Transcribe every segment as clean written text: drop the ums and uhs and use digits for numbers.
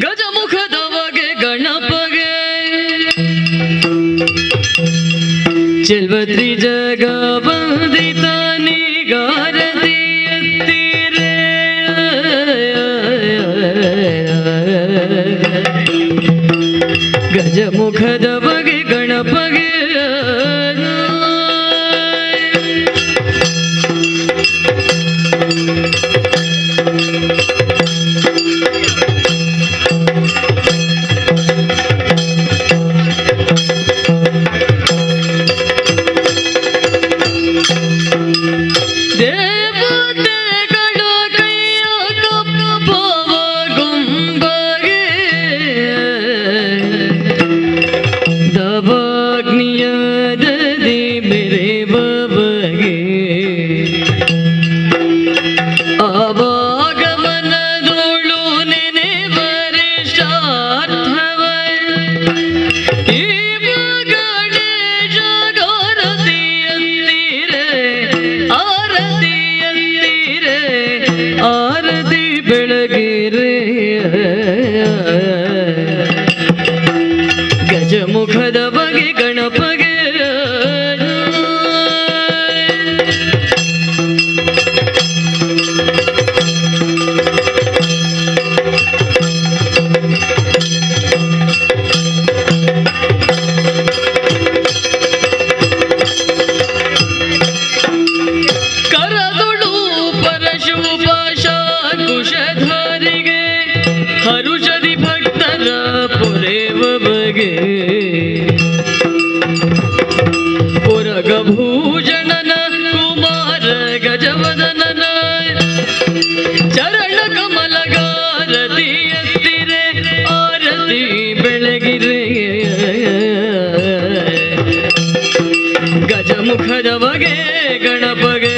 ಗಜಮುಖದವಗೆ ಗಣಪಗೆ ಚೆಲ್ವತ್ರಿ ಜಗ ಬಂದಿತ ನಿಗಾರತಿ ಎತ್ತಿರೆ ಗಜಮುಖದವಗೆ ಗಣಪಗೆ ಆರತಿ ಬೆಳಗಿರೆ ಗಜಮುಖದ ಬಗೆ ಗಣಪಗೆ ಹರುಷದಿ ಭಕ್ತರ ಪೊರೆವ ಬಗೆ ಪುರಗಭೂಷಣನ ಕುಮಾರ ಗಜವದನನ ಚರಣ ಕಮಲಗಾರತಿ ಎತ್ತಿರೆ ಆರತಿ ಬೆಳಗಿರೆ ಗಜಮುಖದ ಬಗೆ ಗಣಪಗೆ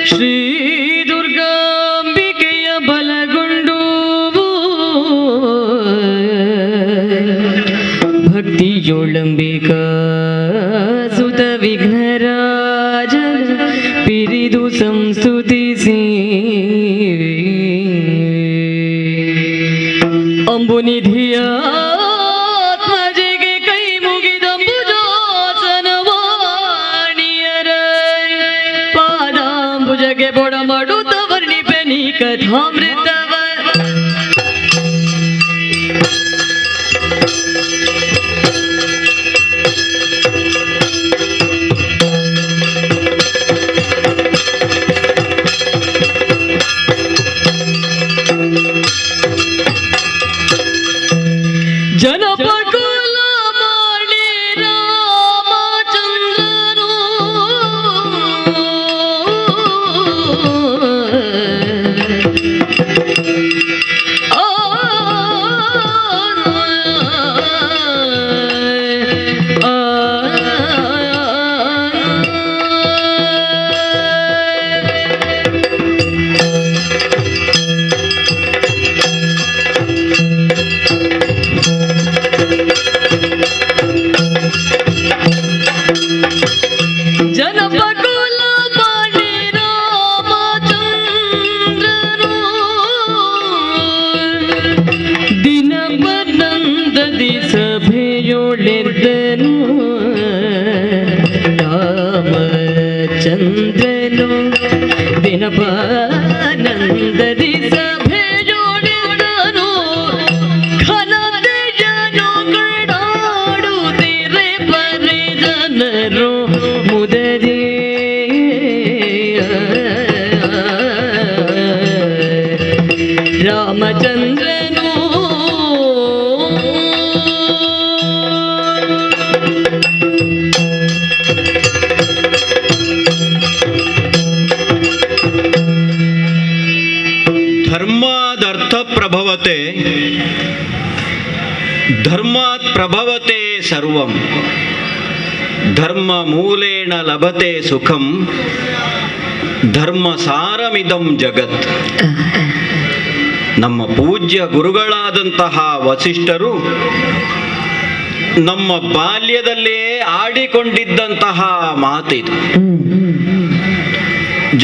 ಶ್ರೀ ದುರ್ಗಾಂಬಿಕೆಯ ಬಲಗೊಂಡು ಭಕ್ತಿಯೊಳಂಬಿಕಾ ಸುತ ವಿಘ್ನರಾಜ ಪಿರಿದು ಸಂಸ್ತುತಿಸಿ ಅಂಬುನಿಧಿಯ ಜಗೆ ಬೊಡ ಮಾಡುತ್ತ ವರ್ಣಿಪೆ ನೀ ಕಥಾಮೃತವ ಜನಪಕುಲ ಮಾಡಿ ರಾಮಚಂದ್ರನು ಜನಪಕುಲ ಮಾಡಿ ರಾಮಚಂದ್ರನು ದಿನ ಬನ್ನಂದದಿ ಸಭೆಯೊಳೆದ್ದನು ರಾಮಚಂದ್ರನು ದಿನ ಬನ್ನಂದದಿ ಸಭೆಯೊಳೆದ್ದನು ಘನತೆಯನು ಕಡಾಡುತ್ತಿರೆ ಪರಿಜನರು ಮುದರಿ ರಾಮ ರಾಮಚಂದ್ರನು ಧರ್ಮಾದರ್ಥ ಪ್ರಭವತೆ ಧರ್ಮಾತ್ ಪ್ರಭವತೆ ಸರ್ವಂ ಧರ್ಮ ಮೂಲೇನ ಲಭತೆ ಸುಖಂ ಧರ್ಮ ಸಾರಮಿದಂ ಜಗತ್. ನಮ್ಮ ಪೂಜ್ಯ ಗುರುಗಳಾದಂತಹ ವಸಿಷ್ಠರು ನಮ್ಮ ಬಾಲ್ಯದಲ್ಲೇ ಆಡಿಕೊಂಡಿದ್ದಂತಹ ಮಾತಿದು.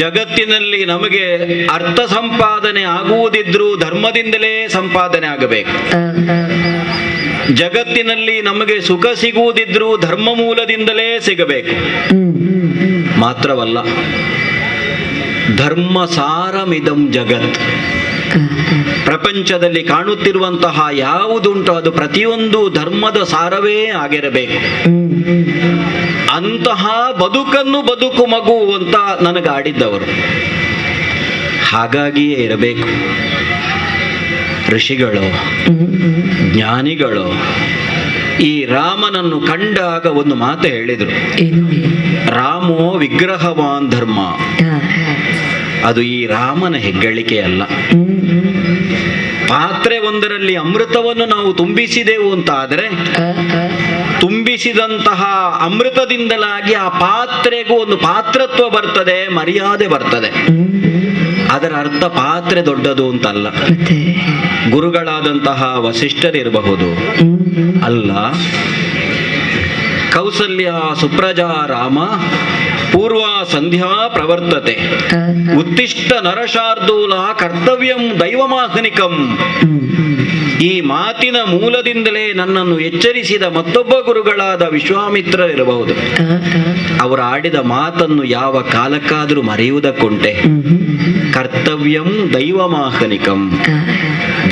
ಜಗತ್ತಿನಲ್ಲಿ ನಮಗೆ ಅರ್ಥ ಸಂಪಾದನೆ ಆಗುವುದಿದ್ರೂ ಧರ್ಮದಿಂದಲೇ ಸಂಪಾದನೆ ಆಗಬೇಕು. ಜಗತ್ತಿನಲ್ಲಿ ನಮಗೆ ಸುಖ ಸಿಗುವುದಿದ್ರೂ ಧರ್ಮ ಮೂಲದಿಂದಲೇ ಸಿಗಬೇಕು. ಮಾತ್ರವಲ್ಲ, ಧರ್ಮ ಸಾರಮಿದಂ ಜಗತ್. ಪ್ರಪಂಚದಲ್ಲಿ ಕಾಣುತ್ತಿರುವಂತಹ ಯಾವುದುಂಟು ಅದು ಪ್ರತಿಯೊಂದು ಧರ್ಮದ ಸಾರವೇ ಆಗಿರಬೇಕು. ಅಂತಹ ಬದುಕನ್ನು ಬದುಕು ಮಗು ಅಂತ ನನಗಾಡಿದ್ದವರು. ಹಾಗಾಗಿಯೇ ಇರಬೇಕು. ಋಷಿಗಳು, ಜ್ಞಾನಿಗಳು ಈ ರಾಮನನ್ನು ಕಂಡಾಗ ಒಂದು ಮಾತು ಹೇಳಿದರು, ರಾಮೋ ವಿಗ್ರಹವಾನ್ ಧರ್ಮ. ಅದು ಈ ರಾಮನ ಹೆಗ್ಗಳಿಕೆಯಲ್ಲ. ಪಾತ್ರೆ ಒಂದರಲ್ಲಿ ಅಮೃತವನ್ನು ನಾವು ತುಂಬಿಸಿದೆವು ಅಂತ ಆದರೆ ತುಂಬಿಸಿದಂತಹ ಅಮೃತದಿಂದಲಾಗಿ ಆ ಪಾತ್ರೆಗೂ ಒಂದು ಪಾತ್ರತ್ವ ಬರ್ತದೆ, ಮರ್ಯಾದೆ ಬರ್ತದೆ. ಅದರ ಅರ್ಥ ಪಾತ್ರೆ ದೊಡ್ಡದು ಅಂತಲ್ಲ. ಗುರುಗಳಾದಂತಹ ವಸಿಷ್ಠರಿರಬಹುದು, ಅಲ್ಲ, ಕೌಸಲ್ಯ ಸುಪ್ರಜಾ ರಾಮ ಪೂರ್ವ ಸಂಧ್ಯಾ ಪ್ರವರ್ತತೆ ಉತ್ತಿಷ್ಟ ನರಶಾರ್ದೂಲ ಕರ್ತವ್ಯಂ ದೈವಮಾಹನಿಕಂ. ಈ ಮಾತಿನ ಮೂಲದಿಂದಲೇ ನನ್ನನ್ನು ಎಚ್ಚರಿಸಿದ ಮತ್ತೊಬ್ಬ ಗುರುಗಳಾದ ವಿಶ್ವಾಮಿತ್ರರಿರಬಹುದು. ಅವರು ಆಡಿದ ಮಾತನ್ನು ಯಾವ ಕಾಲಕ್ಕಾದರೂ ಮರೆಯುವುದಕ್ಕುಂಟೆ. ಕರ್ತವ್ಯಂ ದೈವಮಾಹನಿಕಂ.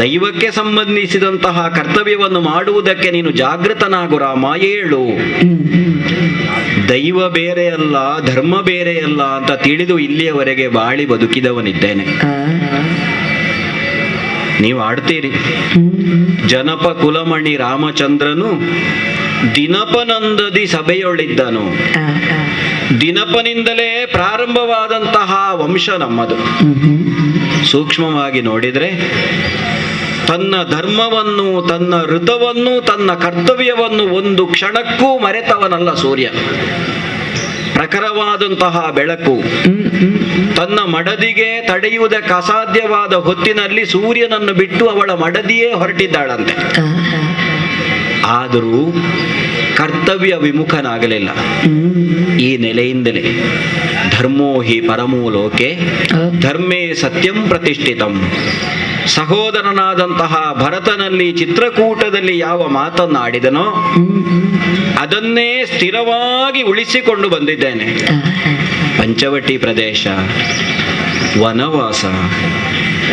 ದೈವಕ್ಕೆ ಸಂಬಂಧಿಸಿದಂತಹ ಕರ್ತವ್ಯವನ್ನು ಮಾಡುವುದಕ್ಕೆ ನೀನು ಜಾಗೃತನಾಗು ರಾಮ, ಏಳು. ದೈವ ಬೇರೆಯಲ್ಲ, ಧರ್ಮ ಬೇರೆಯಲ್ಲ ಅಂತ ತಿಳಿದು ಇಲ್ಲಿಯವರೆಗೆ ಬಾಳಿ ಬದುಕಿದವನಿದ್ದೇನೆ. ನೀವು ಆಡ್ತೀರಿ, ಜನಪ ಕುಲಮಣಿ ರಾಮಚಂದ್ರನು ದಿನಪನಂದದಿ ಸಭೆಯೊಳಿದ್ದನು. ದಿನಪನಿಂದಲೇ ಪ್ರಾರಂಭವಾದಂತಹ ವಂಶ ನಮ್ಮದು. ಸೂಕ್ಷ್ಮವಾಗಿ ನೋಡಿದರೆ ತನ್ನ ಧರ್ಮವನ್ನು, ತನ್ನ ಋತವನ್ನು, ತನ್ನ ಕರ್ತವ್ಯವನ್ನು ಒಂದು ಕ್ಷಣಕ್ಕೂ ಮರೆತವನಲ್ಲ ಸೂರ್ಯ. ಪ್ರಖರವಾದಂತಹ ಬೆಳಕು ತನ್ನ ಮಡದಿಗೆ ತಡೆಯುವುದಕ್ಕೆ ಅಸಾಧ್ಯವಾದ ಹೊತ್ತಿನಲ್ಲಿ ಸೂರ್ಯನನ್ನು ಬಿಟ್ಟು ಅವಳ ಮಡದಿಯೇ ಹೊರಟಿದ್ದಾಳಂತೆ. ಆದರೂ ಕರ್ತವ್ಯ ವಿಮುಖನಾಗಲಿಲ್ಲ. ಈ ನೆಲೆಯಿಂದಲೇ ಧರ್ಮೋ ಹಿ ಪರಮೋ ಲೋಕೆ ಧರ್ಮೇ ಸತ್ಯಂ ಪ್ರತಿಷ್ಠಿತಂ. ಸಹೋದರನಾದಂತಹ ಭರತನಲ್ಲಿ ಚಿತ್ರಕೂಟದಲ್ಲಿ ಯಾವ ಮಾತನ್ನಾಡಿದನೋ ಅದನ್ನೇ ಸ್ಥಿರವಾಗಿ ಉಳಿಸಿಕೊಂಡು ಬಂದಿದ್ದೇನೆ. ಪಂಚವಟಿ ಪ್ರದೇಶ, ವನವಾಸ,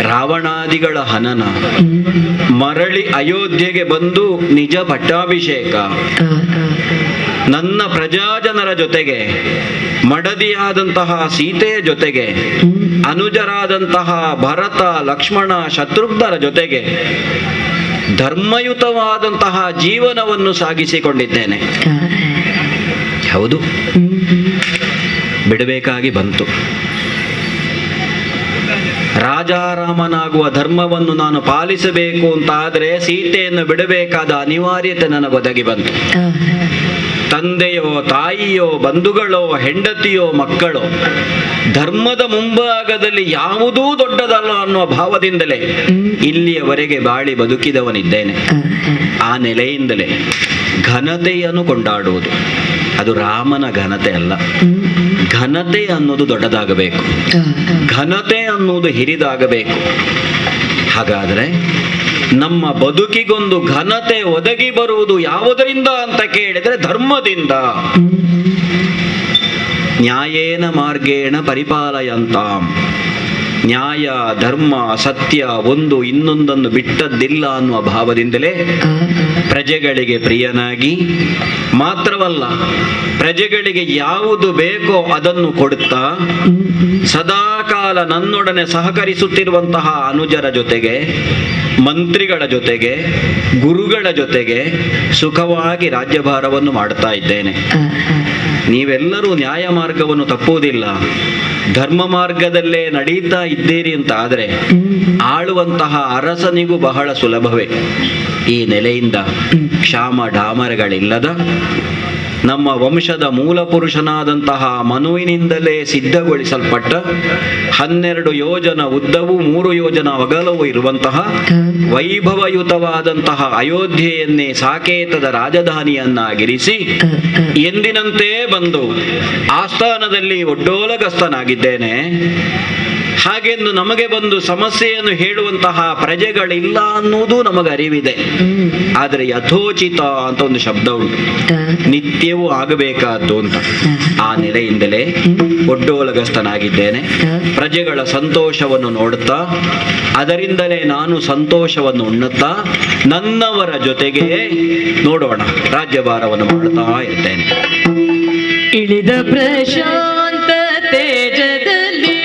ರಾವಣಾದಿಗಳ ಹನನ, ಮರಳಿ ಅಯೋಧ್ಯೆಗೆ ಬಂದು ನಿಜ ಪಟ್ಟಾಭಿಷೇಕ, ನನ್ನ ಪ್ರಜಾಜನರ ಜೊತೆಗೆ, ಮಡದಿಯಾದಂತಹ ಸೀತೆಯ ಜೊತೆಗೆ, ಅನುಜರಾದಂತಹ ಭರತ, ಲಕ್ಷ್ಮಣ, ಶತ್ರುಘ್ನರ ಜೊತೆಗೆ ಧರ್ಮಯುತವಾದಂತಹ ಜೀವನವನ್ನು ಸಾಗಿಸಿಕೊಂಡಿದ್ದೇನೆ. ಹೌದು, ಬಿಡಬೇಕಾಗಿ ಬಂತು. ರಾಜಾರಾಮನಾಗುವ ಧರ್ಮವನ್ನು ನಾನು ಪಾಲಿಸಬೇಕು ಅಂತ ಆದರೆ ಸೀತೆಯನ್ನು ಬಿಡಬೇಕಾದ ಅನಿವಾರ್ಯತೆ ನನಗೊದಗಿ ಬಂತು. ತಂದೆಯೋ, ತಾಯಿಯೋ, ಬಂಧುಗಳೋ, ಹೆಂಡತಿಯೋ, ಮಕ್ಕಳೋ ಧರ್ಮದ ಮುಂಭಾಗದಲ್ಲಿ ಯಾವುದೂ ದೊಡ್ಡದಲ್ಲ ಅನ್ನುವ ಭಾವದಿಂದಲೇ ಇಲ್ಲಿಯವರೆಗೆ ಬಾಳಿ ಬದುಕಿದವನಿದ್ದೇನೆ. ಆ ನೆಲೆಯಿಂದಲೇ ಘನತೆಯನ್ನು ಕೊಂಡಾಡುವುದು. ಅದು ರಾಮನ ಘನತೆ ಅಲ್ಲ. ಘನತೆ ಅನ್ನೋದು ದೊಡ್ಡದಾಗಬೇಕು, ಘನತೆ ಅನ್ನೋದು ಹಿರಿದಾಗಬೇಕು. ಹಾಗಾದರೆ ನಮ್ಮ ಬದುಕಿಗೊಂದು ಘನತೆ ಒದಗಿ ಬರುವುದು ಯಾವುದರಿಂದ ಅಂತ ಕೇಳಿದರೆ ಧರ್ಮದಿಂದ. ನ್ಯಾಯೇನ ಮಾರ್ಗೇಣ ಪರಿಪಾಲಯಂತಾಂ. ನ್ಯಾಯ ಧರ್ಮ ಸತ್ಯ ಒಂದು ಇನ್ನೊಂದನ್ನು ಬಿಟ್ಟದ್ದಿಲ್ಲ ಅನ್ನುವ ಭಾವದಿಂದಲೇ ಪ್ರಜೆಗಳಿಗೆ ಪ್ರಿಯನಾಗಿ, ಮಾತ್ರವಲ್ಲ ಪ್ರಜೆಗಳಿಗೆ ಯಾವುದು ಬೇಕೋ ಅದನ್ನು ಕೊಡುತ್ತಾ ಸದಾಕಾಲ ನನ್ನೊಡನೆ ಸಹಕರಿಸುತ್ತಿರುವಂತಹ ಅನುಜರ ಜೊತೆಗೆ, ಮಂತ್ರಿಗಳ ಜೊತೆಗೆ, ಗುರುಗಳ ಜೊತೆಗೆ ಸುಖವಾಗಿ ರಾಜ್ಯಭಾರವನ್ನು ಮಾಡ್ತಾ ಇದ್ದೇನೆ. ನೀವೆಲ್ಲರೂ ನ್ಯಾಯ ಮಾರ್ಗವನ್ನು ತಪ್ಪುವುದಿಲ್ಲ, ಧರ್ಮ ಮಾರ್ಗದಲ್ಲೇ ನಡೀತಾ ಇದ್ದೀರಿ ಅಂತ ಆದರೆ ಆಳುವಂತಹ ಅರಸನಿಗೂ ಬಹಳ ಸುಲಭವೇ. ಈ ನೆಲೆಯಿಂದ ಕ್ಷಾಮ ಡಾಮರಗಳಿಲ್ಲದ ನಮ್ಮ ವಂಶದ ಮೂಲ ಪುರುಷನಾದಂತಹ ಮನುವಿನಿಂದಲೇ ಸಿದ್ಧಗೊಳಿಸಲ್ಪಟ್ಟ 12 ಯೋಜನ ಉದ್ದವೂ 3 ಯೋಜನ ಅಗಲವೂ ಇರುವಂತಹ ವೈಭವಯುತವಾದಂತಹ ಅಯೋಧ್ಯೆಯನ್ನೇ ಸಾಕೇತದ ರಾಜಧಾನಿಯನ್ನಾಗಿರಿಸಿ ಎಂದಿನಂತೆ ಬಂದು ಆಸ್ಥಾನದಲ್ಲಿ ಒಡ್ಡೋಲಗಸ್ತನಾಗಿದ್ದೇನೆ. ಹಾಗೆಂದು ನಮಗೆ ಬಂದು ಸಮಸ್ಯೆಯನ್ನು ಹೇಳುವಂತಹ ಪ್ರಜೆಗಳಿಲ್ಲ ಅನ್ನುವುದು ನಮಗೆ ಅರಿವಿದೆ. ಆದರೆ ಯಥೋಚಿತ ಅಂತ ಒಂದು ಶಬ್ದ ಉಂಟು, ನಿತ್ಯವೂ ಆಗಬೇಕಾದ್ದು ಅಂತ. ಆ ನೆಲೆಯಿಂದಲೇ ಒಡ್ಡೋಲಗಸ್ತನಾಗಿದ್ದೇನೆ. ಪ್ರಜೆಗಳ ಸಂತೋಷವನ್ನು ನೋಡುತ್ತಾ ಅದರಿಂದಲೇ ನಾನು ಸಂತೋಷವನ್ನು ಉಣ್ಣುತ್ತಾ ನನ್ನವರ ಜೊತೆಗೆ ನೋಡೋಣ ರಾಜ್ಯಭಾರವನ್ನು ಮಾಡುತ್ತಾ ಇರ್ತೇನೆ. ಇಳಿದ ಪ್ರಶಾಂತ ತೇಜದಲ್ಲಿ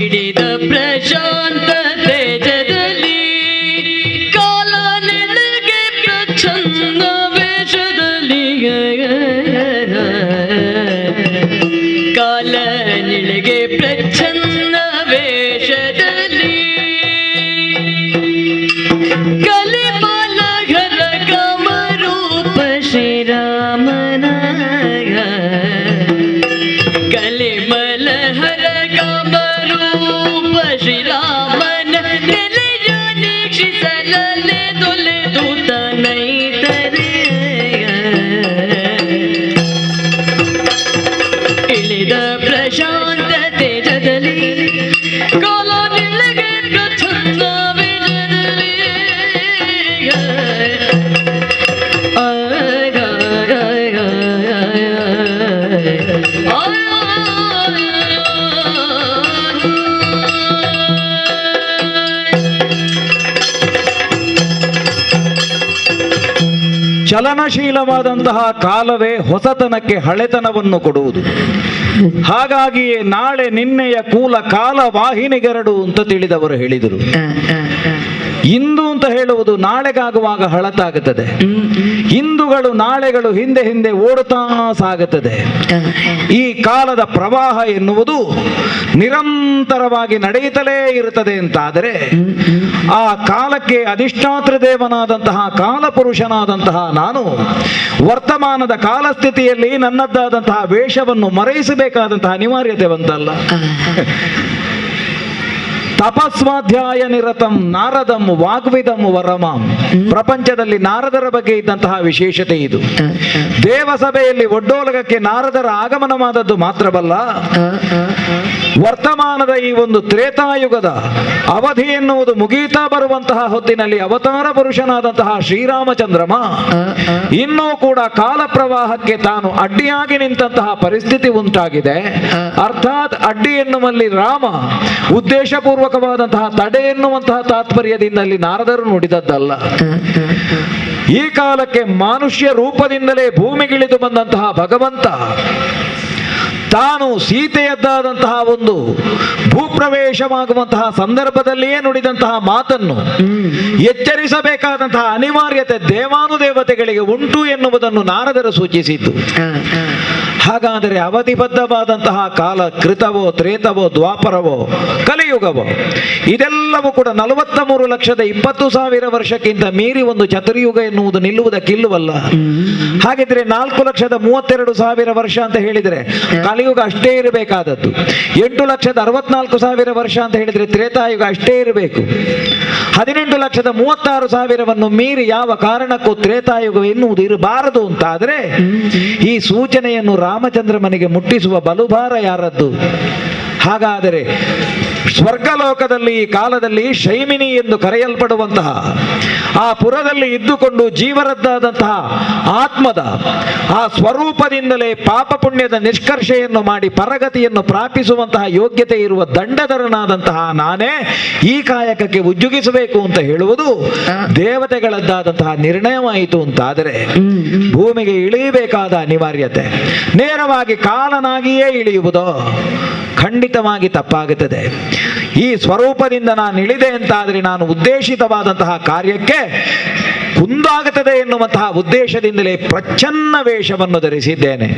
ಇಳಿದ ಪ್ರಶಾಂತ ತೇಜದಲ್ಲಿ ಕಾಲ ನೆಲಗೆ ಪ್ರಚ್ಛನ್ನ ವೇಷದಲ್ಲಿ ಕಾಲ ನಿಳಗೆ ಪ್ರಚ್ಛನ್ನ ವೇಷದಲ್ಲಿ ಕಲಿಮಲಘರ ಕಮರೂಪ ಶ್ರೀರಾಮನ ಕಲಿಮಲಹರ ಕಮರೂಪ ಶ್ರೀರಾಮನ ನೆಲೆಯ ನೀಕ್ಷಿಸಲಲೆ ದೊಲೆದು ತನೈತರೆ ಇಳಿದ ಪ್ರಶಾಂತ ತೇಜದಲ್ಲಿ ಕಾಲ ನಿಳಗೆ ಪ್ರಚ್ಛನ್ನ ವೇಷದಲ್ಲಿ ಚಲನಶೀಲವಾದಂತಹ ಕಾಲವೇ ಹೊಸತನಕ್ಕೆ ಹಳೆತನವನ್ನು ಕೊಡುವುದು. ಹಾಗಾಗಿಯೇ ನಾಳೆ ನಿನ್ನೆಯ ಕೂಲ ಕಾಲ ವಾಹಿನಿಗೆರಡು ಅಂತ ತಿಳಿದವರು ಹೇಳಿದರು. ಇಂದು ಅಂತ ಹೇಳುವುದು ನಾಳೆಗಾಗುವಾಗ ಹಳತಾಗುತ್ತದೆ. ಇಂದುಗಳು ನಾಳೆಗಳು ಹಿಂದೆ ಹಿಂದೆ ಓಡುತ್ತಾ ಸಾಗುತ್ತದೆ. ಈ ಕಾಲದ ಪ್ರವಾಹ ಎನ್ನುವುದು ನಿರಂತರವಾಗಿ ನಡೆಯುತ್ತಲೇ ಇರುತ್ತದೆ ಅಂತಾದರೆ ಆ ಕಾಲಕ್ಕೆ ಅಧಿಷ್ಠಾತೃ ದೇವನಾದಂತಹ ಕಾಲಪುರುಷನಾದಂತಹ ನಾನು ವರ್ತಮಾನದ ಕಾಲಸ್ಥಿತಿಯಲ್ಲಿ ನನ್ನದ್ದಾದಂತಹ ವೇಷವನ್ನು ಮರೆಯಿಸಬೇಕಾದಂತಹ ಅನಿವಾರ್ಯತೆ ಬಂತಲ್ಲ. ತಪಸ್ವಾಧ್ಯಾಯ ನಿರತಂ ನಾರದಂ ವಾಗ್ವಿದಂ ವರಮಾಂ. ಪ್ರಪಂಚದಲ್ಲಿ ನಾರದರ ಬಗ್ಗೆ ಇದ್ದಂತಹ ವಿಶೇಷತೆ ಇದು. ದೇವಸಭೆಯಲ್ಲಿ ಒಡ್ಡೋಲಗಕ್ಕೆ ನಾರದರ ಆಗಮನವಾದದ್ದು ಮಾತ್ರವಲ್ಲ, ವರ್ತಮಾನದ ಈ ಒಂದು ತ್ರೇತಾಯುಗದ ಅವಧಿ ಎನ್ನುವುದು ಮುಗೀತಾ ಬರುವಂತಹ ಹೊತ್ತಿನಲ್ಲಿ ಅವತಾರ ಪುರುಷನಾದಂತಹ ಶ್ರೀರಾಮಚಂದ್ರಮ ಇನ್ನೂ ಕೂಡ ಕಾಲ ಪ್ರವಾಹಕ್ಕೆ ತಾನು ಅಡ್ಡಿಯಾಗಿ ನಿಂತಹ ಪರಿಸ್ಥಿತಿ ಉಂಟಾಗಿದೆ. ಅರ್ಥಾತ್ ಅಡ್ಡಿ ಎನ್ನುವಲ್ಲಿ ರಾಮ, ಉದ್ದೇಶಪೂರ್ವಕವಾದಂತಹ ತಡೆ ಎನ್ನುವಂತಹ ತಾತ್ಪರ್ಯದಿಂದಲ್ಲಿ ನಾರದರು ನುಡಿದದ್ದಲ್ಲ. ಈ ಕಾಲಕ್ಕೆ ಮನುಷ್ಯ ರೂಪದಿಂದಲೇ ಭೂಮಿಗಿಳಿದು ಬಂದಂತಹ ಭಗವಂತ ತಾನು ಸೀತೆಯದ್ದಾದಂತಹ ಒಂದು ಭೂಪ್ರವೇಶವಾಗುವಂತಹ ಸಂದರ್ಭದಲ್ಲಿಯೇ ನುಡಿದಂತಹ ಮಾತನ್ನು ಎಚ್ಚರಿಸಬೇಕಾದಂತಹ ಅನಿವಾರ್ಯತೆ ದೇವಾನುದೇವತೆಗಳಿಗೆ ಉಂಟು ಎನ್ನುವುದನ್ನು ನಾರದರು ಸೂಚಿಸಿದ್ದು. ಹಾಗಾದರೆ ಅವಧಿಬದ್ಧವಾದಂತಹ ಕಾಲ ಕೃತವೋ ತ್ರೇತವೋ ದ್ವಾಪರವೋ ಕಲಿಯುಗವೋ ಇದೆಲ್ಲವೂ ಕೂಡ 43,20,000 ವರ್ಷಕ್ಕಿಂತ ಮೀರಿ ಒಂದು ಚತುರ್ಯುಗ ಎನ್ನುವುದು ನಿಲ್ಲುವುದಕ್ಕಿಲ್ಲವಲ್ಲ. ಹಾಗಿದ್ರೆ 4,32,000 ವರ್ಷ ಅಂತ ಹೇಳಿದರೆ ಕಲಿಯುಗ ಅಷ್ಟೇ ಇರಬೇಕಾದದ್ದು. 8,64,000 ವರ್ಷ ಅಂತ ಹೇಳಿದರೆ ತ್ರೇತಾಯುಗ ಅಷ್ಟೇ ಇರಬೇಕು. 18,36,000 ಮೀರಿ ಯಾವ ಕಾರಣಕ್ಕೂ ತ್ರೇತಾಯುಗ ಎನ್ನುವುದು ಇರಬಾರದು ಅಂತಾದರೆ ಈ ಸೂಚನೆಯನ್ನು ರಾಮಚಂದ್ರಮನಿಗೆ ಮುಟ್ಟಿಸುವ ಬಲುಭಾರ ಯಾರದ್ದು? ಹಾಗಾದರೆ ಸ್ವರ್ಗಲೋಕದಲ್ಲಿ ಈ ಕಾಲದಲ್ಲಿ ಶೈಮಿನಿ ಎಂದು ಕರೆಯಲ್ಪಡುವಂತಹ ಆ ಪುರದಲ್ಲಿ ಇದ್ದುಕೊಂಡು ಜೀವರದ್ದಾದಂತಹ ಆತ್ಮದ ಆ ಸ್ವರೂಪದಿಂದಲೇ ಪಾಪ ಪುಣ್ಯದ ನಿಷ್ಕರ್ಷೆಯನ್ನು ಮಾಡಿ ಪರಗತಿಯನ್ನು ಪ್ರಾಪಿಸುವಂತಹ ಯೋಗ್ಯತೆ ಇರುವ ದಂಡಧರನಾದಂತಹ ನಾನೇ ಈ ಕಾಯಕಕ್ಕೆ ಉಜ್ಜುಗಿಸಬೇಕು ಅಂತ ಹೇಳುವುದು ದೇವತೆಗಳದ್ದಾದಂತಹ ನಿರ್ಣಯವಾಯಿತು ಅಂತಾದರೆ ಭೂಮಿಗೆ ಇಳಿಯಬೇಕಾದ ಅನಿವಾರ್ಯತೆ ನೇರವಾಗಿ ಕಾಲನಾಗಿಯೇ ಇಳಿಯುವುದೋ ಖಂಡಿತವಾಗಿ ತಪ್ಪಾಗುತ್ತದೆ. ಈ ಸ್ವರೂಪದಿಂದ ನಾನು ಇಳಿದೆ ಅಂತಾದರೆ ನಾನು ಉದ್ದೇಶಿತವಾದಂತಹ ಕಾರ್ಯಕ್ಕೆ ಕುಂದಾಗುತ್ತದೆ ಎನ್ನುವಂತಹ ಉದ್ದೇಶದಿಂದಲೇ ಪ್ರಚ್ಛನ್ನ ವೇಷವನ್ನು ಧರಿಸಿದ್ದೇನೆ.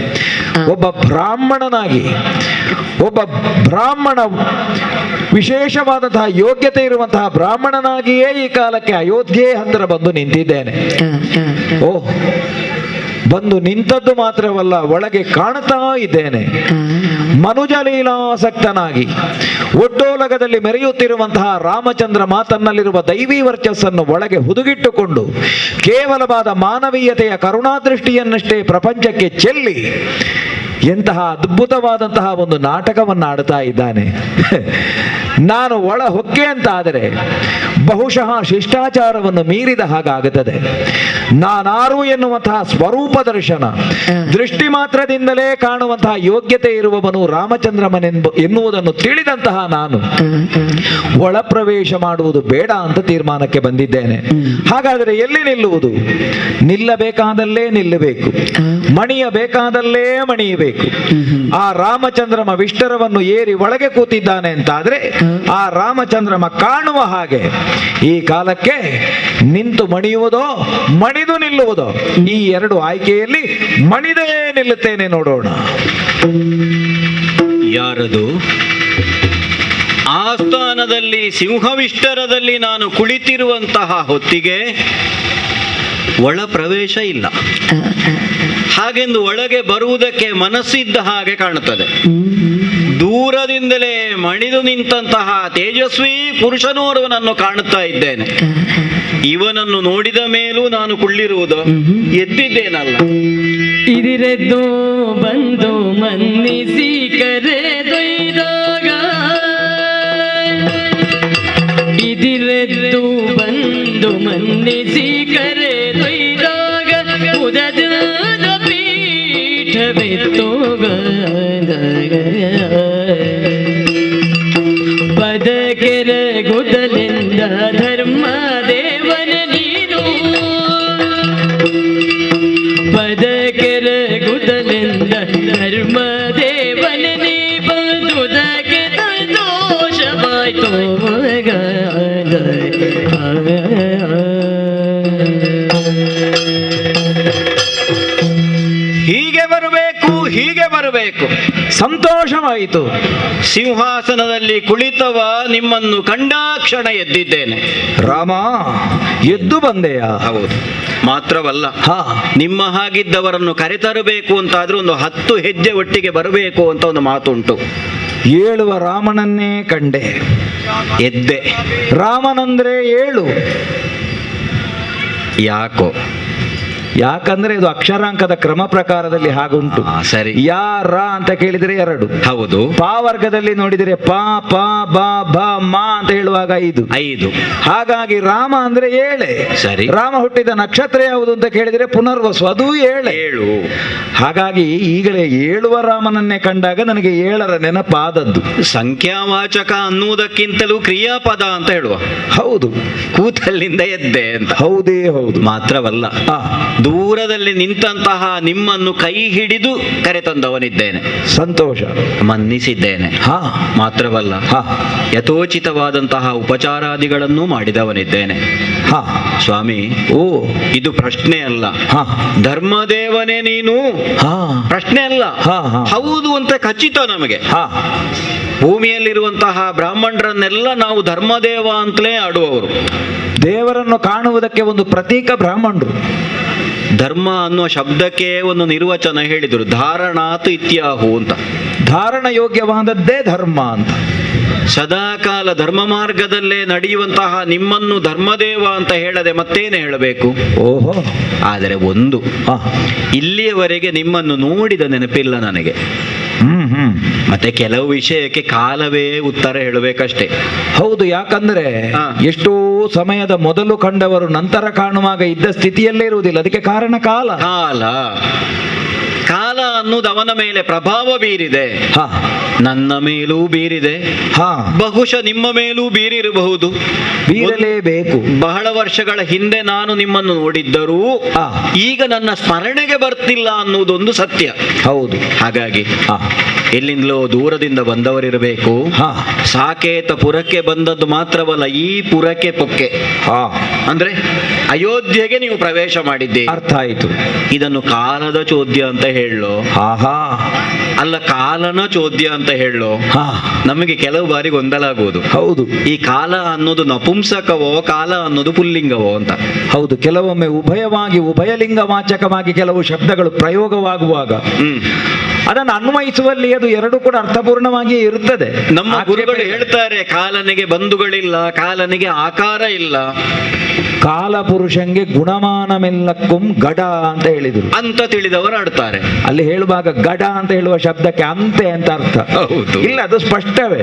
ಒಬ್ಬ ಬ್ರಾಹ್ಮಣನಾಗಿ ಒಬ್ಬ ಬ್ರಾಹ್ಮಣ ವಿಶೇಷವಾದಂತಹ ಯೋಗ್ಯತೆ ಇರುವಂತಹ ಬ್ರಾಹ್ಮಣನಾಗಿಯೇ ಈ ಕಾಲಕ್ಕೆ ಅಯೋಧ್ಯೆ ಹತ್ತಿರ ಬಂದು ನಿಂತಿದ್ದೇನೆ. ಬಂದು ನಿಂತದ್ದು ಮಾತ್ರವಲ್ಲ, ಒಳಗೆ ಕಾಣುತ್ತಾ ಇದ್ದೇನೆ. ಮನುಜ ಲೀಲಾಸಕ್ತನಾಗಿ ಒಡ್ಡೋಲಗದಲ್ಲಿ ಮೆರೆಯುತ್ತಿರುವಂತಹ ರಾಮಚಂದ್ರ ಮಾತನ್ನಲ್ಲಿರುವ ದೈವಿ ವರ್ಚಸ್ಸನ್ನು ಒಳಗೆ ಹುದುಗಿಟ್ಟುಕೊಂಡು ಕೇವಲವಾದ ಮಾನವೀಯತೆಯ ಕರುಣಾದೃಷ್ಟಿಯನ್ನಷ್ಟೇ ಪ್ರಪಂಚಕ್ಕೆ ಚೆಲ್ಲಿ ಎಂತಹ ಅದ್ಭುತವಾದಂತಹ ಒಂದು ನಾಟಕವನ್ನು ಆಡ್ತಾ ಇದ್ದಾನೆ. ನಾನು ಒಳ ಹೊಕ್ಕೆ ಅಂತಾದರೆ ಬಹುಶಃ ಶಿಷ್ಟಾಚಾರವನ್ನು ಮೀರಿದ ಹಾಗಾಗುತ್ತದೆ. ನಾನಾರು ಎನ್ನುವಂತಹ ಸ್ವರೂಪ ದರ್ಶನ ದೃಷ್ಟಿ ಮಾತ್ರದಿಂದಲೇ ಕಾಣುವಂತಹ ಯೋಗ್ಯತೆ ಇರುವವನು ಎನ್ನುವುದನ್ನು ತಿಳಿದಂತಹ ನಾನು ಒಳ ಪ್ರವೇಶ ಮಾಡುವುದು ಬೇಡ ಅಂತ ತೀರ್ಮಾನಕ್ಕೆ ಬಂದಿದ್ದೇನೆ. ಹಾಗಾದರೆ ಎಲ್ಲಿ ನಿಲ್ಲುವುದು? ನಿಲ್ಲಬೇಕಾದಲ್ಲೇ ನಿಲ್ಲಬೇಕು, ಮಣಿಯಬೇಕಾದಲ್ಲೇ ಮಣಿಯಬೇಕು. ಆ ರಾಮಚಂದ್ರಮ ವಿಷ್ಟರವನ್ನು ಏರಿ ಒಳಗೆ ಕೂತಿದ್ದಾನೆ ಅಂತಾದ್ರೆ ಆ ರಾಮಚಂದ್ರಮ ಕಾಣುವ ಹಾಗೆ ಈ ಕಾಲಕ್ಕೆ ನಿಂತು ಮಣಿಯುವುದೋ ಮಣಿದು ನಿಲ್ಲುವುದೋ, ಈ ಎರಡು ಆಯ್ಕೆಯಲ್ಲಿ ಮಣಿದೇ ನಿಲ್ಲುತ್ತೇನೆ. ನೋಡೋಣ ಯಾರದು? ಆಸ್ಥಾನದಲ್ಲಿ ಸಿಂಹವಿಷ್ಟರದಲ್ಲಿ ನಾನು ಕುಳಿತಿರುವಂತಹ ಹೊತ್ತಿಗೆ ಒಳ ಪ್ರವೇಶ ಇಲ್ಲ. ಹಾಗೆಂದು ಒಳಗೆ ಬರುವುದಕ್ಕೆ ಮನಸ್ಸಿದ್ದ ಹಾಗೆ ಕಾಣುತ್ತದೆ. ದೂರದಿಂದಲೇ ಮಣಿದು ನಿಂತಹ ತೇಜಸ್ವಿ ಪುರುಷನೋರ್ವನನ್ನು ಕಾಣುತ್ತಾ ಇದ್ದೇನೆ. ಇವನನ್ನು ನೋಡಿದ ಮೇಲೂ ನಾನು ಕುಳ್ಳಿರುವುದು ಎದ್ದಿದ್ದೇನಲ್ಲ. ಇದಿರೆದ್ದು ಬಂದು ಮನ್ನಿಸಿ ಕರೆದೊಯ್ದಾಗ, ಇದಿರೆದ್ದು ಬಂದು ಮನ್ನಿಸಿ ಕರೆದೊಯ್ದಾಗ ಉದದ ಪೀಠವೆತ್ತೋಗ ಪದಕೆರ ಗುದಲಿಂದ ಧರ್ಮ ದೇವನ ನೀನು, ಪದಕೆರ ಗುದಲಿಂದ ಧರ್ಮ ದೇವನ ನೀ ಬಂದುದಕ್ಕೆ ದೋಷವಾಯ್ತು ಮಗ. ಹೀಗೆ ಬರಬೇಕು. ಸಂತೋಷವಾಯಿತು. ಸಿಂಹಾಸನದಲ್ಲಿ ಕುಳಿತವ ನಿಮ್ಮನ್ನು ಕಂಡಾಕ್ಷಣ ಎದ್ದಿದ್ದೇನೆ. ರಾಮ, ಎದ್ದು ಬಂದೆಯಾ? ಹೌದು. ಮಾತ್ರವಲ್ಲ, ನಿಮ್ಮ ಹಾಗಿದ್ದವರನ್ನು ಕರೆತರಬೇಕು ಅಂತಾದ್ರೂ ಒಂದು 10 ಹೆಜ್ಜೆ ಒಟ್ಟಿಗೆ ಬರಬೇಕು ಅಂತ ಒಂದು ಮಾತುಂಟು. ಏಳುವ ರಾಮನನ್ನೇ ಕಂಡೆ, ಎದ್ದೆ. ರಾಮನಂದ್ರೆ 7. ಯಾಕೋ? ಯಾಕಂದ್ರೆ ಇದು ಅಕ್ಷರಾಂಕದ ಕ್ರಮ ಪ್ರಕಾರದಲ್ಲಿ ಹಾಗುಂಟು. ಸರಿ. ಯಾ ರಾ ಅಂತ ಕೇಳಿದರೆ 2. ಹೌದು. ಪಾ ವರ್ಗದಲ್ಲಿ ನೋಡಿದರೆ ಪ ಪ ಬ ಭ ಮ ಅಂತ ಹೇಳುವಾಗ 5. ಹಾಗಾಗಿ ರಾಮ ಅಂದ್ರೆ 7. ಸರಿ. ರಾಮ ಹುಟ್ಟಿದ ನಕ್ಷತ್ರ ಯಾವುದು ಅಂತ ಕೇಳಿದರೆ ಪುನರ್ವಸು, ಅದು 7. ಹಾಗಾಗಿ ಈಗಲೇ 7ವ ರಾಮನನ್ನೇ ಕಂಡಾಗ ನನಗೆ 7ರ ನೆನಪಾದದ್ದು. ಸಂಖ್ಯಾವಾಚಕ ಅನ್ನುವುದಕ್ಕಿಂತಲೂ ಕ್ರಿಯಾಪದ ಅಂತ ಹೇಳುವ. ಹೌದು. ಕೂತಲ್ಲಿಂದ ಎದ್ದೆ ಅಂತ. ಹೌದೇ ಹೌದು. ಮಾತ್ರವಲ್ಲ, ದೂರದಲ್ಲಿ ನಿಂತಹ ನಿಮ್ಮನ್ನು ಕೈ ಹಿಡಿದು ಕರೆತಂದವನಿದ್ದೇನೆ, ಸಂತೋಷ, ಮನ್ನಿಸಿದ್ದೇನೆ. ಮಾತ್ರವಲ್ಲ, ಯಥೋಚಿತವಾದಂತಹ ಉಪಚಾರಾದಿಗಳನ್ನು ಮಾಡಿದವನಿದ್ದೇನೆ. ಸ್ವಾಮಿ, ಇದು ಪ್ರಶ್ನೆ ಅಲ್ಲ. ಧರ್ಮದೇವನೇ ನೀನು ಪ್ರಶ್ನೆ ಅಲ್ಲ, ಹೌದು ಅಂತ ಖಚಿತ ನಮಗೆ. ಭೂಮಿಯಲ್ಲಿರುವಂತಹ ಬ್ರಾಹ್ಮಣರನ್ನೆಲ್ಲ ನಾವು ಧರ್ಮದೇವ ಅಂತಲೇ ಆಡುವವರು. ದೇವರನ್ನು ಕಾಣುವುದಕ್ಕೆ ಒಂದು ಪ್ರತೀಕ ಬ್ರಾಹ್ಮಣರು. ಧರ್ಮ ಅನ್ನುವ ಶಬ್ದಕ್ಕೆ ಒಂದು ನಿರ್ವಚನ ಹೇಳಿದರು, ಧಾರಣಾತ್ ಇತ್ಯಾಹು ಅಂತ. ಧಾರಣ ಯೋಗ್ಯವಾದದ್ದೇ ಧರ್ಮ ಅಂತ. ಸದಾಕಾಲ ಧರ್ಮ ಮಾರ್ಗದಲ್ಲೇ ನಡೆಯುವಂತಹ ನಿಮ್ಮನ್ನು ಧರ್ಮದೇವ ಅಂತ ಹೇಳದೆ ಮತ್ತೇನು ಹೇಳಬೇಕು? ಓಹೋ. ಆದರೆ ಒಂದು, ಇಲ್ಲಿಯವರೆಗೆ ನಿಮ್ಮನ್ನು ನೋಡಿದ ನೆನಪಿಲ್ಲ ನನಗೆ. ಮತ್ತೆ ಕೆಲವು ವಿಷಯಕ್ಕೆ ಕಾಲವೇ ಉತ್ತರ ಹೇಳಬೇಕಷ್ಟೇ. ಹೌದು, ಯಾಕಂದ್ರೆ ಎಷ್ಟೋ ಸಮಯದ ಮೊದಲು ಕಂಡವರು ನಂತರ ಕಾಣುವಾಗ ಇದ್ದ ಸ್ಥಿತಿಯಲ್ಲೇ ಇರುವುದಿಲ್ಲ. ಅದಕ್ಕೆ ಕಾರಣ ಕಾಲ. ಕಾಲ ಅನ್ನೋದು ಅವನ ಮೇಲೆ ಪ್ರಭಾವ ಬೀರಿದೆ, ನನ್ನ ಮೇಲೂ ಬೀರಿದೆ, ಬಹುಶಃ ನಿಮ್ಮ ಮೇಲೂ ಬೀರಿರಬಹುದು. ಬೀರಲೇಬೇಕು. ಬಹಳ ವರ್ಷಗಳ ಹಿಂದೆ ನಾನು ನಿಮ್ಮನ್ನು ನೋಡಿದ್ದರೂ ಈಗ ನನ್ನ ಸ್ಮರಣೆಗೆ ಬರ್ತಿಲ್ಲ ಅನ್ನುವುದೊಂದು ಸತ್ಯ. ಹೌದು. ಹಾಗಾಗಿ ಎಲ್ಲಿಂದಲೋ ದೂರದಿಂದ ಬಂದವರಿರಬೇಕು. ಸಾಕೇತ ಪುರಕ್ಕೆ ಬಂದದ್ದು ಮಾತ್ರವಲ್ಲ, ಈ ಪುರಕ್ಕೆ ಪೊಕ್ಕೆ ಅಂದ್ರೆ ಅಯೋಧ್ಯೆಗೆ ನೀವು ಪ್ರವೇಶ ಮಾಡಿದ್ದೆ. ಅರ್ಥ ಆಯಿತು. ಇದನ್ನು ಕಾಲದ ಚೋದ್ಯ ಅಂತ ಹೇಳೋ, ಅಲ್ಲ ಕಾಲನ ಚೋದ್ಯ ಅಂತ ಹೇಳೋ, ನಮಗೆ ಕೆಲವು ಬಾರಿ ಗೊಂದಲಾಗುವುದು. ಹೌದು, ಈ ಕಾಲ ಅನ್ನೋದು ನಪುಂಸಕವೋ ಕಾಲ ಅನ್ನೋದು ಪುಲ್ಲಿಂಗವೋ ಅಂತ. ಹೌದು, ಕೆಲವೊಮ್ಮೆ ಉಭಯವಾಗಿ ಉಭಯಲಿಂಗ ವಾಚಕವಾಗಿ ಕೆಲವು ಶಬ್ದಗಳು ಪ್ರಯೋಗವಾಗುವಾಗ ಅದನ್ನು ಅನ್ವಯಿಸುವಲ್ಲಿ ಅದು ಎರಡು ಕೂಡ ಅರ್ಥಪೂರ್ಣವಾಗಿಯೇ ಇರುತ್ತದೆ. ನಮ್ಮ ಗುರುಗಳು ಹೇಳ್ತಾರೆ, ಕಾಲನಿಗೆ ಬಂಧುಗಳಿಲ್ಲ, ಕಾಲನಿಗೆ ಆಕಾರ ಇಲ್ಲ, ಕಾಲ ಪುರುಷಂಗೆ ಗುಣಮಾನಮೆಲ್ಲಕ್ಕೂ ಗಡ ಅಂತ ಹೇಳಿದ್ರು ಅಂತ ತಿಳಿದವರು ಆಡ್ತಾರೆ. ಅಲ್ಲಿ ಹೇಳುವಾಗ ಗಡ ಅಂತ ಹೇಳುವ ಶಬ್ದಕ್ಕೆ ಅಂತೆ ಅಂತ ಅರ್ಥ ಇಲ್ಲ, ಅದು ಸ್ಪಷ್ಟವೇ.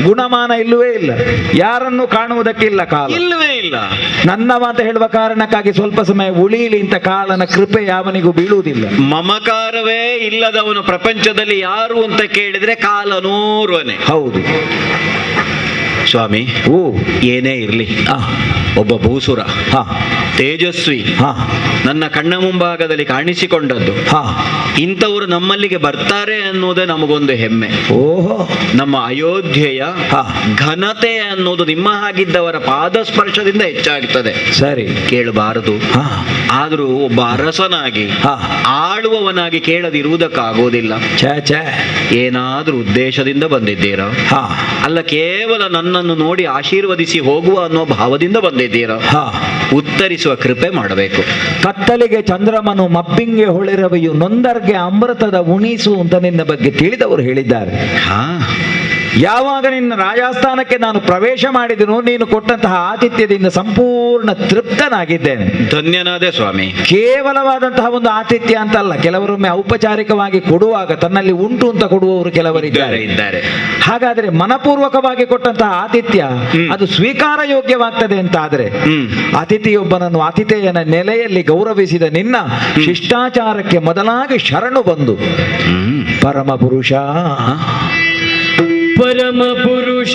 ಗುಣಮಾನ ಇಲ್ಲವೇ ಇಲ್ಲ, ಯಾರನ್ನು ಕಾಣುವುದಕ್ಕಿಲ್ಲ, ಕಾಲ ಇಲ್ಲವೇ ಇಲ್ಲ. ನನ್ನವ ಅಂತ ಹೇಳುವ ಕಾರಣಕ್ಕಾಗಿ ಸ್ವಲ್ಪ ಸಮಯ ಉಳಿಯಲಿ ಅಂತ ಕಾಲನ ಕೃಪೆ ಯಾವನಿಗೂ ಬೀಳುವುದಿಲ್ಲ. ಮಮಕಾರವೇ ಇಲ್ಲದವನು ಪ್ರಪಂಚದಲ್ಲಿ ಯಾರು ಅಂತ ಕೇಳಿದ್ರೆ ಕಾಲನೋರ್ವನೆ. ಹೌದು ಸ್ವಾಮಿ, ಏನೇ ಇರಲಿ, ಒಬ್ಬ ಭೂಸುರ, ತೇಜಸ್ವಿ, ನನ್ನ ಕಣ್ಣ ಮುಂಭಾಗದಲ್ಲಿ ಕಾಣಿಸಿಕೊಂಡದ್ದು, ಇಂಥವರು ನಮ್ಮಲ್ಲಿಗೆ ಬರ್ತಾರೆ ಅನ್ನೋದೇ ನಮಗೊಂದು ಹೆಮ್ಮೆ. ಓಹೋ, ನಮ್ಮ ಅಯೋಧ್ಯೆಯ ಘನತೆ ಅನ್ನೋದು ನಿಮ್ಮ ಹಾಗಿದ್ದವರ ಪಾದಸ್ಪರ್ಶದಿಂದ ಹೆಚ್ಚಾಗ್ತದೆ. ಸರಿ, ಕೇಳಬಾರದು. ಆದರೂ ಒಬ್ಬ ಅರಸನಾಗಿ ಆಳುವವನಾಗಿ ಕೇಳದಿರುವುದಕ್ಕಾಗೋದಿಲ್ಲ. ಏನಾದ್ರೂ ಉದ್ದೇಶದಿಂದ ಬಂದಿದ್ದೀರಾ? ಅಲ್ಲ, ಕೇವಲ ನನ್ನನ್ನು ನೋಡಿ ಆಶೀರ್ವದಿಸಿ ಹೋಗುವ ಅನ್ನೋ ಭಾವದಿಂದ ಬಂದಿದ್ದೀರಾ? ಉತ್ತರಿಸುವ ಕೃಪೆ ಮಾಡಬೇಕು. ಕತ್ತಲಿಗೆ ಚಂದ್ರಮನು ಮಬ್ಬಿಂಗೆ ಹೊಳೆರವೆಯು ನೊಂದರ್ಗೆ ಅಮೃತದ ಉಣಿಸು ಅಂತ ನಿನ್ನ ಬಗ್ಗೆ ತಿಳಿದವರು ಹೇಳಿದ್ದಾರೆ. ಯಾವಾಗ ನಿನ್ನ ರಾಜಸ್ಥಾನಕ್ಕೆ ನಾನು ಪ್ರವೇಶ ಮಾಡಿದೆನೋ ನೀನು ಕೊಟ್ಟಂತಹ ಆತಿಥ್ಯದಿಂದ ಸಂಪೂರ್ಣ ತೃಪ್ತನಾಗಿದ್ದೇನೆ. ಧನ್ಯನಾದೆ ಸ್ವಾಮಿ. ಕೇವಲವಾದಂತಹ ಒಂದು ಆತಿಥ್ಯ ಅಂತಲ್ಲ, ಕೆಲವರೊಮ್ಮೆ ಔಪಚಾರಿಕವಾಗಿ ಕೊಡುವಾಗ ತನ್ನಲ್ಲಿ ಉಂಟು ಅಂತ ಕೊಡುವವರು ಕೆಲವರಿದ್ದಾರೆ. ಹಾಗಾದ್ರೆ ಮನಪೂರ್ವಕವಾಗಿ ಕೊಟ್ಟಂತಹ ಆತಿಥ್ಯ ಅದು ಸ್ವೀಕಾರ ಯೋಗ್ಯವಾಗ್ತದೆ ಅಂತ ಆದ್ರೆ, ಅತಿಥಿಯೊಬ್ಬನನ್ನು ಆತಿಥೇಯನ ನೆಲೆಯಲ್ಲಿ ಗೌರವಿಸಿದ ನಿನ್ನ ಶಿಷ್ಟಾಚಾರಕ್ಕೆ ಮೊದಲಾಗಿ ಶರಣು ಬಂದು ಪರಮ ಪುರುಷ परम पुरुष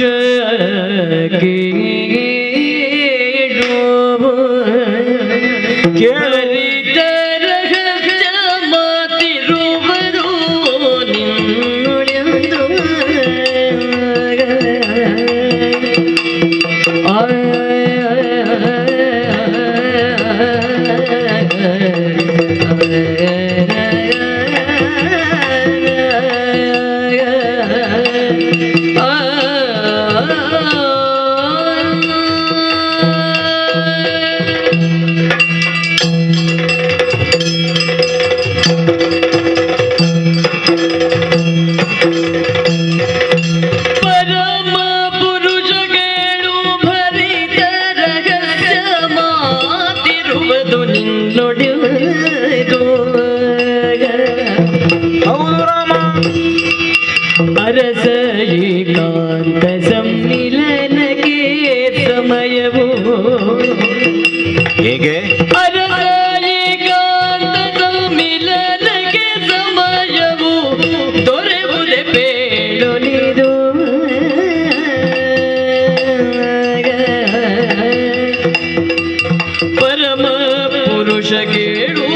ಹೇಗೆ ಪರಮ ಪುರುಷ ಕೇಳು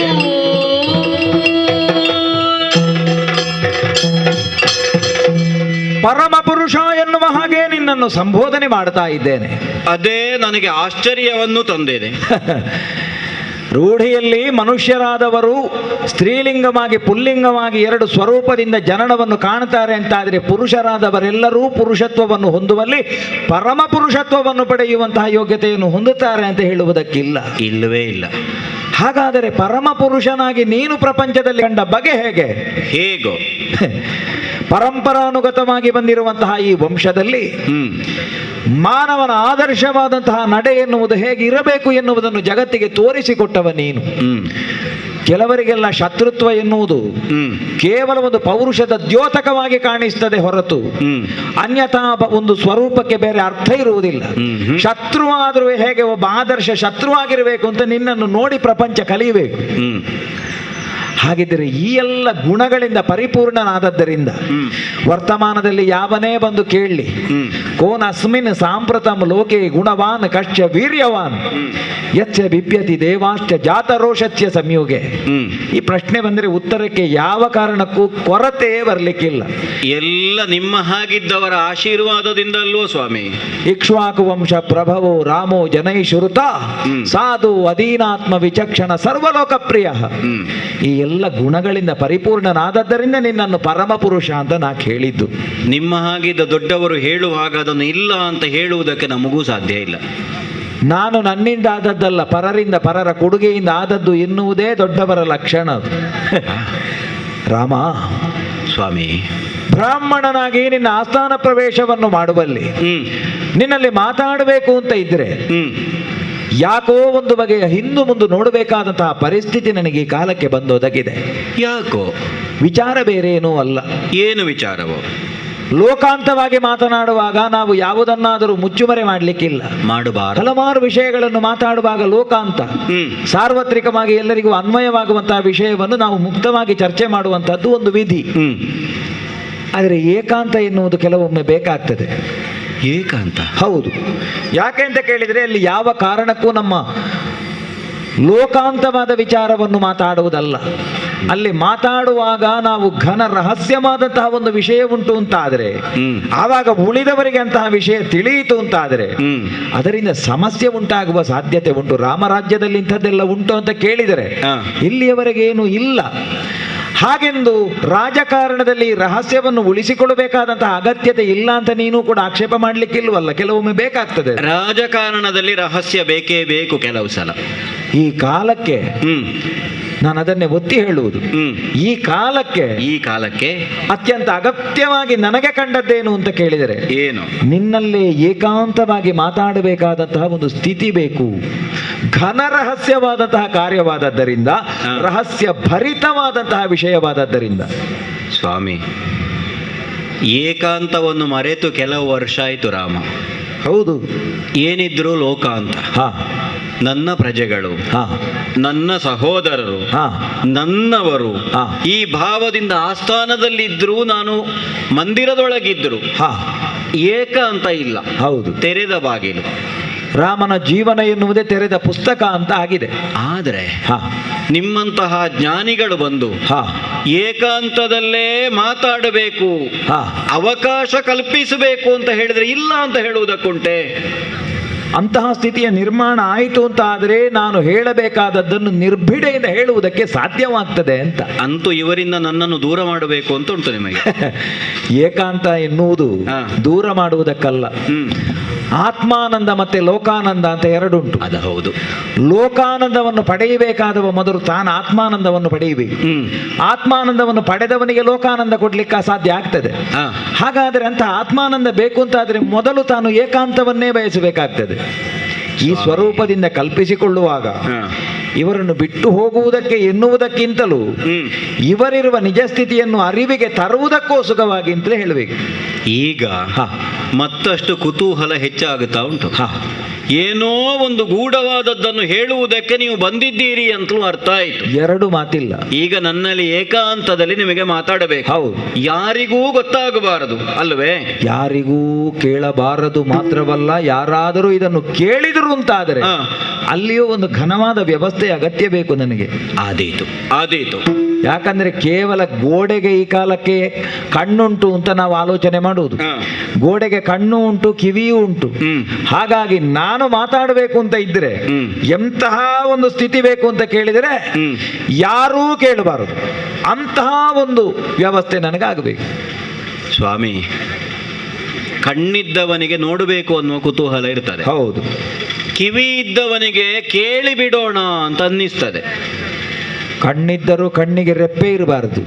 ಪರಮ ಪುರುಷ ಎನ್ನುವ ಹಾಗೆ ನಿನ್ನನ್ನು ಸಂಬೋಧನೆ ಮಾಡ್ತಾ ಇದ್ದೇನೆ. ಅದೇ ನನಗೆ ಆಶ್ಚರ್ಯವನ್ನು ತಂದಿದೆ. ರೂಢಿಯಲ್ಲಿ ಮನುಷ್ಯರಾದವರು ಸ್ತ್ರೀಲಿಂಗವಾಗಿ ಪುಲ್ಲಿಂಗವಾಗಿ ಎರಡು ಸ್ವರೂಪದಿಂದ ಜನನವನ್ನು ಕಾಣ್ತಾರೆ ಅಂತಾದರೆ, ಪುರುಷರಾದವರೆಲ್ಲರೂ ಪುರುಷತ್ವವನ್ನು ಹೊಂದುವಲ್ಲಿ ಪರಮ ಪುರುಷತ್ವವನ್ನು ಪಡೆಯುವಂತಹ ಯೋಗ್ಯತೆಯನ್ನು ಹೊಂದುತ್ತಾರೆ ಅಂತ ಹೇಳುವುದಕ್ಕಿಲ್ಲ. ಇಲ್ಲವೇ ಇಲ್ಲ. ಹಾಗಾದರೆ ಪರಮ ಪುರುಷನಾಗಿ ನೀನು ಪ್ರಪಂಚದಲ್ಲಿ ಕಂಡ ಬಗೆ ಹೇಗೋ ಪರಂಪರಾನುಗತವಾಗಿ ಬಂದಿರುವಂತಹ ಈ ವಂಶದಲ್ಲಿ ಮಾನವನ ಆದರ್ಶವಾದಂತಹ ನಡೆ ಎನ್ನುವುದು ಹೇಗಿರಬೇಕು ಎನ್ನುವುದನ್ನು ಜಗತ್ತಿಗೆ ತೋರಿಸಿಕೊಟ್ಟವ ನೀನು. ಕೆಲವರಿಗೆಲ್ಲ ಶತ್ರುತ್ವ ಎನ್ನುವುದು ಕೇವಲ ಒಂದು ಪೌರುಷದ ದ್ಯೋತಕವಾಗಿ ಕಾಣಿಸ್ತದೆ ಹೊರತು ಅನ್ಯಥಾ ಒಂದು ಸ್ವರೂಪಕ್ಕೆ ಬೇರೆ ಅರ್ಥ ಇರುವುದಿಲ್ಲ. ಶತ್ರು ಆದರೂ ಹೇಗೆ ಒಬ್ಬ ಆದರ್ಶ ಶತ್ರುವಾಗಿರಬೇಕು ಅಂತ ನಿನ್ನನ್ನು ನೋಡಿ ಪ್ರಪಂಚ ಕಲಿಯಬೇಕು. ಹಾಗಿದ್ದರೆ ಈ ಎಲ್ಲ ಗುಣಗಳಿಂದ ಪರಿಪೂರ್ಣನಾದದ್ದರಿಂದ ವರ್ತಮಾನದಲ್ಲಿ ಯಾವನೇ ಬಂದು ಕೇಳಲಿ, ಕೋನ್ ಅಸ್ಮಿನ್ ಸಾಂಪ್ರತಂ ಲೋಕೆ ಗುಣವಾನ್ ಕಶ್ಚ ವೀರ್ಯವಾನ್ ಯಚ್ಚ ಬಿಪ್ಯತಿ ದೇವಾಶ್ಚ ಜಾತರೋಷಸ್ಯ ಸಂಯೋಗೆ, ಈ ಪ್ರಶ್ನೆ ಬಂದರೆ ಉತ್ತರಕ್ಕೆ ಯಾವ ಕಾರಣಕ್ಕೂ ಕೊರತೆ ಬರಲಿಕ್ಕಿಲ್ಲ. ಎಲ್ಲ ನಿಮ್ಮ ಹಾಗಿದ್ದವರ ಆಶೀರ್ವಾದದಿಂದಲ್ವೋ ಸ್ವಾಮಿ. ಇಕ್ಷ್ವಾಕು ವಂಶ ಪ್ರಭವೋ ರಾಮೋ ಜನೈ ಶ್ರುತ ಸಾಧು ಅಧೀನಾತ್ಮ ವಿಚಕ್ಷಣ ಸರ್ವಲೋಕ ಪ್ರಿಯ. ಈ ಎಲ್ಲ ಗುಣಗಳಿಂದ ಪರಿಪೂರ್ಣನಾದದ್ದರಿಂದ ನಿನ್ನನ್ನು ಪರಮ ಪುರುಷ ಅಂತ ನಾ ಹೇಳಿದ್ದು. ನಿಮ್ಮ ಹಾಗಿದ್ದ ದೊಡ್ಡವರು ಹೇಳುವಾಗ ಅದನ್ನು ಇಲ್ಲ ಅಂತ ಹೇಳುವುದಕ್ಕೆ ನಮಗೂ ಸಾಧ್ಯ ಇಲ್ಲ. ನಾನು ನನ್ನಿಂದ ಆದದ್ದಲ್ಲ, ಪರರಿಂದ ಪರರ ಕೊಡುಗೆಯಿಂದ ಆದದ್ದು ಎನ್ನುವುದೇ ದೊಡ್ಡವರ ಲಕ್ಷಣ. ರಾಮ ಸ್ವಾಮಿ, ಬ್ರಾಹ್ಮಣನಾಗಿ ನಿನ್ನ ಆಸ್ಥಾನ ಪ್ರವೇಶವನ್ನು ಮಾಡುವಲ್ಲಿ ನಿನ್ನಲ್ಲಿ ಮಾತಾಡಬೇಕು ಅಂತ ಇದ್ರೆ ಯಾಕೋ ಒಂದು ಬಗೆಯ ಹಿಂದು ಮುಂದೆ ನೋಡಬೇಕಾದಂತಹ ಪರಿಸ್ಥಿತಿ ನನಗೆ ಈ ಕಾಲಕ್ಕೆ ಬಂದೊದಗಿದೆ. ಯಾಕೋ? ವಿಚಾರ ಬೇರೆ ಏನೂ ಅಲ್ಲ. ಏನು ವಿಚಾರವೋ? ಲೋಕಾಂತವಾಗಿ ಮಾತನಾಡುವಾಗ ನಾವು ಯಾವುದನ್ನಾದರೂ ಮುಚ್ಚುಮರೆ ಮಾಡಲಿಕ್ಕಿಲ್ಲ, ಮಾಡಬಾರದು. ಹಲವಾರು ವಿಷಯಗಳನ್ನು ಮಾತಾಡುವಾಗ ಲೋಕಾಂತ ಸಾರ್ವತ್ರಿಕವಾಗಿ ಎಲ್ಲರಿಗೂ ಅನ್ವಯವಾಗುವಂತಹ ವಿಷಯವನ್ನು ನಾವು ಮುಕ್ತವಾಗಿ ಚರ್ಚೆ ಮಾಡುವಂತಹದ್ದು ಒಂದು ವಿಧಿ. ಆದರೆ ಏಕಾಂತ ಎನ್ನುವುದು ಕೆಲವೊಮ್ಮೆ ಬೇಕಾಗ್ತದೆ. ಏಕಾಂತ? ಹೌದು. ಯಾಕೆ ಅಂತ ಕೇಳಿದರೆ ಅಲ್ಲಿ ಯಾವ ಕಾರಣಕ್ಕೂ ನಮ್ಮ ಲೋಕಾಂತವಾದ ವಿಚಾರವನ್ನು ಮಾತಾಡುವುದಲ್ಲ. ಅಲ್ಲಿ ಮಾತಾಡುವಾಗ ನಾವು ಘನ ರಹಸ್ಯವಾದಂತಹ ಒಂದು ವಿಷಯ ಉಂಟು ಅಂತಾದರೆ, ಆವಾಗ ಉಳಿದವರಿಗೆ ಅಂತಹ ವಿಷಯ ತಿಳಿಯಿತು ಅಂತಾದರೆ ಅದರಿಂದ ಸಮಸ್ಯೆ ಉಂಟಾಗುವ ಸಾಧ್ಯತೆ ಉಂಟು. ರಾಮರಾಜ್ಯದಲ್ಲಿ ಇಂಥದ್ದೆಲ್ಲ ಉಂಟು ಅಂತ ಕೇಳಿದರೆ ಇಲ್ಲಿಯವರೆಗೇನು ಇಲ್ಲ. ಹಾಗೆಂದು ರಾಜಕಾರಣದಲ್ಲಿ ರಹಸ್ಯವನ್ನು ಉಳಿಸಿಕೊಳ್ಳಬೇಕಾದಂತಹ ಅಗತ್ಯತೆ ಇಲ್ಲ ಅಂತ ನೀನು ಕೂಡ ಆಕ್ಷೇಪ ಮಾಡಲಿಕ್ಕಿಲ್ವಲ್ಲ. ಕೆಲವೊಮ್ಮೆ ಬೇಕಾಗ್ತದೆ. ರಾಜಕಾರಣದಲ್ಲಿ ರಹಸ್ಯ ಬೇಕೇ ಬೇಕು ಕೆಲವು ಸಲ. ಈ ಕಾಲಕ್ಕೆ ನಾನು ಅದನ್ನೇ ಒತ್ತಿ ಹೇಳುವುದು. ಈ ಕಾಲಕ್ಕೆ ಅತ್ಯಂತ ಅಗತ್ಯವಾಗಿ ನನಗೆ ಕಂಡದ್ದೇನು ಅಂತ ಕೇಳಿದರೆ ಏನು? ನಿನ್ನಲ್ಲೇ ಏಕಾಂತವಾಗಿ ಮಾತಾಡಬೇಕಾದಂತಹ ಒಂದು ಸ್ಥಿತಿ ಬೇಕು. ಘನ ರಹಸ್ಯವಾದಂತಹ ಕಾರ್ಯವಾದದ್ದರಿಂದ, ರಹಸ್ಯ ಭರಿತವಾದಂತಹ ವಿಷಯವಾದದ್ದರಿಂದ. ಸ್ವಾಮಿ, ಏಕಾಂತವನ್ನು ಮರೆತು ಕೆಲವು ವರ್ಷ ಆಯಿತು ರಾಮ. ಹೌದು. ಏನಿದ್ರು ಲೋಕಾಂತ. ನನ್ನ ಪ್ರಜೆಗಳು, ನನ್ನ ಸಹೋದರರು, ನನ್ನವರು ಈ ಭಾವದಿಂದ ಆಸ್ಥಾನದಲ್ಲಿದ್ರು, ನಾನು ಮಂದಿರದೊಳಗಿದ್ರು ಏಕಾಂತ ಇಲ್ಲ. ಹೌದು. ತೆರೆದ ಬಾಗಿಲು. ರಾಮನ ಜೀವನ ಎನ್ನುವುದೇ ತೆರೆದ ಪುಸ್ತಕ ಅಂತ ಆಗಿದೆ. ಆದರೆ ನಿಮ್ಮಂತಹ ಜ್ಞಾನಿಗಳು ಬಂದು ಏಕಾಂತದಲ್ಲೇ ಮಾತಾಡಬೇಕು, ಅವಕಾಶ ಕಲ್ಪಿಸಬೇಕು ಅಂತ ಹೇಳಿದ್ರೆ ಇಲ್ಲ ಅಂತ ಹೇಳುವುದಕ್ಕುಂಟೆ. ಅಂತಹ ಸ್ಥಿತಿಯ ನಿರ್ಮಾಣ ಆಯಿತು ಅಂತ ಆದರೆ ನಾನು ಹೇಳಬೇಕಾದದ್ದನ್ನು ನಿರ್ಭಿಡೆಯಿಂದ ಹೇಳುವುದಕ್ಕೆ ಸಾಧ್ಯವಾಗ್ತದೆ ಅಂತ. ಅಂತೂ ಇವರಿಂದ ನನ್ನನ್ನು ದೂರ ಮಾಡಬೇಕು ಅಂತ ಉಂಟು ನಿಮಗೆ. ಏಕಾಂತ ಎನ್ನುವುದು ದೂರ ಮಾಡುವುದಕ್ಕಲ್ಲ. ಆತ್ಮಾನಂದ ಮತ್ತೆ ಲೋಕಾನಂದ ಅಂತ ಎರಡುಂಟು. ಅದು ಹೌದು. ಲೋಕಾನಂದವನ್ನು ಪಡೆಯಬೇಕಾದವ ಮೊದಲು ತಾನು ಆತ್ಮಾನಂದವನ್ನು ಪಡೆಯಬೇಕು. ಆತ್ಮಾನಂದವನ್ನು ಪಡೆದವನಿಗೆ ಲೋಕಾನಂದ ಕೊಡ್ಲಿಕ್ಕೆ ಅಸಾಧ್ಯ ಆಗ್ತದೆ. ಹಾಗಾದರೆ ಅಂತ ಆತ್ಮಾನಂದ ಬೇಕು ಅಂತಾದರೆ ಮೊದಲು ತಾನು ಏಕಾಂತವನ್ನೇ ಬಯಸಬೇಕಾಗ್ತದೆ. ಈ ಸ್ವರೂಪದಿಂದ ಕಲ್ಪಿಸಿಕೊಳ್ಳುವಾಗ ಇವರನ್ನು ಬಿಟ್ಟು ಹೋಗುವುದಕ್ಕೆ ಎನ್ನುವುದಕ್ಕಿಂತಲೂ ಇವರಿರುವ ನಿಜ ಸ್ಥಿತಿಯನ್ನು ಅರಿವಿಗೆ ತರುವುದಕ್ಕೋಸ್ಕರವಾಗಿ ಅಂತಲೇ ಹೇಳಬೇಕು. ಈಗ ಮತ್ತಷ್ಟು ಕುತೂಹಲ ಹೆಚ್ಚಾಗುತ್ತಾ ಉಂಟು. ಏನೋ ಒಂದು ಗೂಢವಾದದ್ದನ್ನು ಹೇಳುವುದಕ್ಕೆ ನೀವು ಬಂದಿದ್ದೀರಿ ಅಂತಲೂ ಅರ್ಥ ಆಯಿತು. ಎರಡು ಮಾತಿಲ್ಲ. ಈಗ ನನ್ನಲ್ಲಿ ಏಕಾಂತದಲ್ಲಿ ನಿಮಗೆ ಮಾತಾಡಬೇಕು. ಹೌದು. ಯಾರಿಗೂ ಗೊತ್ತಾಗಬಾರದು ಅಲ್ವೇ? ಯಾರಿಗೂ ಕೇಳಬಾರದು ಮಾತ್ರವಲ್ಲ, ಯಾರಾದರೂ ಇದನ್ನು ಕೇಳಿದರು ಅಂತಾದರೆ ಅಲ್ಲಿಯೂ ಒಂದು ಘನವಾದ ವ್ಯವಸ್ಥೆ ಅಗತ್ಯ ಬೇಕು ನನಗೆ. ಆದೀತು. ಯಾಕಂದ್ರೆ ಕೇವಲ ಗೋಡೆಗೆ ಈ ಕಾಲಕ್ಕೆ ಕಣ್ಣುಂಟು ಅಂತ ನಾವು ಆಲೋಚನೆ ಮಾಡುವುದು. ಹಾ. ಗೋಡೆಗೆ ಕಣ್ಣು ಉಂಟು, ಕಿವಿಯೂ ಉಂಟು. ಹಾಗಾಗಿ ನಾನು ಮಾತಾಡಬೇಕು ಅಂತ ಇದ್ರೆ ಎಂತಹ ಒಂದು ಸ್ಥಿತಿ ಬೇಕು ಅಂತ ಕೇಳಿದರೆ ಯಾರೂ ಕೇಳಬಾರದು, ಅಂತಹ ಒಂದು ವ್ಯವಸ್ಥೆ ನನಗಾಗಬೇಕು. ಸ್ವಾಮಿ, ಕಣ್ಣಿದ್ದವನಿಗೆ ನೋಡಬೇಕು ಅನ್ನುವ ಕುತೂಹಲ ಇರ್ತದೆ. ಹೌದು. ಕಿವಿ ಇದ್ದವನಿಗೆ ಕೇಳಿ ಬಿಡೋಣ ಅಂತ ಅನ್ನಿಸ್ತದೆ. ಕಣ್ಣಿದ್ದರೂ ಕಣ್ಣಿಗೆ ರೆಪ್ಪೆ ಇರಬಾರದು.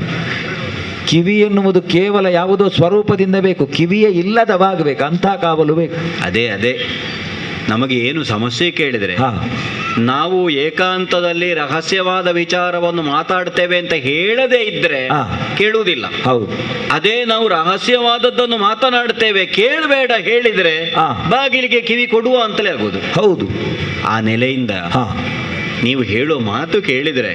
ಕಿವಿ ಎನ್ನುವುದು ಕೇವಲ ಯಾವುದೋ ಸ್ವರೂಪದಿಂದ ಬೇಕು, ಕಿವಿಯೇ ಇಲ್ಲದವಾಗಬೇಕು, ಅಂಥ ಕಾವಲು ಬೇಕು. ಅದೇ ಅದೇ ನಮಗೆ ಏನು ಸಮಸ್ಯೆ ಕೇಳಿದರೆ, ನಾವು ಏಕಾಂತದಲ್ಲಿ ರಹಸ್ಯವಾದ ವಿಚಾರವನ್ನು ಮಾತಾಡ್ತೇವೆ ಅಂತ ಹೇಳದೇ ಇದ್ರೆ ಕೇಳುವುದಿಲ್ಲ. ಹೌದು. ಅದೇ ನಾವು ರಹಸ್ಯವಾದದ್ದನ್ನು ಮಾತನಾಡ್ತೇವೆ ಕೇಳಬೇಡ ಹೇಳಿದ್ರೆ ಬಾಗಿಲಿಗೆ ಕಿವಿ ಕೊಡುವ ಅಂತಲೇ ಆಗುವುದು. ಹೌದು. ಆ ನೆಲೆಯಿಂದ ನೀವು ಹೇಳೋ ಮಾತು ಕೇಳಿದ್ರೆ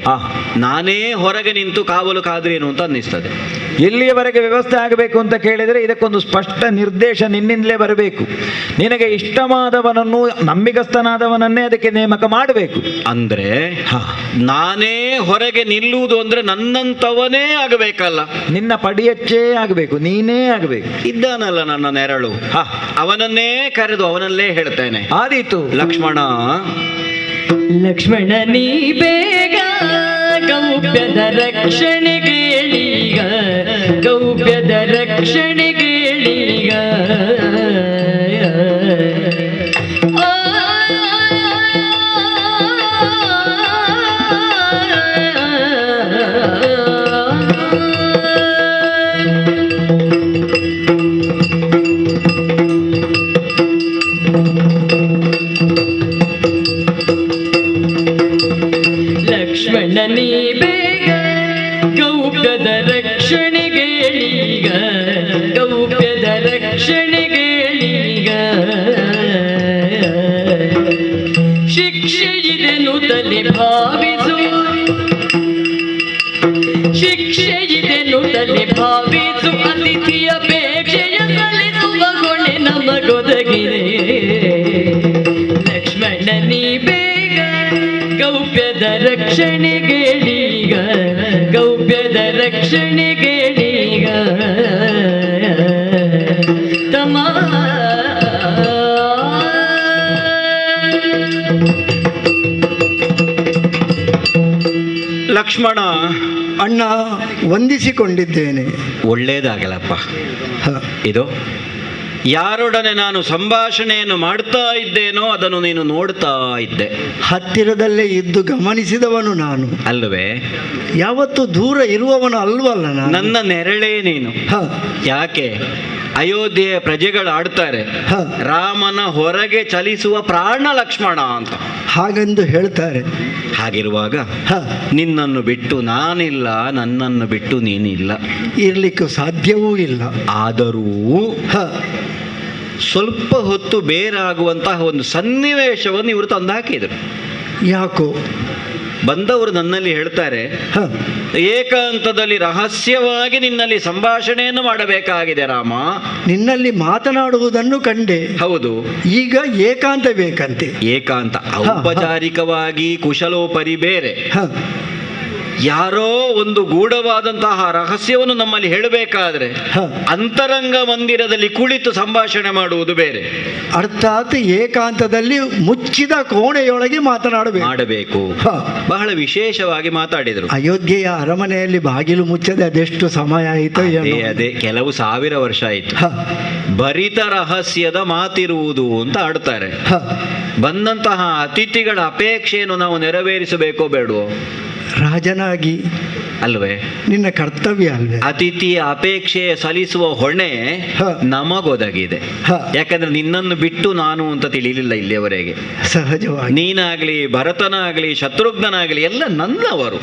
ನಾನೇ ಹೊರಗೆ ನಿಂತು ಕಾವಲು ಕಾದ್ರೇನು ಅಂತ ಅನ್ನಿಸ್ತದೆ. ಎಲ್ಲಿಯವರೆಗೆ ವ್ಯವಸ್ಥೆ ಆಗಬೇಕು ಅಂತ ಕೇಳಿದರೆ ಇದಕ್ಕೊಂದು ಸ್ಪಷ್ಟ ನಿರ್ದೇಶ ನಿನ್ನಿಂದಲೇ ಬರಬೇಕು. ನಿನಗೆ ಇಷ್ಟವಾದವನನ್ನು, ನಂಬಿಗಸ್ತನಾದವನನ್ನೇ ಅದಕ್ಕೆ ನೇಮಕ ಮಾಡಬೇಕು. ಅಂದ್ರೆ ನಾನೇ ಹೊರಗೆ ನಿಲ್ಲುವುದು ಅಂದ್ರೆ ನನ್ನಂತವನೇ ಆಗಬೇಕಲ್ಲ, ನಿನ್ನ ಪಡಿಯಚ್ಚೇ ಆಗಬೇಕು, ನೀನೇ ಆಗಬೇಕು. ಇದ್ದಾನಲ್ಲ ನನ್ನ ನೆರಳು, ಅವನನ್ನೇ ಕರೆದು ಅವನಲ್ಲೇ ಹೇಳ್ತೇನೆ. ಆದೀತು. ಲಕ್ಷ್ಮಣ, ಲಕ್ಷ್ಮಣ ನೀ ಬೇಗ ಗೌಪ್ಯದ ರಕ್ಷಣೆಗೇಳೀಗ, ಗೌಪ್ಯದ ರಕ್ಷಣೆಗೇಳೀಗ. ಲಕ್ಷ್ಮಣ ನೀ ಬೇಗ ಗೌಪ್ಯದ ರಕ್ಷಣೆಗೇಳೀಗ, ಗೌಪ್ಯದ ರಕ್ಷಣೆಗೇಳೀಗ. ಶಿಕ್ಷೆ ಇದೆನು ತಲೆ ಭಾವಿಸು, ಶಿಕ್ಷೆ ಇದೆನು ತಲೆ ಭಾವಿಸು. ಅತಿಥಿಯ ಅಪೇಕ್ಷೆಯ ಸಲ್ಲಿಸುವ ಹೊಣೆ ನಮಗೊದಗಿದೆ. ಲಕ್ಷ್ಮಣ ನೀ ಬೇಗ ಗೌಪ್ಯದ ರಕ್ಷಣೆಗೇಳೀಗ, ಗೌಪ್ಯದ ರಕ್ಷಣೆಗೇಳೀಗ. ತಮ ಲಕ್ಷ್ಮಣ, ಅಣ್ಣ ವಂದಿಸಿಕೊಂಡಿದ್ದೇನೆ. ಒಳ್ಳೇದಾಗಲಪ್ಪ. ಇದು ಯಾರೊಡನೆ ನಾನು ಸಂಭಾಷಣೆಯನ್ನು ಮಾಡ್ತಾ ಇದ್ದೇನೋ ಅದನ್ನು ನೀನು ನೋಡ್ತಾ ಇದ್ದೆ. ಹತ್ತಿರದಲ್ಲೇ ಇದ್ದು ಗಮನಿಸಿದವನು ನಾನು ಅಲ್ಲವೇ? ಯಾವತ್ತು ದೂರ ಇರುವವನು ಅಲ್ವಲ್ಲ ನಾನು. ನನ್ನ ನೆರಳೇ ನೀನು. ಯಾಕೆ ಅಯೋಧ್ಯೆಯ ಪ್ರಜೆಗಳು ಆಡ್ತಾರೆ, ರಾಮನ ಹೊರಗೆ ಚಲಿಸುವ ಪ್ರಾಣ ಲಕ್ಷ್ಮಣ ಅಂತ ಹಾಗೆಂದು ಹೇಳ್ತಾರೆ. ಹಾಗಿರುವಾಗ ನಿನ್ನನ್ನು ಬಿಟ್ಟು ನಾನಿಲ್ಲ, ನನ್ನನ್ನು ಬಿಟ್ಟು ನೀನಿಲ್ಲ, ಇರ್ಲಿಕ್ಕೂ ಸಾಧ್ಯವೂ ಇಲ್ಲ. ಆದರೂ ಸ್ವಲ್ಪ ಹೊತ್ತು ಬೇರಾಗುವಂತಹ ಒಂದು ಸನ್ನಿವೇಶವನ್ನು ಇವರು ತಂದು ಹಾಕಿದರು. ಯಾಕೋ ಬಂದವರು ನನ್ನಲ್ಲಿ ಹೇಳ್ತಾರೆ, ಏಕಾಂತದಲ್ಲಿ ರಹಸ್ಯವಾಗಿ ನಿನ್ನಲ್ಲಿ ಸಂಭಾಷಣೆಯನ್ನು ಮಾಡಬೇಕಾಗಿದೆ ರಾಮ. ನಿನ್ನಲ್ಲಿ ಮಾತನಾಡುವುದನ್ನು ಕಂಡೆ. ಹೌದು. ಈಗ ಏಕಾಂತ ಬೇಕಂತೆ. ಏಕಾಂತ ಔಪಚಾರಿಕವಾಗಿ ಕುಶಲೋಪರಿ ಬೇರೆ. ಯಾರೋ ಒಂದು ಗೂಢವಾದಂತಹ ರಹಸ್ಯವನ್ನು ನಮ್ಮಲ್ಲಿ ಹೇಳಬೇಕಾದ್ರೆ ಅಂತರಂಗ ಮಂದಿರದಲ್ಲಿ ಕುಳಿತು ಸಂಭಾಷಣೆ ಮಾಡುವುದು ಬೇರೆ. ಅರ್ಥಾತ್ ಏಕಾಂತದಲ್ಲಿ ಮುಚ್ಚಿದ ಕೋಣೆಯೊಳಗೆ ಮಾಡಬೇಕು. ಬಹಳ ವಿಶೇಷವಾಗಿ ಮಾತಾಡಿದರು. ಅಯೋಧ್ಯೆಯ ಅರಮನೆಯಲ್ಲಿ ಬಾಗಿಲು ಮುಚ್ಚದೆ ಅದೆಷ್ಟು ಸಮಯ ಆಯಿತು? ಅದೇ ಕೆಲವು ಸಾವಿರ ವರ್ಷ ಆಯಿತು. ಭರಿತ ರಹಸ್ಯದ ಮಾತಿರುವುದು ಅಂತ ಆಡ್ತಾರೆ. ಬಂದಂತಹ ಅತಿಥಿಗಳ ಅಪೇಕ್ಷೆಯನ್ನು ನಾವು ನೆರವೇರಿಸಬೇಕೋ ಬೇಡವೋ? ರಾಜನಾಗಿ ಅಲ್ವೇ? ನಿನ್ನ ಕರ್ತವ್ಯ ಅಲ್ವೇ? ಅತಿಥಿಯ ಅಪೇಕ್ಷೆ ಸಲ್ಲಿಸುವ ಹೊಣೆ ನಮಗೊದಗಿದೆ. ಯಾಕಂದ್ರೆ ನಿನ್ನನ್ನು ಬಿಟ್ಟು ನಾನು ಅಂತ ತಿಳಿಲಿಲ್ಲ ಇಲ್ಲಿಯವರೆಗೆ. ಸಹಜವಾಗಿ ನೀನಾಗ್ಲಿ, ಭರತನಾಗ್ಲಿ, ಶತ್ರುಘ್ನಾಗ್ಲಿ ಎಲ್ಲ ನನ್ನವರು.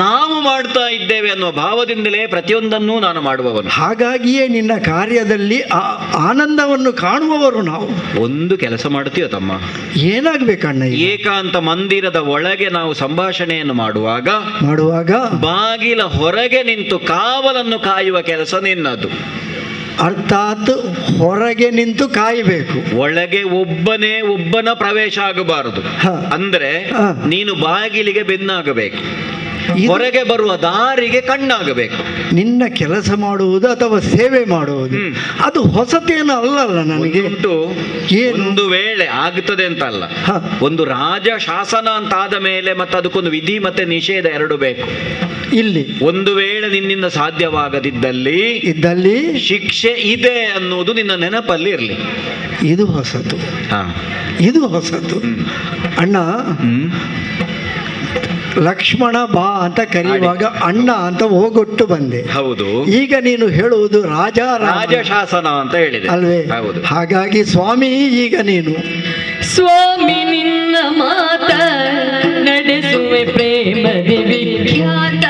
ನಾವು ಮಾಡ್ತಾ ಇದ್ದೇವೆ ಅನ್ನುವ ಭಾವದಿಂದಲೇ ಪ್ರತಿಯೊಂದನ್ನೂ ನಾನು ಮಾಡುವವನು. ಹಾಗಾಗಿಯೇ ನಿನ್ನ ಕಾರ್ಯದಲ್ಲಿ ಆನಂದವನ್ನು ಕಾಣುವವರು ನಾವು. ಒಂದು ಕೆಲಸ ಮಾಡ್ತೀವ ತಮ್ಮ, ಏನಾಗ್ಬೇಕಣ್ಣ? ಏಕಾಂತ ಮಂದಿರದ ಒಳಗೆ ನಾವು ಸಂಭಾಷಣೆಯನ್ನು ಮಾಡುವಾಗ ಬಾಗಿಲ ಹೊರಗೆ ನಿಂತು ಕಾವಲನ್ನು ಕಾಯುವ ಕೆಲಸ ನಿನ್ನದು. ಅರ್ಥಾತ್ ಹೊರಗೆ ನಿಂತು ಕಾಯಬೇಕು, ಒಳಗೆ ಒಬ್ಬನ ಪ್ರವೇಶ ಆಗಬಾರದು. ಅಂದ್ರೆ ನೀನು ಬಾಗಿಲಿಗೆ ಬೆನ್ನಾಗಬೇಕು. ಹೊರಗೆ ಬರುವ ದಾರಿಗೆ ಕಣ್ಣಾಗಬೇಕು. ನಿನ್ನ ಕೆಲಸ ಮಾಡುವುದು ಅಥವಾ ಸೇವೆ ಮಾಡುವುದು ಅದು ಹೊಸತೇನು ಅಲ್ಲಲ್ಲ ನನಗೆ. ಉಂಟು ಏನು? ಒಂದು ವೇಳೆ ಆಗುತ್ತದೆ ಅಂತ ಅಲ್ಲ, ಹ. ಒಂದು ರಾಜ ಶಾಸನ ಅಂತ ಆದ ಮೇಲೆ ಮತ್ತೆ ಅದಕ್ಕೊಂದು ವಿಧಿ ಮತ್ತೆ ನಿಷೇಧ ಎರಡು ಬೇಕು. ಇಲ್ಲಿ ಒಂದು ವೇಳೆ ನಿನ್ನಿಂದ ಸಾಧ್ಯವಾಗದಿದ್ದಲ್ಲಿ ಇದ್ದಲ್ಲಿ ಶಿಕ್ಷೆ ಇದೆ ಅನ್ನುವುದು ನಿನ್ನ ನೆನಪಲ್ಲಿ ಇರಲಿ. ಇದು ಹೊಸತು, ಹಾ, ಇದು ಹೊಸತು. ಅಣ್ಣ ಲಕ್ಷ್ಮಣ ಬಾ ಅಂತ ಕರೆಯುವಾಗ ಅಣ್ಣ ಅಂತ ಹೋಗೊಟ್ಟು ಬಂದೆ. ಹೌದು. ಈಗ ನೀನು ಹೇಳುವುದು ರಾಜ ಶಾಸನ ಅಂತ ಹೇಳಿದೆ ಅಲ್ವೇ? ಹೌದು. ಹಾಗಾಗಿ ಸ್ವಾಮಿ ಈಗ ನೀನು ಸ್ವಾಮಿ ನಿನ್ನ ಮಾತ ನಡೆಸುವೆ ಪ್ರೇಮದಿ ವಿಖ್ಯಾತ,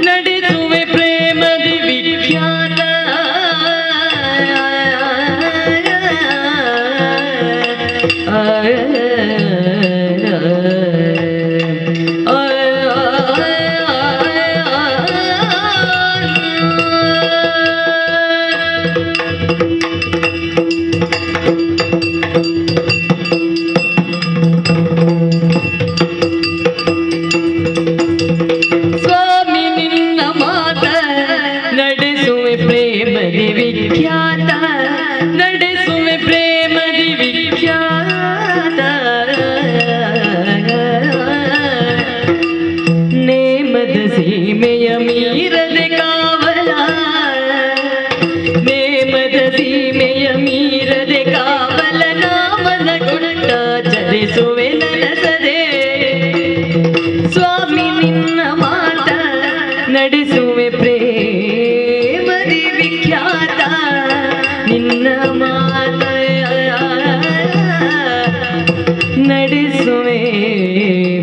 ನಡೆಸುವೆ ಪ್ರೇಮದಿ ವಿಖ್ಯಾತ. ಸ್ವಾಮಿ ನಿನ್ನ ಮಾತ ನಡೆಸುವೆ ಪ್ರೇಮದಿ ವಿಖ್ಯಾತ, ನಡೆಸುವೆ ಪ್ರೇಮದಿ ವಿಖ್ಯಾತ. ನೇಮದ ಸೀಮೆಯ ಮೀರದೆ ಕಾವಲ, ನೇಮದ ಸೀಮೆಯ ಮೀರದೆ ಕಾವಲ, ನಾಮನ ಗುಣಕ ಚಲಿಸುವೆ ನನಸದೆ. ಸ್ವಾಮಿ ನಿನ್ನ ಮಾತ ನಡೆಸುವೆ ಪ್ರೇಮದಿ ವಿಖ್ಯಾತ, ನಿನ್ನ ಮಾತ ನಡೆಸುವೆ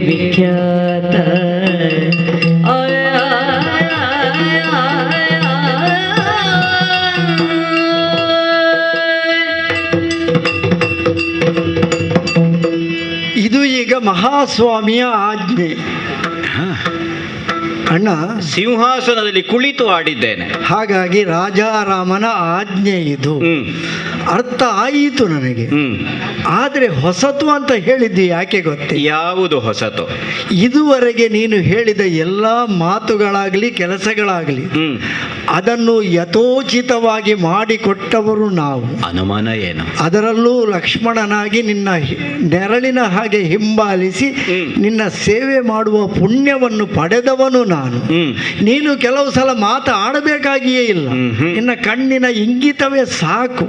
ವಿಖ್ಯಾತ. ಇದು ಈಗ ಮಹಾಸ್ವಾಮಿಯ ಆಜ್ಞೆ. ಅಣ್ಣ ಸಿಂಹಾಸನದಲ್ಲಿ ಕುಳಿತು ಆಡಿದ್ದೇನೆ. ಹಾಗಾಗಿ ರಾಜಾರಾಮನ ಆಜ್ಞೆ ಇದು. ಅರ್ಥ ಆಯಿತು ನನಗೆ. ಆದರೆ ಹೊಸತು ಅಂತ ಹೇಳಿದ್ದು ಯಾಕೆ ಗೊತ್ತೇ? ಯಾವುದು ಹೊಸತು? ಇದುವರೆಗೆ ನೀನು ಹೇಳಿದ ಎಲ್ಲ ಮಾತುಗಳಾಗಲಿ ಕೆಲಸಗಳಾಗಲಿ ಅದನ್ನು ಯಥೋಚಿತವಾಗಿ ಮಾಡಿಕೊಟ್ಟವರು ನಾವು. ಅನುಮಾನ ಏನು? ಅದರಲ್ಲೂ ಲಕ್ಷ್ಮಣನಾಗಿ ನಿನ್ನ ನೆರಳಿನ ಹಾಗೆ ಹಿಂಬಾಲಿಸಿ ನಿನ್ನ ಸೇವೆ ಮಾಡುವ ಪುಣ್ಯವನ್ನು ಪಡೆದವನು ನಾನು. ನೀನು ಕೆಲವು ಸಲ ಮಾತಾಡಬೇಕಾಗಿಯೇ ಇಲ್ಲ, ನಿನ್ನ ಕಣ್ಣಿನ ಇಂಗಿತವೇ ಸಾಕು,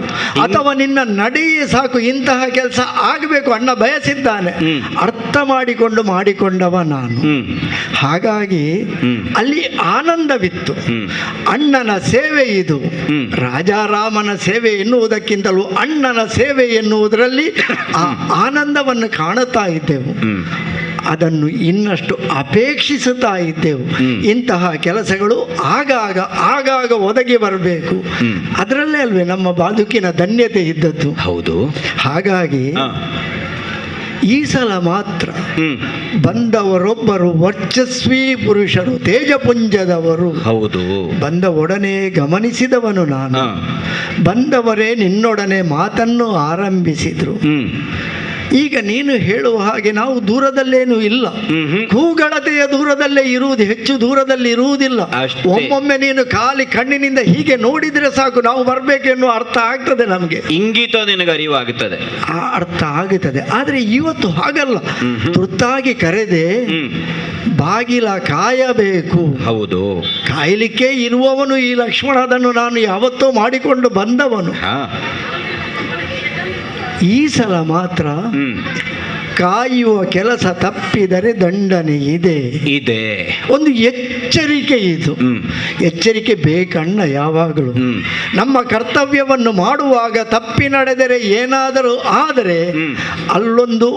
ಅಥವಾ ನಿನ್ನ ನಡೆಯೇ ಸಾಕು. ಇಂತಹ ಕೆಲಸ ಆಗಬೇಕು ಅಣ್ಣ ಬಯಸಿದ್ದಾನೆ, ಅರ್ಥ ಮಾಡಿಕೊಂಡವ ನಾನು. ಹಾಗಾಗಿ ಅಲ್ಲಿ ಆನಂದವಿತ್ತು. ಅಣ್ಣನ ಸೇವೆ ಇದು. ರಾಜಾರಾಮನ ಸೇವೆ ಎನ್ನುವುದಕ್ಕಿಂತಲೂ ಅಣ್ಣನ ಸೇವೆ ಎನ್ನುವುದರಲ್ಲಿ ಆ ಆನಂದವನ್ನು ಕಾಣುತ್ತಾ ಇದ್ದೆವು. ಅದನ್ನು ಇನ್ನಷ್ಟು ಅಪೇಕ್ಷಿಸುತ್ತಾ ಇದ್ದೆವು. ಇಂತಹ ಕೆಲಸಗಳು ಆಗಾಗ ಒದಗಿ ಬರಬೇಕು. ಅದರಲ್ಲೇ ಅಲ್ವೇ ನಮ್ಮ ಬದುಕಿನ ಧನ್ಯತೆ ಇದ್ದದ್ದು. ಹೌದು. ಹಾಗಾಗಿ ಈ ಸಲ ಮಾತ್ರ ಬಂದವರೊಬ್ಬರು ವರ್ಚಸ್ವಿ ಪುರುಷರು, ತೇಜಪುಂಜದವರು. ಹೌದು. ಬಂದ ಒಡನೆ ಗಮನಿಸಿದವನು ನಾನು. ಬಂದವರೇ ನಿನ್ನೊಡನೆ ಮಾತನ್ನು ಆರಂಭಿಸಿದ್ರು. ಈಗ ನೀನು ಹೇಳುವ ಹಾಗೆ ನಾವು ದೂರದಲ್ಲೇನೂ ಇಲ್ಲ, ಕೂಗಳತೆಯ ದೂರದಲ್ಲೇ ಇರುವುದು, ಹೆಚ್ಚು ದೂರದಲ್ಲಿ ಇರುವುದಿಲ್ಲ. ಒಮ್ಮೊಮ್ಮೆ ನೀನು ಖಾಲಿ ಕಣ್ಣಿನಿಂದ ಹೀಗೆ ನೋಡಿದ್ರೆ ಸಾಕು, ನಾವು ಬರಬೇಕೆನ್ನುವ ಅರ್ಥ ಆಗ್ತದೆ ನಮಗೆ. ಇಂಗಿತ ನಿನಗೆ ಅರಿವಾಗುತ್ತದೆ, ಆ ಅರ್ಥ ಆಗುತ್ತದೆ. ಆದರೆ ಇವತ್ತು ಹಾಗಲ್ಲ, ತುರ್ತಾಗಿ ಕರೆದೆ ಬಾಗಿಲ ಕಾಯಬೇಕು. ಹೌದು. ಕಾಯಲಿಕ್ಕೆ ಇರುವವನು ಈ ಲಕ್ಷ್ಮಣ. ಅದನ್ನು ನಾನು ಯಾವತ್ತೋ ಮಾಡಿಕೊಂಡು ಬಂದವನು. ಈ ಸಲ ಮಾತ್ರ ಕಾಯುವ ಕೆಲಸ ತಪ್ಪಿದರೆ ದಂಡನೆ ಇದೆ. ಒಂದು ಎಚ್ಚರಿಕೆ ಇದು. ಎಚ್ಚರಿಕೆ ಬೇಕಣ್ಣ ಯಾವಾಗಲೂ. ನಮ್ಮ ಕರ್ತವ್ಯವನ್ನು ಮಾಡುವಾಗ ತಪ್ಪಿ ನಡೆದರೆ ಏನಾದರೂ ಆದರೆ ಅಲ್ಲೊಂದು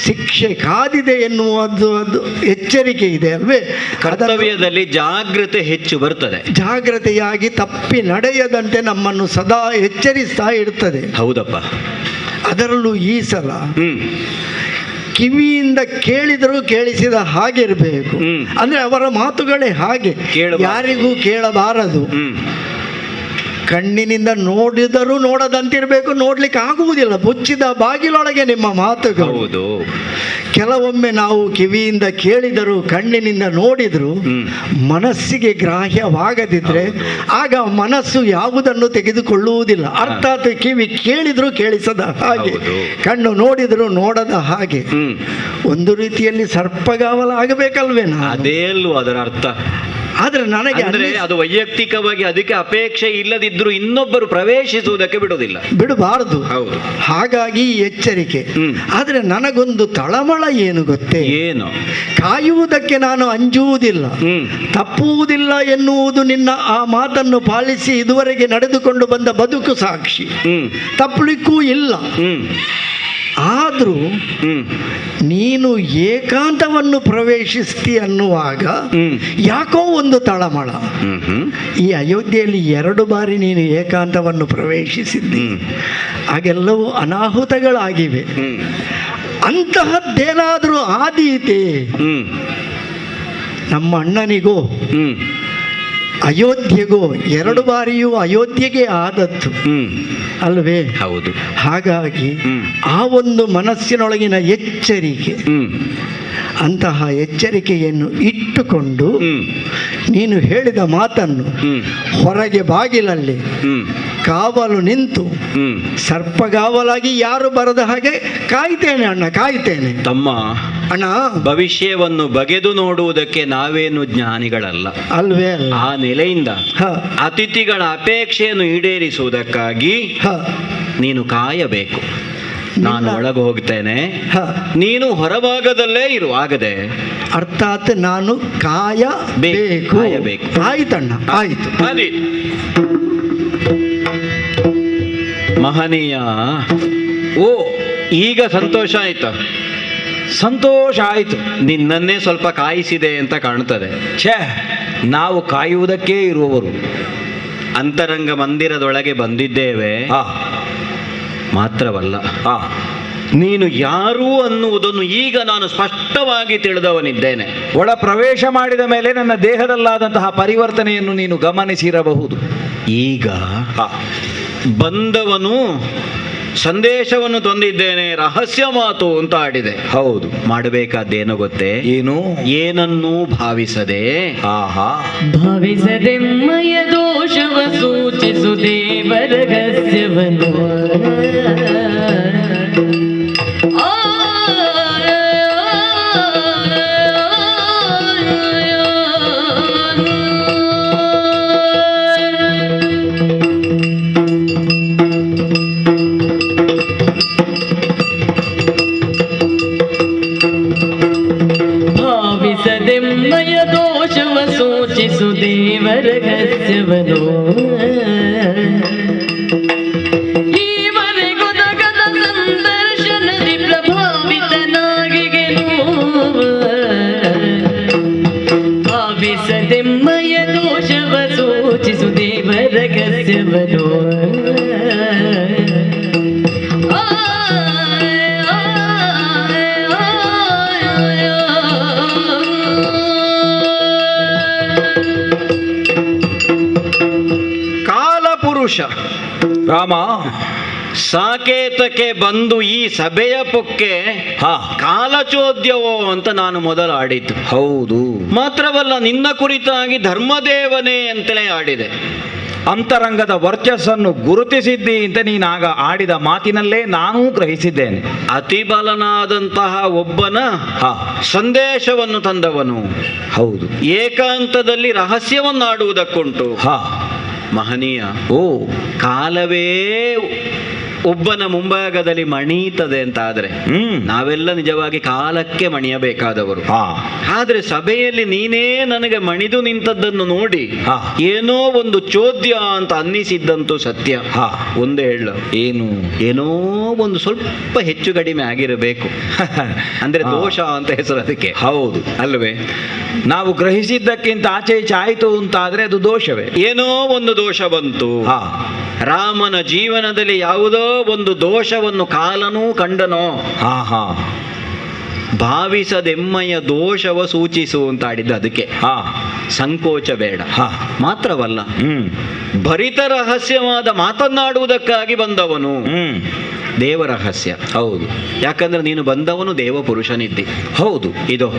ಶಿಕ್ಷೆ ಕಾದಿದೆ ಎನ್ನುವುದು ಎಚ್ಚರಿಕೆ ಇದೆ ಅಲ್ವೇ? ಕರ್ತವ್ಯದಲ್ಲಿ ಜಾಗ್ರತೆ ಹೆಚ್ಚು ಬರ್ತದೆ. ಜಾಗ್ರತೆಯಾಗಿ ತಪ್ಪಿ ನಡೆಯದಂತೆ ನಮ್ಮನ್ನು ಸದಾ ಎಚ್ಚರಿಸ್ತಾ ಇರ್ತದೆ. ಹೌದಪ್ಪ. ಅದರಲ್ಲೂ ಈ ಸಲ ಕಿವಿಯಿಂದ ಕೇಳಿದರೂ ಕೇಳಿಸಿದ ಹಾಗಿರಬೇಕು. ಅಂದ್ರೆ ಅವರ ಮಾತುಗಳೇ ಹಾಗೆ, ಯಾರಿಗೂ ಕೇಳಬಾರದು. ಕಣ್ಣಿನಿಂದ ನೋಡಿದರೂ ನೋಡದಂತಿರಬೇಕು, ನೋಡ್ಲಿಕ್ಕೆ ಆಗುವುದಿಲ್ಲ. ಮುಚ್ಚಿದ ಬಾಗಿಲೊಳಗೆ ನಿಮ್ಮ ಮಾತುಗಳು. ಕೆಲವೊಮ್ಮೆ ನಾವು ಕಿವಿಯಿಂದ ಕೇಳಿದರೂ ಕಣ್ಣಿನಿಂದ ನೋಡಿದರೂ ಮನಸ್ಸಿಗೆ ಗ್ರಾಹ್ಯವಾಗದಿದ್ರೆ ಆಗ ಮನಸ್ಸು ಯಾವುದನ್ನು ತೆಗೆದುಕೊಳ್ಳುವುದಿಲ್ಲ. ಅರ್ಥಾತ್ ಕಿವಿ ಕೇಳಿದರೂ ಕೇಳಿಸದ ಹಾಗೆ, ಕಣ್ಣು ನೋಡಿದರೂ ನೋಡದ ಹಾಗೆ, ಒಂದು ರೀತಿಯಲ್ಲಿ ಸರ್ಪಗಾವಲ ಆಗಬೇಕಲ್ವೇ? ಅದೇ ಅಲ್ವ ಅದರ ಅರ್ಥ. ಆದ್ರೆ ನನಗೆ ಅಂದ್ರೆ ಅದು ವೈಯಕ್ತಿಕವಾಗಿ ಅದಕ್ಕೆ ಅಪೇಕ್ಷೆ ಇಲ್ಲದಿದ್ರೂ ಇನ್ನೊಬ್ಬರು ಪ್ರವೇಶಿಸುವುದಕ್ಕೆ ಬಿಡುವುದಿಲ್ಲ, ಬಿಡಬಾರದು. ಹೌದು. ಹಾಗಾಗಿ ಎಚ್ಚರಿಕೆ. ಆದ್ರೆ ನನಗೊಂದು ತಳಮಳ ಏನು ಗೊತ್ತೇ? ಏನು? ಕಾಯುವುದಕ್ಕೆ ನಾನು ಅಂಜುವುದಿಲ್ಲ, ತಪ್ಪುವುದಿಲ್ಲ ಎನ್ನುವುದು ನಿನ್ನ ಆ ಮಾತನ್ನು ಪಾಲಿಸಿ ಇದುವರೆಗೆ ನಡೆದುಕೊಂಡು ಬಂದ ಬದುಕು ಸಾಕ್ಷಿ. ತಪ್ಪಲಿಕ್ಕೂ ಇಲ್ಲ. ಆದ್ರೂ ನೀನು ಏಕಾಂತವನ್ನು ಪ್ರವೇಶಿಸ್ತಿ ಅನ್ನುವಾಗ ಯಾಕೋ ಒಂದು ತಳಮಳ. ಈ ಅಯೋಧ್ಯೆಯಲ್ಲಿ 2 ಬಾರಿ ನೀನು ಏಕಾಂತವನ್ನು ಪ್ರವೇಶಿಸಿದ್ದಿ, ಹಾಗೆಲ್ಲವೂ ಅನಾಹುತಗಳಾಗಿವೆ. ಅಂತಹದ್ದೇನಾದರೂ ಆದೀತೆ? ನಮ್ಮ ಅಣ್ಣನಿಗೋ ಅಯೋಧ್ಯೆಗೋ 2 ಬಾರಿಯೂ ಅಯೋಧ್ಯೆಗೆ ಆದದ್ದು ಅಲ್ವೇ? ಹೌದು. ಹಾಗಾಗಿ ಆ ಒಂದು ಮನಸ್ಸಿನೊಳಗಿನ ಎಚ್ಚರಿಕೆ, ಅಂತಹ ಎಚ್ಚರಿಕೆಯನ್ನು ಇಟ್ಟುಕೊಂಡು ನೀನು ಹೇಳಿದ ಮಾತನ್ನು ಹೊರಗೆ ಬಾಗಿಲಲ್ಲಿ ಕಾವಲು ನಿಂತು ಸರ್ಪಗಾವಲಾಗಿ ಯಾರು ಬರದ ಹಾಗೆ ಕಾಯ್ತೇನೆ ಅಣ್ಣ, ಕಾಯ್ತೇನೆ. ತಮ್ಮ ಅಣ್ಣ, ಭವಿಷ್ಯವನ್ನು ಬಗೆದು ನೋಡುವುದಕ್ಕೆ ನಾವೇನು ಜ್ಞಾನಿಗಳಲ್ಲ ಅಲ್ವೇ ಅಲ್ಲ. ಆ ನೆಲೆಯಿಂದ ಅತಿಥಿಗಳ ಅಪೇಕ್ಷೆಯನ್ನು ಈಡೇರಿಸುವುದಕ್ಕಾಗಿ ನೀನು ಕಾಯಬೇಕು. ನಾನು ಒಳಗೆ ಹೋಗ್ತೇನೆ, ನೀನು ಹೊರಭಾಗದಲ್ಲೇ ಇರು. ಆಗದೆ ಅರ್ಥಾತ್ ನಾನು ಕಾಯಬೇಕು. ಆಯ್ತಣ್ಣ, ಆಯ್ತು. ಮಹನೀಯ, ಓ ಈಗ ಸಂತೋಷ ಆಯ್ತಾ? ಸಂತೋಷ ಆಯಿತು. ನಿನ್ನನ್ನೇ ಸ್ವಲ್ಪ ಕಾಯಿಸಿದೆ ಅಂತ ಕಾಣ್ತದೆ. ಛೇ, ನಾವು ಕಾಯುವುದಕ್ಕೇ ಇರುವವರು. ಅಂತರಂಗ ಮಂದಿರದೊಳಗೆ ಬಂದಿದ್ದೇವೆ. ಮಾತ್ರವಲ್ಲ, ನೀನು ಯಾರು ಅನ್ನುವುದನ್ನು ಈಗ ನಾನು ಸ್ಪಷ್ಟವಾಗಿ ತಿಳಿದವನಿದ್ದೇನೆ. ಒಳ ಪ್ರವೇಶ ಮಾಡಿದ ಮೇಲೆ ನನ್ನ ದೇಹದಲ್ಲಾದಂತಹ ಪರಿವರ್ತನೆಯನ್ನು ನೀನು ಗಮನಿಸಿರಬಹುದು. ಈಗ ಬಂದವನು ಸಂದೇಶವನ್ನು ತಂದಿದ್ದೇನೆ, ರಹಸ್ಯ ಮಾತು ಅಂತ ಆಡಿದೆ. ಹೌದು. ಮಾಡಬೇಕಾದ್ದೇನೋ ಗೊತ್ತೇ? ಏನು? ಏನನ್ನೂ ಭಾವಿಸದೆ, ಭಾವಿಸದೆ ಮಯ ದೋಷವ ಸೂಚಿಸು ದೇವರ ರಹಸ್ಯವನ್ನು. ಭಾವಿಸದೆಮ್ಮಯ ದೋಷವ ಸೂಚಿಸು ದೇವರ ರಹಸ್ಯವನು. ಈವರೆಗೂ ನಗದ ಸಂದರ್ಶನದಿ ಪ್ರಭಾವಿತನಾಗಿಗೆನು. ಭಾವಿಸದೆಮ್ಮಯ ದೋಷವ ಸೂಚಿಸು ದೇವರ ರಹಸ್ಯವನು. ರಾಮ, ಸಾಕೇತಕ್ಕೆ ಬಂದು ಈ ಸಭೆಯ ಪೊಕ್ಕೆ ಕಾಲಚೋದ್ಯವೋ ಅಂತ ನಾನು ಮೊದಲು ಆಡಿದ್ದು. ಹೌದು. ಮಾತ್ರವಲ್ಲ, ನಿನ್ನ ಕುರಿತಾಗಿ ಧರ್ಮದೇವನೇ ಅಂತಲೇ ಆಡಿದೆ. ಅಂತರಂಗದ ವರ್ಚಸ್ಸನ್ನು ಗುರುತಿಸಿದ್ದಿ ಅಂತ ನೀನಾಗ ಆಡಿದ ಮಾತಿನಲ್ಲೇ ನಾನೂ ಗ್ರಹಿಸಿದ್ದೇನೆ. ಅತಿಬಲನಾದಂತಹ ಒಬ್ಬನ ಸಂದೇಶವನ್ನು ತಂದವನು. ಹೌದು. ಏಕಾಂತದಲ್ಲಿ ರಹಸ್ಯವನ್ನಾಡುವುದಕ್ಕುಂಟು. ಮಹನೀಯ, ಕಾಲವೇ ಒಬ್ಬನ ಮುಂಭಾಗದಲ್ಲಿ ಮಣೀತದೆ ಅಂತ ಆದ್ರೆ ನಾವೆಲ್ಲ ನಿಜವಾಗಿ ಕಾಲಕ್ಕೆ ಮಣಿಯಬೇಕಾದವರು. ಆದ್ರೆ ಸಭೆಯಲ್ಲಿ ನೀನೇ ನನಗೆ ಮಣಿದು ನಿಂತದ್ದನ್ನು ನೋಡಿ ಏನೋ ಒಂದು ಚೋದ್ಯ ಅಂತ ಅನ್ನಿಸಿದ್ದಂತೂ ಸತ್ಯ. ಒಂದೇ ಹೇಳು, ಏನೋ ಒಂದು ಸ್ವಲ್ಪ ಹೆಚ್ಚು ಕಡಿಮೆ ಆಗಿರಬೇಕು. ಅಂದ್ರೆ ದೋಷ ಅಂತ ಹೆಸರು ಅದಕ್ಕೆ. ಹೌದು ಅಲ್ವೇ? ನಾವು ಗ್ರಹಿಸಿದ್ದಕ್ಕಿಂತ ಆಚೆ ಈಚೆ ಆಯಿತು ಅಂತಾದ್ರೆ ಅದು ದೋಷವೇ. ಏನೋ ಒಂದು ದೋಷ ಬಂತು. ರಾಮನ ಜೀವನದಲ್ಲಿ ಯಾವುದೋ ಒಂದು ದೋಷವನ್ನು ಕಾಲನೂ ಕಂಡನೋ. ಭಾವಿಸದೆಮ್ಮಯ ದೋಷವ ಸೂಚಿಸು ಅಂತ ಆಡಿದ್ದು ಅದಕ್ಕೆ. ಸಂಕೋಚ ಬೇಡ. ಮಾತ್ರವಲ್ಲ, ಭರಿತ ರಹಸ್ಯವಾದ ಮಾತನ್ನಾಡುವುದಕ್ಕಾಗಿ ಬಂದವನು. ದೇವರಹಸ್ಯ. ಹೌದು. ಯಾಕಂದ್ರೆ ನೀನು ಬಂದವನು ದೇವ ಪುರುಷನಿದ್ದಿ. ಹೌದು. ಇದು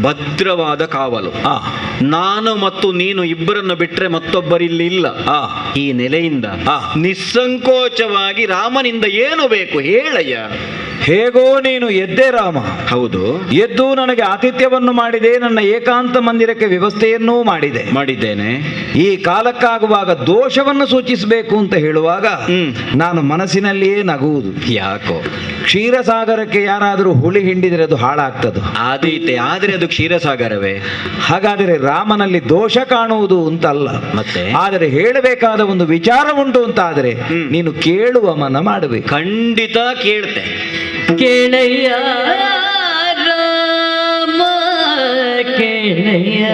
ಭದ್ರವಾದ ಕಾವಲು. ಆ ನಾನು ಮತ್ತು ನೀನು ಇಬ್ಬರನ್ನು ಬಿಟ್ರೆ ಮತ್ತೊಬ್ಬರಿಲ್ಲಿ ಇಲ್ಲ. ಆ ಈ ನೆಲೆಯಿಂದ ಆ. ನಿಸ್ಸಂಕೋಚವಾಗಿ ರಾಮನಿಂದ ಏನು ಬೇಕು ಹೇಳಯ್ಯ. ಹೇಗೋ ನೀನು ಎದ್ದೆ ರಾಮ. ಹೌದು, ಎದ್ದು ನನಗೆ ಆತಿಥ್ಯವನ್ನು ಮಾಡಿದೆ, ನನ್ನ ಏಕಾಂತ ಮಂದಿರಕ್ಕೆ ವ್ಯವಸ್ಥೆಯನ್ನೂ ಮಾಡಿದ್ದೇನೆ. ಈ ಕಾಲಕ್ಕಾಗುವಾಗ ದೋಷವನ್ನು ಸೂಚಿಸಬೇಕು ಅಂತ ಹೇಳುವಾಗ ನಾನು ಮನಸ್ಸಿನಲ್ಲಿಯೇ ನಗುವುದು. ಯಾಕೋ? ಕ್ಷೀರಸಾಗರಕ್ಕೆ ಯಾರಾದರೂ ಹುಳಿ ಹಿಂಡಿದರೆ ಅದು ಹಾಳಾಗ್ತದೆ. ಆದೀತೆ, ಆದ್ರೆ ಅದು ಕ್ಷೀರಸಾಗರವೇ? ಹಾಗಾದರೆ ರಾಮನಲ್ಲಿ ದೋಷ ಕಾಣುವುದು ಅಂತಲ್ಲ, ಮತ್ತೆ ಆದರೆ ಹೇಳಬೇಕಾದ ಒಂದು ವಿಚಾರ ಉಂಟು ಅಂತ ಆದರೆ ನೀನು ಕೇಳುವ ಮನ ಮಾಡಬೇಕು. ಖಂಡಿತ ಕೇಳ್ತೆ. ಕೇಳಯ್ಯ ರಾಮ ಕೇಳಯ್ಯ,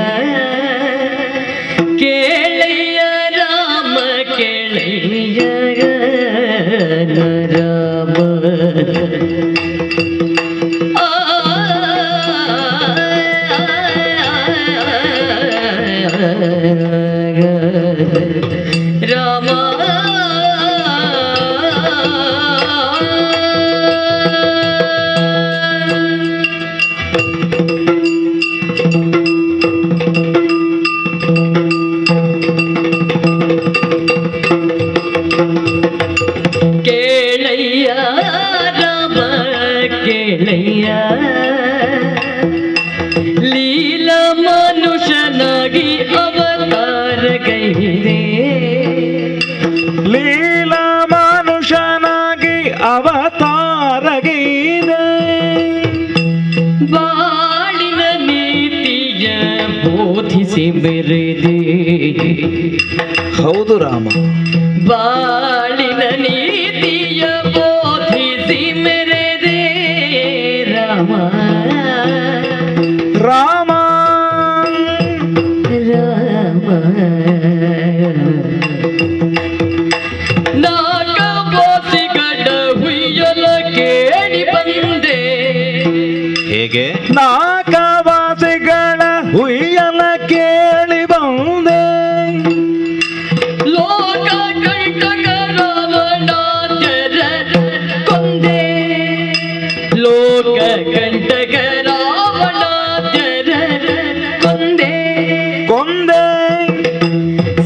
ಕೇಳಯ್ಯ ರಾಮ ಕೇಳಯ್ಯ ರಾಮ. ರಾಮ ಕೇಳಯ್ಯ ರಾಮ ಕೇಳಯ್ಯ, ಲೀಲ ಮನುಷ್ಯನಾಗಿ ಅವತಾರಗೈದೆ. ಲೀಲಾ ಮನುಷ್ಯನಾಗಿ ಅವತಾರಗೈದೆ. ಬಾಳಿನ ನೀತಿಯ ಬೋಧಿಸಿ ಮೆರೆದೆ. ಹೌದು ರಾಮ. ಬಾಳಿನ ನೀತಿಯ ಬೋಧಿಸಿ ಮೆರೆದೆ ರಾಮ. ರಾಮ ರಾಮ ನಾಗವಾಸಿಗಡ ಹುಯ್ಯಲ ಕೇಳಿ ಬಂದೆ. ಹೇಗೆ? ನಾಗವಾಸಿಗಳ ಹುಯ್ಯಲ ಕೇಳಿ ಬಂದೆ. ಲೋಕ ಕಂಟಕ ರಾವಣಾದ್ಯರ ಕೊಂದೆ. ಲೋಕ ಕಂಟಕ ರಾವಣಾದ್ಯರ ಕೊಂದೆ. ಕೊಂದೆ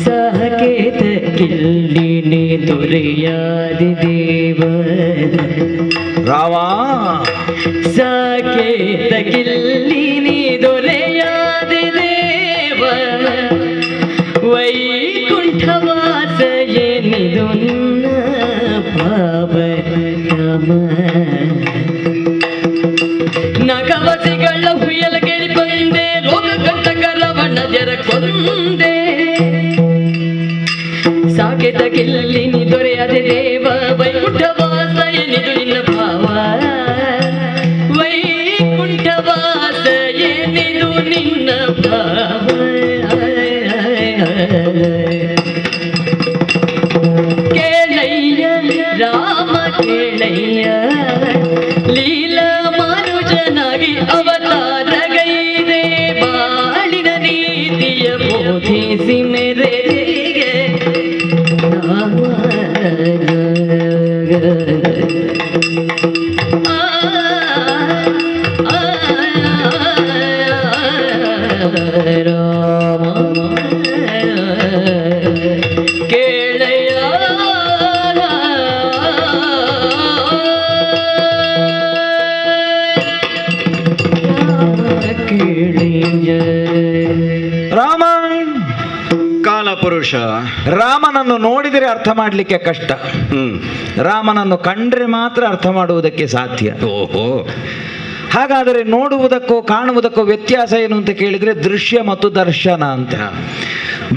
ಸಾಕೇತ ಕಿಲ್ಲಿನಿ ದೊರೆಯಾದಿ ದೇವ. ರಾಮ ಸಾಕೇತ ಕಿಲ್ಲಿನಿ ದೊರೆಯಾದಿ ದೇವ. ವೈಕುಂಠವಾಸ ಎನಿದು ನಿನ್ನ ಭಾವ ರಾಮ. ನಗವಸಿಗಳ ಹುಯ್ಯಲ ಕೇಳಿ ಬಂದೆ. ಲೋಕ ಕಂಟಕ ರಾವಣ ಜರ ಕೊಂದೆ. ಸಾಕೆತ ಕಿಲ್ಲಿನಿ ದೊರೆಯದೆ ದೇವ. ವೈಕುಂಠವಾಸ ಎನಿದು ನಿನ್ನ ಭಾವ. ವೈಕುಂಠವಾಸ ಎನಿದು ನಿನ್ನ ಭಾವ. ಕೇಳಯ್ಯ ರಾಮ ಕೇಳಯ್ಯ, ಲೀಲ ಮನುಜನಾಗಿ ಅವತಾರಗೈದೆ. ಬಾಳಿನ ನೀತಿಯ ಬೋಧಿಸಿ ಮೆರೆಗೆ ರಾಮ. ಕೇಳಯ್ಯ ರಾಮ ಕಾಲಪುರುಷ. ರಾಮನನ್ನು ನೋಡಿದರೆ ಅರ್ಥ ಮಾಡಲಿಕ್ಕೆ ಕಷ್ಟ. ರಾಮನನ್ನು ಕಂಡ್ರೆ ಮಾತ್ರ ಅರ್ಥ ಮಾಡುವುದಕ್ಕೆ ಸಾಧ್ಯ. ಓಹೋ. ಹಾಗಾದರೆ ನೋಡುವುದಕ್ಕೋ ಕಾಣುವುದಕ್ಕೋ ವ್ಯತ್ಯಾಸ ಏನು ಅಂತ ಕೇಳಿದರೆ ದೃಶ್ಯ ಮತ್ತು ದರ್ಶನ ಅಂತ.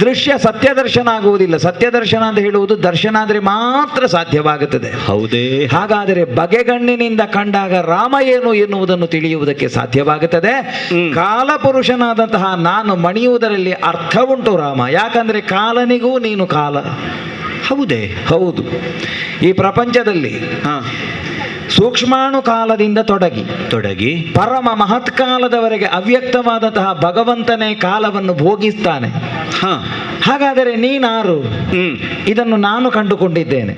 ದೃಶ್ಯ ಸತ್ಯ ದರ್ಶನ ಆಗುವುದಿಲ್ಲ. ಸತ್ಯ ದರ್ಶನ ಅಂತ ಹೇಳುವುದು ದರ್ಶನ ಆದರೆ ಮಾತ್ರ ಸಾಧ್ಯವಾಗುತ್ತದೆ. ಹೌದೇ? ಹಾಗಾದರೆ ಬಗೆಗಣ್ಣಿನಿಂದ ಕಂಡಾಗ ರಾಮ ಏನು ಎನ್ನುವುದನ್ನು ತಿಳಿಯುವುದಕ್ಕೆ ಸಾಧ್ಯವಾಗುತ್ತದೆ. ಕಾಲಪುರುಷನಾದಂತಹ ನಾನು ಮಣಿಯುವುದರಲ್ಲಿ ಅರ್ಥ ಉಂಟು ರಾಮ. ಯಾಕಂದ್ರೆ ಕಾಲನಿಗೂ ನೀನು ಕಾಲ. ಹೌದೇ? ಹೌದು. ಈ ಪ್ರಪಂಚದಲ್ಲಿ ಸೂಕ್ಷ್ಮಾಣು ಕಾಲದಿಂದ ತೊಡಗಿ ಪರಮ ಮಹತ್ಕಾಲದವರೆಗೆ ಅವ್ಯಕ್ತವಾದಂತಹ ಭಗವಂತನೇ ಕಾಲವನ್ನು ಭೋಗಿಸ್ತಾನೆ. ಹಾಗಾದರೆ ನೀನಾರು? ಇದನ್ನು ನಾನು ಕಂಡುಕೊಂಡಿದ್ದೇನೆ.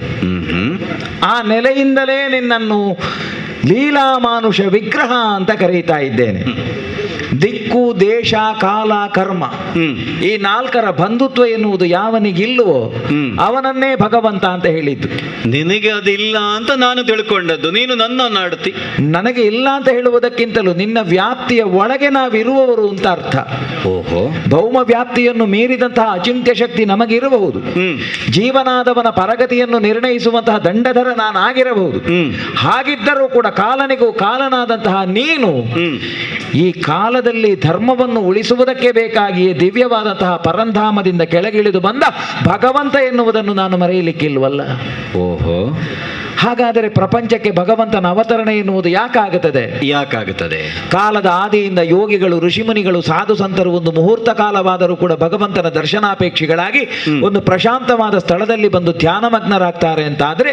ಆ ನೆಲೆಯಿಂದಲೇ ನಿನ್ನನ್ನು ಲೀಲಾಮಾನುಷ ವಿಗ್ರಹ ಅಂತ ಕರೀತಾ ಇದ್ದೇನೆ. ದಿಕ್ಕು, ದೇಶ, ಕಾಲ, ಕರ್ಮ ಈ ನಾಲ್ಕರ ಬಂಧುತ್ವ ಎನ್ನುವುದು ಯಾವನಿಗಿಲ್ಲವೋ ಅವನನ್ನೇ ಭಗವಂತ ಅಂತ ಹೇಳಿದ್ದು. ನಿನಗೆ ಅದಿಲ್ಲ ಅಂತ ನಾನು ತಿಳ್ಕೊಂಡದ್ದು, ನೀನು ನನ್ನನ್ನು ಆಡ್ತಿ. ನನಗೆ ಇಲ್ಲ ಅಂತ ಹೇಳುವುದಕ್ಕಿಂತಲೂ ನಿನ್ನ ವ್ಯಾಪ್ತಿಯ ಒಳಗೆ ನಾವಿರುವವರು ಅಂತ ಅರ್ಥ. ಓಹೋ, ಭೌಮ ವ್ಯಾಪ್ತಿಯನ್ನು ಮೀರಿದಂತಹ ಅಚಿಂತ್ಯ ಶಕ್ತಿ ನಮಗಿರಬಹುದು. ಜೀವನಾದವನ ಪರಗತಿಯನ್ನು ನಿರ್ಣಯಿಸುವಂತಹ ದಂಡಧರ ನಾನಾಗಿರಬಹುದು. ಹಾಗಿದ್ದರೂ ಕೂಡ ಕಾಲನಿಗೂ ಕಾಲನಾದಂತಹ ನೀನು ಈ ಕಾಲದಲ್ಲಿ ಧರ್ಮವನ್ನು ಉಳಿಸುವುದಕ್ಕೆ ಬೇಕಾಗಿಯೇ ದಿವ್ಯವಾದಂತಹ ಪರಂಧಾಮದಿಂದ ಕೆಳಗಿಳಿದು ಬಂದ ಭಗವಂತ ಎನ್ನುವುದನ್ನು ನಾನು ಮರೆಯಲಿಕ್ಕಿಲ್ವಲ್ಲ. ಓಹೋ, ಹಾಗಾದರೆ ಪ್ರಪಂಚಕ್ಕೆ ಭಗವಂತನ ಅವತರಣೆ ಎನ್ನುವುದು ಯಾಕಾಗುತ್ತದೆ? ಕಾಲದ ಆದಿಯಿಂದ ಯೋಗಿಗಳು, ಋಷಿಮುನಿಗಳು, ಸಾಧು ಸಂತರು ಒಂದು ಮುಹೂರ್ತ ಕಾಲವಾದರೂ ಕೂಡ ಭಗವಂತನ ದರ್ಶನಾಪೇಕ್ಷಿಗಳಾಗಿ ಒಂದು ಪ್ರಶಾಂತವಾದ ಸ್ಥಳದಲ್ಲಿ ಬಂದು ಧ್ಯಾನಮಗ್ನರಾಗ್ತಾರೆ ಅಂತಾದರೆ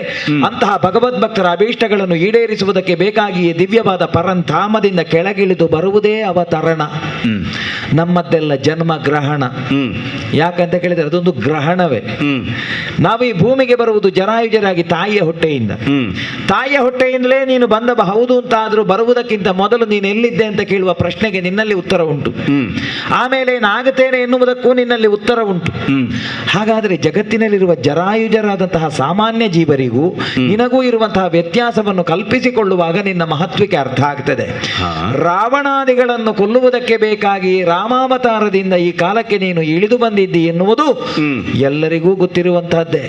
ಅಂತಹ ಭಗವದ್ಭಕ್ತರ ಅಭೀಷ್ಟಗಳನ್ನು ಈಡೇರಿಸುವುದಕ್ಕೆ ಬೇಕಾಗಿಯೇ ದಿವ್ಯವಾದ ಪರಂಧಾಮದಿಂದ ಕೆಳಗಿಳಿದು ಬರುವುದೇ ಅವತರಣ. ನಮ್ಮದ್ದೆಲ್ಲ ಜನ್ಮ ಗ್ರಹಣ. ಯಾಕಂತ ಕೇಳಿದರೆ ಅದೊಂದು ಗ್ರಹಣವೇ. ನಾವು ಈ ಭೂಮಿಗೆ ಬರುವುದು ಜರಾಯುಜರಾಗಿ ತಾಯಿಯ ಹೊಟ್ಟೆಯಿಂದ. ತಾಯಿಯ ಹೊಟ್ಟೆಯಿಂದಲೇ ನೀನು ಬಂದ ಹೌದು ಅಂತ ಆದರೂ ಬರುವುದಕ್ಕಿಂತ ಮೊದಲು ನೀನು ಎಲ್ಲಿದ್ದೆ ಅಂತ ಕೇಳುವ ಪ್ರಶ್ನೆಗೆ ನಿನ್ನಲ್ಲಿ ಉತ್ತರ ಉಂಟು. ಆಮೇಲೆ ಏನಾಗುತ್ತೇನೆ ಎನ್ನುವುದಕ್ಕೂ ನಿನ್ನಲ್ಲಿ ಉತ್ತರ ಉಂಟು. ಹಾಗಾದರೆ ಜಗತ್ತಿನಲ್ಲಿರುವ ಜರಾಯುಜರಾದಂತಹ ಸಾಮಾನ್ಯ ಜೀವರಿಗೂ ನಿನಗೂ ಇರುವಂತಹ ವ್ಯತ್ಯಾಸವನ್ನು ಕಲ್ಪಿಸಿಕೊಳ್ಳುವಾಗ ನಿನ್ನ ಮಹತ್ವಕ್ಕೆ ಅರ್ಥ ಆಗ್ತದೆ. ರಾವಣಾದಿಗಳನ್ನು ಕೊಲ್ಲುವುದಕ್ಕೆ ಬೇಕಾಗಿ ರಾಮಾವತಾರದಿಂದ ಈ ಕಾಲಕ್ಕೆ ನೀನು ಇಳಿದು ಬಂದಿದ್ದಿ ಎನ್ನುವುದು ಎಲ್ಲರಿಗೂ ಗೊತ್ತಿರುವಂತಹದ್ದೇ.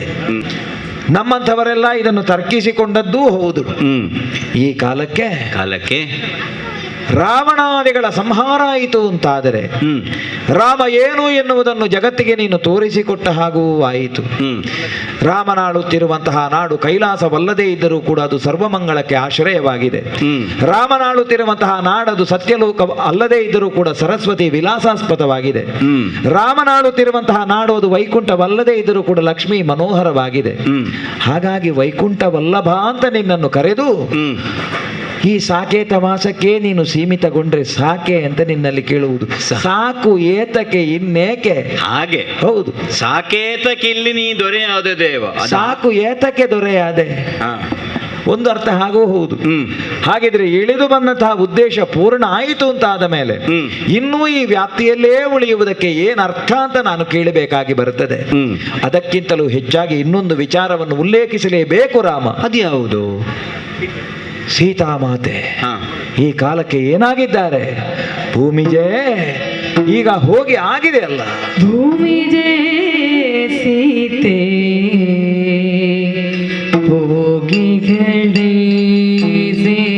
ನಮ್ಮಂಥವರೆಲ್ಲ ಇದನ್ನು ತರ್ಕಿಸಿಕೊಂಡದ್ದೂ ಹೌದು. ಈ ಕಾಲಕ್ಕೆ ರಾವಣಾದಿಗಳ ಸಂಹಾರ ಆಯಿತು ಅಂತಾದರೆ ರಾಮ ಏನು ಎನ್ನುವುದನ್ನು ಜಗತ್ತಿಗೆ ನೀನು ತೋರಿಸಿಕೊಟ್ಟ ಹಾಗೂ ಆಯಿತು. ರಾಮನಾಳುತ್ತಿರುವಂತಹ ನಾಡು ಕೈಲಾಸವಲ್ಲದೇ ಇದ್ದರೂ ಕೂಡ ಅದು ಸರ್ವಮಂಗಳಕ್ಕೆ ಆಶ್ರಯವಾಗಿದೆ. ರಾಮನಾಳುತ್ತಿರುವಂತಹ ನಾಡದು ಸತ್ಯಲೋಕ ಅಲ್ಲದೇ ಇದ್ದರೂ ಕೂಡ ಸರಸ್ವತಿ ವಿಲಾಸಾಸ್ಪದವಾಗಿದೆ. ರಾಮನಾಳುತ್ತಿರುವಂತಹ ನಾಡು ಅದು ವೈಕುಂಠವಲ್ಲದೇ ಇದ್ದರೂ ಕೂಡ ಲಕ್ಷ್ಮೀ ಮನೋಹರವಾಗಿದೆ. ಹಾಗಾಗಿ ವೈಕುಂಠವಲ್ಲಭ ಅಂತ ನಿನ್ನನ್ನು ಕರೆದು ಈ ಸಾಕೇತ ಮಾಸಕ್ಕೆ ನೀನು ಸೀಮಿತಗೊಂಡ್ರೆ ಸಾಕೆ ಅಂತ ನಿನ್ನಲ್ಲಿ ಕೇಳುವುದು. ಸಾಕು ಏತಕ್ಕೆ ಇನ್ನೇಕೆ? ಹಾಗೆ ಹೌದು, ಸಾಕೇತಕ್ಕಿಲ್ಲಿ ನೀ ದೊರೆಯಾದ ದೇವ. ಸಾಕು ಏತಕ್ಕೆ ದೊರೆಯಾದೆ ಒಂದು ಅರ್ಥ ಹಾಗೂ ಹೌದು. ಹಾಗಿದ್ರೆ ಇಳಿದು ಬಂದಂತಹ ಉದ್ದೇಶ ಪೂರ್ಣ ಆಯಿತು ಅಂತ ಆದ ಮೇಲೆ ಇನ್ನೂ ಈ ವ್ಯಾಪ್ತಿಯಲ್ಲೇ ಉಳಿಯುವುದಕ್ಕೆ ಏನ್ ಅರ್ಥ ಅಂತ ನಾನು ಕೇಳಬೇಕಾಗಿ ಬರುತ್ತದೆ. ಅದಕ್ಕಿಂತಲೂ ಹೆಚ್ಚಾಗಿ ಇನ್ನೊಂದು ವಿಚಾರವನ್ನು ಉಲ್ಲೇಖಿಸಲೇಬೇಕು ರಾಮ. ಅದ್ಯಾವುದು? ಸೀತಾಮಾತೆ ಈ ಕಾಲಕ್ಕೆ ಏನಾಗಿದ್ದಾರೆ? ಭೂಮಿಜೆ ಈಗ ಹೋಗಿ ಆಗಿದೆ ಅಲ್ಲ. ಭೂಮಿಜೆ ಸೀತೆ ಹೋಗಿಗಡೆ ನಿಜಕ್ಕೆ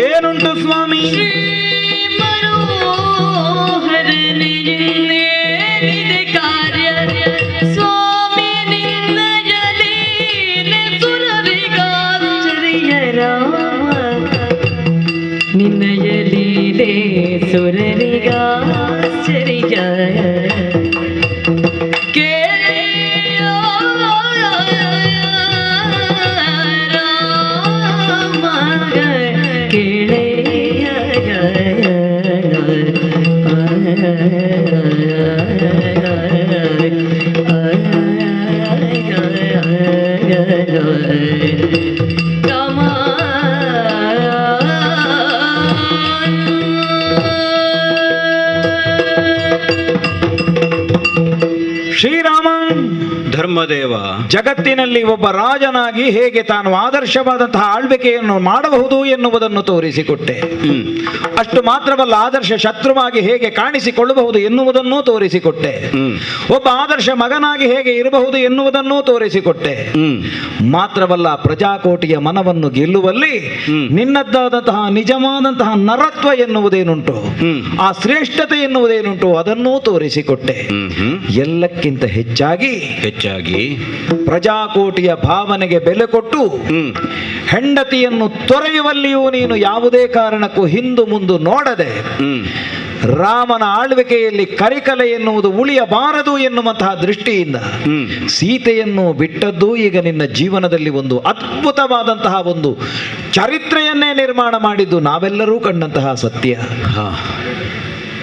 ಏನುಂಟು ಸ್ವಾಮಿ? ನಿನ್ನಯ ಲೀಲೆ ಸುರರಿಗಾಶ್ಚರ್ಯ ಕೇಳೆಯ ರಾಮ ಕೇಳೆಯ ಶ್ರೀರಾಮ ಧರ್ಮದೇವ, ಜಗತ್ತಿನಲ್ಲಿ ಒಬ್ಬ ರಾಜನಾಗಿ ಹೇಗೆ ತಾನು ಆದರ್ಶವಾದಂತಹ ಆಳ್ವಿಕೆಯನ್ನು ಮಾಡಬಹುದು ಎನ್ನುವುದನ್ನು ತೋರಿಸಿಕೊಟ್ಟೆ. ಅಷ್ಟು ಮಾತ್ರವಲ್ಲ, ಆದರ್ಶ ಶತ್ರುವಾಗಿ ಹೇಗೆ ಕಾಣಿಸಿಕೊಳ್ಳಬಹುದು ಎನ್ನುವುದನ್ನೂ ತೋರಿಸಿಕೊಟ್ಟೆ. ಒಬ್ಬ ಆದರ್ಶ ಮಗನಾಗಿ ಹೇಗೆ ಇರಬಹುದು ಎನ್ನುವುದನ್ನೂ ತೋರಿಸಿಕೊಟ್ಟೆ. ಮಾತ್ರವಲ್ಲ, ಪ್ರಜಾಕೋಟಿಯ ಮನವನ್ನು ಗೆಲ್ಲುವಲ್ಲಿ ನಿನ್ನದ್ದಾದಂತಹ ನಿಜವಾದಂತಹ ನರತ್ವ ಎನ್ನುವುದೇನುಂಟು, ಆ ಶ್ರೇಷ್ಠತೆ ಎನ್ನುವುದೇನುಂಟು, ಅದನ್ನೂ ತೋರಿಸಿಕೊಟ್ಟೆ. ಎಲ್ಲಕ್ಕಿಂತ ಹೆಚ್ಚಾಗಿ ಪ್ರಜಾಕೋಟಿಯ ಭಾವನೆಗೆ ಬೆಲೆ ಕೊಟ್ಟು ಹೆಂಡತಿಯನ್ನು ತೊರೆಯುವಲ್ಲಿಯೂ ನೀನು ಯಾವುದೇ ಕಾರಣಕ್ಕೂ ಹಿಂದು ಮುಂದು ನೋಡದೆ ರಾಮನ ಆಳ್ವಿಕೆಯಲ್ಲಿ ಕರಿಕಲೆ ಎನ್ನುವುದು ಉಳಿಯಬಾರದು ಎನ್ನುವಂತಹ ದೃಷ್ಟಿಯಿಂದ ಸೀತೆಯನ್ನು ಬಿಟ್ಟದ್ದು ಈಗ ನಿನ್ನ ಜೀವನದಲ್ಲಿ ಒಂದು ಅದ್ಭುತವಾದಂತಹ ಒಂದು ಚರಿತ್ರೆಯನ್ನೇ ನಿರ್ಮಾಣ ಮಾಡಿದ್ದು ನಾವೆಲ್ಲರೂ ಕಂಡಂತಹ ಸತ್ಯ.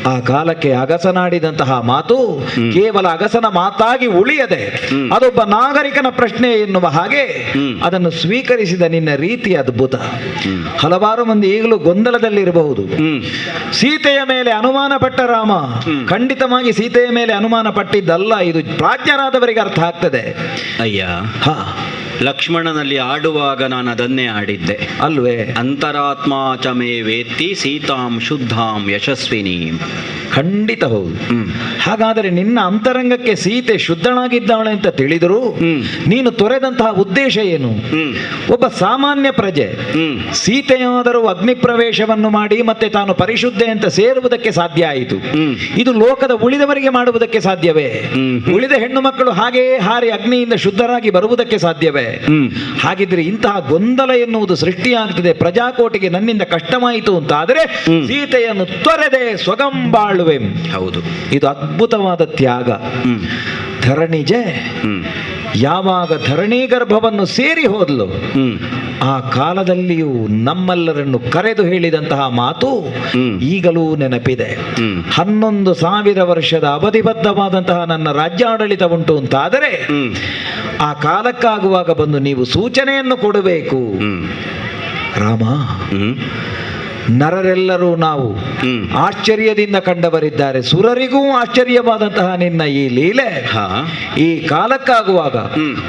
ಆ ಕಾಲಕ್ಕೆ ಅಗಸನಾಡಿದಂತಹ ಮಾತು ಕೇವಲ ಅಗಸನ ಮಾತಾಗಿ ಉಳಿಯದೆ ಅದೊಬ್ಬ ನಾಗರಿಕನ ಪ್ರಶ್ನೆ ಎನ್ನುವ ಹಾಗೆ ಅದನ್ನು ಸ್ವೀಕರಿಸಿದ ನಿನ್ನ ರೀತಿ ಅದ್ಭುತ. ಹಲವಾರು ಮಂದಿ ಈಗಲೂ ಗೊಂದಲದಲ್ಲಿರಬಹುದು. ಸೀತೆಯ ಮೇಲೆ ಅನುಮಾನ ಪಟ್ಟ ರಾಮ ಖಂಡಿತವಾಗಿ ಸೀತೆಯ ಮೇಲೆ ಅನುಮಾನ ಪಟ್ಟಿದ್ದಲ್ಲ, ಇದು ಪ್ರಾಜ್ಞರಾದವರಿಗೆ ಅರ್ಥ ಆಗ್ತದೆ. ಅಯ್ಯ, ಲಕ್ಷ್ಮಣನಲ್ಲಿ ಆಡುವಾಗ ನಾನು ಅದನ್ನೇ ಆಡಿದ್ದೆ ಅಲ್ವೇ? ಅಂತರಾತ್ಮ ಚಮೇ ವೇತ್ತಿ ಸೀತಾಂ ಶುದ್ಧಾಂ ಯಶಸ್ವಿನಿ. ಖಂಡಿತ ಹೌದು. ಹಾಗಾದರೆ ನಿನ್ನ ಅಂತರಂಗಕ್ಕೆ ಸೀತೆ ಶುದ್ಧಳಾಗಿದ್ದಾಳೆ ಅಂತ ತಿಳಿದರೂ ನೀನು ತೊರೆದಂತಹ ಉದ್ದೇಶ ಏನು? ಒಬ್ಬ ಸಾಮಾನ್ಯ ಪ್ರಜೆ ಸೀತೆಯಾದರೂ ಅಗ್ನಿ ಪ್ರವೇಶವನ್ನು ಮಾಡಿ ಮತ್ತೆ ತಾನು ಪರಿಶುದ್ಧೆ ಅಂತ ಸೇರುವುದಕ್ಕೆ ಸಾಧ್ಯ ಆಯಿತು. ಇದು ಲೋಕದ ಉಳಿದವರಿಗೆ ಮಾಡುವುದಕ್ಕೆ ಸಾಧ್ಯವೇ? ಉಳಿದ ಹೆಣ್ಣು ಮಕ್ಕಳು ಹಾಗೆಯೇ ಹಾರಿ ಅಗ್ನಿಯಿಂದ ಶುದ್ಧರಾಗಿ ಬರುವುದಕ್ಕೆ ಸಾಧ್ಯವೇ? ಹಾಗಿದ್ರೆ ಇಂತಹ ಗೊಂದಲ ಎನ್ನುವುದು ಸೃಷ್ಟಿಯಾಗ್ತದೆ. ಪ್ರಜಾಕೋಟಿಗೆ ನನ್ನಿಂದ ಕಷ್ಟವಾಯಿತು ಅಂತ ಆದರೆ ಸೀತೆಯನ್ನು ತೊರೆದೆ ಸ್ವಗಂಬಾಳುವೆ. ಹೌದು, ಇದು ಅದ್ಭುತವಾದ ತ್ಯಾಗ. ಧರಣಿಜೆ ಯಾವಾಗ ಧರಣಿ ಗರ್ಭವನ್ನು ಸೇರಿ ಹೋದ್ಲು ಆ ಕಾಲದಲ್ಲಿಯೂ ನಮ್ಮೆಲ್ಲರನ್ನು ಕರೆದು ಹೇಳಿದಂತಹ ಮಾತು ಈಗಲೂ ನೆನಪಿದೆ. 11,000 ವರ್ಷದ ಅವಧಿಬದ್ಧವಾದಂತಹ ನನ್ನ ರಾಜ್ಯಾಡಳಿತ ಉಂಟು ಅಂತಾದರೆ ಆ ಕಾಲಕ್ಕಾಗುವಾಗ ಬಂದು ನೀವು ಸೂಚನೆಯನ್ನು ಕೊಡಬೇಕು. ರಾಮ, ನರರೆಲ್ಲರೂ ನಾವು ಆಶ್ಚರ್ಯದಿಂದ ಕಂಡವರಿದ್ದಾರೆ. ಸುರರಿಗೂ ಆಶ್ಚರ್ಯವಾದಂತಹ ನಿನ್ನ ಈ ಲೀಲೆ ಈ ಕಾಲಕ್ಕಾಗುವಾಗ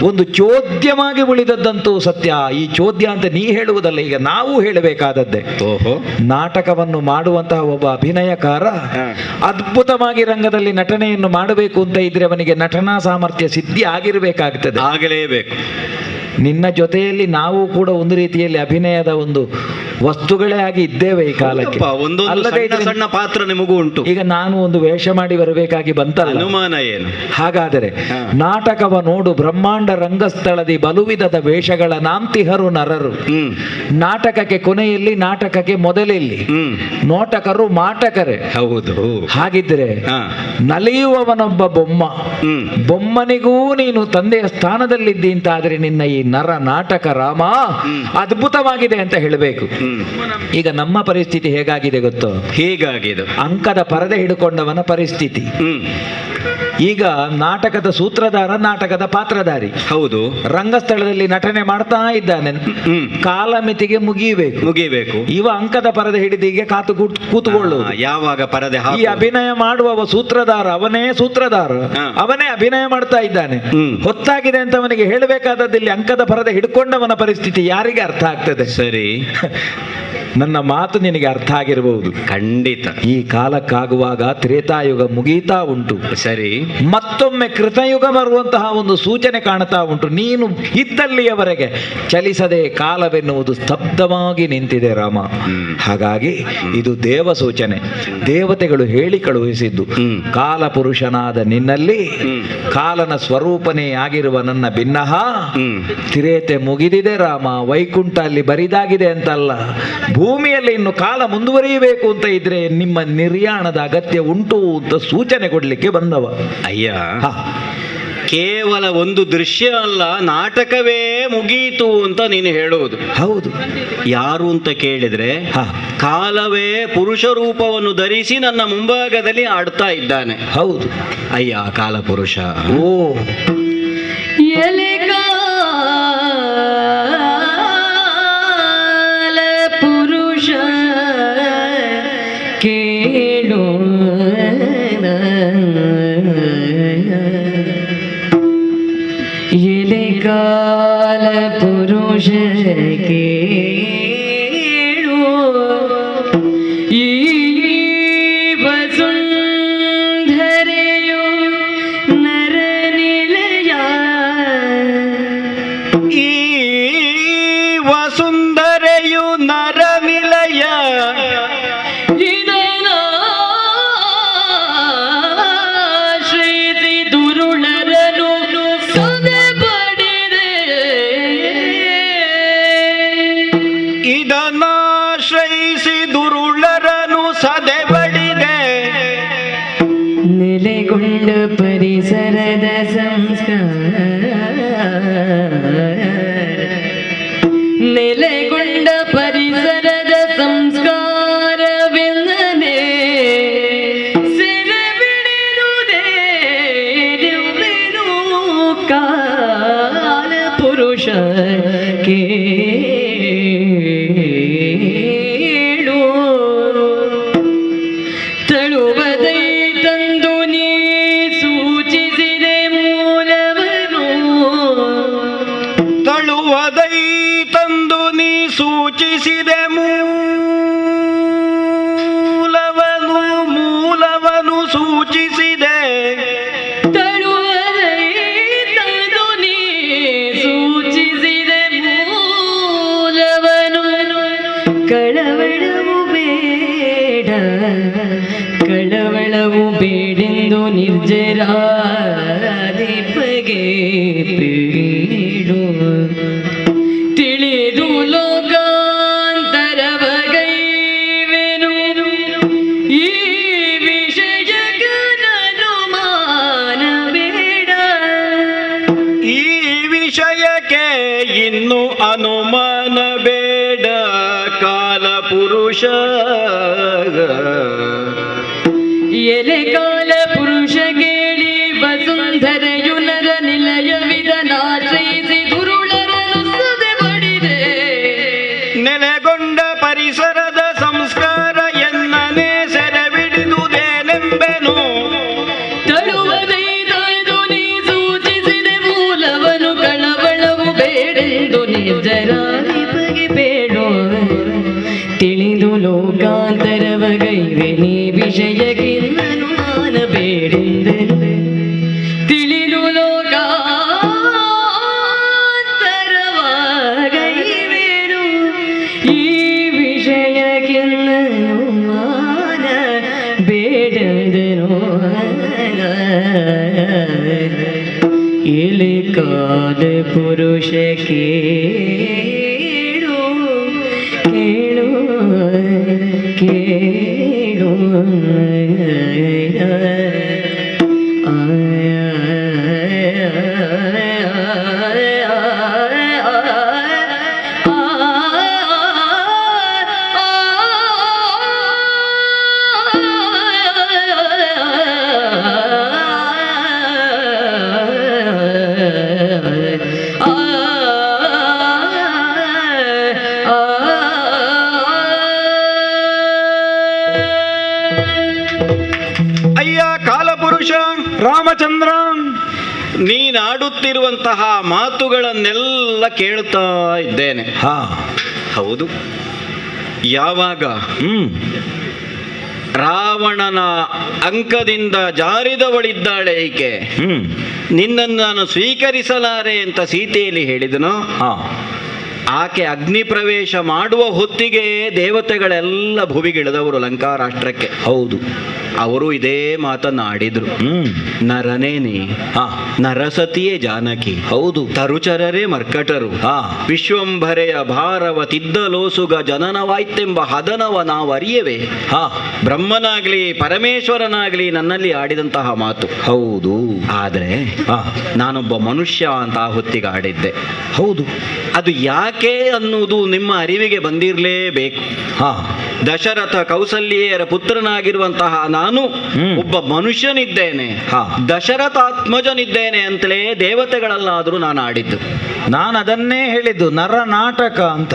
ಒಂದು ಚೋದ್ಯವಾಗಿ ಉಳಿದದ್ದಂತೂ ಸತ್ಯ. ಈ ಚೋದ್ಯ ಅಂತ ನೀ ಹೇಳುವುದಲ್ಲ, ಈಗ ನಾವು ಹೇಳಬೇಕಾದದ್ದೇ. ನಾಟಕವನ್ನು ಮಾಡುವಂತಹ ಒಬ್ಬ ಅಭಿನಯಕಾರ ಅದ್ಭುತವಾಗಿ ರಂಗದಲ್ಲಿ ನಟನೆಯನ್ನು ಮಾಡಬೇಕು ಅಂತ ಇದ್ರೆ ಅವನಿಗೆ ನಟನಾ ಸಾಮರ್ಥ್ಯ ಸಿದ್ಧಿ ಆಗಿರಬೇಕಾಗ್ತದೆ, ಆಗಲೇಬೇಕು. ನಿನ್ನ ಜೊತೆಯಲ್ಲಿ ನಾವು ಕೂಡ ಒಂದು ರೀತಿಯಲ್ಲಿ ಅಭಿನಯದ ಒಂದು ವಸ್ತುಗಳೇ ಆಗಿ ಇದ್ದೇವೆ ಈ ಕಾಲಕ್ಕೆ. ಸಣ್ಣ ಪಾತ್ರ ನಿಮಗೂ ಉಂಟು. ಈಗ ನಾನು ಒಂದು ವೇಷ ಮಾಡಿ ಬರಬೇಕಾಗಿ ಬಂತಲ್ಲ, ಅನುಮಾನ ಏನು? ಹಾಗಾದರೆ ನಾಟಕವ ನೋಡು, ಬ್ರಹ್ಮಾಂಡ ರಂಗಸ್ಥಳದಿ ಬಲುವಿಧದ ವೇಷಗಳ ನಾಂತಿಹರು ನರರು. ನಾಟಕಕ್ಕೆ ಕೊನೆಯಲ್ಲಿ, ನಾಟಕಕ್ಕೆ ಮೊದಲಲ್ಲಿ ನೋಟಕರು ಮಾಟಕರೇ. ಹೌದು. ಹಾಗಿದ್ರೆ ನಲಿಯುವವನೊಬ್ಬ ಬೊಮ್ಮ, ಬೊಮ್ಮನಿಗೂ ನೀನು ತಂದೆಯ ಸ್ಥಾನದಲ್ಲಿದ್ದಿ ಅಂತಾದ್ರೆ ನಿನ್ನ ಈ ನರ ನಾಟಕ ರಾಮ ಅದ್ಭುತವಾಗಿದೆ ಅಂತ ಹೇಳಬೇಕು. ಈಗ ನಮ್ಮ ಪರಿಸ್ಥಿತಿ ಹೇಗಾಗಿದೆ ಗೊತ್ತೋ? ಹೇಗಾಗಿದೆ? ಅಂಕದ ಪರದೆ ಹಿಡ್ಕೊಂಡವನ ಪರಿಸ್ಥಿತಿ. ಈಗ ನಾಟಕದ ಸೂತ್ರಧಾರ, ನಾಟಕದ ಪಾತ್ರಧಾರಿ. ಹೌದು. ರಂಗಸ್ಥಳದಲ್ಲಿ ನಟನೆ ಮಾಡ್ತಾ ಇದ್ದಾನೆ, ಕಾಲಮಿತಿಗೆ ಮುಗಿಬೇಕು. ಇವ ಅಂಕದ ಪರದೆ ಹಿಡಿದಿಗೆ ಕಾತು ಕೂತ್ಕೊಳ್ಳು. ಯಾವಾಗ ಪರದೆ ಈ ಅಭಿನಯ ಮಾಡುವವ ಸೂತ್ರಧಾರ, ಅವನೇ ಸೂತ್ರಧಾರ, ಅವನೇ ಅಭಿನಯ ಮಾಡ್ತಾ ಇದ್ದಾನೆ. ಹೊತ್ತಾಗಿದೆ ಅಂತ ಅವನಿಗೆ ಹೇಳಬೇಕಾದದ್ದಲ್ಲಿ ಅಂಕದ ಪರದೆ ಹಿಡ್ಕೊಂಡವನ ಪರಿಸ್ಥಿತಿ ಯಾರಿಗೆ ಅರ್ಥ ಆಗ್ತದೆ? ಸರಿ, ನನ್ನ ಮಾತು ನಿನಗೆ ಅರ್ಥ ಆಗಿರಬಹುದು. ಖಂಡಿತ. ಈ ಕಾಲಕ್ಕಾಗುವಾಗ ತ್ರೇತಾಯುಗ ಮುಗೀತಾ ಉಂಟು. ಸರಿ, ಮತ್ತೊಮ್ಮೆ ಕೃತಯುಗ ಬರುವಂತಹ ಒಂದು ಸೂಚನೆ ಕಾಣ್ತಾ ಉಂಟು. ನೀನು ಇದ್ದಲ್ಲಿಯವರೆಗೆ ಚಲಿಸದೆ ಕಾಲವೆನ್ನುವುದು ಸ್ತಬ್ಧವಾಗಿ ನಿಂತಿದೆ ರಾಮ. ಹಾಗಾಗಿ ಇದು ದೇವ ಸೂಚನೆ, ದೇವತೆಗಳು ಹೇಳಿ ಕಳುಹಿಸಿದ್ದು. ಕಾಲ ಪುರುಷನಾದ ನಿನ್ನಲ್ಲಿ ಕಾಲನ ಸ್ವರೂಪನೇ ಆಗಿರುವ ನನ್ನ ಭಿನ್ನಹ ತ್ರೇತೆ ಮುಗಿದಿದೆ ರಾಮ. ವೈಕುಂಠ ಅಲ್ಲಿ ಬರಿದಾಗಿದೆ ಅಂತಲ್ಲ, ಭೂಮಿಯಲ್ಲಿ ಇನ್ನು ಕಾಲ ಮುಂದುವರಿಯಬೇಕು ಅಂತ ಇದ್ರೆ ನಿಮ್ಮ ನಿರ್ಯಾಣದ ಅಗತ್ಯ ಉಂಟು ಅಂತ ಸೂಚನೆ ಕೊಡ್ಲಿಕ್ಕೆ ಬಂದವ. ಅಯ್ಯ, ಹ, ಕೇವಲ ಒಂದು ದೃಶ್ಯ ಅಲ್ಲ, ನಾಟಕವೇ ಮುಗೀತು ಅಂತ ನೀನು ಹೇಳುವುದು. ಹೌದು. ಯಾರು ಅಂತ ಕೇಳಿದ್ರೆ ಹ, ಕಾಲವೇ ಪುರುಷ ರೂಪವನ್ನು ಧರಿಸಿ ನನ್ನ ಮುಂಭಾಗದಲ್ಲಿ ಆಡ್ತಾ ಇದ್ದಾನೆ. ಹೌದು. ಅಯ್ಯ ಕಾಲ ಪುರುಷ. ಓ, ಎಲೆ ಕಾಲ ಪುರುಷ ಕೇಳು ಎಲೆ ಕಾಲ ಪುರುಷ ಕೇಳು ಈ ವಸುಂಧರೆಯು ನರನಿಲಯ ಈ ವಸುಂಧರೆಯು ನರನಿಲಯ ಶ್ರೀತಿ ದುರುಳರನು ಸದೆ ಪಡಿದೆ ಇದನ್ನಾಶ್ರಯಿಸಿ ದುರುಳರನು ಸದೆಬಡಿದೆ. ನೆಲೆಗೊಂಡ ಪರಿಸರದ ಸಂಸ್ಕಾರ, ನೆಲೆಗೊಂಡ ಪರಿಸರದ ಸಂಸ್ಕಾರವೆಂದನೆ ಸೆರೆ ಬಿಡಿರುವುದೇನು ಕಾಲ ಪುರುಷ ಕೇಳು ತಳುವದೈ ತಂದು ನೀ ಸೂಚಿಸಿದೆ ಮೂಲವನು, ತಳುವದೈ ತಂದು ನೀ ಸೂಚಿಸಿದೆ ಮೂಲವನು ಸೂಚಿಸಿದೆ. ತಳುವದೈ ತಂದು ನೀ ಸೂಚಿಸಿದೆ ಮೂಲವನು. ಕಳವಳವು ಬೇಡ, ಕಳವಳವು ಬೇಡೆಂದು ನಿರ್ಜರಾಧಿಪಗೆ ಬೀಡು ತಿಳಿದು ಲೋಕಾಂತರವಗೈವೆನು ಈ ವಿಷಯಗನುಮಾನ ಬೇಡ. ಈ ವಿಷಯಕ್ಕೆ ಇನ್ನು ಅನುಮಾನ ಬೇಡ. ಕಾಲ ಪುರುಷ ಎಲೆ ಕಾಲ ಪುರುಷ ಕೇಳಿ ವಸುಂಧರೆಯು ನರ ನಿಲಯವಿದನಾಶ್ರಯಿಸಿ ದುರುಳರನು ಸದೆ ಬಡಿದೆ. ನೆಲೆಗೊಂಡ ಪರಿಸರದ ಸಂಸ್ಕಾರ ಎನ್ನನೇ ಸೆರೆ ಬಿಡಿದುದೇನೆಂಬೆನು. ತಳುವದೈ ತಂದು ನೀ ಸೂಚಿಸಿದೆ ಮೂಲವನು. ಕಳವಳವು ಬೇಡೆಂದು ನಿರ್ಜರಾಧಿಪಗೆ ಬೇಡೋ ತಿಳಿದು ಲೋಕಾಂತರವಗೈವೆ ನೀ ವಿಷಯಕ್ಕಿನ್ನನುಮಾನ ಬೇಡೆಂದೆನು. ತಿಳಿದು ಲೋಕಾಂತರವಗೈವೆನು ಈ ವಿಷಯಕ್ಕಿನ್ನನುಮಾನ ಬೇಡೆಂದೆನು. ಎಲೆ ಕಾಲ ಪುರುಷ ಕೇಳು ಕೇಳು ಕೇಳು ಅಯ್ಯ ಕಾಲಪುರುಷ ರಾಮಚಂದ್ರ, ನೀನಾಡುತ್ತಿರುವಂತಹ ಮಾತುಗಳನ್ನೆಲ್ಲ ಕೇಳುತ್ತಾ ಇದ್ದೇನೆ. ಹಾ, ಹೌದು. ಯಾವಾಗ ರಾವಣನ ಅಂಕದಿಂದ ಜಾರಿದವಳಿದ್ದಾಳೆ ಈಕೆ, ನಿನ್ನನ್ನು ನಾನು ಸ್ವೀಕರಿಸಲಾರೆ ಅಂತ ಸೀತೆಯಲ್ಲಿ ಹೇಳಿದನು. ಆಕೆ ಅಗ್ನಿ ಪ್ರವೇಶ ಮಾಡುವ ಹೊತ್ತಿಗೆ ದೇವತೆಗಳೆಲ್ಲ ಭುವಿಗಿಳಿದವರು ಲಂಕಾ ರಾಷ್ಟ್ರಕ್ಕೆ. ಹೌದು. ಅವರು ಇದೇ ಮಾತನ್ನ ಆಡಿದ್ರು. ನರನೇನಿ ನರಸತಿಯೇ ಜಾನಕಿ, ಹೌದು. ತರುಚರರೇ ಮರ್ಕಟರು, ವಿಶ್ವಂಭರೆಯ ಭಾರವ ತಿದ್ದಲೋಸುಗ ಜನನವಾಯ್ತೆಂಬ ಹದನವ ನಾವು ಅರಿಯವೆ. ಬ್ರಹ್ಮನಾಗ್ಲಿ ಪರಮೇಶ್ವರನಾಗ್ಲಿ ನನ್ನಲ್ಲಿ ಆಡಿದಂತಹ ಮಾತು ಹೌದು. ಆದ್ರೆ ನಾನೊಬ್ಬ ಮನುಷ್ಯ ಅಂತ ಆ ಹೊತ್ತಿಗೆ ಆಡಿದ್ದೆ. ಹೌದು. ಅದು ಯಾಕೆ ಅನ್ನುವುದು ನಿಮ್ಮ ಅರಿವಿಗೆ ಬಂದಿರಲೇಬೇಕು. ದಶರಥ ಕೌಸಲ್ಯರ ಪುತ್ರನಾಗಿರುವಂತಹ ನಾನು ಒಬ್ಬ ಮನುಷ್ಯನಿದ್ದೇನೆ, ದಶರಥಾತ್ಮಜನಿದ್ದೇನೆ ಅಂತಲೇ ದೇವತೆಗಳಲ್ಲಾದರೂ ನಾನು ಆಡಿದ್ದು. ನಾನು ಅದನ್ನೇ ಹೇಳಿದ್ದು, ನರ ನಾಟಕ ಅಂತ.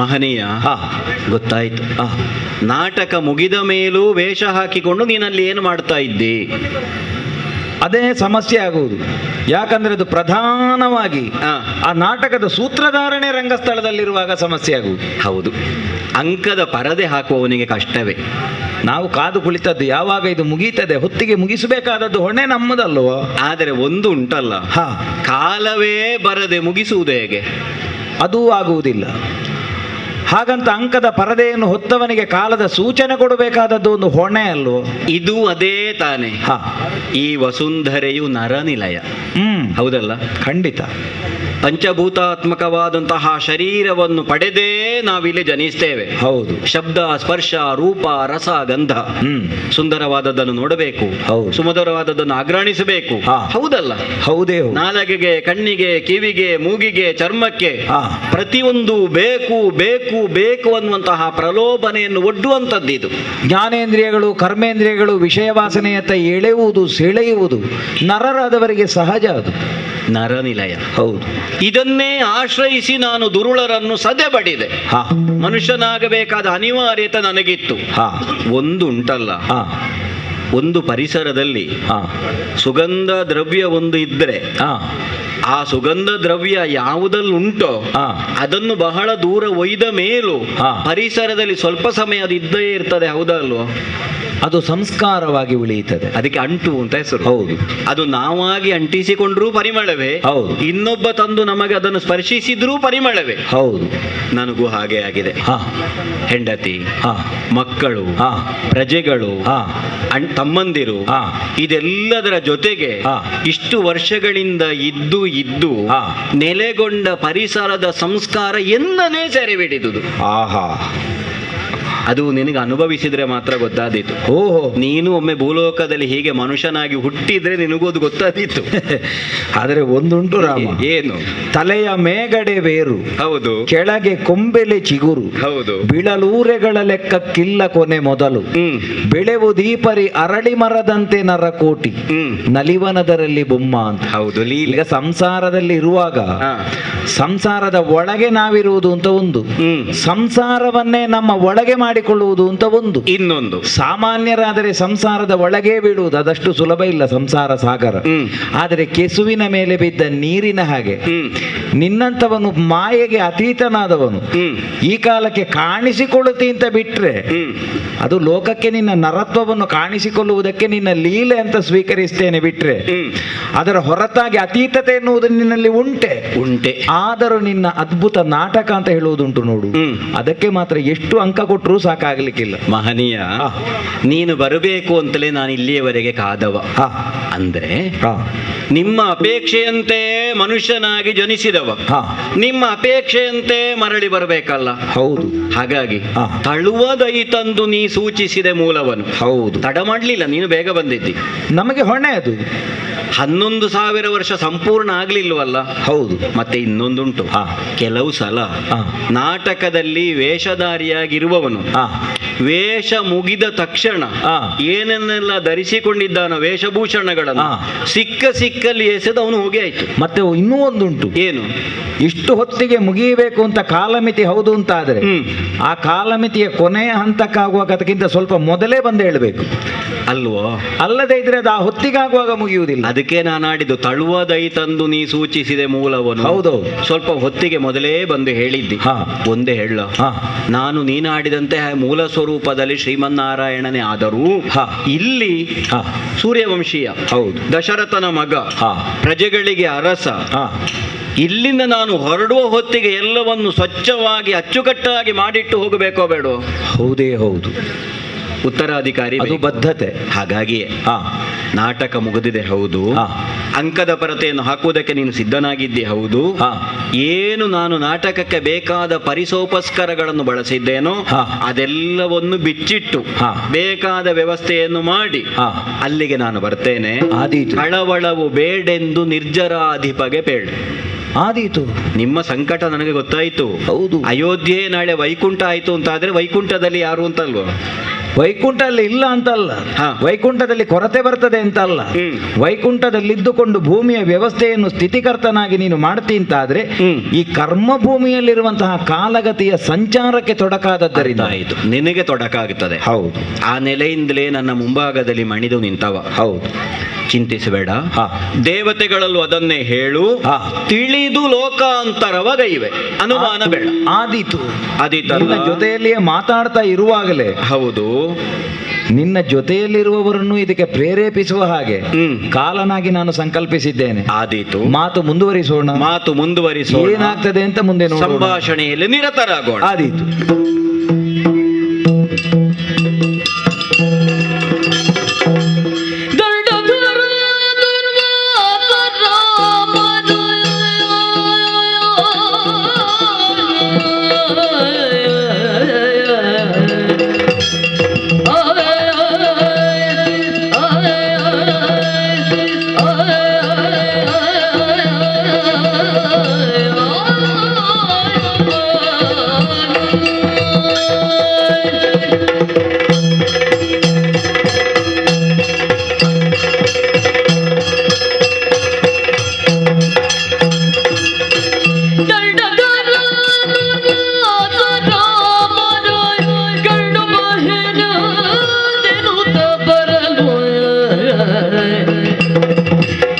ಮಹನೀಯ, ಗೊತ್ತಾಯ್ತು. ನಾಟಕ ಮುಗಿದ ಮೇಲೂ ವೇಷ ಹಾಕಿಕೊಂಡು ನೀನಲ್ಲಿ ಏನು ಮಾಡ್ತಾ ಇದ್ದಿ? ಅದೇ ಸಮಸ್ಯೆ ಆಗುವುದು. ಯಾಕಂದ್ರೆ ಅದು ಪ್ರಧಾನವಾಗಿ ಆ ನಾಟಕದ ಸೂತ್ರಧಾರಣೆ ರಂಗಸ್ಥಳದಲ್ಲಿರುವಾಗ ಸಮಸ್ಯೆ ಆಗುವುದು. ಹೌದು, ಅಂಕದ ಪರದೆ ಹಾಕುವವನಿಗೆ ಕಷ್ಟವೇ. ನಾವು ಕಾದು ಕುಳಿತದ್ದು ಯಾವಾಗ ಇದು ಮುಗೀತದೆ, ಹೊತ್ತಿಗೆ ಮುಗಿಸಬೇಕಾದದ್ದು ಹೊಣೆ ನಮ್ಮದಲ್ವ. ಆದರೆ ಒಂದು ಉಂಟಲ್ಲ, ಕಾಲವೇ ಬರದೆ ಮುಗಿಸುವುದು ಹೇಗೆ? ಅದೂ ಆಗುವುದಿಲ್ಲ. ಹಾಗಂತ ಅಂಕದ ಪರದೆಯನ್ನು ಹೊತ್ತವನಿಗೆ ಕಾಲದ ಸೂಚನೆ ಕೊಡಬೇಕಾದದ್ದು ಒಂದು ಹೊಣೆ ಅಲ್ವೋ? ಇದು ಅದೇ ತಾನೆ. ಈ ವಸುಂಧರೆಯು ನರನಿಲಯ, ಹೌದಲ್ಲ? ಖಂಡಿತ. ಪಂಚಭೂತಾತ್ಮಕವಾದಂತಹ ಶರೀರವನ್ನು ಪಡೆದೇ ನಾವಿಲ್ಲಿ ಜನಿಸ್ತೇವೆ. ಹೌದು. ಶಬ್ದ, ಸ್ಪರ್ಶ, ರೂಪ, ರಸ, ಗಂಧ, ಸುಂದರವಾದದ್ದನ್ನು ನೋಡಬೇಕು, ಸುಮಧುರವಾದದ್ದನ್ನು ಆಘ್ರಾಣಿಸಬೇಕು, ಹೌದಲ್ಲ? ಹೌದೇ. ನಾಲಗೆಗೆ, ಕಣ್ಣಿಗೆ, ಕಿವಿಗೆ, ಮೂಗಿಗೆ, ಚರ್ಮಕ್ಕೆ ಪ್ರತಿಯೊಂದು ಬೇಕು ಬೇಕು ಬೇಕು ಅನ್ನುವಂತಹ ಪ್ರಲೋಭನೆಯನ್ನು ಒಡ್ಡುವಂಥದ್ದಿದು. ಜ್ಞಾನೇಂದ್ರಿಯಗಳು, ಕರ್ಮೇಂದ್ರಿಯಗಳು ವಿಷಯವಾಸನೆಯತ್ತ ಎಳೆಯುವುದು, ಸೆಳೆಯುವುದು ನರರಾದವರಿಗೆ ಸಹಜ. ಅದು ನರನಿಲಯ. ಹೌದು. ಇದನ್ನೇ ಆಶ್ರಯಿಸಿ ನಾನು ದುರುಳರನ್ನು ಸದೆ ಬಡಿದೆ. ಮನುಷ್ಯನಾಗಬೇಕಾದ ಅನಿವಾರ್ಯತೆ ನನಗಿತ್ತು. ಒಂದು ಉಂಟಲ್ಲ, ಒಂದು ಪರಿಸರದಲ್ಲಿ ಸುಗಂಧ ದ್ರವ್ಯ ಒಂದು ಇದ್ರೆ ಆ ಸುಗಂಧ ದ್ರವ್ಯ ಯಾವುದಲ್ಲುಂಟೋ ಅದನ್ನು ಬಹಳ ದೂರ ಒಯ್ದ ಮೇಲೂ ಪರಿಸರದಲ್ಲಿ ಸ್ವಲ್ಪ ಸಮಯ ಅದು ಇದ್ದೇ ಇರ್ತದೆ, ಹೌದಲ್ವೋ? ಅದು ಸಂಸ್ಕಾರವಾಗಿ ಉಳಿಯುತ್ತದೆ. ಅದಕ್ಕೆ ಅಂಟು ಅಂತ ಹೆಸರು. ಹೌದು. ಅದು ನಾವಾಗಿ ಅಂಟಿಸಿಕೊಂಡ್ರೂ ಪರಿಮಳವೇ. ಹೌದು. ಇನ್ನೊಬ್ಬ ತಂದು ನಮಗೆ ಅದನ್ನು ಸ್ಪರ್ಶಿಸಿದ್ರೂ ಪರಿಮಳವೇ. ಹೌದು. ನನಗೂ ಹಾಗೆ ಆಗಿದೆ. ಹೆಂಡತಿ, ಮಕ್ಕಳು, ಪ್ರಜೆಗಳು, ತಮ್ಮಂದಿರು, ಇದೆಲ್ಲದರ ಜೊತೆಗೆ ಇಷ್ಟು ವರ್ಷಗಳಿಂದ ಇದ್ದು ನೆಲೆಗೊಂಡ ಪರಿಸರದ ಸಂಸ್ಕಾರ ಎಂದನೇ ಸೆರೆ ಹಿಡಿದುದು. ಆಹಾ, ಅದು ನಿನಗೆ ಅನುಭವಿಸಿದ್ರೆ ಮಾತ್ರ ಗೊತ್ತಾದೀತು. ಓಹೋ, ನೀನು ಒಮ್ಮೆ ಭೂಲೋಕದಲ್ಲಿ ಹೀಗೆ ಮನುಷ್ಯನಾಗಿ ಹುಟ್ಟಿದ್ರೆ ನಿನಗೂ ಅದು ಗೊತ್ತಾದೀತು. ಆದರೆ ಒಂದುಂಟು ರಾಮ. ಏನು? ತಲೆಯ ಮೇಗಡೆ ಬೇರು, ಹೌದು. ಕೆಳಗೆ ಕೊಂಬೆಲೆ ಚಿಗುರು, ಹೌದು. ಬಿಳಲೂರೆಗಳ ಲೆಕ್ಕಕ್ಕಿಲ್ಲ ಕೊನೆ ಮೊದಲು, ಬೆಳೆವು ದೀಪರಿ ಅರಳಿ ಮರದಂತೆ ನರಕೋಟಿ, ನಲಿವನದರಲ್ಲಿ ಬೊಮ್ಮ ಅಂತ. ಹೌದು. ಈಗ ಸಂಸಾರದಲ್ಲಿ ಇರುವಾಗ ಸಂಸಾರದ ಒಳಗೆ ನಾವಿರುವುದು ಅಂತ ಒಂದು, ಸಂಸಾರವನ್ನೇ ನಮ್ಮ ಒಳಗೆ ಮಾಡಿಕೊಳ್ಳುವುದು ಅಂತ ಒಂದು, ಇನ್ನೊಂದು. ಸಾಮಾನ್ಯರಾದರೆ ಸಂಸಾರದ ಒಳಗೆ ಬೀಳುವುದು ಅದಷ್ಟು ಸುಲಭ ಇಲ್ಲ, ಸಂಸಾರ ಸಾಗರ. ಆದರೆ ಕೆಸುವಿನ ಮೇಲೆ ಬಿದ್ದ ನೀರಿನ ಹಾಗೆ ನಿನ್ನಂತವನು ಮಾಯೆಗೆ ಅತೀತನಾದವನು ಈ ಕಾಲಕ್ಕೆ ಕಾಣಿಸಿಕೊಳ್ಳುತ್ತಿ ಅಂತ ಬಿಟ್ರೆ ಅದು ಲೋಕಕ್ಕೆ ನಿನ್ನ ನರತ್ವವನ್ನು ಕಾಣಿಸಿಕೊಳ್ಳುವುದಕ್ಕೆ ನಿನ್ನ ಲೀಲೆ ಅಂತ ಸ್ವೀಕರಿಸ್ತೇನೆ ಬಿಟ್ರೆ ಅದರ ಹೊರತಾಗಿ ಅತೀತತೆ ಎನ್ನುವುದು ನಿನ್ನಲ್ಲಿ ಉಂಟೆ. ಆದರೂ ನಿನ್ನ ಅದ್ಭುತ ನಾಟಕ ಅಂತ ಹೇಳುವುದುಂಟು ನೋಡು, ಅದಕ್ಕೆ ಮಾತ್ರ ಎಷ್ಟು ಅಂಕ ಕೊಟ್ಟರೂ ಸಾಕಾಗ್ಲಿಕ್ಕಿಲ್ಲ. ಮಹನೀಯ, ನೀನು ಬರಬೇಕು ಅಂತಲೇ ನಾನು ಇಲ್ಲಿಯವರೆಗೆ ಕಾದವ. ಅಂದ್ರೆ ನಿಮ್ಮ ಅಪೇಕ್ಷೆಯಂತೆ ಮನುಷ್ಯನಾಗಿ ಜನಿಸಿದವ, ನಿಮ್ಮ ಅಪೇಕ್ಷೆಯಂತೆ ಮರಳಿ ಬರಬೇಕಲ್ಲ. ಹೌದು. ಹಾಗಾಗಿ ತಳುವದೈ ತಂದು ನೀ ಸೂಚಿಸಿದೆ ಮೂಲವನು. ಹೌದು. ತಡ ಮಾಡಲಿಲ್ಲ, ನೀನು ಬೇಗ ಬಂದಿದ್ದಿ. ನಮಗೆ ಹೊಣೆ ಅದು. 11,000 ವರ್ಷ ಸಂಪೂರ್ಣ ಆಗ್ಲಿಲ್ವಲ್ಲ. ಹೌದು. ಮತ್ತೆ ಇನ್ನೊಂದುಂಟು, ಕೆಲವು ಸಲ ನಾಟಕದಲ್ಲಿ ವೇಷಧಾರಿಯಾಗಿರುವವನು ವೇಷ ಮುಗಿದ ತಕ್ಷಣ ಏನನ್ನೆಲ್ಲ ಧರಿಸಿಕೊಂಡಿದ್ದಾನ ವೇಷಭೂಷಣಗಳನ್ನು ಸಿಕ್ಕಲ್ಲಿ ಎಸೆದು ಅವನು ಹೋಗಿ ಆಯ್ತು. ಮತ್ತೆ ಇನ್ನೂ ಒಂದುಂಟು. ಏನು? ಇಷ್ಟು ಹೊತ್ತಿಗೆ ಮುಗಿಯಬೇಕು ಅಂತ ಕಾಲಮಿತಿ ಹೌದು ಅಂತ ಆದ್ರೆ ಆ ಕಾಲಮಿತಿಯ ಕೊನೆಯ ಹಂತಕ್ಕಾಗುವಾಗ ಅದಕ್ಕಿಂತ ಸ್ವಲ್ಪ ಮೊದಲೇ ಬಂದು ಹೇಳಬೇಕು ಅಲ್ವೋ? ಅಲ್ಲದೆ ಇದ್ರೆ ಅದು ಆ ಹೊತ್ತಿಗಾಗುವಾಗ ಮುಗಿಯುವುದಿಲ್ಲ. ಅದಕ್ಕೆ ನಾನು ಆಡಿದ್ದು ತಳುವದೈ ತಂದು ನೀ ಸೂಚಿಸಿದೆ ಮೂಲವನು. ಹೌದು. ಸ್ವಲ್ಪ ಹೊತ್ತಿಗೆ ಮೊದಲೇ ಬಂದು ಹೇಳಿದ್ದಿ. ಒಂದೇ ಹೇಳ, ನಾನು ನೀನಾಡಿದಂತೆ ಮೂಲ ಸ್ವರೂಪದಲ್ಲಿ ಶ್ರೀಮನ್ನಾರಾಯಣನೇ ಆದರೂ ಇಲ್ಲಿ ಸೂರ್ಯವಂಶೀಯ, ಹೌದು, ದಶರಥನ ಮಗ, ಪ್ರಜೆಗಳಿಗೆ ಅರಸ. ಇಲ್ಲಿಂದ ನಾನು ಹೊರಡುವ ಹೊತ್ತಿಗೆ ಎಲ್ಲವನ್ನು ಸ್ವಚ್ಛವಾಗಿ ಅಚ್ಚುಕಟ್ಟಾಗಿ ಮಾಡಿಟ್ಟು ಹೋಗಬೇಕೋ ಬೇಡೋ? ಹೌದೇ ಹೌದು. ಉತ್ತರಾಧಿಕಾರಿ ಅದು ಬೇಕು. ಬದ್ಧತೆ. ಹಾಗಾಗಿಯೇ ಹಾ ನಾಟಕ ಮುಗಿದಿದೆ, ಹೌದು. ಹಾ. ಅಂಕದ ಪರತೆಯನ್ನು ಹಾಕುವುದಕ್ಕೆ ನೀನು ಸಿದ್ಧನಾಗಿದ್ದೆ, ಹೌದು. ಹಾ. ಏನು ನಾನು ನಾಟಕಕ್ಕೆ ಬೇಕಾದ ಪರಿಸೋಪಸ್ಕರಗಳನ್ನು ಬಳಸಿದ್ದೇನೋ ಹಾ. ಅದೆಲ್ಲವನ್ನು ಬಿಚ್ಚಿಟ್ಟು ಹಾ. ಬೇಕಾದ ವ್ಯವಸ್ಥೆಯನ್ನು ಮಾಡಿ ಹಾ. ಅಲ್ಲಿಗೆ ನಾನು ಬರ್ತೇನೆ. ಆದೀತು. ಕಳವಳವು ಬೇಡೆಂದು ನಿರ್ಜರಾಧಿಪಗೆ ಬೇಡ. ಆದೀತು. ನಿಮ್ಮ ಸಂಕಟ ನನಗೆ ಗೊತ್ತಾಯ್ತು. ಹೌದು. ಅಯೋಧ್ಯೆ ನಾಳೆ ವೈಕುಂಠ ಆಯ್ತು ಅಂತ ಆದ್ರೆ ವೈಕುಂಠದಲ್ಲಿ ಯಾರು ಅಂತಲ್ವ? ವೈಕುಂಠ ಅಲ್ಲಿ ಇಲ್ಲ ಅಂತಲ್ಲ, ಹಾ. ವೈಕುಂಠದಲ್ಲಿ ಕೊರತೆ ಬರ್ತದೆ ಅಂತ ಅಲ್ಲ. ವೈಕುಂಠದಲ್ಲಿದ್ದುಕೊಂಡು ಭೂಮಿಯ ವ್ಯವಸ್ಥೆಯನ್ನು ಸ್ಥಿತಿಕರ್ತನಾಗಿ ನೀನು ಮಾಡ್ತಿ ಅಂತಾದ್ರೆ ಈ ಕರ್ಮ ಭೂಮಿಯಲ್ಲಿರುವಂತಹ ಕಾಲಗತಿಯ ಸಂಚಾರಕ್ಕೆ ತೊಡಕಾದದ್ದರಿಂದ ಆಯಿತು, ನಿನಗೆ ತೊಡಕಾಗುತ್ತದೆ. ಹೌದು. ಆ ನೆಲೆಯಿಂದಲೇ ನನ್ನ ಮುಂಭಾಗದಲ್ಲಿ ಮಣಿದು ನಿಂತವ. ಹೌದು. ಚಿಂತಿಸಬೇಡ. ಹಾ. ದೇವತೆಗಳಲ್ಲೂ ಅದನ್ನೇ ಹೇಳು. ಹಾ. ತಿಳಿದು ಲೋಕಾಂತರವಗೈವೆ, ಅನುಮಾನ ಬೇಡ. ಆದೀತು. ಆದೀತಲ್ಲ? ನಿನ್ನ ಜೊತೆಯಲ್ಲಿಯೇ ಮಾತಾಡ್ತಾ ಇರುವಾಗಲೇ ಹೌದು. ನಿನ್ನ ಜೊತೆಯಲ್ಲಿರುವವರನ್ನು ಇದಕ್ಕೆ ಪ್ರೇರೇಪಿಸುವ ಹಾಗೆ ಕಾಲನಾಗಿ ನಾನು ಸಂಕಲ್ಪಿಸಿದ್ದೇನೆ. ಆದೀತು. ಮಾತು ಮುಂದುವರಿಸೋಣ. ಮಾತು ಮುಂದುವರಿಸೋಣ. ಏನಾಗ್ತದೆ ಅಂತ ಮುಂದೆ ನೋಡೋಣ. ಸಂಭಾಷಣೆಯಲ್ಲಿ ನಿರತರಾಗೋಣ. ಆದೀತು.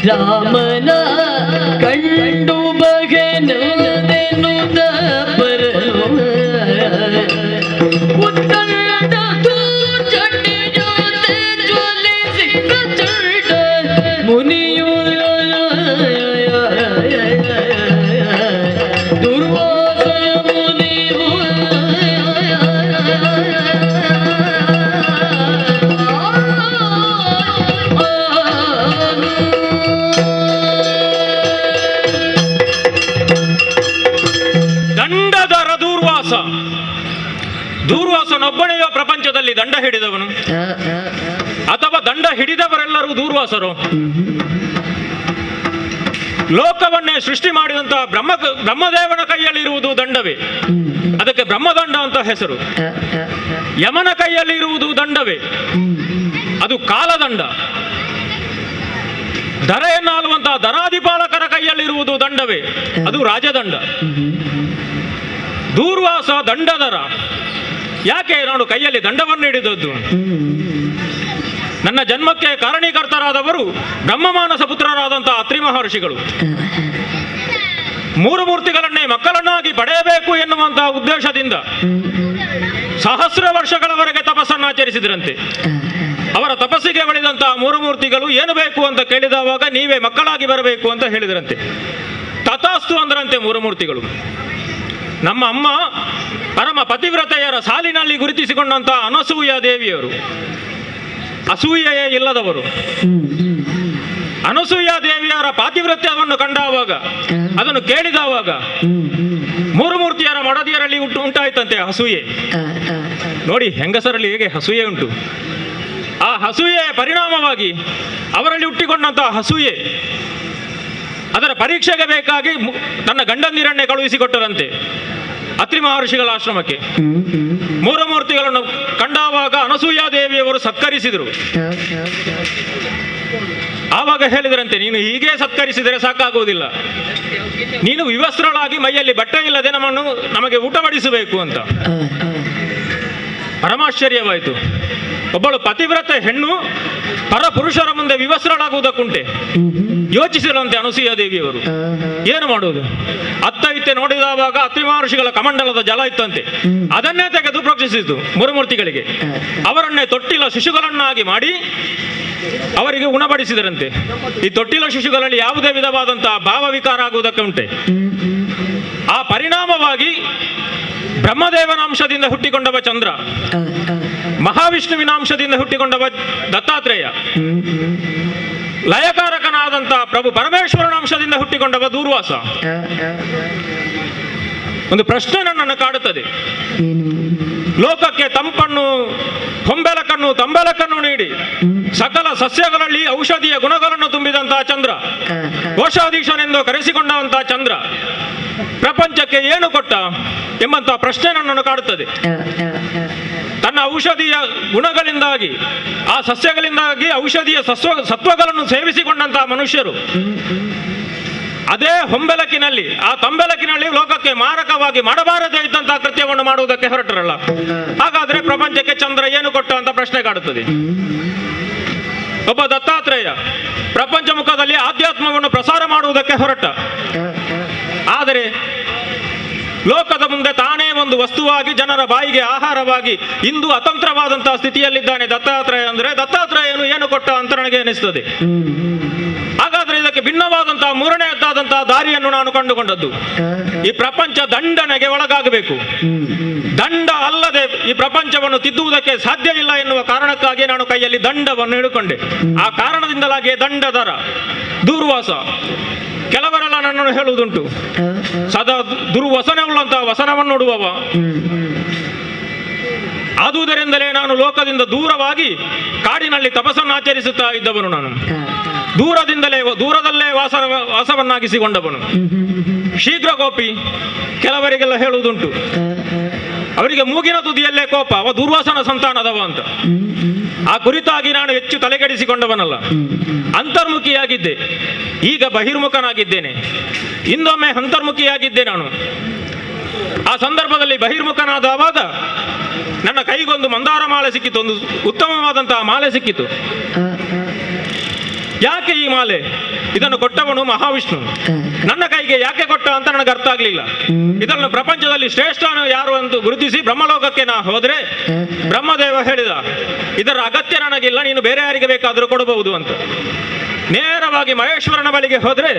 ರಾಮನ ಕಂಡು ಬಗೆನುದೆನುದ ಬರಲು ಉತ್ತರದ ಚಟಿ ಜೊತೆ ಜ್ವಲಿಸಿ ಪ್ರಚಂಡ ಮುನಿಯು ದುರ್ವಾಸ ಮುನಿಯು ದಂಡದರ ದೂರ್ವಾಸ. ದೂರ್ವಾಸನೊಬ್ಬನೆಯೋ ಪ್ರಪಂಚದಲ್ಲಿ ದಂಡ ಹಿಡಿದವನು, ಅಥವಾ ದಂಡ ಹಿಡಿದವರೆಲ್ಲರೂ ದೂರ್ವಾಸರು? ಲೋಕವನ್ನೇ ಸೃಷ್ಟಿ ಮಾಡಿದಂತಹ ಬ್ರಹ್ಮದೇವನ ಕೈಯಲ್ಲಿರುವುದು ದಂಡವೇ, ಅದಕ್ಕೆ ಬ್ರಹ್ಮದಂಡ ಅಂತ ಹೆಸರು. ಯಮನ ಕೈಯಲ್ಲಿರುವುದು ದಂಡವೇ, ಅದು ಕಾಲದಂಡ. ಧರೆಯನ್ನಾಳುವಂತಹ ಧರಾಧಿಪಾಲಕರ ಕೈಯಲ್ಲಿರುವುದು ದಂಡವೇ, ಅದು ರಾಜದಂಡ. ದೂರ್ವಾಸ ದಂಡದರ. ಯಾಕೆ ನಾನು ಕೈಯಲ್ಲಿ ದಂಡವನ್ನು ಹಿಡಿದದ್ದು? ನನ್ನ ಜನ್ಮಕ್ಕೆ ಕಾರಣೀಕರ್ತರಾದವರು ಬ್ರಹ್ಮಮಾನಸ ಪುತ್ರರಾದಂತಹ ಅತ್ರಿ ಮಹರ್ಷಿಗಳು. ಮೂರು ಮೂರ್ತಿಗಳನ್ನೇ ಮಕ್ಕಳನ್ನಾಗಿ ಪಡೆಯಬೇಕು ಎನ್ನುವಂತಹ ಉದ್ದೇಶದಿಂದ ಸಹಸ್ರ ವರ್ಷಗಳವರೆಗೆ ತಪಸ್ಸನ್ನಾಚರಿಸಿದ್ರಂತೆ. ಅವರ ತಪಸ್ಸಿಗೆ ಬಳಿದಂತಹ ಮೂರು ಮೂರ್ತಿಗಳು ಏನು ಬೇಕು ಅಂತ ಕೇಳಿದವಾಗ ನೀವೇ ಮಕ್ಕಳಾಗಿ ಬರಬೇಕು ಅಂತ ಹೇಳಿದ್ರಂತೆ. ತಥಾಸ್ತು ಅಂದ್ರಂತೆ ಮೂರು ಮೂರ್ತಿಗಳು. ನಮ್ಮ ಅಮ್ಮ ಪರಮ ಪತಿವ್ರತೆಯರ ಸಾಲಿನಲ್ಲಿ ಗುರುತಿಸಿಕೊಂಡಂತಹ ಅನಸೂಯ ದೇವಿಯರು, ಅಸೂಯೆಯೇ ಇಲ್ಲದವರು. ಅನಸೂಯ ದೇವಿಯರ ಪಾತಿವ್ರತ್ಯವನ್ನು ಕಂಡಾವಾಗ, ಅದನ್ನು ಕೇಳಿದವಾಗ ಮೂರು ಮೂರ್ತಿಯರ ಮಡದಿಯರಲ್ಲಿ ಉಂಟಾಯ್ತಂತೆ ಅಸೂಯೆ. ನೋಡಿ ಹೆಂಗಸರಲ್ಲಿ ಹೇಗೆ ಅಸೂಯೆ ಉಂಟು. ಆ ಅಸೂಯೆಯ ಪರಿಣಾಮವಾಗಿ ಅವರಲ್ಲಿ ಹುಟ್ಟಿಕೊಂಡಂತಹ ಅಸೂಯೆ ಅದರ ಪರೀಕ್ಷೆಗೆ ಬೇಕಾಗಿ ತನ್ನ ಗಂಡಂದಿರನ್ನೇ ಕಳುಹಿಸಿಕೊಟ್ಟರಂತೆ ಅತ್ರಿ ಮಹರ್ಷಿಗಳ ಆಶ್ರಮಕ್ಕೆ. ಮೂರು ಮೂರ್ತಿಗಳನ್ನು ಕಂಡಾವಾಗ ಅನಸೂಯ ದೇವಿಯವರು ಸತ್ಕರಿಸಿದರು. ಆವಾಗ ಹೇಳಿದರಂತೆ, ನೀನು ಹೀಗೆ ಸತ್ಕರಿಸಿದರೆ ಸಾಕಾಗುವುದಿಲ್ಲ, ನೀನು ವಿವಸ್ತ್ರಳಾಗಿ ಮೈಯಲ್ಲಿ ಬಟ್ಟೆ ಇಲ್ಲದೆ ನಮಗೆ ಊಟ ಬಡಿಸಬೇಕು ಅಂತ. ಪರಮಾಶ್ಚರ್ಯವಾಯಿತು. ಒಬ್ಬಳು ಪತಿವ್ರತೆ ಹೆಣ್ಣು ಪರಪುರುಷರ ಮುಂದೆ ವಿವಸ್ತ್ರಳಾಗುವುದಕ್ಕುಂಟೆ? ಯೋಚಿಸಿರಂತೆ ಅನಸೂಯ ದೇವಿಯವರು, ಏನು ಮಾಡುವುದು? ಅತ್ತ ಇತ್ತೆ ನೋಡಿದವಾಗ ಅತ್ರಿ ಮಹರ್ಷಿಗಳ ಕಮಂಡಲದ ಜಲ ಇತ್ತಂತೆ, ಅದನ್ನೇ ತೆಗೆದು ಪ್ರೋಕ್ಷಿಸಿತು ಮೂರುಮೂರ್ತಿಗಳಿಗೆ. ಅವರನ್ನೇ ತೊಟ್ಟಿಲ ಶಿಶುಗಳನ್ನಾಗಿ ಮಾಡಿ ಅವರಿಗೆ ಉಣಬಡಿಸಿದರಂತೆ. ಈ ತೊಟ್ಟಿಲ ಶಿಶುಗಳಲ್ಲಿ ಯಾವುದೇ ವಿಧವಾದಂತಹ ಭಾವವಿಕಾರ ಆಗುವುದಕ್ಕೆ ಉಂಟೆ. ಆ ಪರಿಣಾಮವಾಗಿ ಬ್ರಹ್ಮದೇವನ ಅಂಶದಿಂದ ಹುಟ್ಟಿಕೊಂಡವ ಚಂದ್ರ ಮಹಾವಿಷ್ಣುವಿನ ಅಂಶದಿಂದ ಹುಟ್ಟಿಕೊಂಡವ ದತ್ತಾತ್ರೇಯ, ಲಯಕಾರಕನಾದಂಥ ಪ್ರಭು ಪರಮೇಶ್ವರನ ಅಂಶದಿಂದ ಹುಟ್ಟಿಕೊಂಡವ ದೂರ್ವಾಸ. ಒಂದು ಪ್ರಶ್ನೆ ನನ್ನನ್ನು ಕಾಡುತ್ತದೆ. ಲೋಕಕ್ಕೆ ತಂಪನ್ನು, ಹೊಂಬೆಲಕನ್ನು, ತಂಬೆಲಕನ್ನು ನೀಡಿ ಸಕಲ ಸಸ್ಯಗಳಲ್ಲಿ ಔಷಧಿಯ ಗುಣಗಳನ್ನು ತುಂಬಿದಂತಹ ಚಂದ್ರ, ಕೋಶಾಧೀಶನೆಂದು ಕರೆಸಿಕೊಂಡಂತಹ ಚಂದ್ರ ಪ್ರಪಂಚಕ್ಕೆ ಏನು ಕೊಟ್ಟ ಎಂಬಂತಹ ಪ್ರಶ್ನೆ ನನ್ನನ್ನು ಕಾಡುತ್ತದೆ. ತನ್ನ ಔಷಧಿಯ ಗುಣಗಳಿಂದಾಗಿ, ಆ ಸಸ್ಯಗಳಿಂದಾಗಿ ಔಷಧಿಯ ಸತ್ವಗಳನ್ನು ಸೇವಿಸಿಕೊಂಡಂತಹ ಮನುಷ್ಯರು ಅದೇ ಹೊಂಬೆಲಕಿನಲ್ಲಿ, ಆ ತಂಬೆಲಕಿನಲ್ಲಿ ಲೋಕಕ್ಕೆ ಮಾರಕವಾಗಿ ಮಾಡಬಾರದೇ ಇದ್ದಂತಹ ಕೃತ್ಯವನ್ನು ಮಾಡುವುದಕ್ಕೆ ಹೊರಟರಲ್ಲ. ಹಾಗಾದ್ರೆ ಪ್ರಪಂಚಕ್ಕೆ ಚಂದ್ರ ಏನು ಕೊಟ್ಟ ಅಂತ ಪ್ರಶ್ನೆ ಕಾಡುತ್ತದೆ. ಒಬ್ಬ ದತ್ತಾತ್ರೇಯ ಪ್ರಪಂಚ ಮುಖದಲ್ಲಿ ಆಧ್ಯಾತ್ಮವನ್ನು ಪ್ರಸಾರ ಮಾಡುವುದಕ್ಕೆ ಹೊರಟ. ಆದರೆ ಲೋಕದ ಮುಂದೆ ತಾನೇ ಒಂದು ವಸ್ತುವಾಗಿ, ಜನರ ಬಾಯಿಗೆ ಆಹಾರವಾಗಿ ಇಂದು ಅತಂತ್ರವಾದಂತಹ ಸ್ಥಿತಿಯಲ್ಲಿದ್ದಾನೆ ದತ್ತಾತ್ರೇಯ. ಅಂದ್ರೆ ದತ್ತಾತ್ರೇಯನು ಏನು ಕೊಟ್ಟ ಅಂತ ನನಗೆ ಅನಿಸ್ತದೆ. ಹಾಗಾದ್ರೆ ಇದಕ್ಕೆ ಭಿನ್ನವಾದಂತಹ ಮೂರನೆಯದ್ದಾದಂತಹ ದಾರಿಯನ್ನು ನಾನು ಕಂಡುಕೊಂಡದ್ದು. ಈ ಪ್ರಪಂಚ ದಂಡನೆಗೆ ಒಳಗಾಗಬೇಕು. ದಂಡ ಅಲ್ಲದೆ ಈ ಪ್ರಪಂಚವನ್ನು ತಿದ್ದುವುದಕ್ಕೆ ಸಾಧ್ಯ ಇಲ್ಲ ಎನ್ನುವ ಕಾರಣಕ್ಕಾಗಿ ನಾನು ಕೈಯಲ್ಲಿ ದಂಡವನ್ನು ಹಿಡ್ಕೊಂಡೆ. ಆ ಕಾರಣದಿಂದಲಾಗಿ ದಂಡದರ ದೂರ್ವಾಸ. ಕೆಲವರೆಲ್ಲ ನನ್ನನ್ನು ಹೇಳುವುದುಂಟು, ಸದಾ ದುರ್ವಸನವುಳ್ಳಂತಹ ವಸನವನ್ನು ನೋಡುವವ. ಆದುದರಿಂದಲೇ ನಾನು ಲೋಕದಿಂದ ದೂರವಾಗಿ ಕಾಡಿನಲ್ಲಿ ತಪಸ್ಸನ್ನು ಆಚರಿಸುತ್ತಾ ಇದ್ದವನು. ನಾನು ದೂರದಲ್ಲೇ ವಾಸವನ್ನಾಗಿಸಿಕೊಂಡವನು. ಶೀಘ್ರಕೋಪಿ. ಕೆಲವರಿಗೆಲ್ಲ ಹೇಳುವುದುಂಟು, ಅವರಿಗೆ ಮೂಗಿನ ತುದಿಯಲ್ಲೇ ಕೋಪ, ಅವ ದುರ್ವಾಸನ ಸಂತಾನದವ ಅಂತ. ಆ ಕುರಿತಾಗಿ ನಾನು ಹೆಚ್ಚು ತಲೆಕೆಡಿಸಿಕೊಂಡವನಲ್ಲ. ಅಂತರ್ಮುಖಿಯಾಗಿದ್ದೆ, ಈಗ ಬಹಿರ್ಮುಖನಾಗಿದ್ದೇನೆ. ಇಂದೊಮ್ಮೆ ಅಂತರ್ಮುಖಿಯಾಗಿದ್ದೆ ನಾನು. ಆ ಸಂದರ್ಭದಲ್ಲಿ ಬಹಿರ್ಮುಖನಾದವಾಗ ನನ್ನ ಕೈಗೊಂದು ಮಂದಾರ ಮಾಲೆ ಸಿಕ್ಕಿತು, ಒಂದು ಉತ್ತಮವಾದಂತಹ ಮಾಲೆ ಸಿಕ್ಕಿತು. ಯಾಕೆ ಈ ಮಾಲೆ? ಇದನ್ನು ಕೊಟ್ಟವನು ಮಹಾವಿಷ್ಣು. ನನ್ನ ಕೈಗೆ ಯಾಕೆ ಕೊಟ್ಟ ಅಂತ ನನಗೆ ಅರ್ಥ ಆಗ್ಲಿಲ್ಲ. ಇದನ್ನು ಪ್ರಪಂಚದಲ್ಲಿ ಶ್ರೇಷ್ಠ ಯಾರು ಅಂತ ಗುರುತಿಸಿ ಬ್ರಹ್ಮಲೋಕಕ್ಕೆ ನಾ ಹೋದ್ರೆ ಬ್ರಹ್ಮದೇವ ಹೇಳಿದ, ಇದರ ಅಗತ್ಯ ನನಗಿಲ್ಲ, ನೀನು ಬೇರೆ ಯಾರಿಗೆ ಬೇಕಾದರೂ ಕೊಡಬಹುದು ಅಂತ. ನೇರವಾಗಿ ಮಹೇಶ್ವರನ ಬಳಿಗೆ ಹೋದ್ರೆ,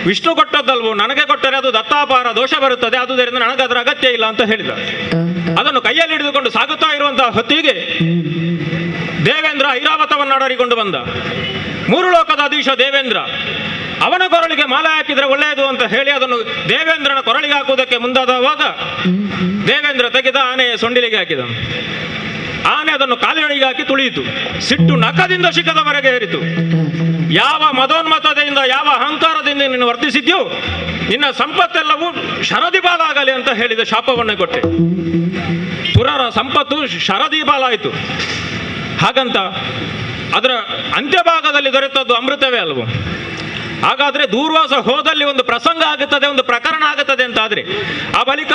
ವಿಷ್ಣು ಕೊಟ್ಟದ್ದಲ್ವೋ, ನನಗೆ ಕೊಟ್ಟರೆ ಅದು ದತ್ತಾಪಾರ ದೋಷ ಬರುತ್ತದೆ, ಆದುದರಿಂದ ನನಗೆ ಅದರ ಅಗತ್ಯ ಇಲ್ಲ ಅಂತ ಹೇಳಿದ. ಅದನ್ನು ಕೈಯಲ್ಲಿ ಹಿಡಿದುಕೊಂಡು ಸಾಗುತ್ತಾ ಇರುವಂತಹ ಹೊತ್ತಿಗೆ ದೇವೇಂದ್ರ ಐರಾವತವನ್ನು ಅಡರಿಕೊಂಡು ಬಂದ. ಮೂರು ಲೋಕದ ಅಧೀಶ ದೇವೇಂದ್ರ. ಅವನ ಕೊರಳಿಗೆ ಮಾಲೆ ಹಾಕಿದ್ರೆ ಒಳ್ಳೆಯದು ಅಂತ ಹೇಳಿ ಅದನ್ನು ದೇವೇಂದ್ರನ ಕೊರಳಿಗೆ ಹಾಕುವುದಕ್ಕೆ ಮುಂದಾದವಾಗ ದೇವೇಂದ್ರ ತೆಗೆದ ಆನೆಯ ಸೊಂಡಿಲಿಗೆ ಹಾಕಿದ. ಆನೆ ಅದನ್ನು ಕಾಲಿನೊಳಗೆ ಹಾಕಿ ತುಳಿಯಿತು. ಸಿಟ್ಟು ನಖದಿಂದ ಶಿಖದವರೆಗೆ ಏರಿತು. ಯಾವ ಮದೋನ್ಮತದಿಂದ, ಯಾವ ಅಹಂಕಾರದಿಂದ ನೀನು ವರ್ತಿಸಿದ್ಯೋ, ನಿನ್ನ ಸಂಪತ್ತೆಲ್ಲವೂ ಶರದಿ ಬಾಲಾಗಲಿ ಅಂತ ಹೇಳಿದ ಶಾಪವನ್ನು ಕೊಟ್ಟೆ. ಸುರರ ಸಂಪತ್ತು ಶರದಿ ಬಾಲಾಯಿತು. ಹಾಗಂತ ಅದರ ಅಂತ್ಯಭಾಗದಲ್ಲಿ ದೊರೆತದ್ದು ಅಮೃತವೇ ಅಲ್ವೋ? ಹಾಗಾದ್ರೆ ದೂರ್ವಾಸ ಹೋದಲ್ಲಿ ಒಂದು ಪ್ರಸಂಗ ಆಗುತ್ತದೆ, ಒಂದು ಪ್ರಕರಣ ಆಗುತ್ತದೆ ಅಂತ ಆದ್ರೆ, ಆ ಬಳಿಕ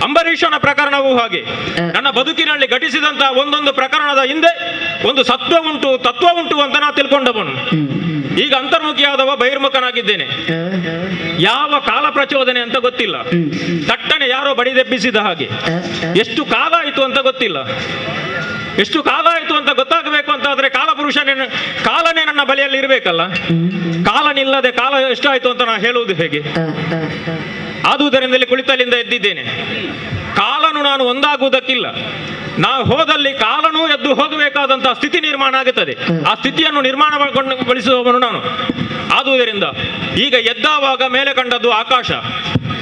ಅಂಬರೀಷನ ಪ್ರಕರಣವೂ ಹಾಗೆ. ನನ್ನ ಬದುಕಿನಲ್ಲಿ ಘಟಿಸಿದಂತಹ ಒಂದೊಂದು ಪ್ರಕರಣದ ಹಿಂದೆ ಒಂದು ಸತ್ವ ಉಂಟು, ತತ್ವ ಉಂಟು ಅಂತ ನಾ ತಿಳ್ಕೊಂಡವನು. ಈಗ ಅಂತರ್ಮುಖಿಯಾದವ ಬಹಿರ್ಮುಖನಾಗಿದ್ದೇನೆ. ಯಾವ ಕಾಲ ಪ್ರಚೋದನೆ ಅಂತ ಗೊತ್ತಿಲ್ಲ. ತಟ್ಟನೆ ಯಾರೋ ಬಡಿದೆಬ್ಬಿಸಿದ ಹಾಗೆ. ಎಷ್ಟು ಕಾಲ ಆಯಿತು ಅಂತ ಗೊತ್ತಿಲ್ಲ. ಎಷ್ಟು ಕಾಲ ಆಯಿತು ಅಂತ ಗೊತ್ತಾಗಬೇಕು ಅಂತ ಆದ್ರೆ ಕಾಲನೇ ನನ್ನ ಬಳಿಯಲ್ಲಿ ಇರಬೇಕಲ್ಲ. ಕಾಲನಿಲ್ಲದೆ ಕಾಲ ಎಷ್ಟಾಯ್ತು ಅಂತ ನಾ ಹೇಳುವುದು ಹೇಗೆ? ಆದುದರಿಂದಲೇ ಕುಳಿತಲ್ಲಿಂದ ಎದ್ದಿದ್ದೇನೆ. ಕಾಲನು ನಾನು ಒಂದಾಗುವುದಕ್ಕಿಲ್ಲ. ನಾ ಹೋದಲ್ಲಿ ಕಾಲನೂ ಎದ್ದು ಹೋಗಬೇಕಾದಂತಹ ಸ್ಥಿತಿ ನಿರ್ಮಾಣ ಆಗುತ್ತದೆ. ಆ ಸ್ಥಿತಿಯನ್ನು ನಿರ್ಮಾಣಗೊಳಿಸುವವನು ನಾನು. ಆದುದರಿಂದ ಈಗ ಎದ್ದಾವಾಗ ಮೇಲೆ ಕಂಡದ್ದು ಆಕಾಶ,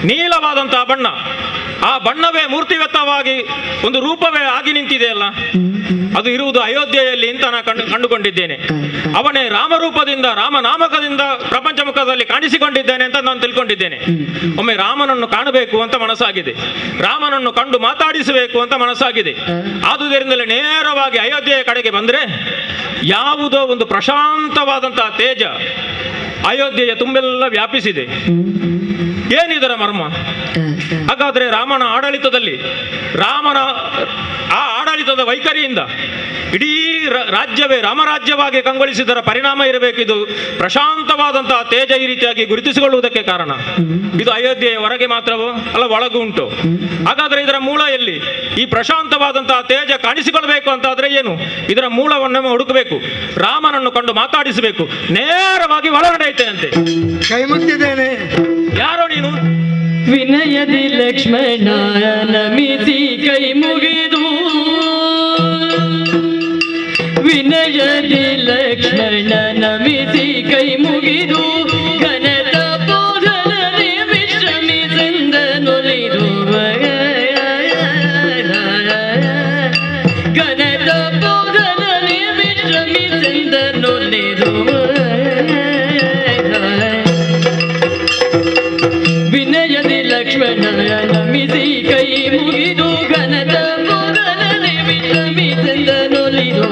ನೀಲವಾದಂತಹ ಬಣ್ಣ. ಆ ಬಣ್ಣವೇ ಮೂರ್ತಿವೆತ್ತವಾಗಿ ಒಂದು ರೂಪವೇ ಆಗಿ ನಿಂತಿದೆಯಲ್ಲ, ಅದು ಇರುವುದು ಅಯೋಧ್ಯೆಯಲ್ಲಿ ಅಂತ ನಾನು ಕಂಡುಕೊಂಡಿದ್ದೇನೆ. ಅವನೇ ರಾಮರೂಪದಿಂದ, ರಾಮನಾಮಕದಿಂದ ಪ್ರಪಂಚ ಮುಖದಲ್ಲಿ ಕಾಣಿಸಿಕೊಂಡಿದ್ದೇನೆ ಅಂತ ನಾನು ತಿಳ್ಕೊಂಡಿದ್ದೇನೆ. ಒಮ್ಮೆ ರಾಮನನ್ನು ಕಾಣಬೇಕು ಅಂತ ಮನಸ್ಸಾಗಿದೆ. ರಾಮನನ್ನು ಕಂಡು ಮಾತಾಡಿಸಬೇಕು ಅಂತ ಮನಸ್ಸಾಗಿದೆ. ಆದುದರಿಂದಲೇ ನೇರವಾಗಿ ಅಯೋಧ್ಯೆಯ ಕಡೆಗೆ ಬಂದ್ರೆ ಯಾವುದೋ ಒಂದು ಪ್ರಶಾಂತವಾದಂತಹ ತೇಜ ಅಯೋಧ್ಯೆಯ ತುಂಬೆಲ್ಲ ವ್ಯಾಪಿಸಿದೆ. ಏನಿದರ ಮರ್ಮ? ಹಾಗಾದ್ರೆ ರಾಮನ ಆಡಳಿತದಲ್ಲಿ, ರಾಮನ ಆ ಆಡಳಿತದ ವೈಖರಿಯಿಂದ ಇಡೀ ರಾಜ್ಯವೇ ರಾಮರಾಜ್ಯವಾಗಿ ಕಂಗೊಳಿಸಿದರ ಪರಿಣಾಮ ಇರಬೇಕು. ಇದು ಪ್ರಶಾಂತವಾದಂತಹ ತೇಜ ಈ ರೀತಿಯಾಗಿ ಗುರುತಿಸಿಕೊಳ್ಳುವುದಕ್ಕೆ ಕಾರಣ ಇದು ಅಯೋಧ್ಯೆಯ ಹೊರಗೆ ಮಾತ್ರವೋ ಅಲ್ಲ, ಒಳಗೂ ಉಂಟು. ಹಾಗಾದ್ರೆ ಇದರ ಮೂಲ ಎಲ್ಲಿ? ಈ ಪ್ರಶಾಂತವಾದಂತಹ ತೇಜ ಕಾಣಿಸಿಕೊಳ್ಬೇಕು ಅಂತಾದ್ರೆ ಏನು? ಇದರ ಮೂಲವನ್ನು ಹುಡುಕಬೇಕು. ರಾಮನನ್ನು ಕಂಡು ಮಾತಾಡಿಸಬೇಕು. ನೇರವಾಗಿ ಒಳ ನಡೆಯುತ್ತೇನಂತೆ. ಕೈ ಮುಗಿದ್ದೇನೆ. ಯಾರೋ ನೀನು? ವಿನಯದಿ ಲಕ್ಷ್ಮಣ ನಮಿಸಿ ಕೈ ಮುಗಿದು ವಿನಯದಿ ಲಕ್ಷ್ಮಣ ನಮಿಸಿ ಕೈ ಮುಗಿದು ಘನತ ಬೋಧನೆ ವಿಶ್ರಮಿಸೆಂದನೊಲಿರುವ ಘನತ ಬೋಧನೆ ವಿಶ್ರಮಿಸೆಂದನೊಲಿರುವ ವಿನಯದಿ ಲಕ್ಷ್ಮಣ ನಮಿಸಿ ಕೈ ಮುಗಿದು ಘನತ ಬೋಧನೆ ವಿಶ್ರಮಿಸೆಂದನೊಲಿರುವ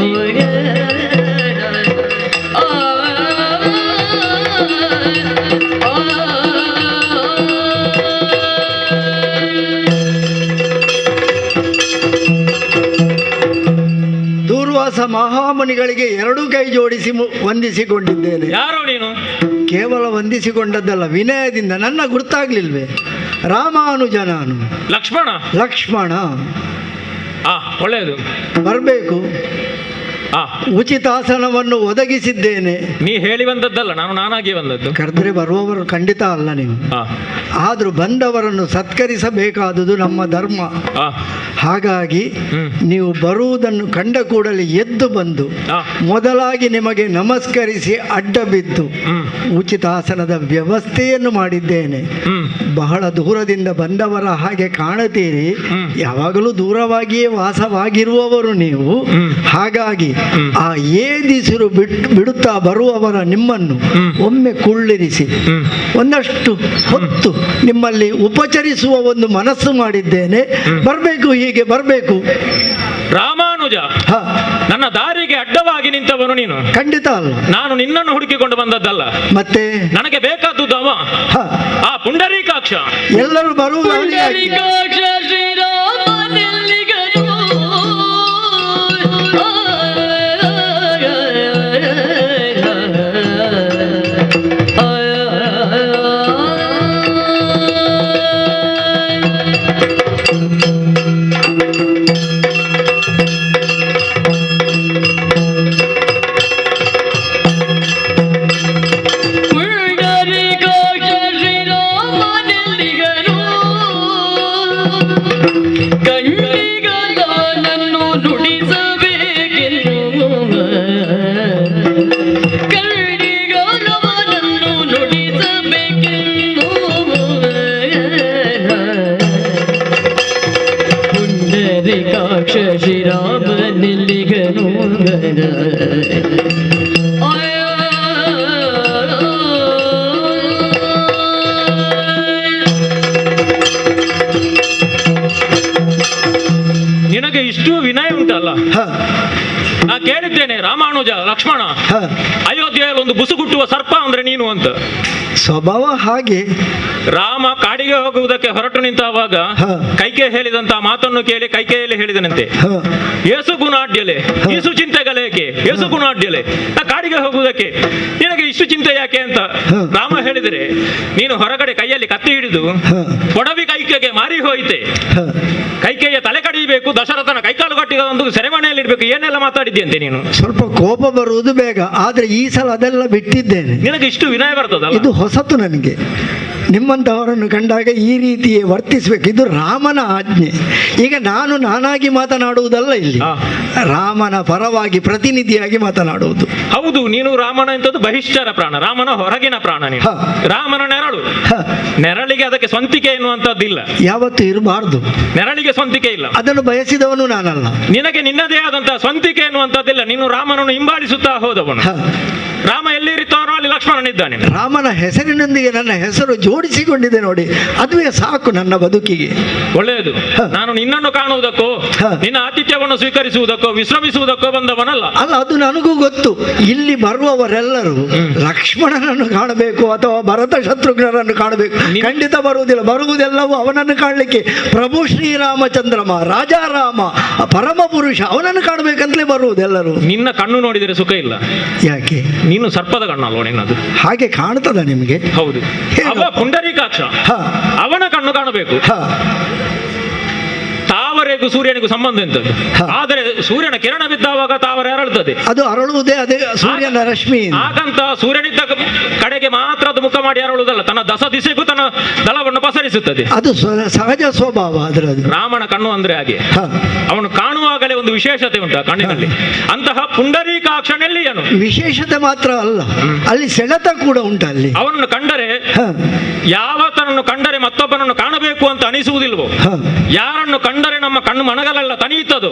ದೂರ್ವಾಸ ಮಹಾಮುನಿಗಳಿಗೆ ಎರಡೂ ಕೈ ಜೋಡಿಸಿ ವಂದಿಸಿಕೊಂಡಿದ್ದೇನೆ. ಯಾರೋ ನೀನು? ಕೇವಲ ವಂದಿಸಿಕೊಂಡದ್ದಲ್ಲ, ವಿನಯದಿಂದ. ನನ್ನ ಗುರ್ತಾಗ್ಲಿಲ್ವೇ? ರಾಮಾನುಜ ನಾನು. ಲಕ್ಷ್ಮಣ? ಲಕ್ಷ್ಮಣ. ಒಳ್ಳೆಯದು, ಬರಬೇಕು. ಉಚಿತಾಸನವನ್ನು ಒದಗಿಸಿದ್ದೇನೆ. ನೀ ಹೇಳಿ ಬಂದದ್ದಲ್ಲ, ನಾನಾಗಿ ಬಂದದ್ದು. ಕರೆದ್ರೆ ಬರುವವರು ಖಂಡಿತ ಅಲ್ಲ ನೀವು. ಆದ್ರೂ ಬಂದವರನ್ನು ಸತ್ಕರಿಸಬೇಕಾದುದು ನಮ್ಮ ಧರ್ಮ. ಹಾಗಾಗಿ ನೀವು ಬರುವುದನ್ನು ಕಂಡ ಕೂಡಲೇ ಎದ್ದು ಬಂದು ಮೊದಲಾಗಿ ನಿಮಗೆ ನಮಸ್ಕರಿಸಿ ಅಡ್ಡ ಬಿದ್ದು ಉಚಿತಾಸನದ ವ್ಯವಸ್ಥೆಯನ್ನು ಮಾಡಿದ್ದೇನೆ. ಬಹಳ ದೂರದಿಂದ ಬಂದವರ ಹಾಗೆ ಕಾಣುತ್ತೀರಿ, ಯಾವಾಗಲೂ ದೂರವಾಗಿಯೇ ವಾಸವಾಗಿರುವವರು ನೀವು. ಹಾಗಾಗಿ ಆ ಏದಿಸಿರು ಬಿಡುತ್ತಾ ಬರುವವರ ನಿಮ್ಮನ್ನು ಒಮ್ಮೆ ಕುಳ್ಳಿರಿಸಿ ಒಂದಷ್ಟು ಹೊತ್ತು ನಿಮ್ಮಲ್ಲಿ ಉಪಚರಿಸುವ ಒಂದು ಮನಸ್ಸು ಮಾಡಿದ್ದೇನೆ. ಬರಬೇಕು, ಹೀಗೆ ಬರಬೇಕು. ರಾಮಾನುಜ, ನನ್ನ ದಾರಿಗೆ ಅಡ್ಡವಾಗಿ ನಿಂತವನು ನೀನು. ಖಂಡಿತ ಅಲ್ಲ, ನಾನು ನಿನ್ನನ್ನು ಹುಡುಕಿಕೊಂಡು ಬಂದದ್ದಲ್ಲ. ಮತ್ತೆ ನನಗೆ ಬೇಕಾದದ್ದು ಅವ, ಆ ಪುಂಡರೀಕಾಕ್ಷ. ಎಲ್ಲರೂ ಬರುವುದು ಶ್ರೀರಾಮನಿಲ್ಲಿಗನು ನಿನಗೆ ಇಷ್ಟು ವಿನಯ ಉಂಟಲ್ಲ? ನಾ ಕೇಳಿದ್ದೇನೆ ರಾಮಾನುಜ ಲಕ್ಷ್ಮಣ, ಅಯೋಧ್ಯೆಯಲ್ಲಿ ಒಂದು ಬುಸುಗುಟ್ಟುವ ಸರ್ಪ ಅಂದ್ರೆ ನೀನು ಅಂತ. ಸ್ವಭಾವ ಹಾಗೆ. ರಾಮ ಕಾಡಿಗೆ ಹೋಗುವುದಕ್ಕೆ ಹೊರಟು ನಿಂತಾವಾಗ ಕೈಕೆ ಹೇಳಿದಂತ ಮಾತನ್ನು ಕೇಳಿ ಕೈಕೆಯಲ್ಲಿ ಹೇಳಿದನಂತೆ, ಏಸು ಗುಣಾಡ್ಯಲೆ ಈಸು ಚಿಂತೆಗಳೇಕೆ, ಏಸು ಗುಣಾಡ್ಯಲೆ ನಾ ಕಾಡಿಗೆ ಹೋಗುವುದಕ್ಕೆ ನಿನಗೆ ಇಷ್ಟು ಚಿಂತೆ ಯಾಕೆ ಅಂತ ರಾಮ ಹೇಳಿದರೆ, ನೀನು ಹೊರಗಡೆ ಕೈಯಲ್ಲಿ ಕತ್ತಿ ಹಿಡಿದು ಕೊಡವಿ ಕೈಕೆಗೆ ಮಾರಿ ಹೋಯಿತೆ, ಕೈಕೆಯ ತಲೆ ಕಡಿಬೇಕು, ದಶರಥನ ಕೈಕಾಲು ಕಟ್ಟಿದ ಒಂದು ಸೆರೆಮನೆಯಲ್ಲಿ ಇಡಬೇಕು, ಏನೆಲ್ಲ ಮಾತಾಡಿದ್ಯಂತೆ ನೀನು. ಸ್ವಲ್ಪ ಕೋಪ ಬರುವುದು ಬೇಗ, ಆದ್ರೆ ಈ ಸಲ ಅದೆಲ್ಲ ಬಿಟ್ಟಿದ್ದೇನೆ. ನಿನಗೆ ಇಷ್ಟು ವಿನಯ ಬರ್ತದಲ್ಲ? ಇದು ಹೊಸತು ನನಗೆ. ನಿಮ್ಮಂತಹವರನ್ನು ಕಂಡಾಗ ಈ ರೀತಿಯೇ ವರ್ತಿಸಬೇಕು, ಇದು ರಾಮನ ಆಜ್ಞೆ. ಈಗ ನಾನಾಗಿ ಮಾತನಾಡುವುದಲ್ಲ, ಇಲ್ಲಿ ರಾಮನ ಪರವಾಗಿ ಪ್ರತಿನಿಧಿಯಾಗಿ ಮಾತನಾಡುವುದು. ಹೌದು, ನೀನು ರಾಮನ ಎಂತದ್ದು ಬಹಿಷ್ಠರ ಪ್ರಾಣ, ರಾಮನ ಹೊರಗಿನ ಪ್ರಾಣ ನೀನು. ರಾಮನ ನೆರಳು, ನೆರಳಿಗೆ ಅದಕ್ಕೆ ಸ್ವಂತಿಕೆ ಎನ್ನುವಂತದ್ದಿಲ್ಲ, ಯಾವತ್ತೂ ಇರಬಾರ್ದು. ನೆರಳಿಗೆ ಸ್ವಂತಿಕೆ ಇಲ್ಲ, ಅದನ್ನು ಬಯಸಿದವನು ನಾನಲ್ಲ. ನಿನಗೆ ನಿನ್ನದೇ ಆದಂತಹ ಸ್ವಂತಿಕೆ ಎನ್ನುವಂತದ್ದಿಲ್ಲ, ನೀನು ರಾಮನನ್ನು ಹಿಂಬಾಲಿಸುತ್ತಾ ಹೋದವನು. ರಾಮ ಎಲ್ಲಿರುತ್ತಾನೋ ಅಲ್ಲಿ ಲಕ್ಷ್ಮಣನಿದ್ದಾನೆ. ರಾಮನ ಹೆಸರಿನೊಂದಿಗೆ ನನ್ನ ಹೆಸರು ಜೋಡಿಸಿಕೊಂಡಿದೆ ನೋಡಿ, ಅದುವೇ ಸಾಕು ನನ್ನ ಬದುಕಿಗೆ. ಒಳ್ಳೆಯದು. ನಾನು ನಿನ್ನನ್ನು ಕಾಣುವುದಕ್ಕೋ ನಿನ್ನ ಆತಿಥ್ಯವನ್ನು ಸ್ವೀಕರಿಸುವುದಕ್ಕೋ ವಿಶ್ರಮಿಸುವುದಕ್ಕೋ ಬಂದವನಲ್ಲ. ಅಲ್ಲ, ಅದು ನನಗೂ ಗೊತ್ತು. ಇಲ್ಲಿ ಬರುವವರೆಲ್ಲರೂ ಲಕ್ಷ್ಮಣನನ್ನು ಕಾಣಬೇಕು ಅಥವಾ ಭರತ ಶತ್ರುಘ್ನರನ್ನು ಕಾಣಬೇಕು. ಖಂಡಿತ ಬರುವುದಿಲ್ಲ. ಬರುವುದೆಲ್ಲವೂ ಅವನನ್ನು ಕಾಣಲಿಕ್ಕೆ. ಪ್ರಭು ಶ್ರೀರಾಮಚಂದ್ರಮ, ರಾಜಾರಾಮ, ಪರಮ ಪುರುಷ, ಅವನನ್ನು ಕಾಣಬೇಕಂತಲೇ ಬರುವುದೆಲ್ಲರೂ. ನಿನ್ನ ಕಣ್ಣು ನೋಡಿದರೆ ಸುಖ ಇಲ್ಲ. ಯಾಕೆ? ನೀನು ಸರ್ಪದ ಕಣ್ಣಲ್ವ ನಿನ್ನದು? ಹಾಗೆ ಕಾಣ್ತದ ನಿಮಗೆ? ಹೌದು. ಅವ ಪುಂಡರೀಕಾಕ್ಷ, ಅವನ ಕಣ್ಣು ಕಾಣಬೇಕು. ತಾವ ತಾವರೆಗೂ ಸೂರ್ಯನಿಗೂ ಸಂಬಂಧ ಎಂತದ್ದು? ಆದರೆ ಸೂರ್ಯನ ಕಿರಣ ಬಿದ್ದಾವಾಗ ತಾವರೆ ಅರಳುತ್ತದೆ. ಅದು ಅರಳುವುದೇ ಅದೇ ಸೂರ್ಯನ ರಶ್ಮಿ. ಹಾಗಂತ ಸೂರ್ಯನಿದ್ದ ಕಡೆಗೆ ಮಾತ್ರ ಅದು ಮುಖ ಮಾಡಿ ಅರಳುವುದಲ್ಲ, ತನ್ನ ದಸ ದಿಸೆಗೂ ತನ್ನ ದಳವನ್ನು ಪಸರಿಸುತ್ತದೆ. ಅದು ಸಹಜ ಸ್ವಭಾವ ಅದರದು. ರಾಮನ ಕಣ್ಣು ಅಂದ್ರೆ ಹಾಗೆ, ಅವನು ಕಾಣುವಾಗಲೇ ಒಂದು ವಿಶೇಷತೆ ಉಂಟು ಆ ಕಣ್ಣಿನಲ್ಲಿ. ಅಂತಹ ಪುಂಡರೀಕಾಕ್ಷನೆಲ್ಲಿಯನು ವಿಶೇಷತೆ ಮಾತ್ರ ಅಲ್ಲ, ಅಲ್ಲಿ ಸೆಳೆತ ಕೂಡ ಉಂಟು. ಅಲ್ಲಿ ಅವನನ್ನು ಕಂಡರೆ ಯಾವತನನ್ನು ಕಂಡರೆ ಮತ್ತೊಬ್ಬನನ್ನು ಕಾಣಬೇಕು ಅಂತ ಅನಿಸುವುದಿಲ್ವೋ, ಯಾರನ್ನು ಕಂಡರೆ ನಮ್ಮ ಕಣ್ಣು ಮನಗಲೆಲ್ಲ ತನಿಯುತ್ತದೋ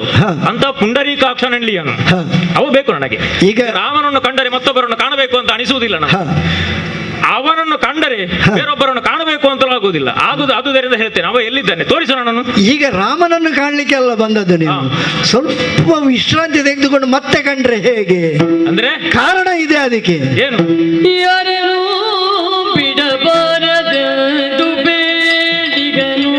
ಅಂತ ಪುಂಡರೀಕಾಕ್ಷನೆಲ್ಲಿಯನು ಅವು ಬೇಕು ನನಗೆ. ಈಗ ರಾಮನನ್ನು ಕಂಡರೆ ಮತ್ತೊಬ್ಬರನ್ನು ಕಾಣಬೇಕು ಅಂತ ಅನಿಸುವುದಿಲ್ಲ ನಾನು. ಅವನನ್ನು ಕಂಡರೆ ಬೇರೊಬ್ಬರನ್ನು ಕಾಣಬೇಕು ಅಂತಲೂ ಆಗುವುದಿಲ್ಲ. ಆದುದರಿಂದ ಹೇಳ್ತೇನೆ, ಅವ ಎಲ್ಲಿದ್ದಾನೆ ತೋರಿಸೋಣ ನಾನು. ಈಗ ರಾಮನನ್ನು ಕಾಣಲಿಕ್ಕೆ ಅಲ್ಲ ಬಂದದ್ದು ನೀವು, ಸ್ವಲ್ಪ ವಿಶ್ರಾಂತಿ ತೆಗೆದುಕೊಂಡು ಮತ್ತೆ ಕಂಡ್ರೆ ಹೇಗೆ? ಅಂದ್ರೆ ಕಾರಣ ಇದೆ ಅದಕ್ಕೆ. ಏನು? ಯಾರನು ಬಿಡಬಾರದು ಬೇಡಿಗನು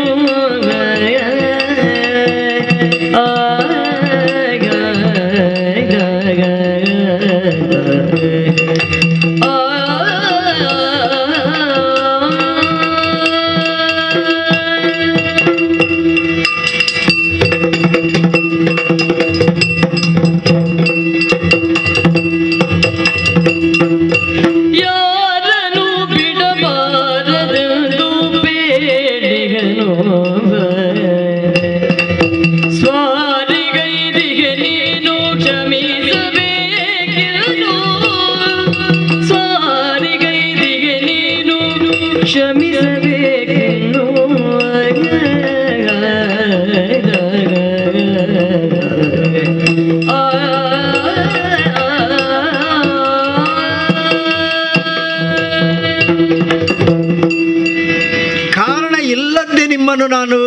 ನಾನು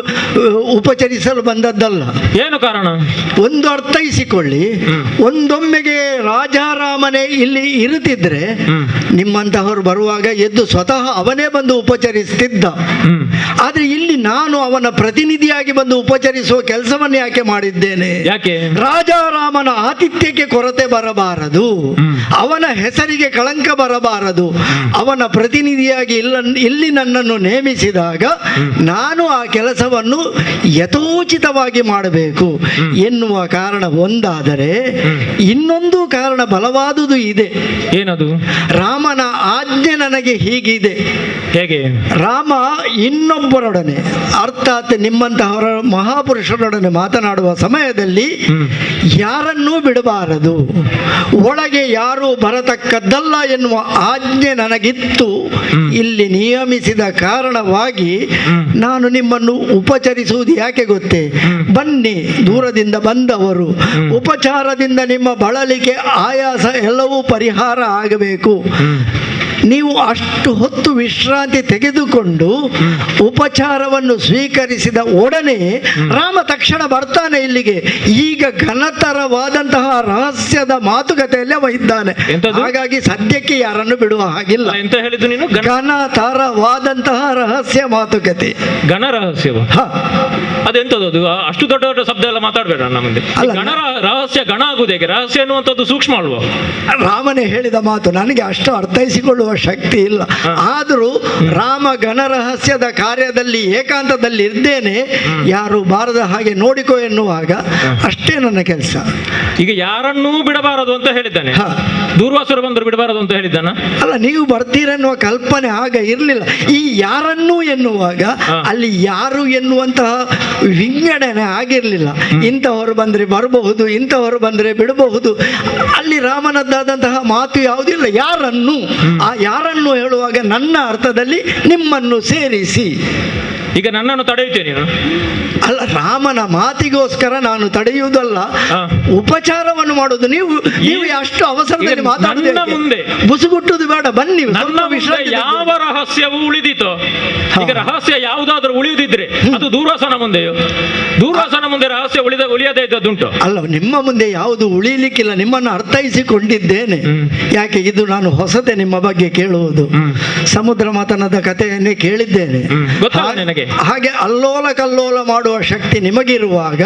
ಉಪಚರಿಸಲು ಬಂದದ್ದಲ್ಲ. ಏನು ಕಾರಣ? ಒಂದು ಅರ್ಥೈಸಿಕೊಳ್ಳಿ, ಒಂದೊಮ್ಮೆಗೆ ರಾಜಾರಾಮನೇ ಇಲ್ಲಿ ಇರುತ್ತಿದ್ರೆ ನಿಮ್ಮಂತಹವರು ಬರುವಾಗ ಎದ್ದು ಸ್ವತಃ ಅವನೇ ಬಂದು ಉಪಚರಿಸುತ್ತಿದ್ದ. ಆದ್ರೆ ಇಲ್ಲಿ ನಾನು ಅವನ ಪ್ರತಿನಿಧಿಯಾಗಿ ಬಂದು ಉಪಚರಿಸುವ ಕೆಲಸವನ್ನು ಯಾಕೆ ಮಾಡಿದ್ದೇನೆ? ಯಾಕೆ? ರಾಜಾರಾಮನ ಆತಿಥ್ಯಕ್ಕೆ ಕೊರತೆ ಬರಬಾರದು, ಅವನ ಹೆಸರಿಗೆ ಕಳಂಕ ಬರಬಾರದು. ಅವನ ಪ್ರತಿನಿಧಿಯಾಗಿ ಇಲ್ಲಿ ನನ್ನನ್ನು ನೇಮಿಸಿದಾಗ ನಾನು ಆ ಕೆಲಸವನ್ನು ಯಥೋಚಿತವಾಗಿ ಮಾಡಬೇಕು ಎನ್ನುವ ಕಾರಣ ಒಂದಾದರೆ, ಇನ್ನೊಂದು ಕಾರಣ ಬಲವಾದುದು ಇದೆ. ಏನದು? ರಾಮನ ಆಜ್ಞೆ ನನಗೆ ಹೀಗಿದೆ. ಹೇಗೆ? ರಾಮ ಇನ್ನೊಬ್ಬರೊಡನೆ, ಅರ್ಥಾತ್ ನಿಮ್ಮಂತಹವರ ಮಹಾಪುರುಷರೊಡನೆ ಮಾತನಾಡುವ ಸಮಯದಲ್ಲಿ ಯಾರನ್ನೂ ಬಿಡಬಾರದು, ಒಳಗೆ ಯಾರೂ ಬರತಕ್ಕದ್ದಲ್ಲ ಎನ್ನುವ ಆಜ್ಞೆ ನನಗಿತ್ತು. ಇಲ್ಲಿ ನಿಯಮಿಸಿದ ಕಾರಣವಾಗಿ ನಾನು ನಿಮ್ಮನ್ನು ಉಪಚರಿಸುವುದು ಯಾಕೆ ಗೊತ್ತೇ? ಬನ್ನಿ, ದೂರದಿಂದ ಬಂದವರು, ಉಪಚಾರದಿಂದ ನಿಮ್ಮ ಬಳಲಿಕೆ ಆಯಾಸ ಎಲ್ಲವೂ ಪರಿಹಾರ ಆಗಬೇಕು. ನೀವು ಅಷ್ಟು ಹೊತ್ತು ವಿಶ್ರಾಂತಿ ತೆಗೆದುಕೊಂಡು ಉಪಚಾರವನ್ನು ಸ್ವೀಕರಿಸಿದ ಒಡನೆ ರಾಮ ತಕ್ಷಣ ಬರ್ತಾನೆ ಇಲ್ಲಿಗೆ. ಈಗ ಘನತರವಾದಂತಹ ರಹಸ್ಯದ ಮಾತುಕತೆಯಲ್ಲಿ ಅವ ಇದ್ದಾನೆ. ಹಾಗಾಗಿ ಸದ್ಯಕ್ಕೆ ಯಾರನ್ನು ಬಿಡುವ ಹಾಗಿಲ್ಲ. ಎಂತ ಹೇಳಿದ್ದು ನೀನು? ಘನತರವಾದಂತಹ ರಹಸ್ಯ ಮಾತುಕತೆ. ಘನ ರಹಸ್ಯ? ಅದೆಂತದ್ದು? ಅಷ್ಟು ದೊಡ್ಡ ದೊಡ್ಡ ಶಬ್ದ ಎಲ್ಲ ಮಾತಾಡ್ಬೇಡ ನಮಗೆ. ರಹಸ್ಯ ಘನ ಆಗುವುದು ಹೇಗೆ? ರಹಸ್ಯ ಎನ್ನುವಂಥದ್ದು ಸೂಕ್ಷ್ಮ ಅಲ್ವಾ? ರಾಮನೇ ಹೇಳಿದ ಮಾತು, ನನಗೆ ಅಷ್ಟು ಅರ್ಥೈಸಿಕೊಳ್ಳುವ ಶಕ್ತಿ ಇಲ್ಲ. ಆದರೂ ರಾಮ ಘನ ರಹಸ್ಯದ ಕಾರ್ಯದಲ್ಲಿ ಏಕಾಂತದಲ್ಲಿ ಇದ್ದೇನೆ, ಯಾರು ಬಾರದ ಹಾಗೆ ನೋಡಿಕೋ ಎನ್ನುವಾಗ ಅಷ್ಟೇ ನನ್ನ ಕೆಲಸ. ಈಗ ಯಾರನ್ನೂ ಬಿಡಬಾರದು ಅಂತ ಹೇಳಿದ್ದಾನೆ. ದೂರ್ವಾಸರು ಬಂದರು ಬಿಡಬಾರದು ಅಂತ ಹೇಳಿದ್ದಾನ? ಅಲ್ಲ, ನೀವು ಬರ್ತೀರೆನ್ನುವ ಕಲ್ಪನೆ ಆಗ ಇರಲಿಲ್ಲ. ಈ ಯಾರನ್ನೂ ಎನ್ನುವಾಗ ಅಲ್ಲಿ ಯಾರು ಎನ್ನುವಂತಹ ವಿಂಗಡಣೆ ಆಗಿರಲಿಲ್ಲ. ಇಂಥವರು ಬಂದ್ರೆ ಬರಬಹುದು, ಇಂಥವರು ಬಂದ್ರೆ ಬಿಡಬಹುದು. ಅಲ್ಲಿ ರಾಮನದ್ದಾದಂತಹ ಮಾತು ಯಾವುದಿಲ್ಲ. ಯಾರನ್ನು, ಆ ಯಾರನ್ನು ಹೇಳುವಾಗ ನನ್ನ ಅರ್ಥದಲ್ಲಿ ನಿಮ್ಮನ್ನು ಸೇರಿಸಿ. ಈಗ ನನ್ನನ್ನು ತಡೆಯುತ್ತೇನೆ ನೀನು? ಅಲ್ಲ, ರಾಮನ ಮಾತಿಗೋಸ್ಕರ ನಾನು ತಡೆಯುವುದಲ್ಲ, ಉಪಚಾರವನ್ನು ಮಾಡುವುದು. ನೀವು ಅಷ್ಟು ಅವಸರದಲ್ಲಿ ಮಾತಾಡುವ ಮುಂದೆ ಬುಸುಗುಟ್ಟುದು ಬೇಡ. ಬನ್ನಿ, ಯಾವ ರಹಸ್ಯವು ಉಳಿದಿತೋ, ಈಗ ರಹಸ್ಯ ಯಾವುದಾದ್ರೂ ಉಳಿದಿದ್ರೆ ಅದು ದೂರ್ವಾಸನ ಮುಂದೆಯೋ? ದೂರ್ವಾಸನ ಮುಂದೆ ರಹಸ್ಯ ಉಳಿಯದೇ ಇದ್ದದ್ದುಂಟು? ಅಲ್ಲ, ನಿಮ್ಮ ಮುಂದೆ ಯಾವುದು ಉಳಿಲಿಕ್ಕಿಲ್ಲ. ನಿಮ್ಮನ್ನು ಅರ್ಥೈಸಿಕೊಂಡಿದ್ದೇನೆ. ಯಾಕೆ ಇದು ನಾನು ಹೊಸತೆ ನಿಮ್ಮ ಬಗ್ಗೆ ಕೇಳುವುದು. ಸಮುದ್ರ ಮಥನದ ಕಥೆಯನ್ನೇ ಕೇಳಿದ್ದೇನೆ. ಗೊತ್ತಾಗ ನನಗೆ ಯಾಕೆ? ಹಾಗೆ ಅಲ್ಲೋಲ ಕಲ್ಲೋಲ ಮಾಡುವ ಶಕ್ತಿ ನಿಮಗಿರುವಾಗ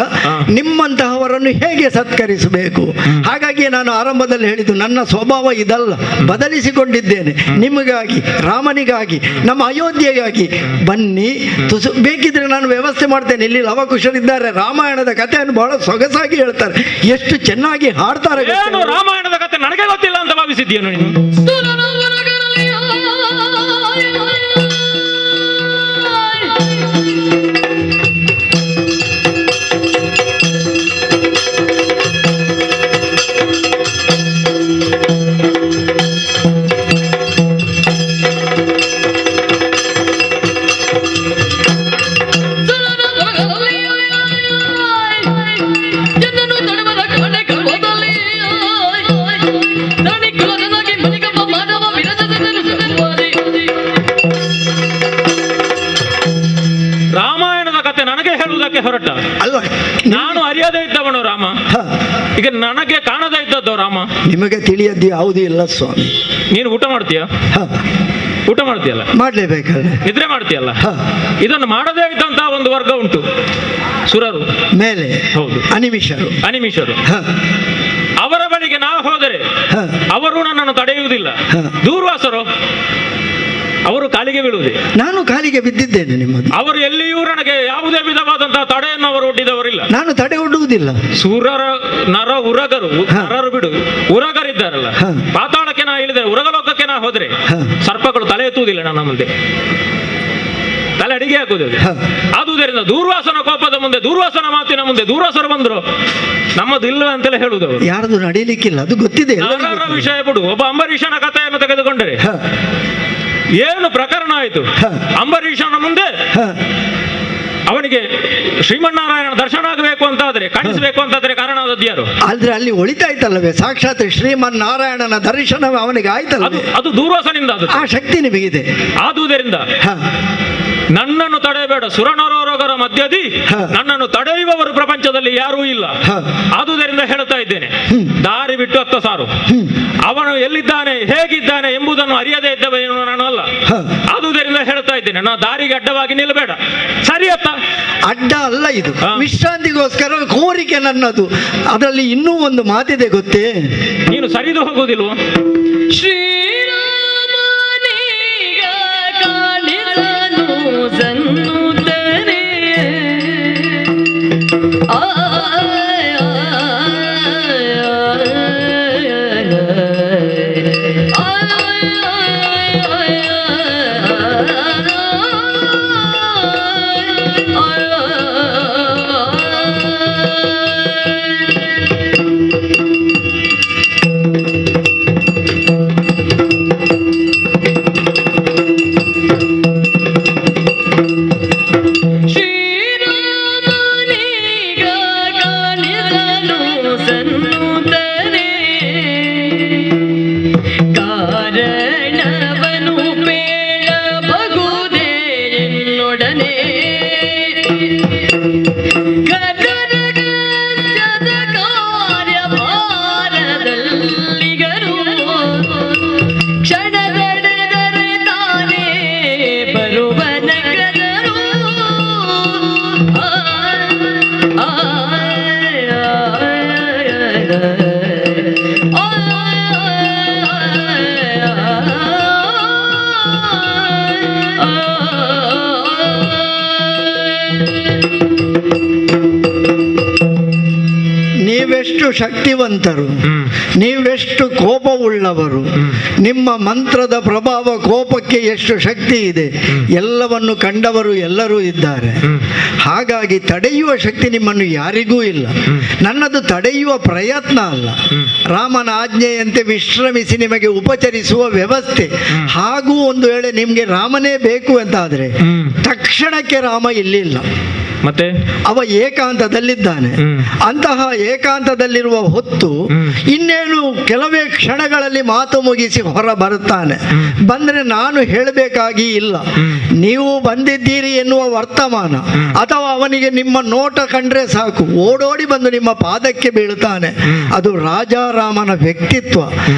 ನಿಮ್ಮಂತಹವರನ್ನು ಹೇಗೆ ಸತ್ಕರಿಸಬೇಕು? ಹಾಗಾಗಿ ನಾನು ಆರಂಭದಲ್ಲಿ ಹೇಳಿದ್ದು ನನ್ನ ಸ್ವಭಾವ ಇದಲ್ಲ, ಬದಲಿಸಿಕೊಂಡಿದ್ದೇನೆ ನಿಮಗಾಗಿ, ರಾಮನಿಗಾಗಿ, ನಮ್ಮ ಅಯೋಧ್ಯೆಗಾಗಿ. ಬನ್ನಿ, ತುಸು ಬೇಕಿದ್ರೆ ನಾನು ವ್ಯವಸ್ಥೆ ಮಾಡ್ತೇನೆ. ಇಲ್ಲಿ ಲವಕುಶರಿದ್ದಾರೆ, ರಾಮಾಯಣದ ಕಥೆಯನ್ನು ಬಹಳ ಸೊಗಸಾಗಿ ಹೇಳ್ತಾರೆ, ಎಷ್ಟು ಚೆನ್ನಾಗಿ ಹಾಡ್ತಾರೆ. ಏನು ರಾಮಾಯಣದ ಕಥೆ ನನಗೆ ಗೊತ್ತಿಲ್ಲ ಅಂತ ಭಾವಿಸಿದ್ಯೇನು ನೀನು? ರಾಮಾಯಣದ ಕಥೆ ನನಗೆ ಹೇಳುವುದಕ್ಕೆ ಹೊರಟ ಅಲ್ಲ, ನಾನು ಅರಿಯದೇ ಇದ್ದವನು ರಾಮ, ಈಗ ನನಗೆ ಕಾಣದೇ ಇದ್ದದ್ದು ರಾಮ. ನಿಮಗೆ ತಿಳಿಯದ್ದು ಯಾವುದೂ ಇಲ್ಲ ಸ್ವಾಮಿ. ನೀನು ಊಟ ಮಾಡ್ತೀಯ? ಊಟ ಮಾಡ್ತೀಯಲ್ಲ, ಮಾಡ್ಲೇಬೇಕಲ್ಲ, ನಿದ್ರೆ ಮಾಡ್ತೀಯಲ್ಲ. ಇದನ್ನು ಮಾಡದೇ ಇದ್ದಂತಹ ಒಂದು ವರ್ಗ ಉಂಟು, ಸುರರು ಮೇಲೆ. ಹೌದು, ಅನಿಮಿಷರು. ಅನಿಮಿಷರು. ಅವರ ಬಳಿಗೆ ನಾವು ಹೋದರೆ ಅವರು ನನ್ನನ್ನು ತಡೆಯುವುದಿಲ್ಲ. ದೂರ್ವಾಸರು ಅವರು ಕಾಲಿಗೆ ಬೀಳುವುದೇ. ನಾನು ಕಾಲಿಗೆ ಬಿದ್ದಿದ್ದೇನೆ ನಿಮ್ಮದು. ಅವರು ಎಲ್ಲಿಯೂ ನನಗೆ ಯಾವುದೇ ವಿಧವಾದಂತಹ ತಡೆಯನ್ನು ಅವರು ಒಡ್ಡಿದವರಿಲ್ಲ. ನಾನು ತಡೆ ಒಡ್ಡುವುದಿಲ್ಲ. ಸೂರರ ನರ ಉರಗರು, ನರರು ಬಿಡು, ಉರಗರಿದ್ದಾರಲ್ಲ, ಪಾತಾಳಕ್ಕೆ ನಾ ಇಳಿದರೆ, ಉರಗಲೋಕಕ್ಕೆ ನಾ ಹೋದ್ರೆ ಸರ್ಪಗಳು ತಲೆ ಎತ್ತುವುದಿಲ್ಲ ನನ್ನ ಮುಂದೆ, ತಲೆ ಅಡಿಗೆ ಹಾಕುವುದಿಲ್ಲ. ಆದುದರಿಂದ ದೂರ್ವಾಸನ ಕೋಪದ ಮುಂದೆ, ದೂರ್ವಾಸನ ಮಾತಿನ ಮುಂದೆ ದೂರ್ವಾಸರು ಬಂದ್ರು ನಮ್ಮದು ಇಲ್ಲ ಅಂತಲೇ ಹೇಳುವುದವರು. ಯಾರದು ನಡೀಲಿಕ್ಕಿಲ್ಲ, ಅದು ಗೊತ್ತಿದೆ. ನರರ ವಿಷಯ ಬಿಡು, ಒಬ್ಬ ಅಂಬರೀಷನ ಕಥೆಯನ್ನು ತೆಗೆದುಕೊಂಡರೆ ಏನು ಪ್ರಕರಣ ಆಯಿತು. ಅಂಬರೀಷನ ಮುಂದೆ ಅವನಿಗೆ ಶ್ರೀಮನ್ನಾರಾಯಣ ದರ್ಶನ ಆಗಬೇಕು ಅಂತಾದ್ರೆ, ಕಾಣಿಸಬೇಕು ಅಂತಾದ್ರೆ ಕಾರಣ ಆದದ್ದು ಯಾರು? ಆದ್ರೆ ಅಲ್ಲಿ ಒಳಿತಾಯ್ತಲ್ಲವೇ, ಸಾಕ್ಷಾತ್ ಶ್ರೀಮನ್ನಾರಾಯಣನ ದರ್ಶನ ಅವನಿಗೆ ಆಯ್ತಲ್ಲ. ಅದು ದೂರ್ವಾಸನಿಂದ ಆ ಶಕ್ತಿ ನಿಮಗಿದೆ. ಆದುದರಿಂದ ನನ್ನನ್ನು ತಡೆಯಬೇಡ, ಸುರನರೋಗರ ಮಧ್ಯದಿ ನನ್ನನ್ನು ತಡೆಯುವವರು ಪ್ರಪಂಚದಲ್ಲಿ ಯಾರೂ ಇಲ್ಲ. ಆದುದರಿಂದ ಹೇಳ್ತಾ ಇದ್ದೇನೆ, ದಾರಿ ಬಿಟ್ಟು ಅತ್ತ ಸಾರು. ಅವನು ಎಲ್ಲಿದ್ದಾನೆ, ಹೇಗಿದ್ದಾನೆ ಎಂಬುದನ್ನು ಅರಿಯದೇ ಇದ್ದವನು ನಾನು ಅಲ್ಲ. ಆದುದರಿಂದ ಹೇಳ್ತಾ ಇದ್ದೇನೆ, ನಾ ದಾರಿಗೆ ಅಡ್ಡವಾಗಿ ನಿಲ್ಲಬೇಡ. ಸರಿ ಅತ್ತ? ಅಡ್ಡ ಅಲ್ಲ, ಇದು ವಿಶ್ರಾಂತಿಗೋಸ್ಕರ ಕೋರಿಕೆ ನನ್ನದು. ಅದರಲ್ಲಿ ಇನ್ನೂ ಒಂದು ಮಾತಿದೆ ಗೊತ್ತೇ? ನೀನು ಸರಿದು ಹೋಗುವುದಿಲ್ವ? ಜನ್ನುತ್ತನೆ ನೀವೆಷ್ಟು ಶಕ್ತಿವಂತರು, ನೀವೆಷ್ಟು ಕೋಪವುಳ್ಳವರು, ನಿಮ್ಮ ಮಂತ್ರದ ಪ್ರಭಾವ ಕೋಪಕ್ಕೆ ಎಷ್ಟು ಶಕ್ತಿ ಇದೆ ಎಲ್ಲವನ್ನು ಕಂಡವರು ಎಲ್ಲರೂ ಇದ್ದಾರೆ. ಹಾಗಾಗಿ ತಡೆಯುವ ಶಕ್ತಿ ನಿಮ್ಮನ್ನು ಯಾರಿಗೂ ಇಲ್ಲ. ನನ್ನದು ತಡೆಯುವ ಪ್ರಯತ್ನ ಅಲ್ಲ, ರಾಮನ ಆಜ್ಞೆಯಂತೆ ವಿಶ್ರಮಿಸಿ ನಿಮಗೆ ಉಪಚರಿಸುವ ವ್ಯವಸ್ಥೆ. ಹಾಗೂ ಒಂದು ವೇಳೆ ನಿಮಗೆ ರಾಮನೇ ಬೇಕು ಅಂತಾದರೆ ತಕ್ಷಣಕ್ಕೆ ರಾಮ ಇಲ್ಲಿಲ್ಲ. ಮತ್ತೆ ಅವ ಏಕಾಂತದಲ್ಲಿದ್ದಾನೆ. ಅಂತಹ ಏಕಾಂತದಲ್ಲಿರುವ ಹೊತ್ತು ಇನ್ನೇನು ಕೆಲವೇ ಕ್ಷಣಗಳಲ್ಲಿ ಮಾತು ಮುಗಿಸಿ ಹೊರ ಬರುತ್ತಾನೆ. ಬಂದ್ರೆ ನಾನು ಹೇಳಬೇಕಾಗಿ ಇಲ್ಲ, ನೀವು ಬಂದಿದ್ದೀರಿ ಎನ್ನುವ ವರ್ತಮಾನ ಅಥವಾ ಅವನಿಗೆ ನಿಮ್ಮ ನೋಟ ಕಂಡ್ರೆ ಸಾಕು, ಓಡೋಡಿ ಬಂದು ನಿಮ್ಮ ಪಾದಕ್ಕೆ ಬೀಳುತ್ತಾನೆ. ಅದು ರಾಜಾರಾಮನ ವ್ಯಕ್ತಿತ್ವ.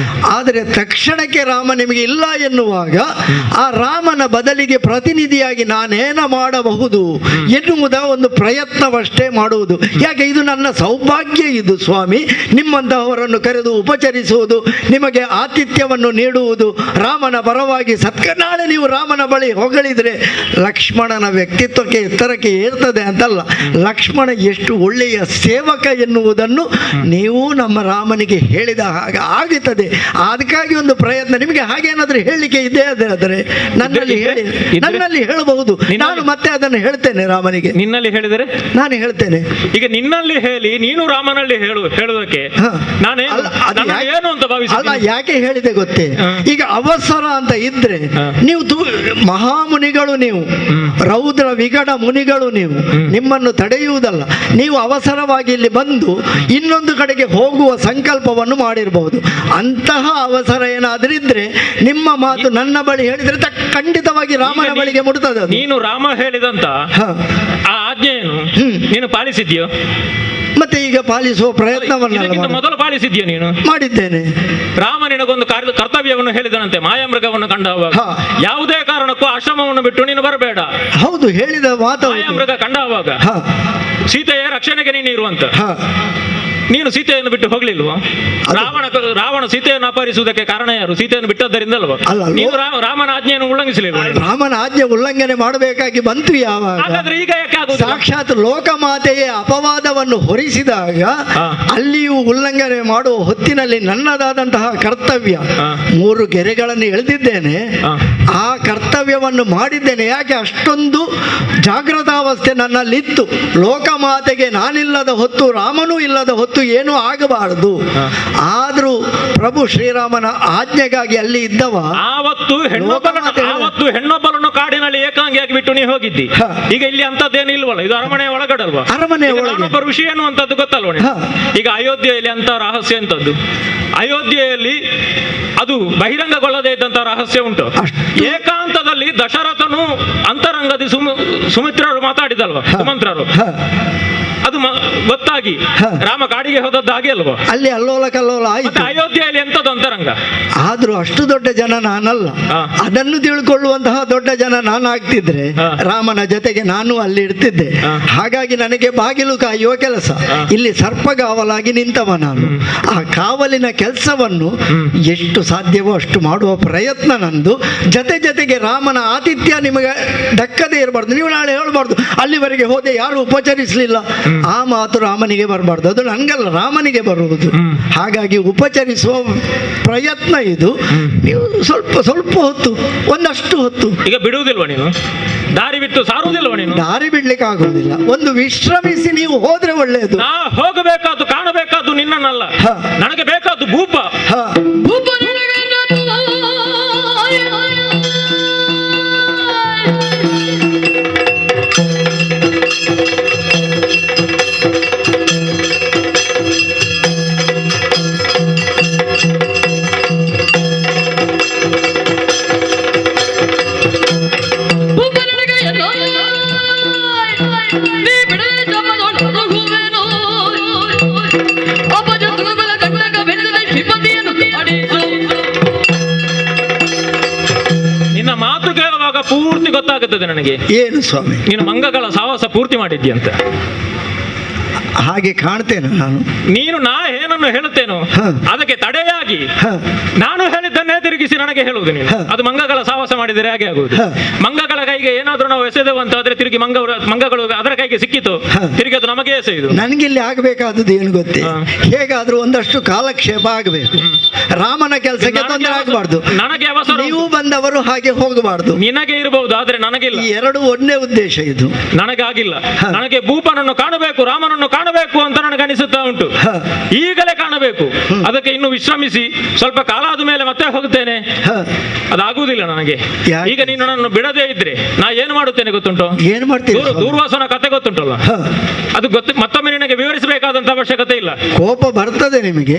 ಆದರೆ ತಕ್ಷಣಕ್ಕೆ ರಾಮ ನಿಮಗೆ ಇಲ್ಲ ಎನ್ನುವಾಗ ಆ ರಾಮನ ಬದಲಿಗೆ ಪ್ರತಿನಿಧಿಯಾಗಿ ನಾನೇನ ಮಾಡಬಹುದು ಎನ್ನುವುದ ಒಂದು ಪ್ರಯತ್ನವಷ್ಟೇ ಮಾಡುವುದು. ಯಾಕೆ ಇದು ನನ್ನ ಸೌಭಾಗ್ಯ, ಇದು ಸ್ವಾಮಿ, ನಿಮ್ಮಂತಹವರನ್ನು ಕರೆದು ಉಪಚರಿಸುವುದು, ನಿಮಗೆ ಆತಿಥ್ಯವನ್ನು ನೀಡುವುದು, ರಾಮನ ಪರವಾಗಿ ನಾಳೆ ನೀವು ರಾಮನ ಬಳಿ ಹೊಗಳಿದ್ರೆ ಲಕ್ಷ್ಮಣನ ವ್ಯಕ್ತಿತ್ವಕ್ಕೆ ಎತ್ತರಕ್ಕೆ ಏರ್ತದೆ ಅಂತಲ್ಲ, ಲಕ್ಷ್ಮಣ ಎಷ್ಟು ಒಳ್ಳೆಯ ಸೇವಕ ಎನ್ನುವುದನ್ನು ನೀವು ನಮ್ಮ ರಾಮನಿಗೆ ಹೇಳಿದ ಹಾಗೆ ಆಗುತ್ತದೆ. ಅದಕ್ಕಾಗಿ ಒಂದು ಪ್ರಯತ್ನ ನಿಮಗೆ ಹಾಗೇನಾದ್ರೂ ಹೇಳಲಿಕ್ಕೆ ಇದೆ ಆದರೆ ನನ್ನಲ್ಲಿ ಹೇಳಬಹುದು. ನಾನು ಮತ್ತೆ ಅದನ್ನು ಹೇಳ್ತೇನೆ ರಾಮನಿಗೆ. ನಿನ್ನಲ್ಲಿ ಹೇಳಿದರೆ ನಾನು ಹೇಳ್ತೇನೆ. ಈಗ ನಿನ್ನಲ್ಲಿ ಹೇಳಿ ನೀನು ರಾಮನಲ್ಲಿ ಹೇಳುವುದಕ್ಕೆ ಏನು ಅಂತ ಅಲ್ಲ, ಯಾಕೆ ಹೇಳಿದೆ ಗೊತ್ತೇ? ಈಗ ಅವಸರ ಅಂತ ಇದ್ರೆ ನೀವು ಮಹಾಮುನಿಗಳು, ನೀವು ರೌದ್ರ ವಿಗಡ ಮುನಿಗಳು, ನೀವು ನಿಮ್ಮನ್ನು ತಡೆಯುವುದಲ್ಲ. ನೀವು ಅವಸರವಾಗಿ ಇಲ್ಲಿ ಬಂದು ಇನ್ನೊಂದು ಕಡೆಗೆ ಹೋಗುವ ಸಂಕಲ್ಪವನ್ನು ಮಾಡಿರಬಹುದು. ಅಂತಹ ಅವಸರ ಏನಾದ್ರಿದ್ರೆ ನಿಮ್ಮ ಮಾತು ನನ್ನ ಬಳಿ ಹೇಳಿದ್ರೆ ಖಂಡಿತವಾಗಿ ರಾಮನ ಬಳಿಗೆ ಮುಟ್ತದೆ. ನೀನು ರಾಮ ಹೇಳಿದಂತ ಆ ಆಜ್ಞೆಯನ್ನು ನೀನು ಪಾಲಿಸಿದ್ಯೋ? ಮತ್ತೆ ಈಗ ಪಾಲಿಸುವ ಪ್ರಯತ್ನವನ್ನು ಮೊದಲು ಪಾಲಿಸಿದ್ಯೋ? ನೀನು ಮಾಡಿದ್ದೇನೆ. ರಾಮ ನಿನಗೊಂದು ಕರ್ತವ್ಯವನ್ನು ಹೇಳಿದನಂತೆ, ಮಾಯಾಮೃಗವನ್ನು ಕಂಡಾಗ ಯಾವುದೇ ಕಾರಣಕ್ಕೂ ಆಶ್ರಮವನ್ನು ಬಿಟ್ಟು ನೀನು ಬರಬೇಡ. ಹೌದು, ಹೇಳಿದ ಮಾತು. ಮಾಯಾಮೃಗ ಕಂಡಾಗ ಸೀತೆಯ ರಕ್ಷಣೆಗೆ ನೀನು ಇರುವಂತ, ನೀನು ಸೀತೆಯನ್ನು ಬಿಟ್ಟು ಹೋಗ್ಲಿಲ್ವಾ? ರಾವಣ ಸೀತೆಯನ್ನು ಅಪಹರಿಸುವುದಕ್ಕೆ ಕಾರಣ ಯಾರು? ಸೀತೆಯನ್ನು ಬಿಟ್ಟದ್ದರಿಂದಲ್ವಾ? ನೀನು ರಾಮನ ಆಜ್ಞೆಯನ್ನು ಉಲ್ಲಂಘಿಸಲಿಲ್ಲ. ರಾಮನ ಆಜ್ಞೆ ಉಲ್ಲಂಘನೆ ಮಾಡಬೇಕಾಗಿ ಬಂತು ಯಾವಾಗ? ಹಾಗಾದ್ರೆ ಈಗ ಯಾಕೆ ಆಗುವುದು? ಸಾಕ್ಷಾತ್ ಲೋಕಮಾತೆಯೇ ಅಪವಾದವನ್ನು ಹೊರಿಸಿದಾಗ ಅಲ್ಲಿಯೂ ಉಲ್ಲಂಘನೆ ಮಾಡುವ ಹೊತ್ತಿನಲ್ಲಿ ನನ್ನದಾದಂತಹ ಕರ್ತವ್ಯ 3 ಗೆರೆಗಳನ್ನು ಎಳೆದಿದ್ದೇನೆ. ಆ ಕರ್ತವ್ಯವನ್ನು ಮಾಡಿದ್ದೇನೆ. ಯಾಕೆ ಅಷ್ಟೊಂದು ಜಾಗೃತಾವಸ್ಥೆ ನನ್ನಲ್ಲಿತ್ತು. ಲೋಕಮಾತೆಗೆ ನಾನಿಲ್ಲದ ಹೊತ್ತು, ರಾಮನೂ ಇಲ್ಲದ ಹೊತ್ತು ಏನೂ ಆಗಬಾರದು. ಆದ್ರೂ ಪ್ರಭು ಶ್ರೀರಾಮನ ಆಜ್ಞೆಗಾಗಿ ಅಲ್ಲಿ ಇದ್ದವ ಆವತ್ತು ಹೆಣ್ಣೊಬ್ಬಳನ್ನು ಕಾಡಿನಲ್ಲಿ ಏಕಾಂಗಿಯಾಗಿ ಬಿಟ್ಟು ನೀವು ಹೋಗಿದ್ದಿ. ಈಗ ಇಲ್ಲಿ ಅಂತದ್ದೇನು ಇಲ್ವಲ್ಲ, ಇದು ಅರಮನೆ ಒಳಗಡಲ್ವಾ? ಅರಮನೆ ಒಳಗೊಬ್ಬ ಋಷಿ ಅನ್ನುವಂಥದ್ದು ಗೊತ್ತಲ್ವ? ಈಗ ಅಯೋಧ್ಯೆಯಲ್ಲಿ ಅಂತ ರಹಸ್ಯ ಎಂತದ್ದು? ಅಯೋಧ್ಯೆಯಲ್ಲಿ ಅದು ಬಹಿರಂಗಗೊಳ್ಳದೇ ಇದ್ದಂತ ರಹಸ್ಯ ಉಂಟು. ಏಕಾಂತದಲ್ಲಿ ದಶರಥನು ಅಂತರಂಗದಿ ಸುಮಿತ್ರರು ಮಾತಾಡಿದಲ್ವ, ಸುಮಂತ್ರರು, ಅದು ಗೊತ್ತಾಗಿ ರಾಮ ಕಾಡಿಗೆ ಹೋದದ್ದು ಹಾಗೆ ಅಲ್ವಾ? ಅಲ್ಲಿ ಅಲ್ಲೋಲ ಕಲ್ಲೋಲ ಆಯ್ತು. ಅಯೋಧ್ಯೆಯಲ್ಲಿ ಎಂತದ್ದು ಅಂತರಂಗ? ಆದ್ರೂ ಅಷ್ಟು ದೊಡ್ಡ ಜನ ನಾನಲ್ಲ. ಅದನ್ನು ತಿಳ್ಕೊಳ್ಳುವಂತಹ ದೊಡ್ಡ ಜನ ನಾನು ಆಗ್ತಿದ್ರೆ ರಾಮನ ಜೊತೆಗೆ ನಾನು ಅಲ್ಲಿ ಇರ್ತಿದ್ದೆ. ಹಾಗಾಗಿ ನನಗೆ ಬಾಗಿಲು ಕಾಯುವ ಕೆಲಸ. ಇಲ್ಲಿ ಸರ್ಪಗಾವಲಾಗಿ ನಿಂತವ ನಾನು. ಆ ಕಾವಲಿನ ಕೆಲಸವನ್ನು ಎಷ್ಟು ಸಾಧ್ಯವೋ ಅಷ್ಟು ಮಾಡುವ ಪ್ರಯತ್ನ ನಂದು. ಜೊತೆಗೆ ರಾಮನ ಆತಿಥ್ಯ ನಿಮಗೆ ದಕ್ಕದೇ ಇರಬಾರ್ದು. ನೀವು ನಾಳೆ ಹೇಳಬಾರ್ದು ಅಲ್ಲಿವರೆಗೆ ಹೋದೆ ಯಾರು ಉಪಚರಿಸಲಿಲ್ಲ. ಆ ಮಾತು ರಾಮನಿಗೆ ಬರಬಾರ್ದು, ಅದು ನನಗಲ್ಲ, ರಾಮನಿಗೆ ಬರುವುದು. ಹಾಗಾಗಿ ಉಪಚರಿಸುವ ಪ್ರಯತ್ನ ಇದು. ನೀವು ಸ್ವಲ್ಪ ಹೊತ್ತು, ಒಂದಷ್ಟು ಹೊತ್ತು. ಈಗ ಬಿಡುವುದಿಲ್ವ ನೀನು? ದಾರಿ ಬಿಟ್ಟು ಸಾರುವುದಿಲ್ವ ನೀನು? ದಾರಿ ಬಿಡ್ಲಿಕ್ಕೆ ಆಗುವುದಿಲ್ಲ. ಒಂದು ವಿಶ್ರಮಿಸಿ ನೀವು ಹೋದ್ರೆ ಒಳ್ಳೆಯದು. ನಾ ಹೋಗಬೇಕಾದ್ದು, ಕಾಣಬೇಕಾದ್ದು ನಿನ್ನನ್ನಲ್ಲ, ನನಗೆ ಬೇಕಾದ್ದು ಭೂಪ. ನಿನ್ನ ಮಾತು ಕೇಳುವಾಗ ಪೂರ್ತಿ ಗೊತ್ತಾಗುತ್ತದೆ ನನಗೆ. ಏನು ಸ್ವಾಮಿ, ನೀನು ಮಂಗಗಳ ಸಾಹಸ ಪೂರ್ತಿ ಮಾಡಿದ್ಯಂತ. ಹಾಗೆ ಕಾಣ್ತೇನೆ ನಾನು. ನಾ ಏನನ್ನು ಹೇಳುತ್ತೇನೋ ಅದಕ್ಕೆ ತಡೆಯಾಗಿ ನಾನು ಹೇಳಿದ್ದನ್ನೇ ತಿರುಗಿಸಿ ನನಗೆ ಹೇಳುವುದು ನೀನು. ಅದು ಮಂಗಗಳ ಸಾಹಸ ಮಾಡಿದರೆ ಹಾಗೆ ಆಗುವುದು. ಮಂಗಗಳ ಕೈಗೆ ಏನಾದ್ರೂ ನಾವು ಎಸೆದೆವು ಅಂತ ಆದ್ರೆ ತಿರುಗಿ ಮಂಗಗಳು ಅದರ ಕೈಗೆ ಸಿಕ್ಕಿತು, ತಿರುಗಿ ಅದು ನಮಗೆ ಎಸೆಯುದು. ನನಗಿಲ್ಲಿ ಆಗಬೇಕಾದದ್ದು ಏನು ಗೊತ್ತೇ? ಹೇಗಾದ್ರೂ ಒಂದಷ್ಟು ಕಾಲಕ್ಷೇಪ ಆಗಬೇಕು. ರಾಮನ ಕೆಲಸಕ್ಕೆ ತೊಂದರೆ ಆಗಬಾರ್ದು. ನನಗೆ ಅವಸರ. ನೀವು ಬಂದವರು ಹಾಗೆ ಹೋಗಬಾರ್ದು. ನಿನಗೆ ಇರಬಹುದು, ಆದ್ರೆ ನನಗಿಲ್ಲ. ಎರಡು ಒಂದೇ ಉದ್ದೇಶ ಇದು. ನನಗಾಗಿಲ್ಲ. ನನಗೆ ಭೂಪನನ್ನು ಕಾಣಬೇಕು, ರಾಮನನ್ನು ನಿನ್ನನ್ನು ಕಾಣಬೇಕು ಅಂತ ನನಗೆ ಅನಿಸುತ್ತಾ ಉಂಟು. ಈಗಲೇ ಕಾಣಬೇಕು. ಅದಕ್ಕೆ ಇನ್ನು ವಿಶ್ರಮಿಸಿ ಸ್ವಲ್ಪ ಕಾಲ ಆದ ಮೇಲೆ ಮತ್ತೆ ಹೋಗುತ್ತೇನೆ. ಅದಾಗುವುದಿಲ್ಲ ನನಗೆ. ಯಾಕೆ? ಈಗ ನೀನು ನನ್ನನ್ನು ಬಿಡದೇ ಇದ್ರೆ ನಾ ಏನು ಮಾಡುತ್ತೇನೆ ಗೊತ್ತುಂಟು? ಏನ್ ಮಾಡ್ತೀರಿ? ದೂರ್ವಾಸನ ಕತೆ ಗೊತ್ತುಂಟಲ್ಲ, ಅದು ಮತ್ತೊಮ್ಮೆ ನಿನಗೆ ವಿವರಿಸಬೇಕಾದಂತ ಅವಶ್ಯಕತೆ ಇಲ್ಲ. ಕೋಪ ಬರ್ತದೆ ನಿಮಗೆ,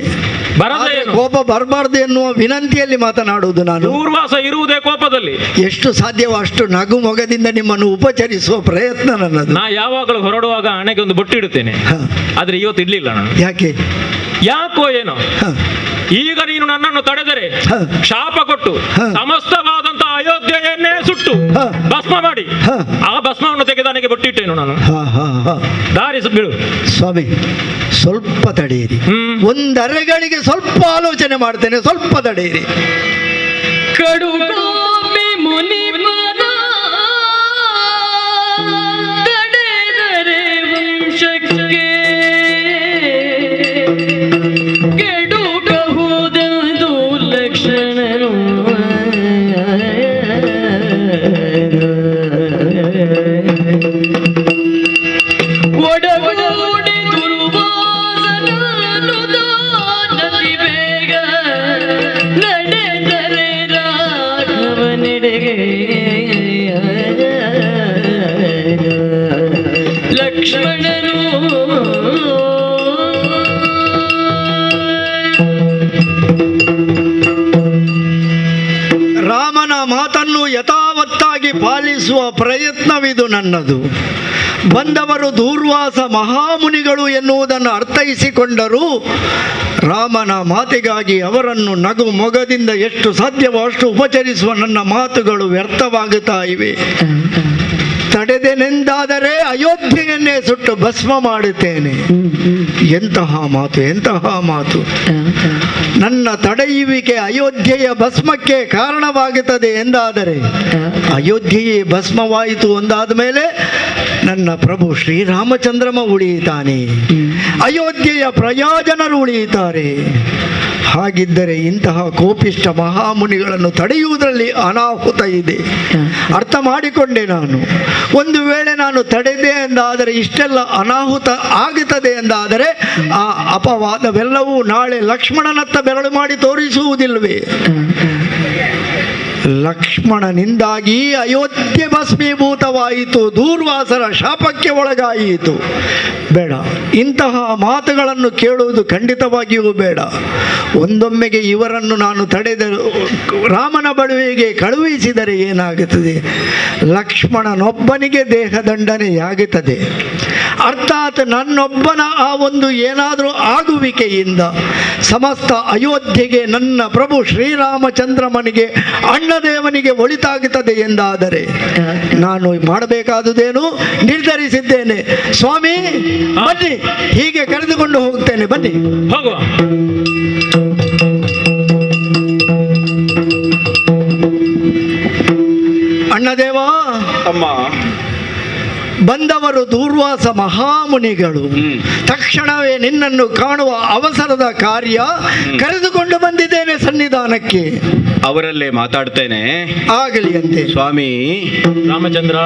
ಬರದೇ ಏನು? ಕೋಪ ಬರಬಾರ್ದು ಎನ್ನುವ ವಿನಂತಿಯಲ್ಲಿ ಮಾತನಾಡುವುದು ನಾನು. ದೂರ್ವಾಸ ಇರುವುದೇ ಕೋಪದಲ್ಲಿ. ಎಷ್ಟು ಸಾಧ್ಯವೋ ಅಷ್ಟು ನಗು ಮೊಗದಿಂದ ನಿಮ್ಮನ್ನು ಉಪಚರಿಸುವ ಪ್ರಯತ್ನ ನನ್ನದು. ನಾ ಯಾವಾಗಲೂ ಹೊರಡುವಾಗ ಹಣೆಗೆ ಒಂದು ಬೊಟ್ಟು ಇಡುತ್ತೇನೆ, ಆದ್ರೆ ಇವತ್ತು ಇಡ್ಲಿಲ್ಲ ನಾನು. ಯಾಕೆ? ಯಾಕೋ ಏನೋ. ಈಗ ನೀನು ನನ್ನನ್ನು ತಡೆದರೆ ಶಾಪ ಕೊಟ್ಟು ಸಮಸ್ತವಾದಂತ ಅಯೋಧ್ಯೆಯನ್ನೇ ಸುಟ್ಟು ಭಸ್ಮ ಮಾಡಿ ಆ ಭಸ್ಮವನ್ನು ತೆಗೆದು ನನಗೆ ಬೊಟ್ಟಿಟ್ಟೇನು ನಾನು. ದಾರಿ ಬಿಡು ಸ್ವಾಮಿ, ಸ್ವಲ್ಪ ತಡೆಯಿರಿ. ಒಂದರೆಗಳಿಗೆ ಸ್ವಲ್ಪ ಆಲೋಚನೆ ಮಾಡ್ತೇನೆ, ಸ್ವಲ್ಪ ತಡೆಯಿರಿ. ಕಡುಗೋಪಿ ಮುನಿಮನ ತಡೆದರೆ ವಂಶಕ್ಕೆ ಕೆಡುಕಹುದೆಂದು ಲಕ್ಷಣನು ಒಡಗೂಡಿ ದುರ್ವಾಸನನು ದಾನದಿ ಬೇಗ ನಡೆದರೆ ರಾಘವನೆಡೆಗೆ ಲಕ್ಷ್ಮಣನು ರಾಮನ ಮಾತನ್ನು ಯಥಾವತ್ತಾಗಿ ಪಾಲಿಸುವ ಪ್ರಯತ್ನವಿದು ನನ್ನದು. ಬಂದವರು ದೂರ್ವಾಸ ಮಹಾಮುನಿಗಳು ಎನ್ನುವುದನ್ನು ಅರ್ಥೈಸಿಕೊಂಡರೂ ರಾಮನ ಮಾತಿಗಾಗಿ ಅವರನ್ನು ನಗು ಮೊಗದಿಂದ ಎಷ್ಟು ಸಾಧ್ಯವೋ ಅಷ್ಟು ಉಪಚರಿಸುವ ನನ್ನ ಮಾತುಗಳು ವ್ಯರ್ಥವಾಗುತ್ತಾ ಇವೆ. ತಡೆದೆನೆಂದಾದರೆ ಅಯೋಧ್ಯೆಯನ್ನೇ ಸುಟ್ಟು ಭಸ್ಮ ಮಾಡುತ್ತೇನೆ. ಎಂತಹ ಮಾತು, ಎಂತಹ ಮಾತು! ನನ್ನ ತಡೆಯುವಿಕೆ ಅಯೋಧ್ಯೆಯ ಭಸ್ಮಕ್ಕೆ ಕಾರಣವಾಗುತ್ತದೆ ಎಂದಾದರೆ ಅಯೋಧ್ಯೆಯೇ ಭಸ್ಮವಾಯಿತು ಎಂದಾದ ಮೇಲೆ ನನ್ನ ಪ್ರಭು ಶ್ರೀರಾಮಚಂದ್ರಮ ಉಳಿಯುತ್ತಾನೆ, ಅಯೋಧ್ಯೆಯ ಪ್ರಯೋಜನರು ಉಳಿಯುತ್ತಾರೆ. ಹಾಗಿದ್ದರೆ ಇಂತಹ ಕೋಪಿಷ್ಟ ಮಹಾಮುನಿಗಳನ್ನು ತಡೆಯುವುದರಲ್ಲಿ ಅನಾಹುತ ಇದೆ. ಅರ್ಥ ಮಾಡಿಕೊಂಡೆ ನಾನು. ಒಂದು ವೇಳೆ ನಾನು ತಡೆದೆ ಎಂದಾದರೆ ಇಷ್ಟೆಲ್ಲ ಅನಾಹುತ ಆಗುತ್ತದೆ ಎಂದಾದರೆ ಆ ಅಪವಾದವೆಲ್ಲವೂ ನಾಳೆ ಲಕ್ಷ್ಮಣನತ್ತ ಬೆರಳು ಮಾಡಿ ತೋರಿಸುವುದಿಲ್ಲವೇ? ಲಕ್ಷ್ಮಣನಿಂದಾಗಿ ಅಯೋಧ್ಯೆ ಭಸ್ಮೀಭೂತವಾಯಿತು, ದೂರ್ವಾಸರ ಶಾಪಕ್ಕೆ ಒಳಗಾಯಿತು. ಬೇಡ, ಇಂತಹ ಮಾತುಗಳನ್ನು ಕೇಳುವುದು ಖಂಡಿತವಾಗಿಯೂ ಬೇಡ. ಒಂದೊಮ್ಮೆಗೆ ಇವರನ್ನು ನಾನು ತಡೆದರು ರಾಮನ ಬಳುವಿಗೆ ಕಳುಹಿಸಿದರೆ ಏನಾಗುತ್ತದೆ? ಲಕ್ಷ್ಮಣನೊಬ್ಬನಿಗೆ ದೇಹದಂಡನೆಯಾಗುತ್ತದೆ. ಅರ್ಥಾತ್ ನನ್ನೊಬ್ಬನ ಆ ಒಂದು ಏನಾದರೂ ಆಗುವಿಕೆಯಿಂದ ಸಮಸ್ತ ಅಯೋಧ್ಯೆಗೆ ನನ್ನ ಪ್ರಭು ಶ್ರೀರಾಮಚಂದ್ರಮನಿಗೆ ಅಣ್ಣದೇವನಿಗೆ ಒಳಿತಾಗುತ್ತದೆ ಎಂದಾದರೆ ನಾನು ಮಾಡಬೇಕಾದುದೇನು ನಿರ್ಧರಿಸಿದ್ದೇನೆ. ಸ್ವಾಮಿ ಬನ್ನಿ, ಹೀಗೆ ಕರೆದುಕೊಂಡು ಹೋಗ್ತೇನೆ, ಬನ್ನಿ ಹೋಗುವ. ಅಣ್ಣದೇವ, ಅಮ್ಮ, ಬಂದವರು ದೂರ್ವಾಸ ಮಹಾಮುನಿಗಳು. ತಕ್ಷಣವೇ ನಿನ್ನನ್ನು ಕಾಣುವ ಅವಸರದ ಕಾರ್ಯ, ಕರೆದುಕೊಂಡು ಬಂದಿದ್ದೇನೆ ಸನ್ನಿಧಾನಕ್ಕೆ. ಅವರಲ್ಲೇ ಮಾತಾಡ್ತೇನೆ. ಆಗಲಿ ಅಂತೆ. ಸ್ವಾಮಿ ರಾಮಚಂದ್ರ,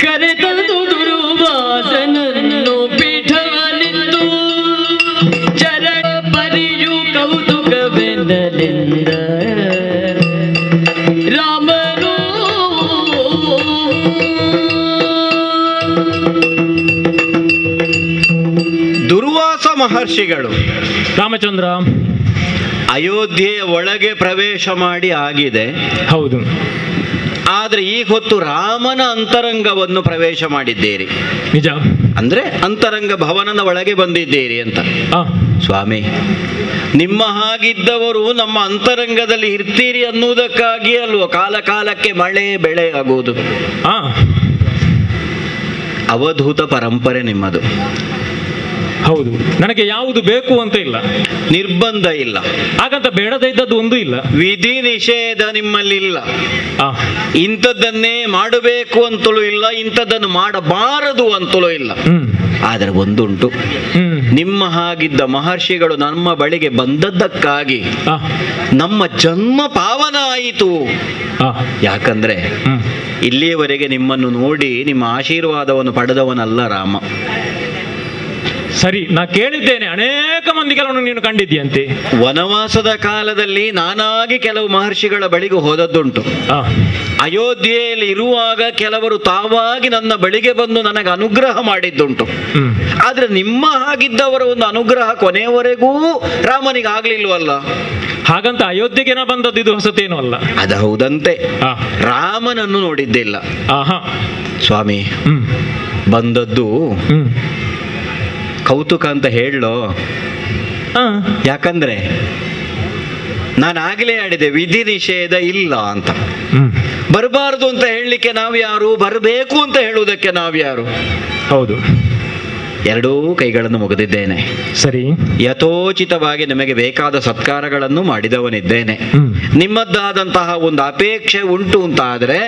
ಕರೆತಂದು ದುರ್ವಾಸನನ್ನು ಪೀಠವನಿದ್ದು ಚರಣ ಪರಿಯು ಕೌತುಕವೆನ್ನಲೆಂದ ರಾಮನು ದುರ್ವಾಸ ಮಹರ್ಷಿಗಳು ರಾಮಚಂದ್ರ, ಅಯೋಧ್ಯೆಯ ಒಳಗೆ ಪ್ರವೇಶ ಮಾಡಿ ಆಗಿದೆ. ಹೌದು. ಆದ್ರೆ ಈ ಹೊತ್ತು ರಾಮನ ಅಂತರಂಗವನ್ನು ಪ್ರವೇಶ ಮಾಡಿದ್ದೀರಿ. ನಿಜ. ಅಂದ್ರೆ ಅಂತರಂಗ ಭವನದ ಒಳಗೆ ಬಂದಿದ್ದೀರಿ ಅಂತ. ಸ್ವಾಮಿ, ನಿಮ್ಮ ಹಾಗಿದ್ದವರು ನಮ್ಮ ಅಂತರಂಗದಲ್ಲಿ ಇರ್ತೀರಿ ಅನ್ನುವುದಕ್ಕಾಗಿ ಅಲ್ವ ಕಾಲ ಕಾಲಕ್ಕೆ ಮಳೆ ಬೆಳೆ ಆಗುವುದು. ಅವಧೂತ ಪರಂಪರೆ ನಿಮ್ಮದು. ಹೌದು. ನನಗೆ ಯಾವುದು ಬೇಕು ಅಂತ ಇಲ್ಲ, ನಿರ್ಬಂಧ ಇಲ್ಲ, ಹಾಗಂತ ಬೇಡದೇ ಇದ್ದದ್ದು ಒಂದು ಇಲ್ಲ, ವಿಧಿ ನಿಷೇಧ ನಿಮ್ಮಲ್ಲಿಲ್ಲ. ಇಂಥದ್ದನ್ನೇ ಮಾಡಬೇಕು ಅಂತಲೂ ಇಲ್ಲ, ಇಂಥದ್ದನ್ನು ಮಾಡಬಾರದು ಅಂತಲೂ ಇಲ್ಲ. ಆದರೆ ಒಂದುಂಟು, ನಿಮ್ಮ ಹಾಗಿದ್ದ ಮಹರ್ಷಿಗಳು ನಮ್ಮ ಬಳಿಗೆ ಬಂದದ್ದಕ್ಕಾಗಿ ನಮ್ಮ ಜನ್ಮ ಪಾವನ ಆಯಿತು. ಯಾಕಂದ್ರೆ ಇಲ್ಲಿಯವರೆಗೆ ನಿಮ್ಮನ್ನು ನೋಡಿ ನಿಮ್ಮ ಆಶೀರ್ವಾದವನ್ನು ಪಡೆದವನಲ್ಲ ರಾಮ. ಸರಿ, ನಾ ಕೇಳಿದ್ದೇನೆ, ಅನೇಕ ಮಂದಿಗಳನ್ನು ನೀನು ಕಂಡಿದ್ದೀಯಂತೆ. ವನವಾಸದ ಕಾಲದಲ್ಲಿ ನಾನಾಗಿ ಕೆಲವು ಮಹರ್ಷಿಗಳ ಬಳಿಗೆ ಹೋದದ್ದುಂಟು. ಆ, ಅಯೋಧ್ಯೆಯಲ್ಲಿ ಇರುವಾಗ ಕೆಲವರು ತಾವಾಗಿ ನನ್ನ ಬಳಿಗೆ ಬಂದು ನನಗೆ ಅನುಗ್ರಹ ಮಾಡಿದ್ದುಂಟು. ಆದ್ರೆ ನಿಮ್ಮ ಹಾಗಿದ್ದವರ ಒಂದು ಅನುಗ್ರಹ ಕೊನೆಯವರೆಗೂ ರಾಮನಿಗೆ ಆಗ್ಲಿಲ್ವಲ್ಲ. ಹಾಗಂತ ಅಯೋಧ್ಯೆಗೆ ನಾ ಬಂದದ್ದು ಇದು ಹೊಸತೇನು ಅಲ್ಲ. ಅದು ಹೌದಂತೆ. ಆ, ರಾಮನನ್ನು ನೋಡಿದ್ದಿಲ್ಲ ಆಹಾ, ಸ್ವಾಮಿ. ಬಂದದ್ದು ಹ್ಮ್, ಕೌತುಕ ಅಂತ ಹೇಳೋ. ಆ, ಯಾಕಂದ್ರೆ ನಾನು ಆಗಲೇ ಆಡಿದೆ, ವಿಧಿ ನಿಷೇಧ ಇಲ್ಲ ಅಂತ. ಹ್ಮ್, ಬರಬಾರದು ಅಂತ ಹೇಳಲಿಕ್ಕೆ ನಾವು ಯಾರು, ಬರಬೇಕು ಅಂತ ಹೇಳುವುದಕ್ಕೆ ನಾವು ಯಾರು? ಹೌದು. ಎರಡೂ ಕೈಗಳನ್ನು ಮುಗಿದಿದ್ದೇನೆ. ಸರಿ, ಯಥೋಚಿತವಾಗಿ ನಿಮಗೆ ಬೇಕಾದ ಸತ್ಕಾರಗಳನ್ನು ಮಾಡಿದವನಿದ್ದೇನೆ. ನಿಮ್ಮದ್ದಾದಂತಹ ಒಂದು ಅಪೇಕ್ಷೆ ಉಂಟು ಅಂತ ಆದ್ರೆ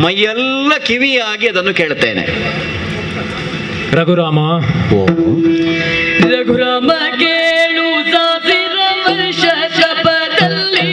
ಮೈಯೆಲ್ಲ ಕಿವಿಯಾಗಿ ಅದನ್ನು ಕೇಳ್ತೇನೆ. ರಘುರಾಮ, ರಘುರಾಮ ಕೇಳು ಸಾವಿರ ವರ್ಷ ಶಪದಲ್ಲಿ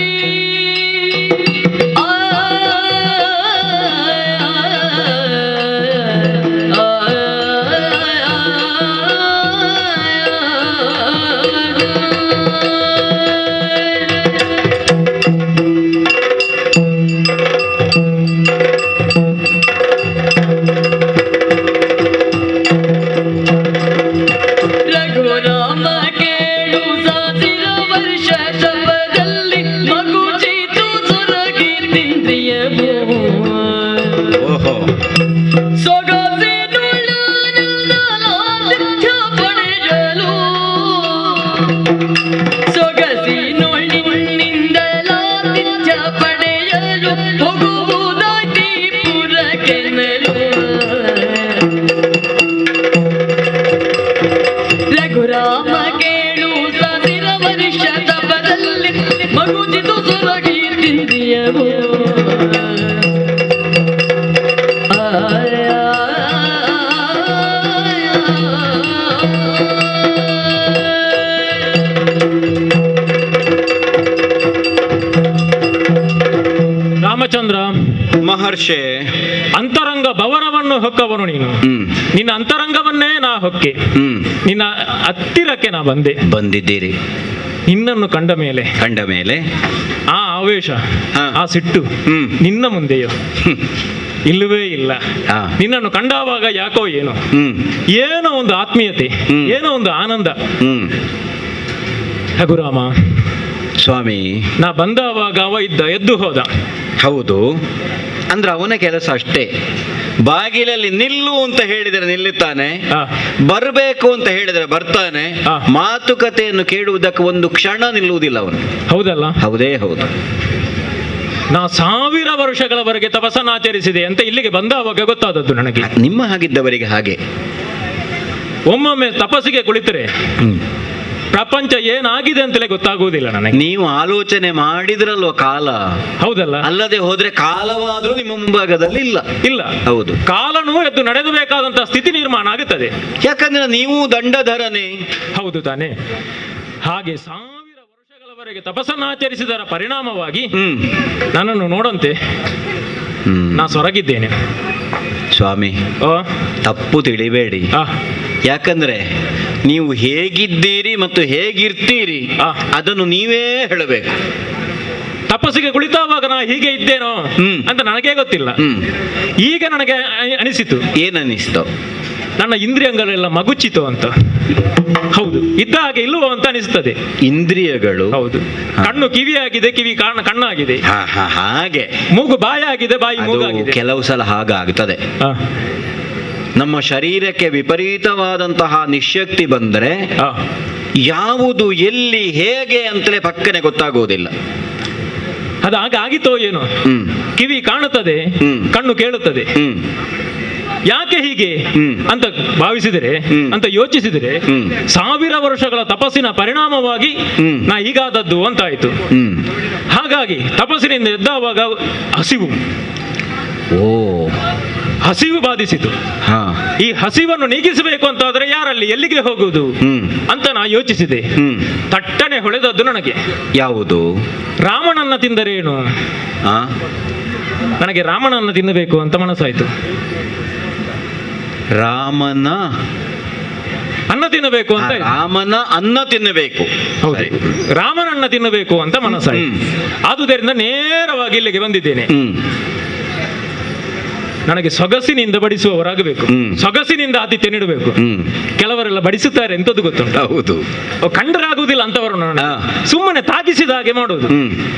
ರಘುರಾಮ ಕೇಳು ಸಾವಿರ ವರ್ಷ ಶಪದಲ್ಲಿ ಮಗುಚಿತು ಸುರಗಿ ತಿಂದ್ರಿಯವು ಓಹೋ, ಸೊಗಸಿನುಳ್ಳಾನಂದಲಾತಿಥ್ಯ ಪಡೆಯಲು ಸೊಗಸಿನೊಳ್ಳಿನಿಂದಲಾತಿಥ್ಯ ಪಡೆಯಲು ಹೋಗುವುದಾಗಿ ಪುರಕ್ಕೆನ್ನಲು ರಘುರಾಮ ಕೇಳು ಸಾವಿರ ವರ್ಷ ತಪದಲ್ಲಿ ಮಗುಚಿತು ಸುರಗಿ ತಿಂದಿಯವು ರಾಮಚಂದ್ರ, ಮಹರ್ಷೆ. ಅಂತರಂಗ ಭವನವನ್ನು ಹೊಕ್ಕವನು ನೀನು. ನಿನ್ನ ಅಂತರಂಗವನ್ನೇ ನಾ ಹೊಕ್ಕೆ, ನಿನ್ನ ಹತ್ತಿರಕ್ಕೆ ನಾ ಬಂದಿದ್ದೀರಿ. ನಿನ್ನನ್ನು ಕಂಡ ಮೇಲೆ ಆ ಆವೇಶ, ಆ ಸಿಟ್ಟು ನಿನ್ನ ಮುಂದೆಯೋ ಇಲ್ಲವೇ ಇಲ್ಲ. ನಿನ್ನನ್ನು ಕಂಡಾವಾಗ ಯಾಕೋ ಏನೋ ಒಂದು ಆತ್ಮೀಯತೆ, ಏನೋ ಒಂದು ಆನಂದ. ರಘುರಾಮ ಸ್ವಾಮಿ, ನಾ ಬಂದವಾಗ ಅವ ಇದ್ದ, ಎದ್ದು ಹೋದ. ಹೌದು, ಅಂದ್ರೆ ಅವನ ಕೆಲಸ ಅಷ್ಟೇ. ಬಾಗಿಲಲ್ಲಿ ನಿಲ್ಲು ಅಂತ ಹೇಳಿದರೆ ನಿಲ್ಲುತ್ತಾನೆ, ಬರಬೇಕು ಅಂತ ಹೇಳಿದರೆ ಬರ್ತಾನೆ. ಮಾತುಕತೆಯನ್ನು ಕೇಳುವುದಕ್ಕೆ ಒಂದು ಕ್ಷಣ ನಿಲ್ಲುವುದಿಲ್ಲ ಅವನು. ಹೌದಲ್ಲ? ಹೌದೇ ಹೌದು. ನಾ 1000 ವರ್ಷಗಳವರೆಗೆ ತಪಸ್ಸನ್ನಾಚರಿಸಿದೆ ಅಂತ ಇಲ್ಲಿಗೆ ಬಂದವಾಗ ಗೊತ್ತಾದದ್ದು ನನಗೆ. ನಿಮ್ಮ ಹಾಗಿದ್ದವರಿಗೆ ಹಾಗೆ ಒಮ್ಮೊಮ್ಮೆ ತಪಸ್ಸಿಗೆ ಕುಳಿತರೆ ಪ್ರಪಂಚ ಏನಾಗಿದೆ ಅಂತಲೇ ಗೊತ್ತಾಗುವುದಿಲ್ಲ ನನಗೆ. ನೀವು ಆಲೋಚನೆ ಮಾಡಿದ್ರಲ್ವ ಕಾಲ. ಹೌದಲ್ಲ? ಅಲ್ಲದೆ ಹೋದ್ರೆ ಕಾಲವಾದ್ರೂ ನಿಮ್ಮ ಮುಂಭಾಗದಲ್ಲಿ ಇಲ್ಲ. ಹೌದು, ಕಾಲನು ಎದ್ದು ನಡೆಯಬೇಕಾದಂತಹ ಸ್ಥಿತಿ ನಿರ್ಮಾಣ ಆಗುತ್ತದೆ. ಯಾಕಂದ್ರೆ ನೀವು ದಂಡಧರನೇ. ಹೌದು ತಾನೆ? ಹಾಗೆ 1000 ವರ್ಷಗಳವರೆಗೆ ತಪಸ್ಸನ್ನಾಚರಿಸಿದರ ಪರಿಣಾಮವಾಗಿ ನನ್ನನ್ನು ನೋಡಂತೆ ನಾ ಸೊರಗಿದ್ದೇನೆ. ಸ್ವಾಮಿ, ತಪ್ಪು ತಿಳಿಬೇಡಿ. ಯಾಕಂದ್ರೆ ನೀವು ಹೇಗಿದ್ದೀರಿ ಮತ್ತು ಹೇಗಿರ್ತೀರಿ ಅದನ್ನು ನೀವೇ ಹೇಳಬೇಕು. ತಪಸ್ಸಿಗೆ ಕುಳಿತಾವಾಗ ನಾ ಹೀಗೆ ಇದ್ದೇನೋ ಅಂತ ನನಗೇ ಗೊತ್ತಿಲ್ಲ. ಈಗ ನನಗೆ ಅನಿಸಿತು. ಏನನ್ನಿಸ್ತು? ನನ್ನ ಇಂದ್ರಿಯಗಳೆಲ್ಲ ಮಗುಚಿತು ಅಂತ. ಹೌದು, ಇದ್ದ ಹಾಗೆ ಇಲ್ಲವೋ ಅಂತ ಅನಿಸ್ತದೆ. ಇಂದ್ರಿಯಗಳು? ಹೌದು. ಕಣ್ಣು ಕಿವಿಯಾಗಿದೆ, ಕಿವಿ ಕಣ್ಣಾಗಿದೆ. ಹಾಗೆ ಮೂಗು ಬಾಯಾಗಿದೆ, ಬಾಯಿ ಮೂಗಾಗಿದೆ. ಕೆಲವು ಸಲ ಹಾಗಾಗ್ತದೆ. ನಮ್ಮ ಶರೀರಕ್ಕೆ ವಿಪರೀತವಾದಂತಹ ನಿಶ್ಶಕ್ತಿ ಬಂದರೆ ಯಾವುದು ಎಲ್ಲಿ ಹೇಗೆ ಅಂತಲೇ ಪಕ್ಕನೆ ಗೊತ್ತಾಗುವುದಿಲ್ಲ. ಅದು ಆಗಿತ್ತೋ ಏನೋ. ಕಿವಿ ಕಾಣುತ್ತದೆ, ಕಣ್ಣು ಕೇಳುತ್ತದೆ. ಯಾಕೆ ಹೀಗೆ ಅಂತ ಭಾವಿಸಿದರೆ, ಅಂತ ಯೋಚಿಸಿದರೆ 1000 ವರ್ಷಗಳ ತಪಸ್ಸಿನ ಪರಿಣಾಮವಾಗಿ ನಾ ಹೀಗಾದದ್ದು ಅಂತಾಯ್ತು. ಹಾಗಾಗಿ ತಪಸ್ಸಿನಿಂದ ಎದ್ದಾವಾಗ ಹಸಿವು ಬಾಧಿಸಿತು. ಈ ಹಸಿವನ್ನು ನೀಗಿಸಬೇಕು ಅಂತಾದ್ರೆ ಯಾರಲ್ಲಿ, ಎಲ್ಲಿಗೆ ಹೋಗುವುದು ಅಂತ ನಾ ಯೋಚಿಸಿದೆ. ತಟ್ಟನೆ ಹೊಳೆದದ್ದು ನನಗೆ. ಯಾವುದು? ರಾಮನನ್ನ ತಿಂದರೇನು? ನನಗೆ ರಾಮನನ್ನ ತಿನ್ನಬೇಕು ಅಂತ ಮನಸ್ಸಾಯ್ತು. ರಾಮನ ಅನ್ನ ತಿನ್ನಬೇಕು ಅಂತ ಇದೆ. ರಾಮನ ಅನ್ನ ತಿನ್ನಬೇಕು. ಹೌದು, ಸರಿ. ರಾಮನ ಅನ್ನ ತಿನ್ನಬೇಕು ಅಂತ ಮನಸ್ಸಾಯಿತು. ಆದುದರಿಂದ ನೇರವಾಗಿ ಇಲ್ಲಿಗೆ ಬಂದಿದ್ದೇನೆ. ನನಗೆ ಸೊಗಸಿನಿಂದ ಬಡಿಸುವವರಾಗಬೇಕು, ಸೊಗಸಿನಿಂದ ಆತಿಥ್ಯ ನೀಡಬೇಕು. ಕೆಲವರೆಲ್ಲ ಬಡಿಸುತ್ತಾರೆ ಎಂತದ್ದು ಗೊತ್ತುಂಟು? ಹೌದು, ಕಂಡ್ರೆ ಆಗುವುದಿಲ್ಲ ಅಂತವರು ಸುಮ್ಮನೆ ತಾಗಿಸಿದ ಹಾಗೆ ಮಾಡುವುದು.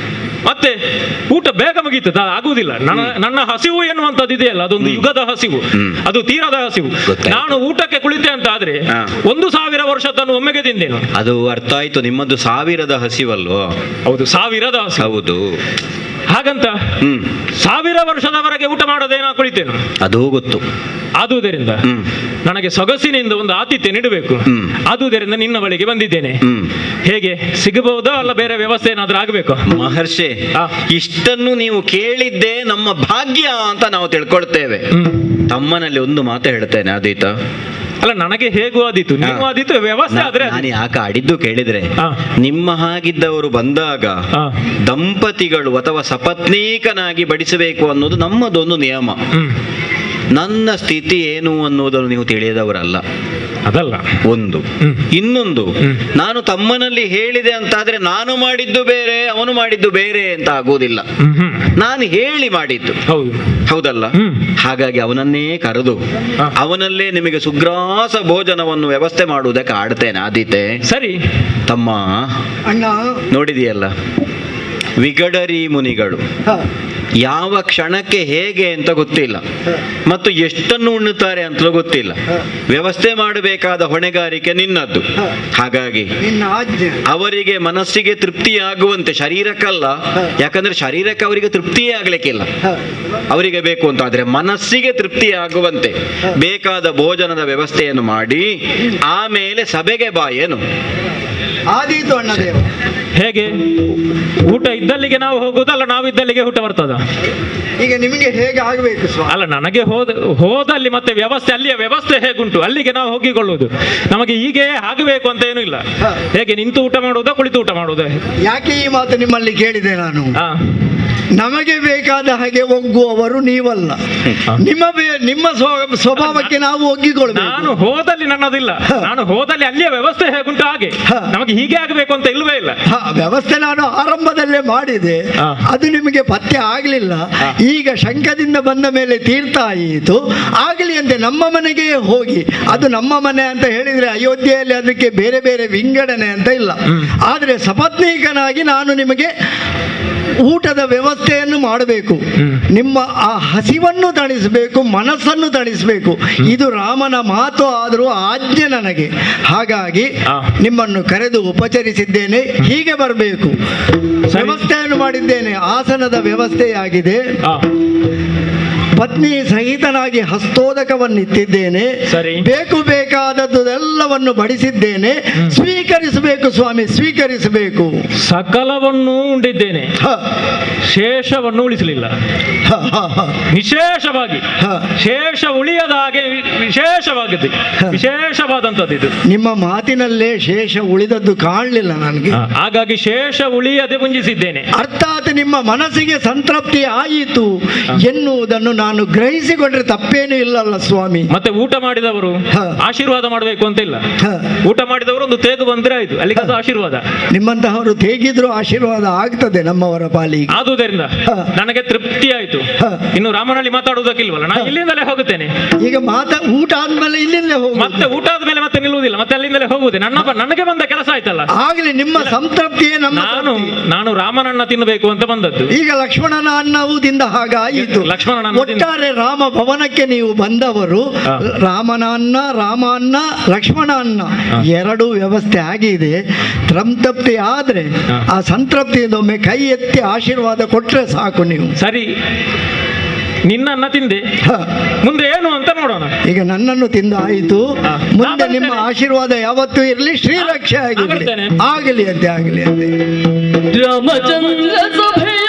ಮತ್ತೆ ಊಟ ಬೇಗ ಮುಗೀತದ ಆಗುವುದಿಲ್ಲ. ನನ್ನ ಹಸಿವು ಎನ್ನುವಂಥದ್ದು ಇದೆಯಲ್ಲ, ಅದೊಂದು ಯುಗದ ಹಸಿವು, ಅದು ತೀರದ ಹಸಿವು. ನಾನು ಊಟಕ್ಕೆ ಕುಳಿತೆ ಅಂತ ಆದ್ರೆ 1000 ವರ್ಷದನ್ನು ಒಮ್ಮೆಗೆ ತಿಂದೇನು. ಅದು ಅರ್ಥ ಆಯ್ತು, ನಿಮ್ಮದು 1000ದ ಹಸಿವಲ್ವೋ? ಹೌದು, 1000ದ ಹಸಿವು. ಹೌದು. ಹಾಗಂತ 1000 ವರ್ಷದವರೆಗೆ ಊಟ ಮಾಡೋದೇನೋ ಕುಳಿತೇನು, ಅದೂ ಗೊತ್ತು. ಆದುದರಿಂದ ನನಗೆ ಸೊಗಸಿನಿಂದ ಒಂದು ಆತಿಥ್ಯ ನೀಡಬೇಕು. ಆದುದರಿಂದ ನಿನ್ನ ಬಳಿಗೆ ಬಂದಿದ್ದೇನೆ. ಹೇಗೆ ಸಿಗಬಹುದೋ ಅಲ್ಲ ಬೇರೆ ವ್ಯವಸ್ಥೆ ಏನಾದ್ರೂ ಆಗಬೇಕು? ಮಹರ್ಷಿ, ಇಷ್ಟನ್ನು ನೀವು ಕೇಳಿದ್ದೇ ನಮ್ಮ ಭಾಗ್ಯ ಅಂತ ನಾವು ತಿಳ್ಕೊಳ್ತೇವೆ. ತಮ್ಮನಲ್ಲಿ ಒಂದು ಮಾತು ಹೇಳ್ತೇನೆ ಆದೀತ. ಅಲ್ಲ, ನನಗೆ ಹೇಗೂ ಆದೀತು, ನೀವು ಆದೀತು, ವ್ಯವಸ್ಥೆ ಆದ್ರೆ ನಾನು ಯಾಕೆ ಆಡಿದ್ದು ಕೇಳಿದ್ರೆ, ನಿಮ್ಮ ಹಾಗಿದ್ದವರು ಬಂದಾಗ ದಂಪತಿಗಳು ಅಥವಾ ಸಪತ್ನೀಕನಾಗಿ ಬಡಿಸಬೇಕು ಅನ್ನೋದು ನಮ್ಮದೊಂದು ನಿಯಮ. ನನ್ನ ಸ್ಥಿತಿ ಏನು ಅನ್ನೋದನ್ನು ನೀವು ತಿಳಿಯದವರಲ್ಲ, ಅದಲ್ಲ ಒಂದು. ಇನ್ನೊಂದು, ನಾನು ತಮ್ಮನಲ್ಲಿ ಹೇಳಿದೆ ಅಂತಾದ್ರೆ ನಾನು ಮಾಡಿದ್ದು ಬೇರೆ ಅವನು ಮಾಡಿದ್ದು ಬೇರೆ ಅಂತ ಆಗೋದಿಲ್ಲ. ನಾನು ಹೇಳಿ ಮಾಡಿದ್ದು, ಹೌದಲ್ಲ? ಹಾಗಾಗಿ ಅವನನ್ನೇ ಕರೆದು ಅವನಲ್ಲೇ ನಿಮಗೆ ಸುಗ್ರಾಸ ಭೋಜನವನ್ನು ವ್ಯವಸ್ಥೆ ಮಾಡುವುದಕ್ಕೆ ಆಡ್ತೇನೆ ಆದೀತೆ. ಸರಿ ತಮ್ಮ, ಅಣ್ಣ ನೋಡಿದೆಯಲ್ಲ, ವಿಗಡರಿ ಮುನಿಗಳು ಯಾವ ಕ್ಷಣಕ್ಕೆ ಹೇಗೆ ಅಂತ ಗೊತ್ತಿಲ್ಲ, ಮತ್ತು ಎಷ್ಟನ್ನು ಉಣ್ಣುತ್ತಾರೆ ಅಂತಲೂ ಗೊತ್ತಿಲ್ಲ. ವ್ಯವಸ್ಥೆ ಮಾಡಬೇಕಾದ ಹೊಣೆಗಾರಿಕೆ ನಿನ್ನದ್ದು. ಹಾಗಾಗಿ ಅವರಿಗೆ ಮನಸ್ಸಿಗೆ ತೃಪ್ತಿಯಾಗುವಂತೆ, ಶರೀರಕ್ಕಲ್ಲ, ಯಾಕಂದ್ರೆ ಶರೀರಕ್ಕೆ ಅವರಿಗೆ ತೃಪ್ತಿಯೇ ಆಗ್ಲಿಕ್ಕಿಲ್ಲ. ಅವರಿಗೆ ಬೇಕು ಅಂತ ಆದ್ರೆ ಮನಸ್ಸಿಗೆ ತೃಪ್ತಿಯಾಗುವಂತೆ ಬೇಕಾದ ಭೋಜನದ ವ್ಯವಸ್ಥೆಯನ್ನು ಮಾಡಿ ಆಮೇಲೆ ಸಭೆಗೆ ಬಾ. ಏನು ಆದೀತು ಅಣ್ಣ ದೇವ. ಹೇಗೆ ಊಟ ಇದ್ದಲ್ಲಿಗೆ ನಾವು ಹೋಗುದಲ್ಲ, ನಾವು ಇದ್ದಲ್ಲಿಗೆ ಊಟ ಬರ್ತದ? ಈಗ ನಿಮಗೆ ಹೇಗೆ ಆಗಬೇಕು ಸ್ವಾಮಿ? ಅಲ್ಲ, ನನಗೆ ಹೋದಲ್ಲಿ ಮತ್ತೆ ವ್ಯವಸ್ಥೆ, ಅಲ್ಲಿಯ ವ್ಯವಸ್ಥೆ ಹೇಗುಂಟು ಅಲ್ಲಿಗೆ ನಾವು ಹೋಗಿಕೊಳ್ಳುವುದು. ನಮಗೆ ಹೀಗೆ ಆಗಬೇಕು ಅಂತ ಏನೂ ಇಲ್ಲ. ಹೇಗೆ ನಿಂತು ಊಟ ಮಾಡುವುದಾ, ಕುಳಿತು ಊಟ ಮಾಡುವುದಾ? ಯಾಕೆ ಈ ಮಾತು ನಿಮ್ಮಲ್ಲಿ ಕೇಳಿದೆ ನಾನು? ನಮಗೆ ಬೇಕಾದ ಹಾಗೆ ಒಗ್ಗುವವರು ನೀವಲ್ಲ. ನಿಮ್ಮ ಸ್ವಭಾವಕ್ಕೆ ನಾವು ಒಗ್ಗಿಕೊಳ್ಬೇಕು. ನಾನು ಹೋದಲ್ಲಿ ನನ್ನದಿಲ್ಲ, ನಾನು ಹೋದಲ್ಲಿ ಅಲ್ಲಿಯ ವ್ಯವಸ್ಥೆ ಹೇಗುಂಟು ಹಾಗೆ. ನಮಗೆ ಹೀಗೆ ಆಗಬೇಕು ಅಂತ ಇಲ್ವೇ ಇಲ್ಲ. ವ್ಯವಸ್ಥೆ ನಾನು ಆರಂಭದಲ್ಲೇ ಮಾಡಿದೆ, ಅದು ನಿಮಗೆ ಪಥ್ಯ ಆಗ್ಲಿಲ್ಲ. ಈಗ ಶಂಕದಿಂದ ಬಂದ ಮೇಲೆ ತೀರ್ಥ ಆಯಿತು, ಆಗಲಿ ಅಂತೆ ನಮ್ಮ ಮನೆಗೆ ಹೋಗಿ. ಅದು ನಮ್ಮ ಮನೆ ಅಂತ ಹೇಳಿದ್ರೆ ಅಯೋಧ್ಯೆಯಲ್ಲಿ ಅದಕ್ಕೆ ಬೇರೆ ಬೇರೆ ವಿಂಗಡಣೆ ಅಂತ ಇಲ್ಲ. ಆದರೆ ಸಪತ್ನೀಕನಾಗಿ ನಾನು ನಿಮಗೆ ಊಟದ ವ್ಯವಸ್ಥೆಯನ್ನು ಮಾಡಬೇಕು. ನಿಮ್ಮ ಆ ಹಸಿವನ್ನು ತಣಿಸಬೇಕು, ಮನಸ್ಸನ್ನು ತಣಿಸಬೇಕು. ಇದು ರಾಮನ ಮಾತು ಆದರೂ ಆಜ್ಞೆ ನನಗೆ. ಹಾಗಾಗಿ ನಿಮ್ಮನ್ನು ಕರೆದು ಉಪಚರಿಸಿದ್ದೇನೆ. ಹೀಗೆ ಬರಬೇಕು. ವ್ಯವಸ್ಥೆಯನ್ನು ಮಾಡಿದ್ದೇನೆ, ಆಸನದ ವ್ಯವಸ್ಥೆಯಾಗಿದೆ. ಪತ್ನಿ ಸಹಿತನಾಗಿ ಹಸ್ತೋದಕವನ್ನಿಟ್ಟಿದ್ದೇನೆ. ಬೇಕು ಬೇಕಾದದ್ದೆಲ್ಲವನ್ನು ಬಡಿಸಿದ್ದೇನೆ. ಸ್ವೀಕರಿಸಬೇಕು ಸ್ವಾಮಿ, ಸ್ವೀಕರಿಸಬೇಕು. ಸಕಲವನ್ನು ಉಂಡಿದ್ದೇನೆ, ಶೇಷವನ್ನು ಉಳಿಸಲಿಲ್ಲ. ವಿಶೇಷವಾಗಿ ಶೇಷ ಉಳಿಯದ ಹಾಗೆ ವಿಶೇಷವಾಗಿದೆ, ವಿಶೇಷವಾದಂಥದ್ದು ಇದು. ನಿಮ್ಮ ಮಾತಿನಲ್ಲೇ ಶೇಷ ಉಳಿದದ್ದು ಕಾಣಲಿಲ್ಲ ನನಗೆ. ಹಾಗಾಗಿ ಶೇಷ ಉಳಿಯದೆ ಮುಂಜಿಸಿದ್ದೇನೆ. ಅರ್ಥಾತ್ ನಿಮ್ಮ ಮನಸ್ಸಿಗೆ ಸಂತೃಪ್ತಿ ಆಯಿತು ಎನ್ನುವುದನ್ನು ನಾನು ಗ್ರಹಿಸಿಕೊಂಡ್ರೆ ತಪ್ಪೇನೂ ಇಲ್ಲಲ್ಲ ಸ್ವಾಮಿ. ಮತ್ತೆ ಊಟ ಮಾಡಿದವರು ಆಶೀರ್ವಾದ ಮಾಡಬೇಕು ಅಂತ ಇಲ್ಲ. ಊಟ ಮಾಡಿದವರು ಒಂದು ತೇಗು ಬಂದ್ರೆ ಆಯ್ತು, ಅಲ್ಲಿಗೆ ಅದು ಆಶೀರ್ವಾದ. ನಿಮ್ಮಂತಹವರು ತೇಗಿದ್ರು ಆಶೀರ್ವಾದ ಆಗ್ತದೆ ನಮ್ಮವರ ಪಾಲಿಗೆ. ಆದುದರಿಂದ ನನಗೆ ತೃಪ್ತಿ ಆಯ್ತು. ಇನ್ನು ರಾಮನಲ್ಲಿ ಮಾತಾಡುವುದಕ್ಕಿಲ್ವಲ್ಲ, ನಾನು ಇಲ್ಲಿಂದಲೇ ಹೋಗುತ್ತೇನೆ. ಈಗ ಊಟ ಆದ್ಮೇಲೆ ಇಲ್ಲಿಂದಲೇ ಹೋಗು. ಮತ್ತೆ ಊಟ ಆದ್ಮೇಲೆ ಮತ್ತೆ ನಿಲ್ಲುವುದಿಲ್ಲ, ಮತ್ತೆ ಅಲ್ಲಿಂದಲೇ ಹೋಗುವುದೇ. ನನಗೆ ಬಂದ ಕೆಲಸ ಆಯ್ತಲ್ಲ. ಆಗ್ಲಿ, ನಿಮ್ಮ ಸಂತೃಪ್ತಿಯೇ ನಮ್ಮ. ನಾನು ರಾಮನನ್ನ ತಿನ್ನಬೇಕು ಅಂತ ಬಂದದ್ದು. ಈಗ ಲಕ್ಷ್ಮಣನ ಅನ್ನವೂ ತಿಂದ ಹಾಗಾಯಿತು. ಲಕ್ಷ್ಮಣನ ಒಟ್ಟಾರೆ ರಾಮ ಭವನಕ್ಕೆ ನೀವು ಬಂದವರು. ರಾಮನ ಅನ್ನ, ರಾಮ ಅನ್ನ, ಲಕ್ಷ್ಮಣ ಅನ್ನ ಎರಡೂ ವ್ಯವಸ್ಥೆ ಆಗಿದೆ. ಸಂತೃಪ್ತಿ ಆದ್ರೆ ಆ ಸಂತೃಪ್ತಿಯಿಂದೊಮ್ಮೆ ಕೈ ಎತ್ತಿ ಆಶೀರ್ವಾದ ಕೊಟ್ರೆ ಸಾಕು. ನೀವು ಸರಿ, ನಿನ್ನನ್ನ ತಿಂದೆ, ಮುಂದೆ ಏನು ಅಂತ ನೋಡೋಣ. ಈಗ ನನ್ನನ್ನು ತಿಂದ ಆಯಿತು, ಮುಂದೆ ನಿಮ್ಮ ಆಶೀರ್ವಾದ ಯಾವತ್ತೂ ಇರಲಿ, ಶ್ರೀರಕ್ಷೆ ಆಗಲಿ, ಆಗಲಿ ಅಂತೆ, ಆಗಲಿ ಅಂತೆ. ರಾಮಚಂದ್ರ ಸಭೆಯ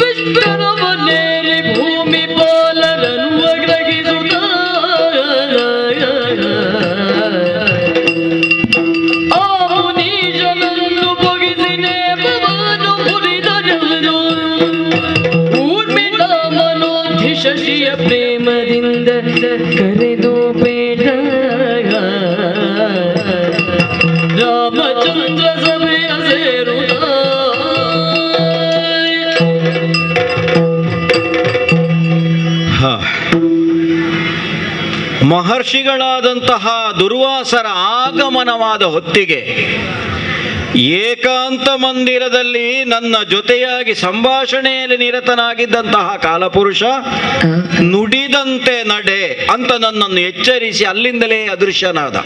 ವಿಶ್ವರವನೇರಿ ಭೂಮಿ ಪಾಲರನ್ನು ಗ್ರಹಿಸುತ್ತ ಆ ಮುನೀಶನನ್ನು ಬೊಗಿಸಿನೇ ಭವನು ಮುರಿದರೆಲ್ಲರೂ ಊರ್ಮಿಳ ಮನೋಧಿ ಶಶಿಯ ಪ್ರೇಮದಿಂದ ಕರೆದು ಮಹರ್ಷಿಗಳಾದಂತಹ ದುರ್ವಾಸರ ಆಗಮನವಾದ ಹೊತ್ತಿಗೆ ಏಕಾಂತ ಮಂದಿರದಲ್ಲಿ ನನ್ನ ಜೊತೆಯಾಗಿ ಸಂಭಾಷಣೆಯಲ್ಲಿ ನಿರತನಾಗಿದ್ದಂತಹ ಕಾಲಪುರುಷ ನುಡಿದಂತೆ ನಡೆ ಅಂತ ನನ್ನನ್ನು ಎಚ್ಚರಿಸಿ ಅಲ್ಲಿಂದಲೇ ಅದೃಶ್ಯನಾದ.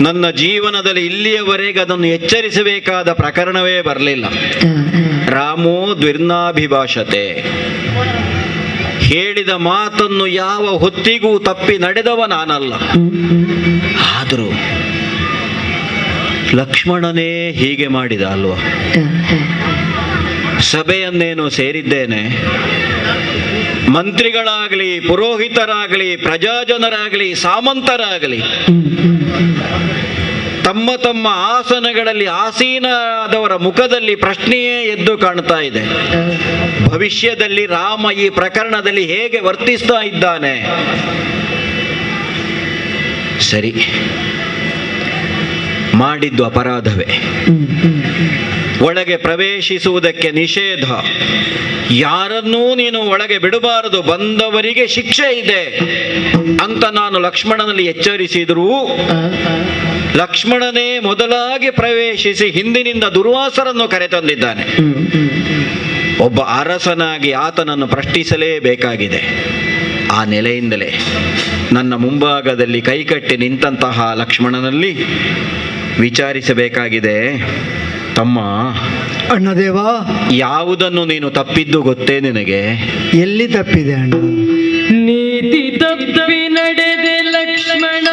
ನನ್ನ ಜೀವನದಲ್ಲಿ ಇಲ್ಲಿಯವರೆಗೆ ಅದನ್ನು ಎಚ್ಚರಿಸಬೇಕಾದ ಪ್ರಕರಣವೇ ಬರಲಿಲ್ಲ. ರಾಮೋ ದ್ವಿರ್ನಾಭಿಭಾಷತೆ, ಹೇಳಿದ ಮಾತನ್ನು ಯಾವ ಹೊತ್ತಿಗೂ ತಪ್ಪಿ ನಡೆದವ ನಾನಲ್ಲ. ಆದರೂ ಲಕ್ಷ್ಮಣನೇ ಹೀಗೆ ಮಾಡಿದ ಅಲ್ವಾ? ಸಭೆಯನ್ನೇನೋ ಸೇರಿದ್ದೇನೆ, ಮಂತ್ರಿಗಳಾಗಲಿ, ಪುರೋಹಿತರಾಗಲಿ, ಪ್ರಜಾಜನರಾಗಲಿ, ಸಾಮಂತರಾಗಲಿ ತಮ್ಮ ತಮ್ಮ ಆಸನಗಳಲ್ಲಿ ಆಸೀನರಾದವರ ಮುಖದಲ್ಲಿ ಪ್ರಶ್ನೆಯೇ ಎದ್ದು ಕಾಣ್ತಾ ಇದೆ. ಭವಿಷ್ಯದಲ್ಲಿ ರಾಮ ಈ ಪ್ರಕರಣದಲ್ಲಿ ಹೇಗೆ ವರ್ತಿಸ್ತಾ ಇದ್ದಾನೆ? ಸರಿ, ಮಾಡಿದ್ದು ಅಪರಾಧವೇ, ಒಳಗೆ ಪ್ರವೇಶಿಸುವುದಕ್ಕೆ ನಿಷೇಧ, ಯಾರನ್ನೂ ನೀನು ಒಳಗೆ ಬಿಡಬಾರದು, ಬಂದವರಿಗೆ ಶಿಕ್ಷೆ ಇದೆ ಅಂತ ನಾನು ಲಕ್ಷ್ಮಣನಲ್ಲಿ ಎಚ್ಚರಿಸಿದರೂ ಲಕ್ಷ್ಮಣನೇ ಮೊದಲಾಗಿ ಪ್ರವೇಶಿಸಿ ಹಿಂದಿನಿಂದ ದುರ್ವಾಸರನ್ನು ಕರೆತಂದಿದ್ದಾನೆ. ಒಬ್ಬ ಅರಸನಾಗಿ ಆತನನ್ನು ಪ್ರಶ್ನಿಸಲೇಬೇಕಾಗಿದೆ. ಆ ನೆಲೆಯಿಂದಲೇ ನನ್ನ ಮುಂಭಾಗದಲ್ಲಿ ಕೈಕಟ್ಟಿ ನಿಂತಹ ಲಕ್ಷ್ಮಣನಲ್ಲಿ ವಿಚಾರಿಸಬೇಕಾಗಿದೆ. ತಮ್ಮ, ಅಣ್ಣದೇವ, ಯಾವುದನ್ನು ನೀನು ತಪ್ಪಿದ್ದು ಗೊತ್ತೇ ನಿನಗೆ? ಎಲ್ಲಿ ತಪ್ಪಿದೆ ಅಣ್ಣ? ನೀತಿ ತಪ್ಪಿ ನಡೆದೆ ಲಕ್ಷ್ಮಣ,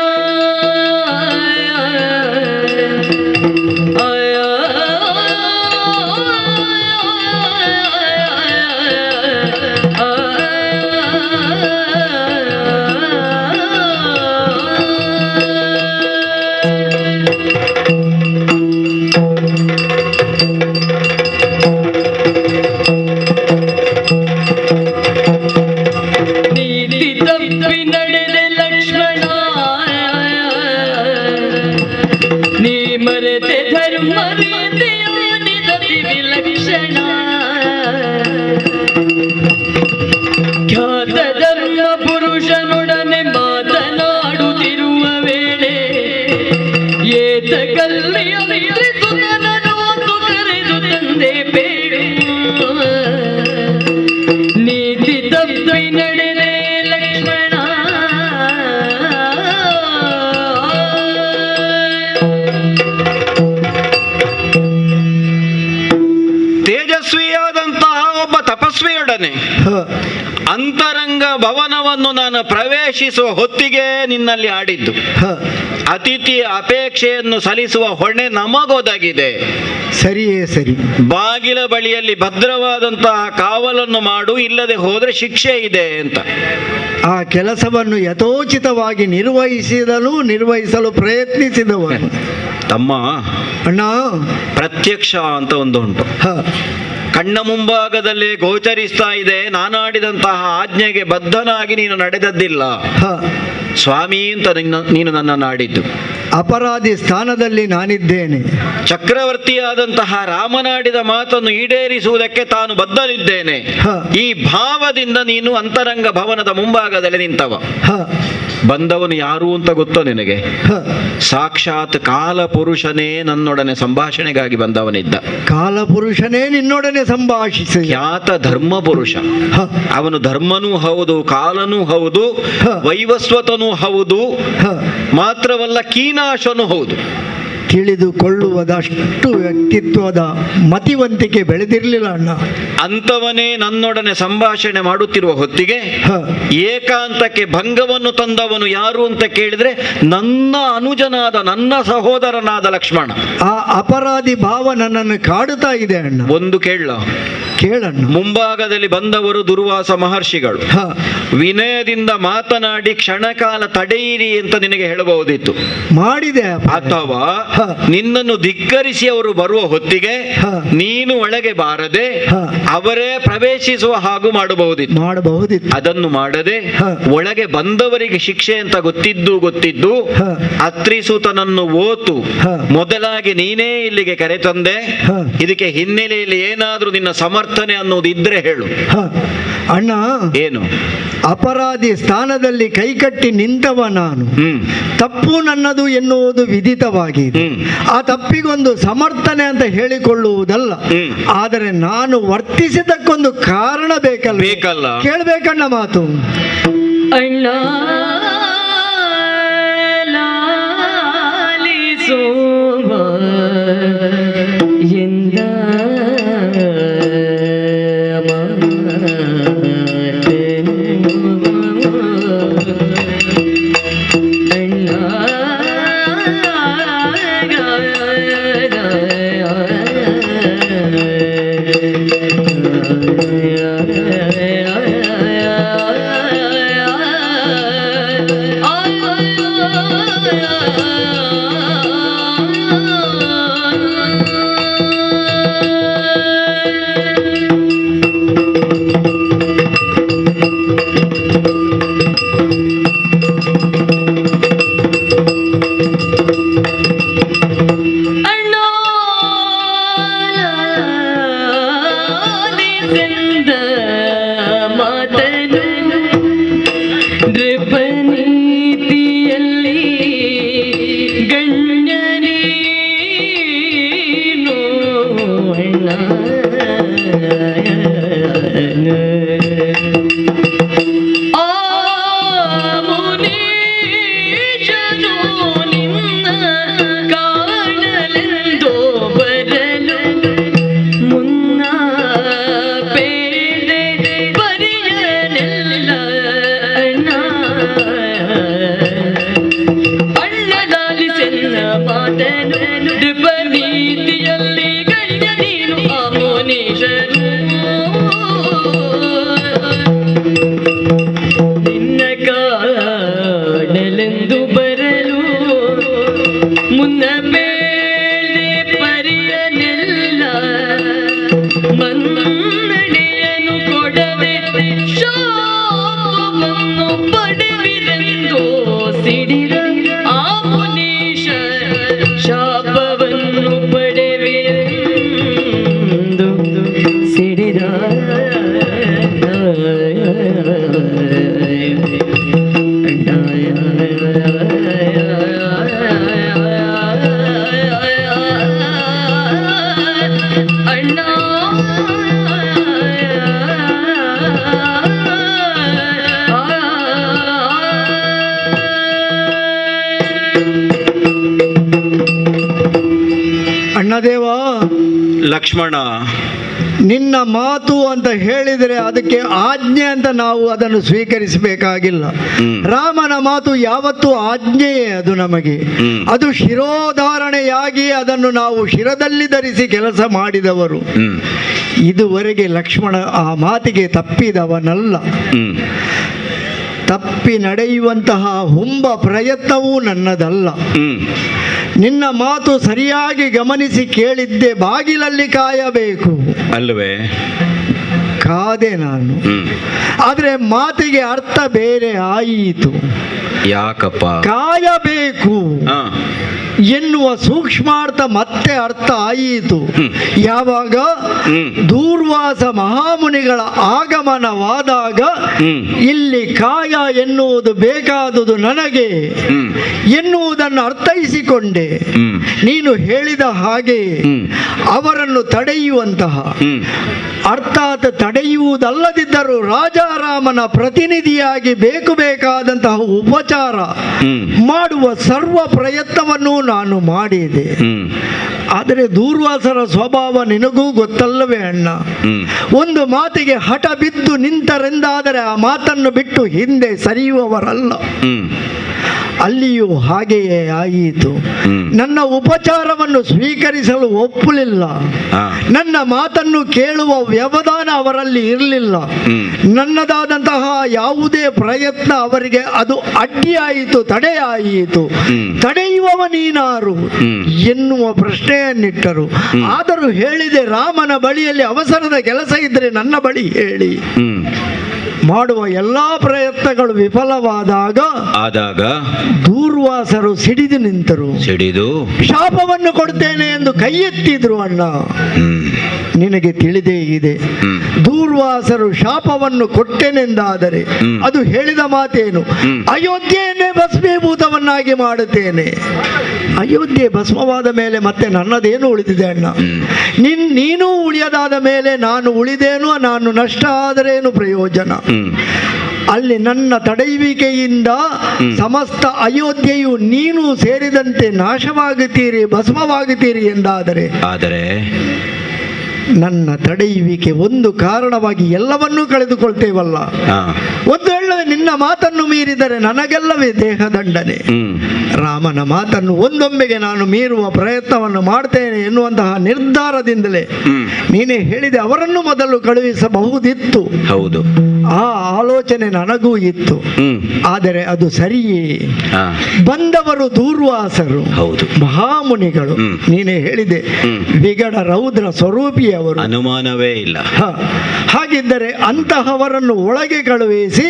ಪುರುಷನೊಡನೆ ಮಾತನಾಡುತ್ತಿರುವ ವೇಳೆ ಏತ ಕಲ್ಲಿಯು ಕರೆದು ತಂದೆ ಬೇಡು. ನೀತಿ ತಪ್ಪಿ ನಡೆದೆ ಲಕ್ಷ್ಮಣ, ತೇಜಸ್ವಿಯಾದಂತಹ ಒಬ್ಬ ತಪಸ್ವಿಯೊಡನೆ ಅಂತರಂಗ ಭವನವನ್ನು ನಾನು ಪ್ರವೇಶಿಸುವ ಹೊತ್ತಿಗೆ ನಿನ್ನಲ್ಲಿ ಆಡಿದ್ದು. ಅತಿಥಿಯ ಅಪೇಕ್ಷೆಯನ್ನು ಸಲ್ಲಿಸುವ ಹೊಣೆ ನಮಗೊದಗಿದೆ. ಸರಿಯೇ ಸರಿ. ಬಾಗಿಲ ಬಳಿಯಲ್ಲಿ ಭದ್ರವಾದಂತಹ ಕಾವಲನ್ನು ಮಾಡು, ಇಲ್ಲದೆ ಹೋದ್ರೆ ಶಿಕ್ಷೆ ಇದೆ ಅಂತ. ಆ ಕೆಲಸವನ್ನು ಯಥೋಚಿತವಾಗಿ ನಿರ್ವಹಿಸಲು ಪ್ರಯತ್ನಿಸಿದವನು. ತಮ್ಮ, ಅಣ್ಣ, ಪ್ರತ್ಯಕ್ಷ ಅಂತ ಒಂದು ಉಂಟು, ಕಣ್ಣ ಮುಂಭಾಗದಲ್ಲೇ ಗೋಚರಿಸ್ತಾ ಇದೆ. ನಾನಾಡಿದಂತಹ ಆಜ್ಞೆಗೆ ಬದ್ಧನಾಗಿ ನೀನು ನಡೆದದ್ದಿಲ್ಲ ಸ್ವಾಮಿ ಅಂತ ನೀನು ನನ್ನನ್ನು ಆಡಿದ್ದು. ಅಪರಾಧಿ ಸ್ಥಾನದಲ್ಲಿ ನಾನಿದ್ದೇನೆ. ಚಕ್ರವರ್ತಿಯಾದಂತಹ ರಾಮನಾಡಿದ ಮಾತನ್ನು ಈಡೇರಿಸುವುದಕ್ಕೆ ತಾನು ಬದ್ಧನಿದ್ದೇನೆ. ಈ ಭಾವದಿಂದ ನೀನು ಅಂತರಂಗ ಭವನದ ಮುಂಭಾಗದಲ್ಲಿ ನಿಂತವ. ಬಂದವನು ಯಾರು ಅಂತ ಗೊತ್ತೋ ನಿನಗೆ? ಸಾಕ್ಷಾತ್ ಕಾಲಪುರುಷನೇ ನನ್ನೊಡನೆ ಸಂಭಾಷಣೆಗಾಗಿ ಬಂದವನಿದ್ದ. ಕಾಲಪುರುಷನೇ ನಿನ್ನೊಡನೆ ಸಂಭಾಷಿಸಿ ಖ್ಯಾತ ಧರ್ಮ ಪುರುಷ. ಅವನು ಧರ್ಮನೂ ಹೌದು, ಕಾಲನೂ ಹೌದು, ವೈವಸ್ವತನೂ ಹೌದು, ಮಾತ್ರವಲ್ಲ ಕೀನಾಶನೂ ಹೌದು. ತಿಳಿದುಕೊಳ್ಳುವುದಷ್ಟು ವ್ಯಕ್ತಿತ್ವದ ಮತಿವಂತಿಕೆ ಬೆಳೆದಿರಲಿಲ್ಲ ಅಣ್ಣ. ಅಂತವನೇ ನನ್ನೊಡನೆ ಸಂಭಾಷಣೆ ಮಾಡುತ್ತಿರುವ ಹೊತ್ತಿಗೆ ಏಕಾಂತಕ್ಕೆ ಭಂಗವನ್ನು ತಂದವನು ಯಾರು ಅಂತ ಕೇಳಿದ್ರೆ ನನ್ನ ಅನುಜನಾದ, ನನ್ನ ಸಹೋದರನಾದ ಲಕ್ಷ್ಮಣ. ಆ ಅಪರಾಧಿ ಭಾವ ನನ್ನನ್ನು ಕಾಡುತ್ತಾ ಇದೆ ಅಣ್ಣ. ಒಂದು ಕೇಳಣ್ಣ. ಮುಂಭಾಗದಲ್ಲಿ ಬಂದವರು ದುರ್ವಾಸ ಮಹರ್ಷಿಗಳು. ವಿನಯದಿಂದ ಮಾತನಾಡಿ ಕ್ಷಣಕಾಲ ತಡೆಯಿರಿ ಅಂತ ನಿನಗೆ ಹೇಳಬಹುದಿತ್ತು, ಮಾಡಿದೆ. ಅಥವಾ ನಿನ್ನನ್ನು ಧಿಕ್ಕರಿಸಿ ಅವರು ಬರುವ ಹೊತ್ತಿಗೆ ನೀನು ಒಳಗೆ ಬಾರದೆ ಅವರೇ ಪ್ರವೇಶಿಸುವ ಹಾಗೂ ಮಾಡಬಹುದಿತ್ತು. ಅದನ್ನು ಮಾಡದೆ ಒಳಗೆ ಬಂದವರಿಗೆ ಶಿಕ್ಷೆ ಅಂತ ಗೊತ್ತಿದ್ದು ಅತ್ರಿಸೂತನನ್ನು ಓತು ಮೊದಲಾಗಿ ನೀನೇ ಇಲ್ಲಿಗೆ ಕರೆತಂದೆ. ಇದಕ್ಕೆ ಹಿನ್ನೆಲೆಯಲ್ಲಿ ಏನಾದ್ರೂ ನಿನ್ನ ಸಮರ್ಥನೆ ಅನ್ನೋದಿದ್ರೆ ಹೇಳು. ಅಣ್ಣ, ಏನು? ಅಪರಾಧಿ ಸ್ಥಾನದಲ್ಲಿ ಕೈಕಟ್ಟಿ ನಿಂತವ ನಾನು. ಹ್ಮ್ ತಪ್ಪು ನನ್ನದು ಎನ್ನುವುದು ವಿದಿತವಾಗಿದೆ. ಆ ತಪ್ಪಿಗೊಂದು ಸಮರ್ಥನೆ ಅಂತ ಹೇಳಿಕೊಳ್ಳುವುದಲ್ಲ, ಆದರೆ ನಾನು ವರ್ತಿಸಿದಕ್ಕೊಂದು ಕಾರಣ ಬೇಕಲ್ಲ. ಕೇಳ್ಬೇಕಣ್ಣ ಮಾತು. ಅಣ್ಣ ಲಾಲಿಸೋ ಎಂದ ಅಣ್ಣದೇವ, ಲಕ್ಷ್ಮಣ, ನಿನ್ನ ಮಾತು ಅಂತ ಹೇಳಿದರೆ ಅದಕ್ಕೆ ಆಜ್ಞೆ ಅಂತ ನಾವು ಅದನ್ನು ಸ್ವೀಕರಿಸಬೇಕಾಗಿಲ್ಲ. ರಾಮನ ಮಾತು ಯಾವತ್ತೂ ಆಜ್ಞೆಯೇ ಅದು ನಮಗೆ. ಅದು ಶಿರೋಧಾರಣೆಯಾಗಿ ಅದನ್ನು ನಾವು ಶಿರದಲ್ಲಿ ಧರಿಸಿ ಕೆಲಸ ಮಾಡಿದವರು. ಇದುವರೆಗೆ ಲಕ್ಷ್ಮಣ ಆ ಮಾತಿಗೆ ತಪ್ಪಿದವನಲ್ಲ. ತಪ್ಪಿ ನಡೆಯುವಂತಹ ಹುಂಬ ಪ್ರಯತ್ನವೂ ನನ್ನದಲ್ಲ. ನಿನ್ನ ಮಾತು ಸರಿಯಾಗಿ ಗಮನಿಸಿ ಕೇಳಿದ್ದೆ, ಬಾಗಿಲಲ್ಲಿ ಕಾಯಬೇಕು ಅಲ್ವೇ? ಕಾದೆ ನಾನು. ಆದರೆ ಮಾತಿಗೆ ಅರ್ಥ ಬೇರೆ ಆಯಿತು. ಯಾಕಪ್ಪ? ಕಾಯಬೇಕು ಎನ್ನುವ ಸೂಕ್ಷ್ಮಾರ್ಥ ಮತ್ತೆ ಅರ್ಥ ಆಯಿತು ಯಾವಾಗ ದೂರ್ವಾಸ ಮಹಾಮುನಿಗಳ ಆಗಮನವಾದಾಗ. ಇಲ್ಲಿ ಕಾಯ ಎನ್ನುವುದು ಬೇಕಾದುದು ನನಗೆ ಎನ್ನುವುದನ್ನು ಅರ್ಥೈಸಿಕೊಂಡೆ. ನೀನು ಹೇಳಿದ ಹಾಗೆ ಅವರನ್ನು ತಡೆಯುವಂತಹ, ಅರ್ಥಾತ್ ತಡೆಯುವುದಲ್ಲದಿದ್ದರೂ ರಾಜಾರಾಮನ ಪ್ರತಿನಿಧಿಯಾಗಿ ಬೇಕಾದಂತಹ ಉಪಚಾರ ಮಾಡುವ ಸರ್ವ ಪ್ರಯತ್ನವನ್ನು ನಾನು ಮಾಡಿದೆ. ಆದರೆ ದೂರ್ವಾಸರ ಸ್ವಭಾವ ನಿನಗೂ ಗೊತ್ತಲ್ಲವೇ ಅಣ್ಣ? ಒಂದು ಮಾತಿಗೆ ಹಠ ಬಿದ್ದು ನಿಂತರೆಂದಾದರೆ ಆ ಮಾತನ್ನು ಬಿಟ್ಟು ಹಿಂದೆ ಸರಿಯುವವರಲ್ಲ. ಅಲ್ಲಿಯೂ ಹಾಗೆಯೇ ಆಯಿತು. ನನ್ನ ಉಪಚಾರವನ್ನು ಸ್ವೀಕರಿಸಲು ಒಪ್ಪಲಿಲ್ಲ. ನನ್ನ ಮಾತನ್ನು ಕೇಳುವ ವ್ಯವಧಾನ ಅವರಲ್ಲಿ ಇರಲಿಲ್ಲ. ನನ್ನದಾದಂತಹ ಯಾವುದೇ ಪ್ರಯತ್ನ ಅವರಿಗೆ ಅದು ಅಡ್ಡಿಯಾಯಿತು, ತಡೆಯಾಯಿತು. ತಡೆಯುವವ ನೀನಾರು ಎನ್ನುವ ಪ್ರಶ್ನೆಯನ್ನಿಟ್ಟರು. ಆದರೂ ಹೇಳಿದೆ, ರಾಮನ ಬಳಿಯಲ್ಲಿ ಅವಸರದ ಕೆಲಸ ಇದ್ದರೆ ನನ್ನ ಬಳಿ ಹೇಳಿ. ಮಾಡುವ ಎಲ್ಲಾ ಪ್ರಯತ್ನಗಳು ವಿಫಲವಾದಾಗ ದೂರ್ವಾಸರು ಸಿಡಿದು ನಿಂತರು. ಶಾಪವನ್ನು ಕೊಡ್ತೇನೆ ಎಂದು ಕೈ ಎತ್ತಿದ್ರು. ಅಣ್ಣ, ನಿನಗೆ ತಿಳಿದೇ ಇದೆ, ದೂರ್ವಾಸರು ಶಾಪವನ್ನು ಕೊಟ್ಟೆನೆಂದಾದರೆ ಅದು ಹೇಳಿದ ಮಾತೇನು? ಅಯೋಧ್ಯೆಯನ್ನೇ ಭಸ್ಮೀಭೂತವನ್ನಾಗಿ ಮಾಡುತ್ತೇನೆ. ಅಯೋಧ್ಯೆ ಭಸ್ಮವಾದ ಮೇಲೆ ಮತ್ತೆ ನನ್ನದೇನು ಉಳಿದಿದೆ ಅಣ್ಣ? ನೀನು ಉಳಿಯದಾದ ಮೇಲೆ ನಾನು ಉಳಿದೇನು? ನಾನು ನಷ್ಟ ಆದರೇನು ಪ್ರಯೋಜನ? ಅಲ್ಲಿ ನನ್ನ ತಡೆಯುವಿಕೆಯಿಂದ ಸಮಸ್ತ ಅಯೋಧ್ಯೆಯು ನೀನು ಸೇರಿದಂತೆ ನಾಶವಾಗುತ್ತೀರಿ, ಭಸ್ಮವಾಗುತ್ತೀರಿ ಎಂದಾದರೆ ನನ್ನ ತಡೆಯುವಿಕೆ ಒಂದು ಕಾರಣವಾಗಿ ಎಲ್ಲವನ್ನೂ ಕಳೆದುಕೊಳ್ತೇವಲ್ಲ. ಒಂದು ವೇಳೆ ನಿನ್ನ ಮಾತನ್ನು ಮೀರಿದರೆ ನನಗೆಲ್ಲವೇ ದೇಹದಂಡನೆ. ರಾಮನ ಮಾತನ್ನು ಒಂದೊಮ್ಮೆಗೆ ನಾನು ಮೀರುವ ಪ್ರಯತ್ನವನ್ನು ಮಾಡ್ತೇನೆ ಎನ್ನುವಂತಹ ನಿರ್ಧಾರದಿಂದಲೇ ನೀನೇ ಹೇಳಿದೆ ಅವರನ್ನು ಮೊದಲು ಕಳುಹಿಸಬಹುದಿತ್ತು. ಹೌದು, ಆ ಆಲೋಚನೆ ನನಗೂ ಇತ್ತು. ಆದರೆ ಅದು ಸರಿಯೇ. ಬಂದವರು ದೂರ್ವಾಸರು, ಹೌದು, ಮಹಾಮುನಿಗಳು. ನೀನೇ ಹೇಳಿದೆ ವಿಗಡ ರೌದ್ರ ಸ್ವರೂಪಿಯವರು, ಅನುಮಾನವೇ ಇಲ್ಲ. ಹಾಗಿದ್ದರೆ ಅಂತಹವರನ್ನು ಒಳಗೆ ಕಳುಹಿಸಿ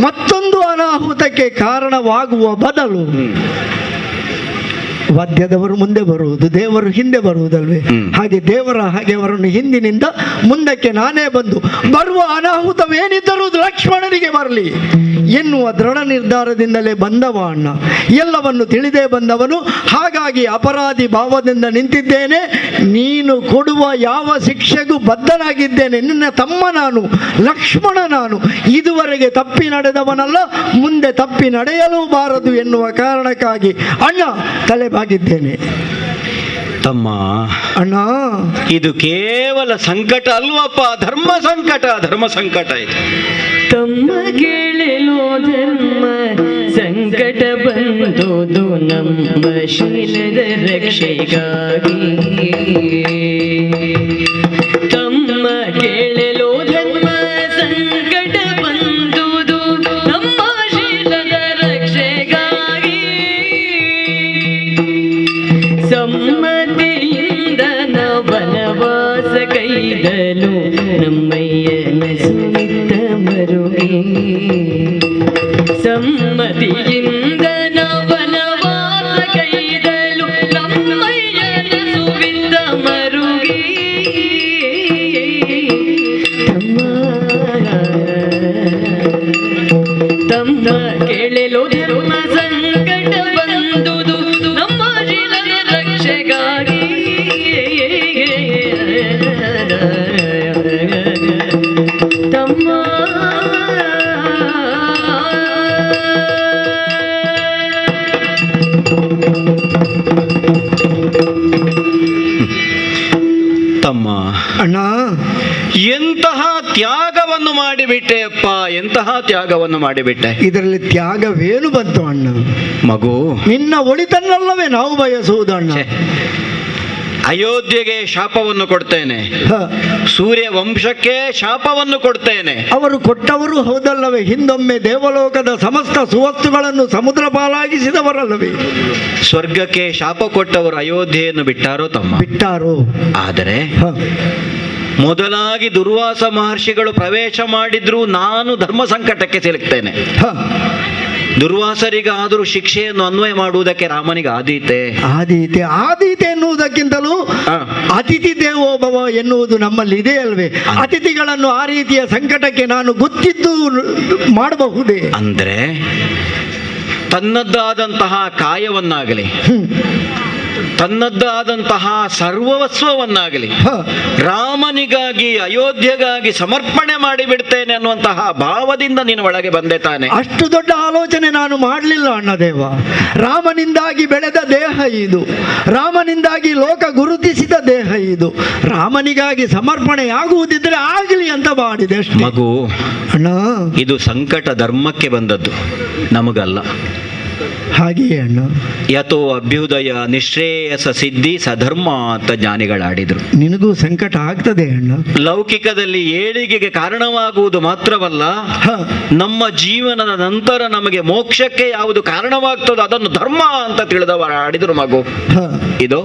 ಮತ್ತೊಂದು ಅನಾಹುತಕ್ಕೆ ಕಾರಣವಾಗುವ ಬದಲು ವಾದ್ಯದವರು ಮುಂದೆ ಬರುವುದು, ದೇವರು ಹಿಂದೆ ಬರುವುದಲ್ವೇ? ಹಾಗೆ ದೇವರ ಹಾಗೆ ಅವರನ್ನು ಹಿಂದಿನಿಂದ ಮುಂದಕ್ಕೆ ನಾನೇ ಬಂದು ಬರುವ ಅನಾಹುತವೇನಿದ್ದರೂ ಲಕ್ಷ್ಮಣನಿಗೆ ಬರಲಿ ಎನ್ನುವ ದೃಢ ನಿರ್ಧಾರದಿಂದಲೇ ಬಂದವ ಅಣ್ಣ. ಎಲ್ಲವನ್ನು ತಿಳಿದೇ ಬಂದವನು. ಹಾಗಾಗಿ ಅಪರಾಧಿ ಭಾವದಿಂದ ನಿಂತಿದ್ದೇನೆ. ನೀನು ಕೊಡುವ ಯಾವ ಶಿಕ್ಷೆಗೂ ಬದ್ಧನಾಗಿದ್ದೇನೆ. ನಿನ್ನ ತಮ್ಮ ನಾನು, ಲಕ್ಷ್ಮಣ ನಾನು. ಇದುವರೆಗೆ ತಪ್ಪಿ ನಡೆದವನಲ್ಲ, ಮುಂದೆ ತಪ್ಪಿ ನಡೆಯಲೂ ಬಾರದು ಎನ್ನುವ ಕಾರಣಕ್ಕಾಗಿ ಅಣ್ಣ ತಲೆ ಬಾಗಿದ್ದೇನೆ. ತಮ್ಮ, ಅಣ್ಣ, ಇದು ಕೇವಲ ಸಂಕಟ ಅಲ್ವಪ್ಪ, ಧರ್ಮ ಸಂಕಟ. ಧರ್ಮ ಸಂಕಟ ಇದು. ತಮ್ಮ ಕೇಳಲು ಧರ್ಮ ಸಂಕಟ ಬಂದುದು ನಮ್ಮ ಶೀಲದ ರಕ್ಷೆಗಾಗಿ. ತಮ್ಮ ಕೇಳಲು ಧರ್ಮ ಸಂಕಟ ಬಂದುದು ನಮ್ಮ ಶೀಲದ ರಕ್ಷೆಗಾಗಿ. ಸಮ್ಮತಿಯಿಂದ ವನವಾಸ ಕೈದಲು ನಮ್ಮಯ್ಯನ ಸುನಿತ ಮರುಗಿ. ಸಮ್ಮತಿಯಿಂದ ವನವಾಸ ಕೈದಲು ನಮ್ಮಯ್ಯನ ಸುವಿತ ಮರುಗಿ. ತಮ್ಮ ಕೇಳಲು ಧರ್ಮ ಸಂಕಟ ಬಂದುದು ನಮ್ಮ ಶೀಲದ ರಕ್ಷೆಗಾಗಿ. ತಮ್ಮ ತಮ್ಮ, ಅಣ್ಣ, ಎಂತಹ ತ್ಯಾಗವನ್ನು ಮಾಡಿಬಿಟ್ಟೆ ಅಪ್ಪ, ಎಂತಹ ತ್ಯಾಗವನ್ನು ಮಾಡಿಬಿಟ್ಟೆ. ಇದರಲ್ಲಿ ತ್ಯಾಗವೇನು ಬಂತು ಅಣ್ಣ? ಮಗು, ನಿನ್ನ ಒಳಿತನ್ನಲ್ಲವೇ ನಾವು ಬಯಸುವುದು ಅಣ್ಣ. ಅಯೋಧ್ಯೆಗೆ ಶಾಪವನ್ನು ಕೊಡ್ತೇನೆ, ಸೂರ್ಯ ವಂಶಕ್ಕೆ ಶಾಪವನ್ನು ಕೊಡ್ತೇನೆ. ಅವರು ಕೊಟ್ಟವರು ಹೌದಲ್ಲವೇ? ಹಿಂದೊಮ್ಮೆ ದೇವಲೋಕದ ಸಮಸ್ತ ಸುವಸ್ತುಗಳನ್ನು ಸಮುದ್ರ ಪಾಲಾಗಿಸಿದವರಲ್ಲವೇ? ಸ್ವರ್ಗಕ್ಕೆ ಶಾಪ ಕೊಟ್ಟವರು ಅಯೋಧ್ಯೆಯನ್ನು ಬಿಟ್ಟಾರೋ ತಮ್ಮ? ಬಿಟ್ಟಾರೋ. ಆದರೆ ಮೊದಲಾಗಿ ದುರ್ವಾಸ ಮಹರ್ಷಿಗಳು ಪ್ರವೇಶ ಮಾಡಿದ್ರು ನಾನು ಧರ್ಮ ಸಂಕಟಕ್ಕೆ ಸಿಲುಕ್ತೇನೆ. ದುರ್ವಾಸರಿಗಾದರೂ ಶಿಕ್ಷೆಯನ್ನು ಅನ್ವಯ ಮಾಡುವುದಕ್ಕೆ ರಾಮನಿಗೆ ಆದೀತೆ ಎನ್ನುವುದಕ್ಕಿಂತಲೂ ಅತಿಥಿ ದೇವೋಭವ ಎನ್ನುವುದು ನಮ್ಮಲ್ಲಿ ಇದೆ ಅಲ್ವೇ? ಅತಿಥಿಗಳನ್ನು ಆ ರೀತಿಯ ಸಂಕಟಕ್ಕೆ ನಾನು ಗೊತ್ತಿದ್ದು ಮಾಡಬಹುದೇ? ಅಂದ್ರೆ ತನ್ನದ್ದಾದಂತಹ ಕಾಯವನ್ನಾಗಲಿ ತನ್ನದ್ದಾದಂತಹ ಸರ್ವಸ್ವವನ್ನಾಗಲಿ ರಾಮನಿಗಾಗಿ ಅಯೋಧ್ಯೆಗಾಗಿ ಸಮರ್ಪಣೆ ಮಾಡಿಬಿಡ್ತೇನೆ ಅನ್ನುವಂತಹ ಭಾವದಿಂದ ನೀನು ಒಳಗೆ ಬಂದೆ ತಾನೆ. ಅಷ್ಟು ದೊಡ್ಡ ಆಲೋಚನೆ ನಾನು ಮಾಡಲಿಲ್ಲ ಅಣ್ಣದೇವ. ರಾಮನಿಂದಾಗಿ ಬೆಳೆದ ದೇಹ ಇದು, ರಾಮನಿಂದಾಗಿ ಲೋಕ ಗುರುತಿಸಿದ ದೇಹ ಇದು. ರಾಮನಿಗಾಗಿ ಸಮರ್ಪಣೆಯಾಗುವುದಿದ್ರೆ ಆಗಲಿ ಅಂತ ಮಾಡಿದೆ ಅಷ್ಟೇ. ಮಗು, ಅಣ್ಣ, ಇದು ಸಂಕಟ ಧರ್ಮಕ್ಕೆ ಬಂದದ್ದು, ನಮಗಲ್ಲ. ಹಾಗೆಯೇ ಅಣ್ಣ. ಯಥೋ ಅಭ್ಯುದಯ ನಿಶ್ರೇಯಸ ಸಿದ್ಧಿ ಸಧರ್ಮ ಅಂತ ಜ್ಞಾನಿಗಳಾಡಿದ್ರು. ನಿನಗೂ ಸಂಕಟ ಆಗ್ತದೆ ಅಣ್ಣ. ಲೌಕಿಕದಲ್ಲಿ ಏಳಿಗೆಗೆ ಕಾರಣವಾಗುವುದು ಮಾತ್ರವಲ್ಲ, ನಮ್ಮ ಜೀವನದ ನಂತರ ನಮಗೆ ಮೋಕ್ಷಕ್ಕೆ ಯಾವುದು ಕಾರಣವಾಗ್ತದೋ ಅದನ್ನು ಧರ್ಮ ಅಂತ ತಿಳಿದವರು ಆಡಿದ್ರು. ಮಗು, ಇದು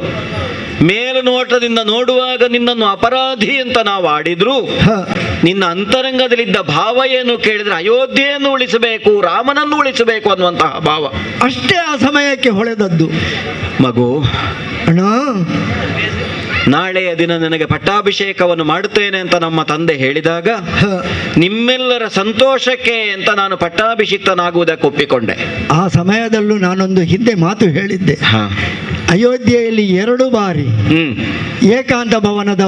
ಮೇಲುನೋಟದಿಂದ ನೋಡುವಾಗ ನಿನ್ನನ್ನು ಅಪರಾಧಿ ಅಂತ ನಾವು ಆಡಿದ್ರು, ನಿನ್ನ ಅಂತರಂಗದಲ್ಲಿದ್ದ ಭಾವ ಏನು ಕೇಳಿದ್ರೆ ಅಯೋಧ್ಯೆಯನ್ನು ಉಳಿಸಬೇಕು, ರಾಮನನ್ನು ಉಳಿಸಬೇಕು ಅನ್ನುವಂತಹ ಭಾವ ಅಷ್ಟೇ ಆ ಸಮಯಕ್ಕೆ ಹೊಳೆದದ್ದು. ಮಗು, ಅಣ್ಣ, ನಾಳೆಯ ದಿನ ನನಗೆ ಪಟ್ಟಾಭಿಷೇಕವನ್ನು ಮಾಡುತ್ತೇನೆ ಅಂತ ನಮ್ಮ ತಂದೆ ಹೇಳಿದಾಗ ನಿಮ್ಮೆಲ್ಲರ ಸಂತೋಷಕ್ಕೆ ಅಂತ ನಾನು ಪಟ್ಟಾಭಿಷಿಕ್ತನಾಗುವುದಕ್ಕೆ ಒಪ್ಪಿಕೊಂಡೆ. ಆ ಸಮಯದಲ್ಲೂ ನಾನೊಂದು ಹಿಂದೆ ಮಾತು ಹೇಳಿದ್ದೆ. ಅಯೋಧ್ಯೆಯಲ್ಲಿ 2 ಬಾರಿ ಏಕಾಂತ ಭವನದ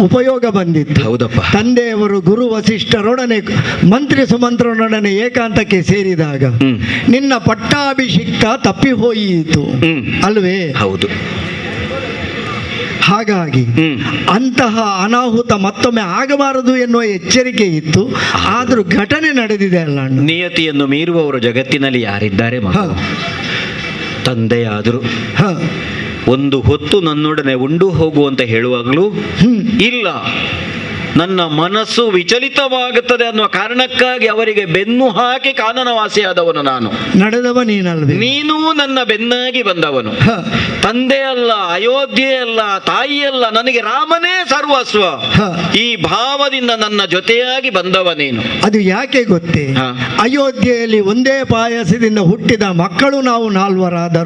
ಉಪಯೋಗ ಬಂದಿತ್ತು. ಹೌದಪ್ಪ. ತಂದೆಯವರು ಗುರು ವಸಿಷ್ಠರೊಡನೆ ಮಂತ್ರಿ ಸುಮಂತ್ರರೊಡನೆ ಏಕಾಂತಕ್ಕೆ ಸೇರಿದಾಗ ನಿನ್ನ ಪಟ್ಟಾಭಿಷಿಕ್ತ ತಪ್ಪಿ ಹೋಯಿತು ಅಲ್ವೇ? ಹೌದು. ಹಾಗಾಗಿ ಅಂತಹ ಅನಾಹುತ ಮತ್ತೊಮ್ಮೆ ಆಗಬಾರದು ಎನ್ನುವ ಎಚ್ಚರಿಕೆ ಇತ್ತು. ಆದರೂ ಘಟನೆ ನಡೆದಿದೆ ಅಲ್ಲ ಅಣ್ಣ. ನಿಯತಿಯನ್ನು ಮೀರುವವರು ಜಗತ್ತಿನಲ್ಲಿ ಯಾರಿದ್ದಾರೆ ಮಗ? ತಂದೆಯಾದರೂ ಒಂದು ಹೊತ್ತು ನನ್ನೊಡನೆ ಉಂಡು ಹೋಗು ಅಂತ ಹೇಳುವಾಗಲೂ ಇಲ್ಲ, ನನ್ನ ಮನಸ್ಸು ವಿಚಲಿತವಾಗುತ್ತದೆ ಅನ್ನುವ ಕಾರಣಕ್ಕಾಗಿ ಅವರಿಗೆ ಬೆನ್ನು ಹಾಕಿ ಕಾನನವಾಸಿಯಾದವನು ನಾನು. ನಡೆದವ ನೀನಲ್ವೇ? ನೀನೂ ನನ್ನ ಬೆನ್ನಾಗಿ ಬಂದವನು. ತಂದೆ ಅಲ್ಲ, ಅಯೋಧ್ಯೆ ಅಲ್ಲ, ತಾಯಿ ಅಲ್ಲ, ನನಗೆ ರಾಮನೇ ಸರ್ವಸ್ವ. ಈ ಭಾವದಿಂದ ನನ್ನ ಜೊತೆಯಾಗಿ ಬಂದವ ನೀನು. ಅದು ಯಾಕೆ ಗೊತ್ತೇ? ಅಯೋಧ್ಯೆಯಲ್ಲಿ ಒಂದೇ ಪಾಯಸದಿಂದ ಹುಟ್ಟಿದ ಮಕ್ಕಳು ನಾವು 4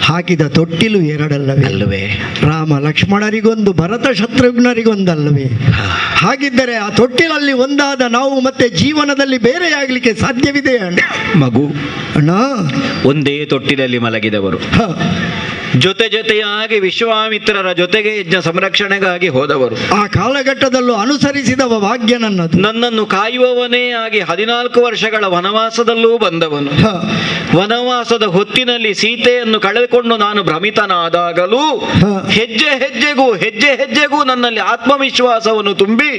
ಹಾಕಿದ ತೊಟ್ಟಿಲು 2 ಅಲ್ಲವೇ? ರಾಮ ಲಕ್ಷ್ಮಣರಿಗೊಂದು, ಭರತ ಶತ್ರುಘ್ನರಿಗೊಂದಲ್ಲವೇ? ಹಾಗಿದ್ದರೆ ಆ ತೊಟ್ಟಿಲಲ್ಲಿ ಒಂದಾದ ನಾವು ಮತ್ತೆ ಜೀವನದಲ್ಲಿ ಬೇರೆಯಾಗಲಿಕ್ಕೆ ಸಾಧ್ಯವಿದೆ ಅಣ್ಣ? ಮಗು, ಅಣ್ಣ, ಒಂದೇ ತೊಟ್ಟಿಲಲ್ಲಿ ಮಲಗಿದವರು, ಜೊತೆಯಾಗಿ ವಿಶ್ವಾಮಿತ್ರರ ಜೊತೆಗೆ ಯಜ್ಞ ಸಂರಕ್ಷಣೆಗಾಗಿ ಹೋದವರು, ಆ ಕಾಲಘಟ್ಟದಲ್ಲೂ ಅನುಸರಿಸಿದವ ಭಾಗ್ಯ ನನ್ನದು. ನನ್ನನ್ನು ಕಾಯುವವನೇ ಆಗಿ 14 ವರ್ಷಗಳ ವನವಾಸದಲ್ಲೂ ಬಂದವನು. ವನವಾಸದ ಹೊತ್ತಿನಲ್ಲಿ ಸೀತೆಯನ್ನು ಕಳೆದುಕೊಂಡು ನಾನು ಭ್ರಮಿತನಾದಾಗಲೂ ಹೆಜ್ಜೆ ಹೆಜ್ಜೆಗೂ ನನ್ನಲ್ಲಿ ಆತ್ಮವಿಶ್ವಾಸವನ್ನು ತುಂಬಿ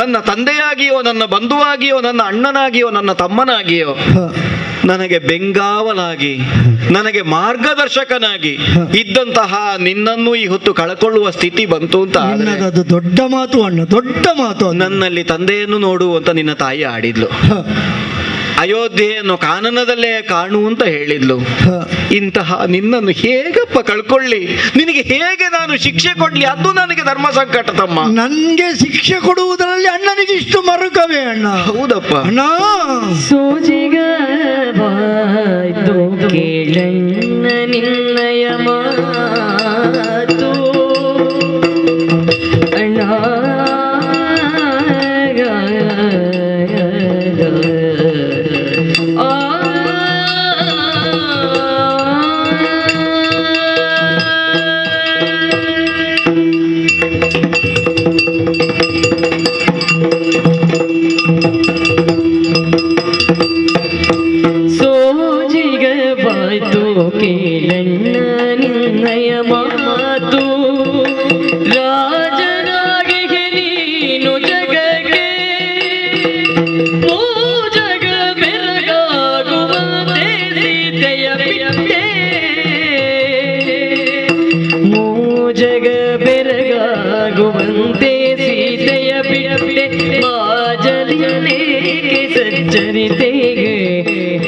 ನನ್ನ ತಂದೆಯಾಗಿಯೋ, ನನ್ನ ಬಂಧುವಾಗಿಯೋ, ನನ್ನ ಅಣ್ಣನಾಗಿಯೋ, ನನ್ನ ತಮ್ಮನಾಗಿಯೋ ನನಗೆ ಬೆಂಗಾವಲಾಗಿ, ನನಗೆ ಮಾರ್ಗದರ್ಶಕನಾಗಿ ಇದ್ದಂತಹ ನಿನ್ನನ್ನು ಈ ಹೊತ್ತು ಕಳಕೊಳ್ಳುವ ಸ್ಥಿತಿ ಬಂತು ಅಂತ ಅದು ದೊಡ್ಡ ಮಾತು ಅಣ್ಣ, ದೊಡ್ಡ ಮಾತು. ನನ್ನಲ್ಲಿ ತಂದೆಯನ್ನು ನೋಡು ಅಂತ ನಿನ್ನ ತಾಯಿ ಆಡಿದ್ಲು. ಅಯೋಧ್ಯೆಯನ್ನು ಕಾನನದಲ್ಲೇ ಕಾಣು ಅಂತ ಹೇಳಿದ್ಲು. ಇಂತಹ ನಿನ್ನನ್ನು ಹೇಗಪ್ಪ ಕಳ್ಕೊಳ್ಳಿ? ನಿನಗೆ ಹೇಗೆ ನಾನು ಶಿಕ್ಷೆ ಕೊಡ್ಲಿ? ಅದು ನನಗೆ ಧರ್ಮ ಸಂಕಟ ತಮ್ಮ. ನನ್ಗೆ ಶಿಕ್ಷೆ ಕೊಡುವುದರಲ್ಲಿ ಅಣ್ಣನಿಗೆ ಇಷ್ಟು ಮರುಕವೇ ಅಣ್ಣ? ಹೌದಪ್ಪ ಅಣ್ಣ. ಸೋಜಿಗವಾಯ್ತು ಕೇಳಣ್ಣ ನಿನ್ನಯ ಮಾತು ಅಣ್ಣ. ಕೇಳಣ್ಣ ನಿನ್ನಯ ಮಾತು, ರಾಜನಾಗಿ ನೀನು ಜಗಕ್ಕೆ ಜಗ ಬೆರಗಾಗುವಂತೆ ಸೀತೆಯ ಬಿಟ್ಟೆ, ಜಗ ಬೆರಗಾಗುವಂತೆ ಸೀತೆಯ ಬಿಟ್ಟೆ, ಮಾಜಲಿನೇಕೆ ಸಚ್ಚರಿತೆಗೆ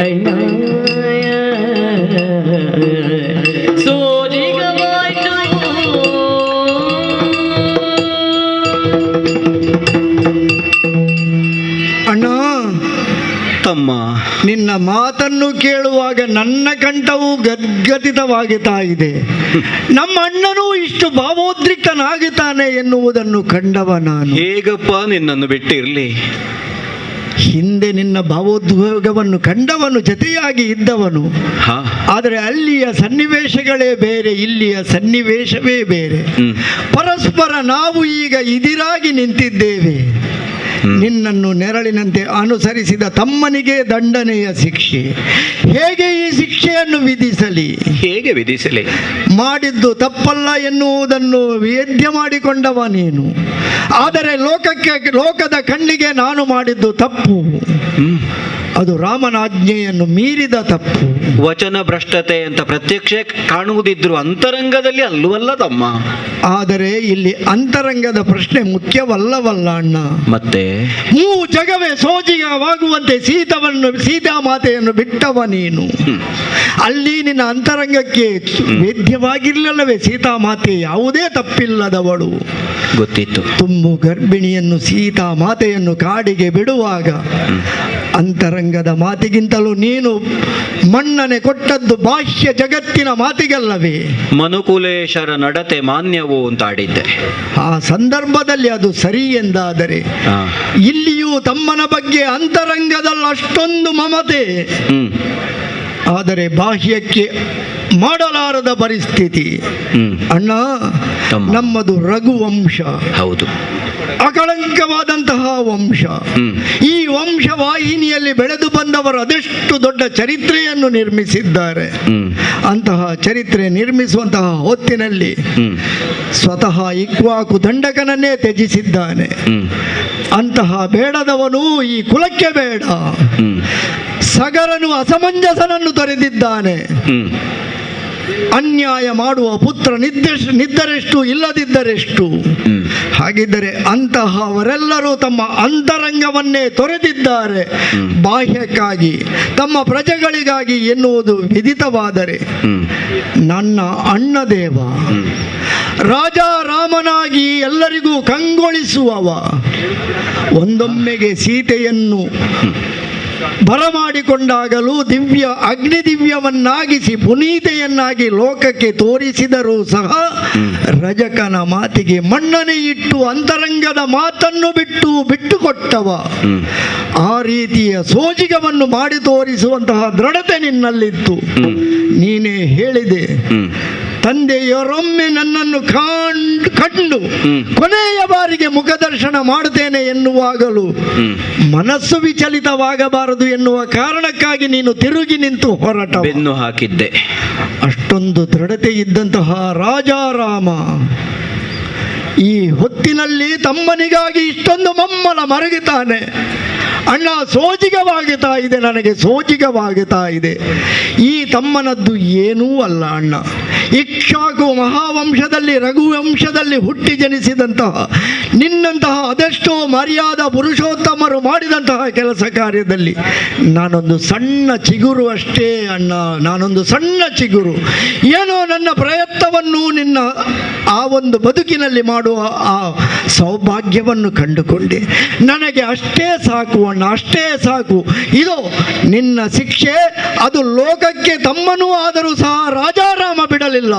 ಅಣ್ಣ. ಅಣ್ಣ, ತಮ್ಮ, ನಿನ್ನ ಮಾತನ್ನು ಕೇಳುವಾಗ ನನ್ನ ಕಂಠವು ಗದ್ಗದಿತವಾಗುತ್ತಾ ಇದೆ. ನಮ್ಮ ಅಣ್ಣನೂ ಇಷ್ಟು ಭಾವೋದ್ರಿಕ್ತನಾಗುತ್ತಾನೆ ಎನ್ನುವುದನ್ನು ಕಂಡವ ನಾನು. ಹೇಗಪ್ಪ ನಿನ್ನನ್ನು ಬಿಟ್ಟಿರಲಿ? ಹಿಂದೆ ನಿನ್ನ ಭಾವೋದ್ವೇಗವನ್ನು ಕಂಡವನು, ಜೊತೆಯಾಗಿ ಇದ್ದವನು. ಆದರೆ ಅಲ್ಲಿಯ ಸನ್ನಿವೇಶಗಳೇ ಬೇರೆ, ಇಲ್ಲಿಯ ಸನ್ನಿವೇಶವೇ ಬೇರೆ. ಪರಸ್ಪರ ನಾವು ಈಗ ಇದಿರಾಗಿ ನಿಂತಿದ್ದೇವೆ. ನಿನ್ನನ್ನು ನೆರಳಿನಂತೆ ಅನುಸರಿಸಿದ ತಮ್ಮನಿಗೆ ದಂಡನೆಯ ಶಿಕ್ಷೆ. ಹೇಗೆ ಈ ಶಿಕ್ಷೆಯನ್ನು ವಿಧಿಸಲಿ? ಹೇಗೆ ವಿಧಿಸಲಿ? ಮಾಡಿದ್ದು ತಪ್ಪಲ್ಲ ಎನ್ನುವುದನ್ನು ವೇದ್ಯ ಮಾಡಿಕೊಂಡವ ನೀನು. ಆದರೆ ಲೋಕದ ಕಣ್ಣಿಗೆ ನಾನು ಮಾಡಿದ್ದು ತಪ್ಪು. ಅದು ರಾಮನ ಆಜ್ಞೆಯನ್ನು ಮೀರಿದ ತಪ್ಪು. ವಚನ ಭ್ರಷ್ಟತೆ ಅಂತ ಪ್ರತ್ಯಕ್ಷ ಕಾಣುವುದಿದ್ರು ಅಂತರಂಗದಲ್ಲಿ ಅಲ್ಲವಲ್ಲ ತಮ್ಮ. ಆದರೆ ಇಲ್ಲಿ ಅಂತರಂಗದ ಪ್ರಶ್ನೆ ಮುಖ್ಯವಲ್ಲವಲ್ಲ ಅಣ್ಣ. ಮತ್ತೆ ಜಗವೇ ಸೋಜಿಗವಾಗುವಂತೆ ಸೀತಾ ಮಾತೆಯನ್ನು ಬಿಟ್ಟವ ನೀನು. ಅಲ್ಲಿ ನಿನ್ನ ಅಂತರಂಗಕ್ಕೆ ವೇದ್ಯವಾಗಿರಲಿಲ್ಲವೇ ಸೀತಾ ಮಾತೆ ಯಾವುದೇ ತಪ್ಪಿಲ್ಲದವಳು. ಗೊತ್ತಿತ್ತು. ತುಂಬು ಗರ್ಭಿಣಿಯನ್ನು ಸೀತಾ ಮಾತೆಯನ್ನು ಕಾಡಿಗೆ ಬಿಡುವಾಗ ಅಂತರಂಗದ ಮಾತಿಗಿಂತಲೂ ನೀನು ಮನ್ನಣೆ ಕೊಟ್ಟದ್ದು ಬಾಹ್ಯ ಜಗತ್ತಿನ ಮಾತಿಗಲ್ಲವೇ? ಮನುಕುಲೇಶರ ನಡತೆ ಮಾನ್ಯವು ಅಂತ ಆಡಿದ್ದೆ. ಆ ಸಂದರ್ಭದಲ್ಲಿ ಅದು ಸರಿ ಎಂದಾದರೆ ಇಲ್ಲಿಯೂ ತಮ್ಮನ ಬಗ್ಗೆ ಅಂತರಂಗದಲ್ಲಿ ಅಷ್ಟೊಂದು ಮಮತೆ, ಆದರೆ ಬಾಹ್ಯಕ್ಕೆ ಮಾಡಲಾರದ ಪರಿಸ್ಥಿತಿ. ಅಣ್ಣ, ನಮ್ಮದು ರಘುವಂಶ, ಹೌದು, ಅಕಳಂಕವಾದಂತಹ ವಂಶ. ಈ ವಂಶವಾಹಿನಿಯಲ್ಲಿ ಬೆಳೆದು ಬಂದವರು ಅದೆಷ್ಟು ದೊಡ್ಡ ಚರಿತ್ರೆಯನ್ನು ನಿರ್ಮಿಸಿದ್ದಾರೆ. ಅಂತಹ ಚರಿತ್ರೆ ನಿರ್ಮಿಸುವಂತಹ ಹೊತ್ತಿನಲ್ಲಿ ಸ್ವತಃ ಇಕ್ವಾಕು ದಂಡಕನನ್ನೇ ತ್ಯಜಿಸಿದ್ದಾನೆ. ಅಂತಹ ಬೇಡದವನು ಈ ಕುಲಕ್ಕೆ ಬೇಡ. ಸಗರನು ಅಸಮಂಜಸನನ್ನು ತೊರೆದಿದ್ದಾನೆ. ಅನ್ಯಾಯ ಮಾಡುವ ಪುತ್ರ ನಿದ್ದರೆಷ್ಟು ಇಲ್ಲದಿದ್ದರೆಷ್ಟು. ಹಾಗಿದ್ದರೆ ಅಂತಹವರೆಲ್ಲರೂ ತಮ್ಮ ಅಂತರಂಗವನ್ನೇ ತೊರೆದಿದ್ದಾರೆ ಬಾಹ್ಯಕ್ಕಾಗಿ, ತಮ್ಮ ಪ್ರಜೆಗಳಿಗಾಗಿ ಎನ್ನುವುದು ವಿದಿತವಾದರೆ ನನ್ನ ಅಣ್ಣದೇವ ರಾಜ ರಾಮನಾಗಿ ಎಲ್ಲರಿಗೂ ಕಂಗೊಳಿಸುವವ ಒಂದೊಮ್ಮೆಗೆ ಸೀತೆಯನ್ನು ಬರಮಾಡಿಕೊಂಡಾಗಲೂ ಅಗ್ನಿ ದಿವ್ಯವನ್ನಾಗಿಸಿ ಪುನೀತೆಯನ್ನಾಗಿ ಲೋಕಕ್ಕೆ ತೋರಿಸಿದರೂ ಸಹ ರಜಕನ ಮಾತಿಗೆ ಮನ್ನಣೆ ಇಟ್ಟು ಅಂತರಂಗದ ಮಾತನ್ನು ಬಿಟ್ಟುಕೊಟ್ಟವ. ಆ ರೀತಿಯ ಸೋಜಿಗವನ್ನು ಮಾಡಿ ತೋರಿಸುವಂತಹ ದೃಢತೆ ನಿನ್ನಲ್ಲಿತ್ತು. ನೀನೇ ಹೇಳಿದೆ, ತಂದೆಯರೊಮ್ಮೆ ನನ್ನನ್ನು ಕಂಡು ಕೊನೆಯ ಬಾರಿಗೆ ಮುಖದರ್ಶನ ಮಾಡುತ್ತೇನೆ ಎನ್ನುವಾಗಲೂ ಮನಸ್ಸು ವಿಚಲಿತವಾಗಬಾರದು ಎನ್ನುವ ಕಾರಣಕ್ಕಾಗಿ ನೀನು ತಿರುಗಿ ನಿಂತು ಹೊರಟ ಬೆನ್ನು ಹಾಕಿದ್ದೆ. ಅಷ್ಟೊಂದು ದೃಢತೆ ಇದ್ದಂತಹ ರಾಜಾರಾಮ ಈ ಹೊತ್ತಿನಲ್ಲಿ ತಮ್ಮನಿಗಾಗಿ ಇಷ್ಟೊಂದು ಮಮ್ಮಲ ಮರಗುತ್ತಾನೆ. ಅಣ್ಣ, ಸೋಜಿಗವಾಗುತ್ತಾ ಇದೆ, ನನಗೆ ಸೋಜಿಗವಾಗುತ್ತಾ ಇದೆ. ಈ ತಮ್ಮನದ್ದು ಏನೂ ಅಲ್ಲ ಅಣ್ಣ. ಇಕ್ಷ್ವಾಕು ಮಹಾವಂಶದಲ್ಲಿ ರಘುವಂಶದಲ್ಲಿ ಹುಟ್ಟಿ ಜನಿಸಿದಂತಹ ನಿನ್ನಂತಹ ಅದೆಷ್ಟೋ ಮರ್ಯಾದ ಪುರುಷೋತ್ತಮರು ಮಾಡಿದಂತಹ ಕೆಲಸ ಕಾರ್ಯದಲ್ಲಿ ನಾನೊಂದು ಸಣ್ಣ ಚಿಗುರು ಅಷ್ಟೇ ಅಣ್ಣ, ನಾನೊಂದು ಸಣ್ಣ ಚಿಗುರು. ಏನೋ ನನ್ನ ಪ್ರಯತ್ನವನ್ನು ನಿನ್ನ ಆ ಒಂದು ಬದುಕಿನಲ್ಲಿ ಮಾಡುವ ಆ ಸೌಭಾಗ್ಯವನ್ನು ಕಂಡುಕೊಂಡೆ. ನನಗೆ ಅಷ್ಟೇ ಸಾಕು ಅಣ್ಣ, ಅಷ್ಟೇ ಸಾಕು. ಇದು ನಿನ್ನ ಶಿಕ್ಷೆ. ಅದು ಲೋಕಕ್ಕೆ ತಮ್ಮನೂ ಆದರೂ ಸಹ ರಾಜಾರಾಮ ಬಿಡಲಿಲ್ಲ.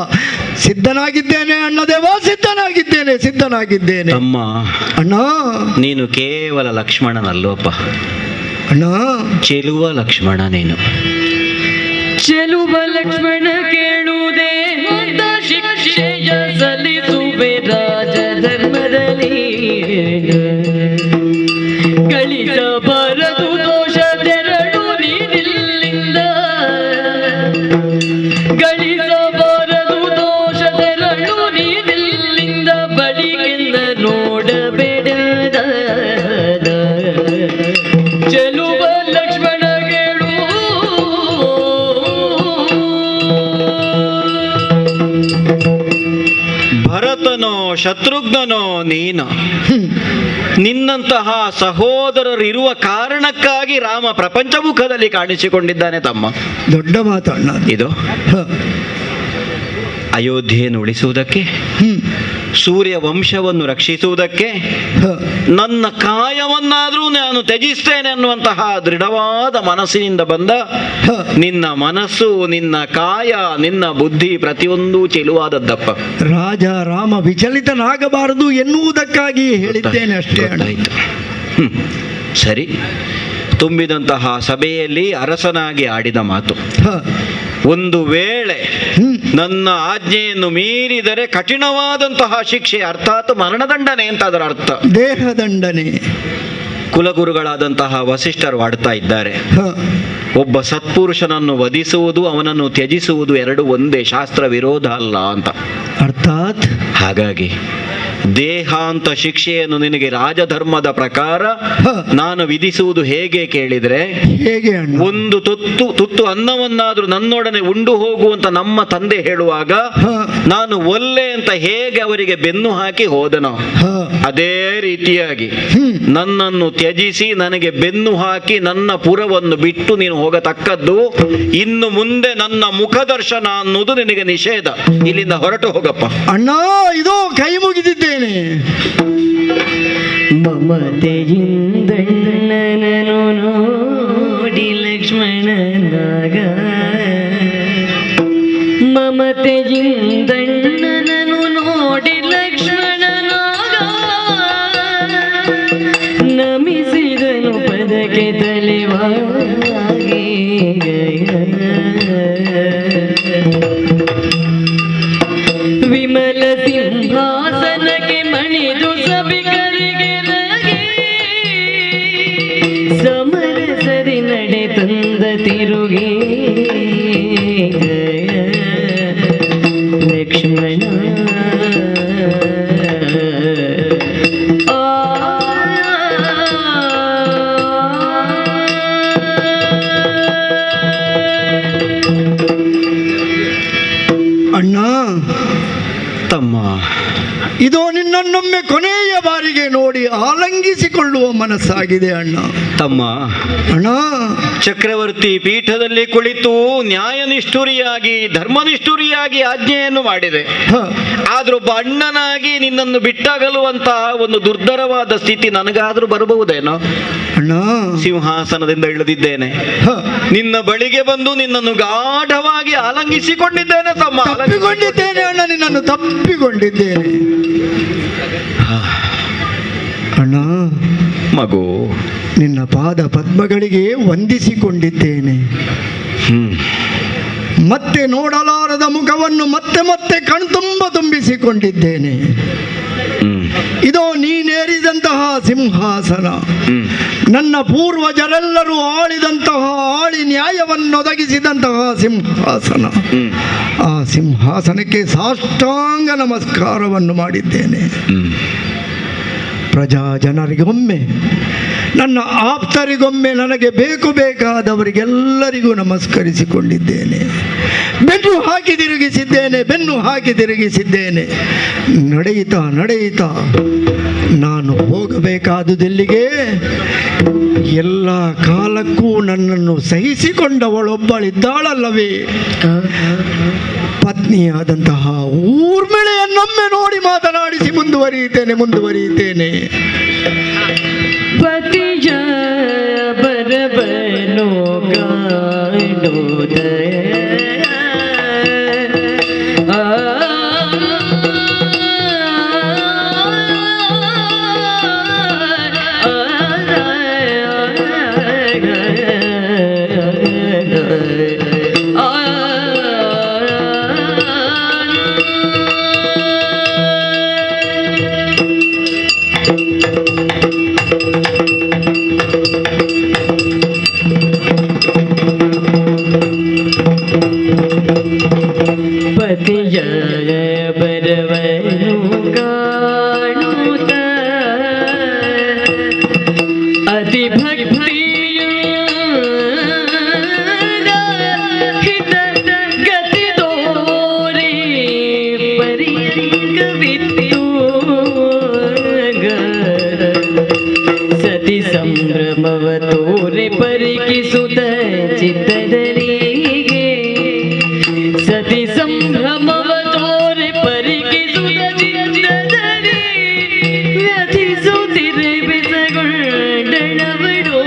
ಸಿದ್ಧನಾಗಿದ್ದೇನೆ ಅಣ್ಣದೇವ, ಸಿದ್ಧನಾಗಿದ್ದೇನೆ ತಮ್ಮ. ಅಣ್ಣ, ನೀನು ಕೇವಲ ಲಕ್ಷ್ಮಣನಲ್ಲೋಪ ಅಣ್ಣ, ಚೆಲುವ ಲಕ್ಷ್ಮಣ ನೀನು. ಚೆಲುವ ಲಕ್ಷ್ಮಣ ಕೇಳುವುದೇ ಶಿಕ್ಷೆಯ ಸಲ್ಲಿಸುವೆ ರಾಜ ಧರ್ಮದಲ್ಲಿ. ಗಳಿಸಬಾರದು ದೋಷ ತೆರಳು ನೀನಿಲ್ಲಿಂದ, ಗಳಿಸಬಾರದು ದೋಷ ತೆರಳು ನೀನಿಲ್ಲಿಂದ. ಬಳಿಗೆಲ್ಲ ನೋಡಬೇಡ ಚೆಲುವ ಲಕ್ಷ್ಮಣ ಕೇಳು. ಭರತನೋ ಶತ್ರುಘ್ನನೋ ನೀನು. ನಿನ್ನಂತಹ ಸಹೋದರರಿರುವ ಕಾರಣಕ್ಕಾಗಿ ರಾಮ ಪ್ರಪಂಚ ಮುಖದಲ್ಲಿ ಕಾಣಿಸಿಕೊಂಡಿದ್ದಾನೆ ತಮ್ಮ. ದೊಡ್ಡ ಮಾತಣ್ಣ ಇದು. ಅಯೋಧ್ಯೆಯನ್ನು ಉಳಿಸುವುದಕ್ಕೆ, ಸೂರ್ಯ ವಂಶವನ್ನು ರಕ್ಷಿಸುವುದಕ್ಕೆ, ನನ್ನ ಕಾಯವನ್ನಾದರೂ ನಾನು ತ್ಯಜಿಸ್ತೇನೆ ಅನ್ನುವಂತಹ ದೃಢವಾದ ಮನಸ್ಸಿನಿಂದ ಬಂದ ನಿನ್ನ ಮನಸ್ಸು, ನಿನ್ನ ಕಾಯ, ನಿನ್ನ ಬುದ್ಧಿ ಪ್ರತಿಯೊಂದು ಚೆಲುವಾದದ್ದಪ್ಪ. ರಾಜ ರಾಮ ವಿಚಲಿತನಾಗಬಾರದು ಎನ್ನುವುದಕ್ಕಾಗಿ ಹೇಳಿದ್ದೇನೆ ಅಷ್ಟೇ. ಆಯ್ತು, ಸರಿ. ತುಂಬಿದಂತಹ ಸಭೆಯಲ್ಲಿ ಅರಸನಾಗಿ ಆಡಿದ ಮಾತು, ಒಂದು ವೇಳೆ ನನ್ನ ಆಜ್ಞೆಯನ್ನು ಮೀರಿದರೆ ಕಠಿಣವಾದಂತಹ ಶಿಕ್ಷೆ, ಅರ್ಥಾತ್ ಮರಣದಂಡನೆ ಅಂತ ಅದರ ಅರ್ಥ. ದೇಹದಂಡನೆ. ಕುಲಗುರುಗಳಾದಂತಹ ವಸಿಷ್ಠರು ಆಡ್ತಾ ಇದ್ದಾರೆ, ಒಬ್ಬ ಸತ್ಪುರುಷನನ್ನು ವಧಿಸುವುದು, ಅವನನ್ನು ತ್ಯಜಿಸುವುದು ಎರಡು ಒಂದೇ, ಶಾಸ್ತ್ರ ವಿರೋಧ ಅಲ್ಲ ಅಂತ. ಅರ್ಥಾತ್ ಹಾಗಾಗಿ ದೇಹಾಂತ ಶಿಕ್ಷೆಯನ್ನು ನಿನಗೆ ರಾಜಧರ್ಮದ ಪ್ರಕಾರ ನಾನು ವಿಧಿಸುವುದು ಹೇಗೆ ಕೇಳಿದ್ರೆ, ಹೇಗೆ ಅಣ್ಣ? ಒಂದು ತುತ್ತು ಅನ್ನವನ್ನಾದ್ರೂ ನನ್ನೊಡನೆ ಉಂಡು ಹೋಗುವಂತ ನಮ್ಮ ತಂದೆ ಹೇಳುವಾಗ ನಾನು ಒಲ್ಲೆ ಅಂತ ಹೇಗೆ ಅವರಿಗೆ ಬೆನ್ನು ಹಾಕಿ ಹೋದನೋ, ಅದೇ ರೀತಿಯಾಗಿ ನನ್ನನ್ನು ತ್ಯಜಿಸಿ ನನಗೆ ಬೆನ್ನು ಹಾಕಿ ನನ್ನ ಪುರವನ್ನು ಬಿಟ್ಟು ನೀನು ಹೋಗತಕ್ಕದ್ದು. ಇನ್ನು ಮುಂದೆ ನನ್ನ ಮುಖದರ್ಶನ ಅನ್ನೋದು ನಿನಗೆ ನಿಷೇಧ. ಇಲ್ಲಿಂದ ಹೊರಟು ಹೋಗಪ್ಪ. ಅಣ್ಣ, ಇದೋ ಕೈ ಮುಗಿದಿದ್ದೇನೆ. ಮಮತೆಯಿಂದಣ್ಣನನು ನೋಡಿ ಲಕ್ಷ್ಮಣನಾಗ, ಮಮತೆಯಿಂದಣ್ಣನನು ನೋಡಿ ಲಕ್ಷ್ಮಣನಾಗ, ನಮಿಸಿದನು ಪದಕ್ಕೆ ತಲೆವಾಗಿ. ವಿಮಲ ಸಿಂಹಾಸನಕ್ಕೆ ಮಣಿದು ಸಭಿಕರಿಗೆ ರಗೆ, ಸಮರಸರಿ ನಡೆ ತಂದ ತಿರುಗಿ ಲಕ್ಷ್ಮಣ. ಅಣ್ಣ, ತಮ್ಮ, ಇದೋ ನಿನ್ನನ್ನೊಮ್ಮೆ ಕೊನೆಯ ಬಾರಿಗೆ ನೋಡಿ ಆಲಂಗಿಸಿಕೊಳ್ಳುವ ಮನಸ್ಸಾಗಿದೆ ಅಣ್ಣ. ತಮ್ಮ, ಅಣ್ಣ, ಚಕ್ರವರ್ತಿ ಪೀಠದಲ್ಲಿ ಕುಳಿತು ನ್ಯಾಯನಿಷ್ಠುರಿಯಾಗಿ ಧರ್ಮನಿಷ್ಠುರಿಯಾಗಿ ಆಜ್ಞೆಯನ್ನು ಮಾಡಿದೆ. ಆದ್ರೊಬ್ಬ ಅಣ್ಣನಾಗಿ ನಿನ್ನನ್ನು ಬಿಟ್ಟಗಲುವಂತಹ ಒಂದು ದುರ್ಧರವಾದ ಸ್ಥಿತಿ ನನಗಾದ್ರೂ ಬರಬಹುದೇನೋ? ಅಣ್ಣ, ಸಿಂಹಾಸನದಿಂದ ಇಳಿದಿದ್ದೇನೆ, ನಿನ್ನ ಬಳಿಗೆ ಬಂದು ನಿನ್ನನ್ನು ಗಾಢವಾಗಿ ಆಲಂಗಿಸಿಕೊಂಡಿದ್ದೇನೆ. ತಮ್ಮ, ತಪ್ಪಿಕೊಂಡಿದ್ದೇನೆ ಅಣ್ಣ, ನಿನ್ನನ್ನು ತಪ್ಪಿಕೊಂಡಿದ್ದೇನೆ ಅಣ್ಣ. ಮಗು, ನಿನ್ನ ಪಾದ ಪದ್ಮಗಳಿಗೆ ವಂದಿಸಿಕೊಂಡಿದ್ದೇನೆ. ಮತ್ತೆ ನೋಡಲಾರದ ಮುಖವನ್ನು ಮತ್ತೆ ಮತ್ತೆ ಕಣ್ತುಂಬ ತುಂಬಿಸಿಕೊಂಡಿದ್ದೇನೆ. ಇದೋ ನೀನೇರಿದಂತಹ ಸಿಂಹಾಸನ, ನನ್ನ ಪೂರ್ವಜರೆಲ್ಲರೂ ಆಳಿದಂತಹ ಆಳಿ ನ್ಯಾಯವನ್ನೊದಗಿಸಿದಂತಹ ಸಿಂಹಾಸನ. ಆ ಸಿಂಹಾಸನಕ್ಕೆ ಸಾಷ್ಟಾಂಗ ನಮಸ್ಕಾರವನ್ನು ಮಾಡಿದ್ದೇನೆ. ಪ್ರಜಾ ಜನರಿಗೊಮ್ಮೆ, ನನ್ನ ಆಪ್ತರಿಗೊಮ್ಮೆ, ನನಗೆ ಬೇಕಾದವರಿಗೆಲ್ಲರಿಗೂ ನಮಸ್ಕರಿಸಿಕೊಂಡಿದ್ದೇನೆ. ಬೆನ್ನು ಹಾಕಿ ತಿರುಗಿಸಿದ್ದೇನೆ. ನಡೆಯುತ್ತಾ ನಾನು ಹೋಗಬೇಕಾದುದೆಲ್ಲಿಗೆ? ಎಲ್ಲ ಕಾಲಕ್ಕೂ ನನ್ನನ್ನು ಸಹಿಸಿಕೊಂಡವಳೊಬ್ಬಳಿದ್ದಾಳಲ್ಲವೇ, ಪತ್ನಿಯಾದಂತಹ ಊರ್ಮಿಳೆಯನ್ನೊಮ್ಮೆ ನೋಡಿ ಮಾತನಾಡಿಸಿ ಮುಂದುವರಿಯುತ್ತೇನೆ. ಪತಿಯ ಬರಬನು ಕಾಣುವುದ ಪತಿಯ ಬರವನು ಕಾಣುತ್ತ ಅತಿ ಭಕ್ತಿಯ ಹಿತ ಗತಿ ತೋರಿ ಪರಿಕವಿತ್ತು ಸತಿ ಸಂಭ್ರಮವ ತೋರಿ ಪರಿಕಿಸುತ್ತ ಚಿತ್ತದರಿಗೆ, ಸತಿ ಸಂಭ್ರಮವ ತೋರಿ ಪರಿಕಿಸುತ್ತ ಚಿತ್ತದಲ್ಲಿ ವ್ಯಥಿಸುತ್ತಿರೆ ಬೆಸಗೊಂಡಳವಿಡು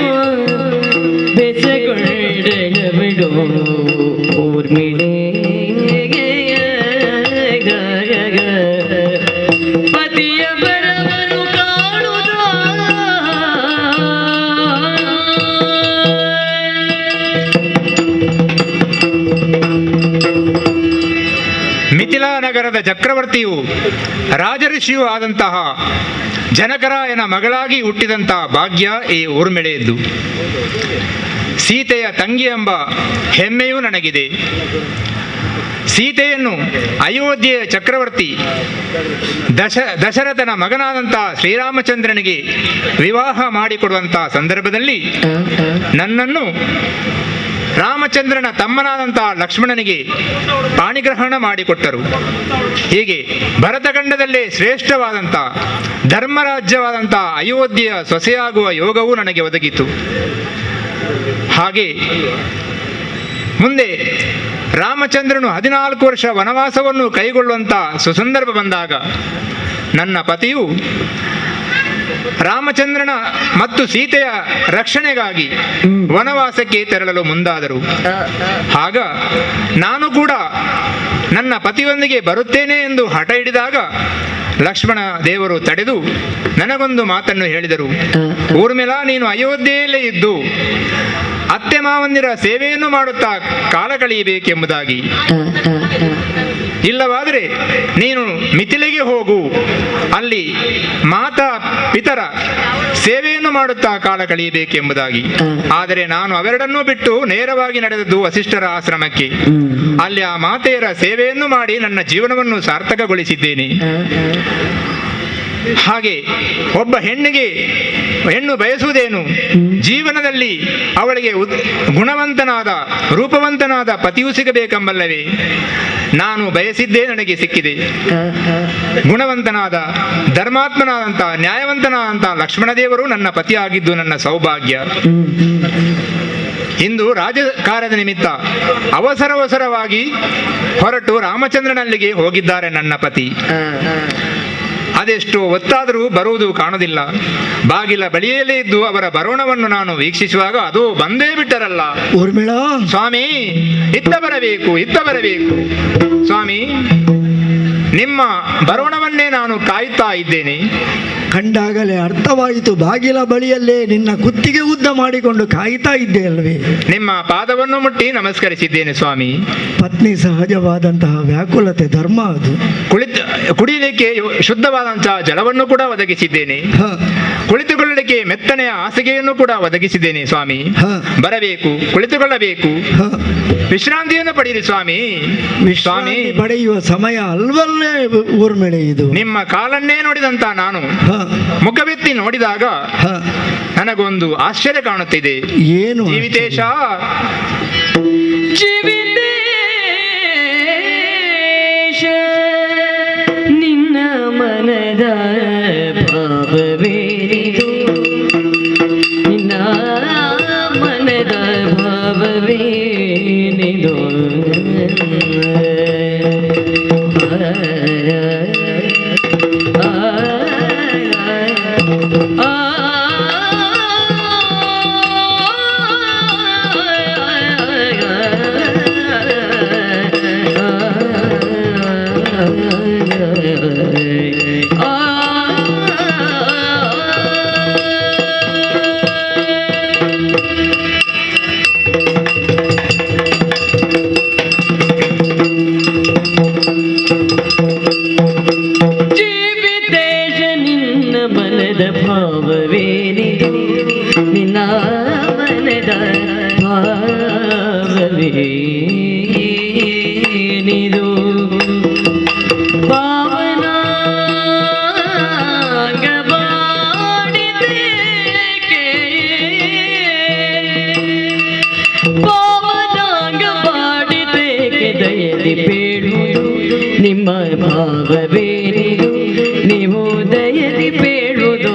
ಊರ್ಮಿಳೆ. ಪತಿಯ ಬರವನು ಕಾಣುದ ಮಿಥಿಲಾ ನಗರದ ಚಕ್ರವರ್ತಿಯು ರಾಜಋಷಿಯೂ ಆದಂತಹ ಜನಕರಾಯನ ಮಗಳಾಗಿ ಹುಟ್ಟಿದಂತಹ ಭಾಗ್ಯ ಈ ಊರ್ಮಿಳೆಯದ್ದು. ಸೀತೆಯ ತಂಗಿ ಎಂಬ ಹೆಮ್ಮೆಯೂ ನನಗಿದೆ. ಸೀತೆಯನ್ನು ಅಯೋಧ್ಯೆಯ ಚಕ್ರವರ್ತಿ ದಶರಥನ ಮಗನಾದಂಥ ಶ್ರೀರಾಮಚಂದ್ರನಿಗೆ ವಿವಾಹ ಮಾಡಿಕೊಡುವಂಥ ಸಂದರ್ಭದಲ್ಲಿ ನನ್ನನ್ನು ರಾಮಚಂದ್ರನ ತಮ್ಮನಾದಂಥ ಲಕ್ಷ್ಮಣನಿಗೆ ಪಾಣಿಗ್ರಹಣ ಮಾಡಿಕೊಟ್ಟರು. ಹೀಗೆ ಭರತಖಂಡದಲ್ಲೇ ಶ್ರೇಷ್ಠವಾದಂಥ ಧರ್ಮರಾಜ್ಯವಾದಂಥ ಅಯೋಧ್ಯೆಯ ಸೊಸೆಯಾಗುವ ಯೋಗವೂ ನನಗೆ ಒದಗಿತು. ಹಾಗೆ ಮುಂದೆ ರಾಮಚಂದ್ರನು 14 ವರ್ಷ ವನವಾಸವನ್ನು ಕೈಗೊಳ್ಳುವಂಥ ಸುಸಂದರ್ಭ ಬಂದಾಗ ನನ್ನ ಪತಿಯು ರಾಮಚಂದ್ರನ ಮತ್ತು ಸೀತೆಯ ರಕ್ಷಣೆಗಾಗಿ ವನವಾಸಕ್ಕೆ ತೆರಳಲು ಮುಂದಾದರು. ಆಗ ನಾನು ಕೂಡ ನನ್ನ ಪತಿಯೊಂದಿಗೆ ಬರುತ್ತೇನೆ ಎಂದು ಹಠ ಹಿಡಿದಾಗ ಲಕ್ಷ್ಮಣ ದೇವರು ತಡೆದು ನನಗೊಂದು ಮಾತನ್ನು ಹೇಳಿದರು. ಊರ್ಮಿಳ, ನೀನು ಅಯೋಧ್ಯೆಯಲ್ಲೇ ಇದ್ದು ಅತ್ತೆ ಮಾವಂದಿರ ಸೇವೆಯನ್ನು ಮಾಡುತ್ತಾ ಕಾಲ ಕಳೆಯಬೇಕೆಂಬುದಾಗಿ. ಇಲ್ಲವಾದರೆ ನೀನು ಮಿಥಿಲೆಗೆ ಹೋಗು, ಅಲ್ಲಿ ಮಾತಾ ಪಿತರ ಸೇವೆಯನ್ನು ಮಾಡುತ್ತಾ ಕಾಲ ಕಳೆಯಬೇಕೆಂಬುದಾಗಿ. ಆದರೆ ನಾನು ಅವೆರಡನ್ನೂ ಬಿಟ್ಟು ನೇರವಾಗಿ ನಡೆದದ್ದು ವಸಿಷ್ಠರ ಆಶ್ರಮಕ್ಕೆ. ಅಲ್ಲಿ ಆ ಮಾತೆಯರ ಸೇವೆಯನ್ನು ಮಾಡಿ ನನ್ನ ಜೀವನವನ್ನು ಸಾರ್ಥಕಗೊಳಿಸಿದ್ದೇನೆ. ಹಾಗೆ ಒಬ್ಬ ಹೆಣ್ಣು ಬಯಸುವುದೇನು? ಜೀವನದಲ್ಲಿ ಅವಳಿಗೆ ಗುಣವಂತನಾದ ರೂಪವಂತನಾದ ಪತಿಯು ಸಿಗಬೇಕೆಂಬಲ್ಲವೇ? ನಾನು ಬಯಸಿದ್ದೇ ನನಗೆ ಸಿಕ್ಕಿದೆ. ಗುಣವಂತನಾದ ಧರ್ಮಾತ್ಮನಾದಂಥ ನ್ಯಾಯವಂತನಾದಂಥ ಲಕ್ಷ್ಮಣದೇವರು ನನ್ನ ಪತಿಯಾಗಿದ್ದು ನನ್ನ ಸೌಭಾಗ್ಯ. ಇಂದು ರಾಜಕಾರ್ಯದ ನಿಮಿತ್ತ ಅವಸರವಾಗಿ ಹೊರಟು ರಾಮಚಂದ್ರನಲ್ಲಿಗೆ ಹೋಗಿದ್ದಾರೆ ನನ್ನ ಪತಿ. ಅದೆಷ್ಟು ಹೊತ್ತಾದರೂ ಬರುವುದು ಕಾಣುವುದಿಲ್ಲ. ಬಾಗಿಲ ಬಳಿಯಲ್ಲೇ ಇದ್ದು ಅವರ ಬರೋಣವನ್ನು ನಾನು ವೀಕ್ಷಿಸುವಾಗ ಅದು ಬಂದೇ ಬಿಟ್ಟರಲ್ಲ. ಊರ್ಮಿಳಾ, ಸ್ವಾಮಿ ಇತ್ತ ಬರಬೇಕು ಸ್ವಾಮಿ, ನಿಮ್ಮ ಬರೋಣವನ್ನೇ ನಾನು ಕಾಯುತ್ತಾ ಇದ್ದೇನೆ. ಕಂಡಾಗಲೇ ಅರ್ಥವಾಯಿತು. ಬಾಗಿಲ ಬಳಿಯಲ್ಲೇ ನಿನ್ನ ಕುತ್ತಿಗೆ ಉದ್ದ ಮಾಡಿಕೊಂಡು ಕಾಯ್ತಾ ಇದ್ದೆ ಅಲ್ವೇ? ನಿಮ್ಮ ಪಾದವನ್ನು ಮುಟ್ಟಿ ನಮಸ್ಕರಿಸಿದ್ದೇನೆ ಸ್ವಾಮಿ. ಪತ್ನಿ ಸಹಜವಾದಂತಹ ವ್ಯಾಕುಲತೆ ಧರ್ಮ ಅದು. ಕುಡಿಯಲಿಕ್ಕೆ ಶುದ್ಧವಾದಂತಹ ಜಲವನ್ನು ಕೂಡ ಒದಗಿಸಿದ್ದೇನೆ. ಕುಳಿತುಕೊಳ್ಳಲಿಕ್ಕೆ ಮೆತ್ತನೆಯ ಹಾಸಿಗೆಯನ್ನು ಕೂಡ ಒದಗಿಸಿದ್ದೇನೆ ಸ್ವಾಮಿ. ಬರಬೇಕು, ಕುಳಿತುಕೊಳ್ಳಬೇಕು, ವಿಶ್ರಾಂತಿಯನ್ನು ಪಡೆಯಿರಿ ಸ್ವಾಮಿ. ಸ್ವಾಮಿ ಪಡೆಯುವ ಸಮಯ ಅಲ್ವಲ್ಲೇ ಊರ್ಮಿಳೆ ಇದು. ನಿಮ್ಮ ಕಾಲನ್ನೇ ನೋಡಿದಂತ ನಾನು ಮುಖವೆತ್ತಿ ನೋಡಿದಾಗ ನನಗೊಂದು ಆಶ್ಚರ್ಯ ಕಾಣುತ್ತಿದೆ. ಏನು? ಜೀವಿತೇಶ, ನಿನ್ನ ಮನದ ಭಾವವೇನಿದು, ನಿನ್ನ ಮನದ ಭಾವವೇನಿದು. ಭಾವವೇನಿದು, ನಿನ್ನ ಮನದ ಭಾವವೇನಿದು. ಪಾವನಾಂಗವಾಡಿದೇಕೆ ದಯದಿ ಬೇಡುವುದು ನಿಮ್ಮ ಭಾವವೇನಿದು, ನೀವು ದಯದಿ ಬೇಡುವುದು.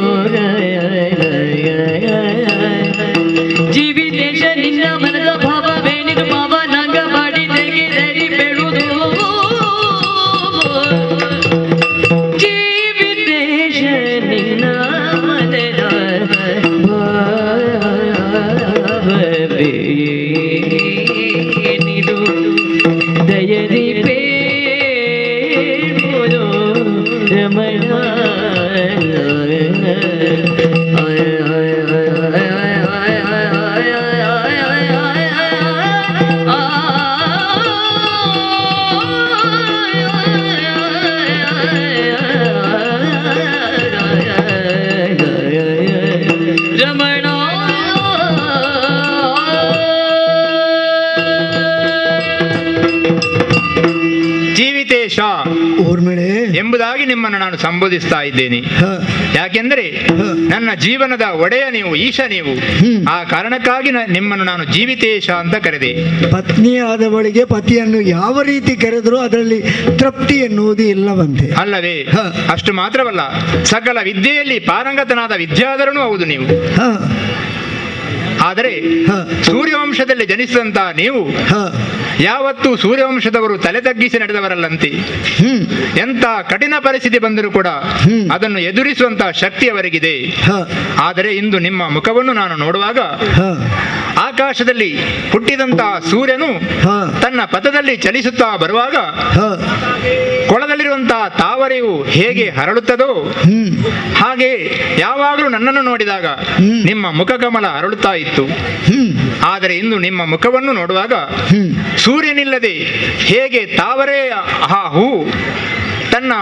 ಜೀವಿತೇಶ ನಿನ್ನ ಮನದ ಭಾವವೇನಿದು, ಪಾವನಾಂಗವಾಡಿದೇಕೆ ದಯದಿ ಬೇಡುವುದು. ಜೀವಿತೇಶ ನಿನ್ನ ಮನದ ಭಾವವೇನಿದು, ದಯದಿ ಬೇಡುವುದು. ಜೀವಿತೇಶ ಊರ್ಮಿಳೆ ಎಂಬುದಾಗಿ ನಿಮ್ಮನ್ನು ನಾನು ಸಂಬೋಧಿಸ್ತಾ ಇದ್ದೇನೆ. ಹ, ಯಾಕೆಂದರೆ ನನ್ನ ಜೀವನದ ಒಡೆಯ ನೀವು, ಈಶ ನೀವು. ಆ ಕಾರಣಕ್ಕಾಗಿ ನಿಮ್ಮನ್ನು ನಾನು ಜೀವಿತೇಶ ಅಂತ ಕರೆದೆ. ಪತ್ನಿಯಾದವಳಿಗೆ ಪತಿಯನ್ನು ಯಾವ ರೀತಿ ಕರೆದರೂ ಅದರಲ್ಲಿ ತೃಪ್ತಿ ಎನ್ನುವುದು ಇಲ್ಲವಂತೆ ಅಲ್ಲವೇ? ಹ. ಅಷ್ಟು ಮಾತ್ರವಲ್ಲ, ಸಕಲ ವಿದ್ಯೆಯಲ್ಲಿ ಪಾರಂಗತನಾದ ವಿದ್ಯಾಧರನೂ ಹೌದು ನೀವು. ಹ, ಆದರೆ ಹ, ಸೂರ್ಯವಂಶದಲ್ಲಿ ಜನಿಸಿದಂತಹ ನೀವು ಹ, ಯಾವತ್ತೂ ಸೂರ್ಯವಂಶದವರು ತಲೆ ತಗ್ಗಿಸಿ ನಡೆದವರಲ್ಲಂತೆ. ಹ್ಮ್, ಎಂತ ಕಠಿಣ ಪರಿಸ್ಥಿತಿ ಬಂದರೂ ಕೂಡ ಅದನ್ನು ಎದುರಿಸುವಂತಹ ಶಕ್ತಿ ಅವರಿಗಿದೆ. ಹ, ಆದರೆ ಇಂದು ನಿಮ್ಮ ಮುಖವನ್ನು ನಾನು ನೋಡುವಾಗ ಹ, ಆಕಾಶದಲ್ಲಿ ಹುಟ್ಟಿದಂತಹ ಸೂರ್ಯನು ಹ, ತನ್ನ ಪಥದಲ್ಲಿ ಚಲಿಸುತ್ತಾ ಬರುವಾಗ ಹ, ಕೊಳದಲ್ಲಿರುವಂತಹ ತಾವರೆಯು ಹೇಗೆ ಹರಳುತ್ತದೋ ಹ್ಮ್, ಹಾಗೆ ಯಾವಾಗಲೂ ನನ್ನನ್ನು ನೋಡಿದಾಗ ನಿಮ್ಮ ಮುಖಕಮಲ ಅರಳುತ್ತಾ ಇತ್ತು. ಹ್ಮ್, ಆದರೆ ಇಂದು ನಿಮ್ಮ ಮುಖವನ್ನು ನೋಡುವಾಗ ಹ್ಮ್, ಸೂರ್ಯನಿಲ್ಲದೆ ಹೇಗೆ ತಾವರೆಯ ಆ ಹೂ ತನ್ನ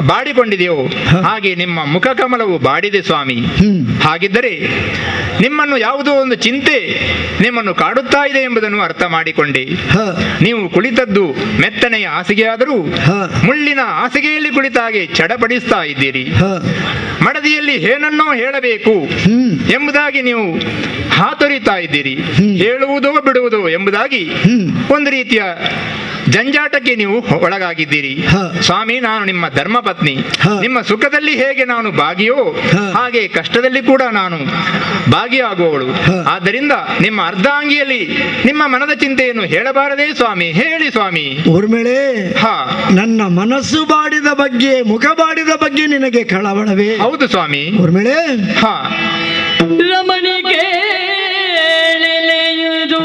ಬಾಡಿಕೊಂಡಿದೆಯೋ ಹಾಗೆ ನಿಮ್ಮ ಮುಖಕಮಲವು ಬಾಡಿದೆ ಸ್ವಾಮಿ. ಹ್ಮ್. ಹಾಗಿದ್ದರೆ ನಿಮ್ಮನ್ನು ಯಾವುದೋ ಒಂದು ಚಿಂತೆ ನಿಮ್ಮನ್ನು ಕಾಡುತ್ತಾ ಇದೆ ಎಂಬುದನ್ನು ಅರ್ಥ ಮಾಡಿಕೊಂಡೆ. ಹ, ನೀವು ಕುಳಿತದ್ದು ಮೆತ್ತನೆಯ ಹಾಸಿಗೆಯಾದರೂ ಹ, ಮುಳ್ಳಿನ ಹಾಸಿಗೆಯಲ್ಲಿ ಕುಳಿತ ಹಾಗೆ ಚಡಪಡಿಸ್ತಾ ಇದ್ದೀರಿ. ಹ, ಮಡದಿಯಲ್ಲಿ ಏನನ್ನೋ ಹೇಳಬೇಕು ಹ್ಮ್, ಎಂಬುದಾಗಿ ನೀವು ಹಾತೊರಿತಾ ಇದ್ದೀರಿ. ಹೇಳುವುದೋ ಬಿಡುವುದೋ ಎಂಬುದಾಗಿ ಹ್ಮ್. ಒಂದು ರೀತಿಯ ಜಂಜಾಟಕ್ಕೆ ನೀವು ಒಳಗಾಗಿದ್ದೀರಿ. ಹ. ಸ್ವಾಮಿ, ನಾನು ನಿಮ್ಮ ಧರ್ಮಪತ್ನಿ. ಹ. ನಿಮ್ಮ ಸುಖದಲ್ಲಿ ಹೇಗೆ ನಾನು ಭಾಗಿಯೋ ಹ. ಹಾಗೆ ಕಷ್ಟದಲ್ಲಿ ಕೂಡ ನಾನು ಭಾಗಿಯಾಗುವವಳು. ಹ. ಆದ್ದರಿಂದ ನಿಮ್ಮ ಅರ್ಧಾಂಗಿಯಲ್ಲಿ ನಿಮ್ಮ ಮನದ ಚಿಂತೆಯನ್ನು ಹೇಳಬಾರದೇ ಸ್ವಾಮಿ, ಹೇಳಿ ಸ್ವಾಮಿ. ಊರ್ಮಿಳೆ, ಹಾ, ನನ್ನ ಮನಸ್ಸು ಬಾಡಿದ ಬಗ್ಗೆ, ಮುಖ ಬಾಡಿದ ಬಗ್ಗೆ ನಿನಗೆ ಕಳವಳವೇ? ಹೌದು ಸ್ವಾಮಿ. ಊರ್ಮಿಳೆ, ಹಾ, ರಮಣಿ ಕೇಳಿಲೆಯುದು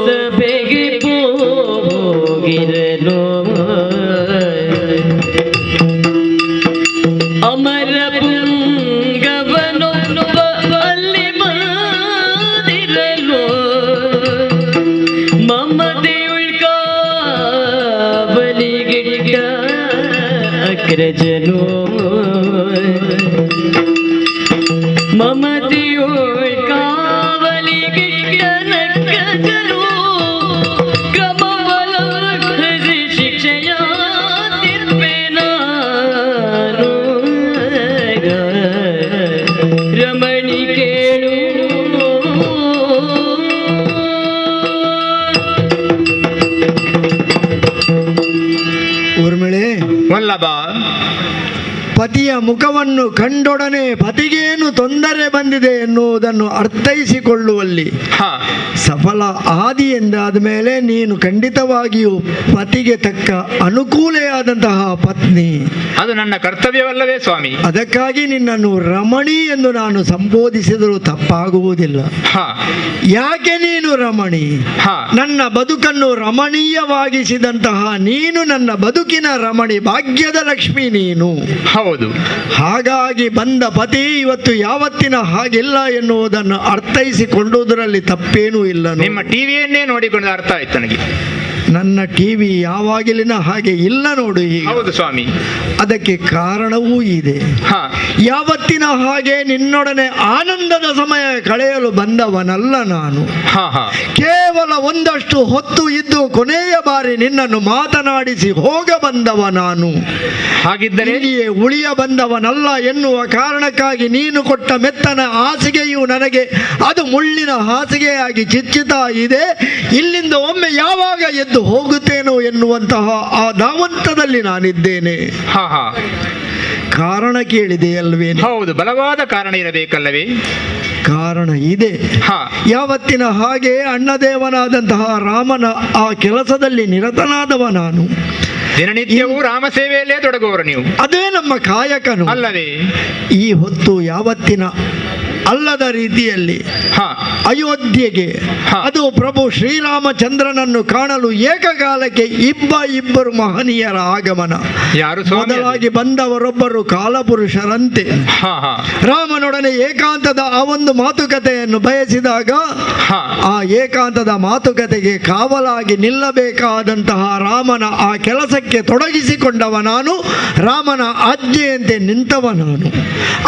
ಸಭೆಗೆ ಹೋಗಿರಲು ಅಮರ ಪುಂಗವನೊಬ್ಬ ಅಲ್ಲಿ ಬಂದಿರಲು ಮಮತೆಯುಳ್ಕಾವಲಿಗಿಡ್ಗ ಅಗ್ರಜನು ಮಮತೆಯುಳ್ಕಾವಲಿಗಿಡ್ಗನಗ್ರಜನು ಕ್ರಮವಲಂಘಿಸಿ ಶಿಕ್ಷೆಯ ನಿರ್ಪೇನಾನು ರಮಣಿ ಕೇಳು ಊರ್ಮಿಳೆ, ವಲ್ಲಭ, ಪತಿಯ ಮುಖವನ್ನು ಕಂಡೊಡನೆ ಪತಿಗೇನು ತೊಂದರೆ ಬಂದಿದೆ ಎನ್ನುವುದನ್ನು ಅರ್ಥೈಸಿಕೊಳ್ಳುವಲ್ಲಿ ಹಾ, ಸಫಲ ಆದಿ ಎಂದಾದ ಮೇಲೆ ನೀನು ಖಂಡಿತವಾಗಿಯೂ ಪತಿಗೆ ತಕ್ಕ ಅನುಕೂಲೆಯಾದಂತಹ ಪತ್ನಿ. ಅದು ನನ್ನ ಕರ್ತವ್ಯವಲ್ಲವೇ ಸ್ವಾಮಿ? ಅದಕ್ಕಾಗಿ ನಿನ್ನನ್ನು ರಮಣಿ ಎಂದು ನಾನು ಸಂಬೋಧಿಸಿದರೂ ತಪ್ಪಾಗುವುದಿಲ್ಲ. ಹಾ, ಯಾಕೆ ನೀನು ರಮಣಿ? ಹಾ, ನನ್ನ ಬದುಕನ್ನು ರಮಣೀಯವಾಗಿಸಿದಂತಹ ನೀನು ನನ್ನ ಬದುಕಿನ ರಮಣಿ, ಭಾಗ್ಯದ ಲಕ್ಷ್ಮಿ ನೀನು. ಹೌದು. ಹಾಗಾಗಿ ಬಂದ ಪತಿ ಇವತ್ತು ಯಾವತ್ತಿನ ಹಾಗಿಲ್ಲ ಎನ್ನುವುದನ್ನು ಅರ್ಥೈಸಿಕೊಳ್ಳುವುದರಲ್ಲಿ ತಪ್ಪೇನೂ ಇಲ್ಲ. ನಿಮ್ಮ ಟಿವಿಯನ್ನೇ ನೋಡಿಕೊಂಡು ಅರ್ಥ ಆಯ್ತು ನನಗೆ. ನನ್ನ ಟಿವಿ ಯಾವಾಗಿಲಿನ ಹಾಗೆ ಇಲ್ಲ ನೋಡು ಈಗ. ಹೌದು ಸ್ವಾಮಿ. ಅದಕ್ಕೆ ಕಾರಣವೂ ಇದೆ. ಹಾ, ಯಾವತ್ತಿನ ಹಾಗೆ ನಿನ್ನೊಡನೆ ಆನಂದದ ಸಮಯ ಕಳೆಯಲು ಬಂದವನಲ್ಲ ನಾನು. ಹಾ, ಹಾ, ಕೇವಲ ಒಂದಷ್ಟು ಹೊತ್ತು ಇದ್ದು ಕೊನೆಯ ಬಾರಿ ನಿನ್ನನ್ನು ಮಾತನಾಡಿಸಿ ಹೋಗ ಬಂದವ ನಾನು. ಹಾಗಿದ್ದರೆ ಇಲ್ಲಿಯೇ ಉಳಿಯ ಬಂದವನಲ್ಲ ಎನ್ನುವ ಕಾರಣಕ್ಕಾಗಿ ನೀನು ಕೊಟ್ಟ ಮೆತ್ತನ ಹಾಸಿಗೆಯು ನನಗೆ ಅದು ಮುಳ್ಳಿನ ಹಾಸಿಗೆಯಾಗಿ ಚಿಚ್ಚುತ್ತಾ ಇದೆ. ಇಲ್ಲಿಂದ ಒಮ್ಮೆ ಯಾವಾಗ ಎದ್ದು ಹೋಗುತ್ತೇನೋ ಎನ್ನುವಂತಹ ಆ ಧಾವಂತದಲ್ಲಿ ನಾನಿದ್ದೇನೆ. ಹಾ, ಹಾ, ಕಾರಣ ಕೇಳಿದೆಯಲ್ವೇ? ಹೌದು, ಬಲವಾದ ಕಾರಣ ಇರಬೇಕಲ್ಲವೇ? ಕಾರಣ ಇದೆ. ಹಾ, ಯಾವತ್ತಿನ ಹಾಗೆ ಅಣ್ಣದೇವನಾದಂತಹ ರಾಮನ ಆ ಕೆಲಸದಲ್ಲಿ ನಿರತನಾದವ ನಾನು. ದಿನನಿತ್ಯವೂ ರಾಮ ಸೇವೆಯಲ್ಲೇ ತೊಡಗುವವರು ನೀವು. ಅದೇ ನಮ್ಮ ಕಾಯಕನು ಅಲ್ಲವೇ? ಈ ಹೊತ್ತು ಯಾವತ್ತಿನ ಅಲ್ಲದ ರೀತಿಯಲ್ಲಿ ಹಾ, ಅಯೋಧ್ಯೆಗೆ ಅದು ಪ್ರಭು ಶ್ರೀರಾಮಚಂದ್ರನನ್ನು ಕಾಣಲು ಏಕಕಾಲಕ್ಕೆ ಇಬ್ಬರು ಮಹನೀಯರ ಆಗಮನ. ಯಾರು ಸ್ವಾಮಿ? ಮೊದಲಾಗಿ ಬಂದವರೊಬ್ಬರು ಕಾಲಪುರುಷರಂತೆ. ಹಾ, ಹಾ, ರಾಮನೊಡನೆ ಏಕಾಂತದ ಆ ಒಂದು ಮಾತುಕತೆಯನ್ನು ಬಯಸಿದಾಗ ಹಾ, ಆ ಏಕಾಂತದ ಮಾತುಕತೆಗೆ ಕಾವಲಾಗಿ ನಿಲ್ಲಬೇಕಾದಂತಹ ರಾಮನ ಆ ಕೆಲಸಕ್ಕೆ ತೊಡಗಿಸಿಕೊಂಡವ ನಾನು, ರಾಮನ ಆಜ್ಞೆಯಂತೆ ನಿಂತವ ನಾನು.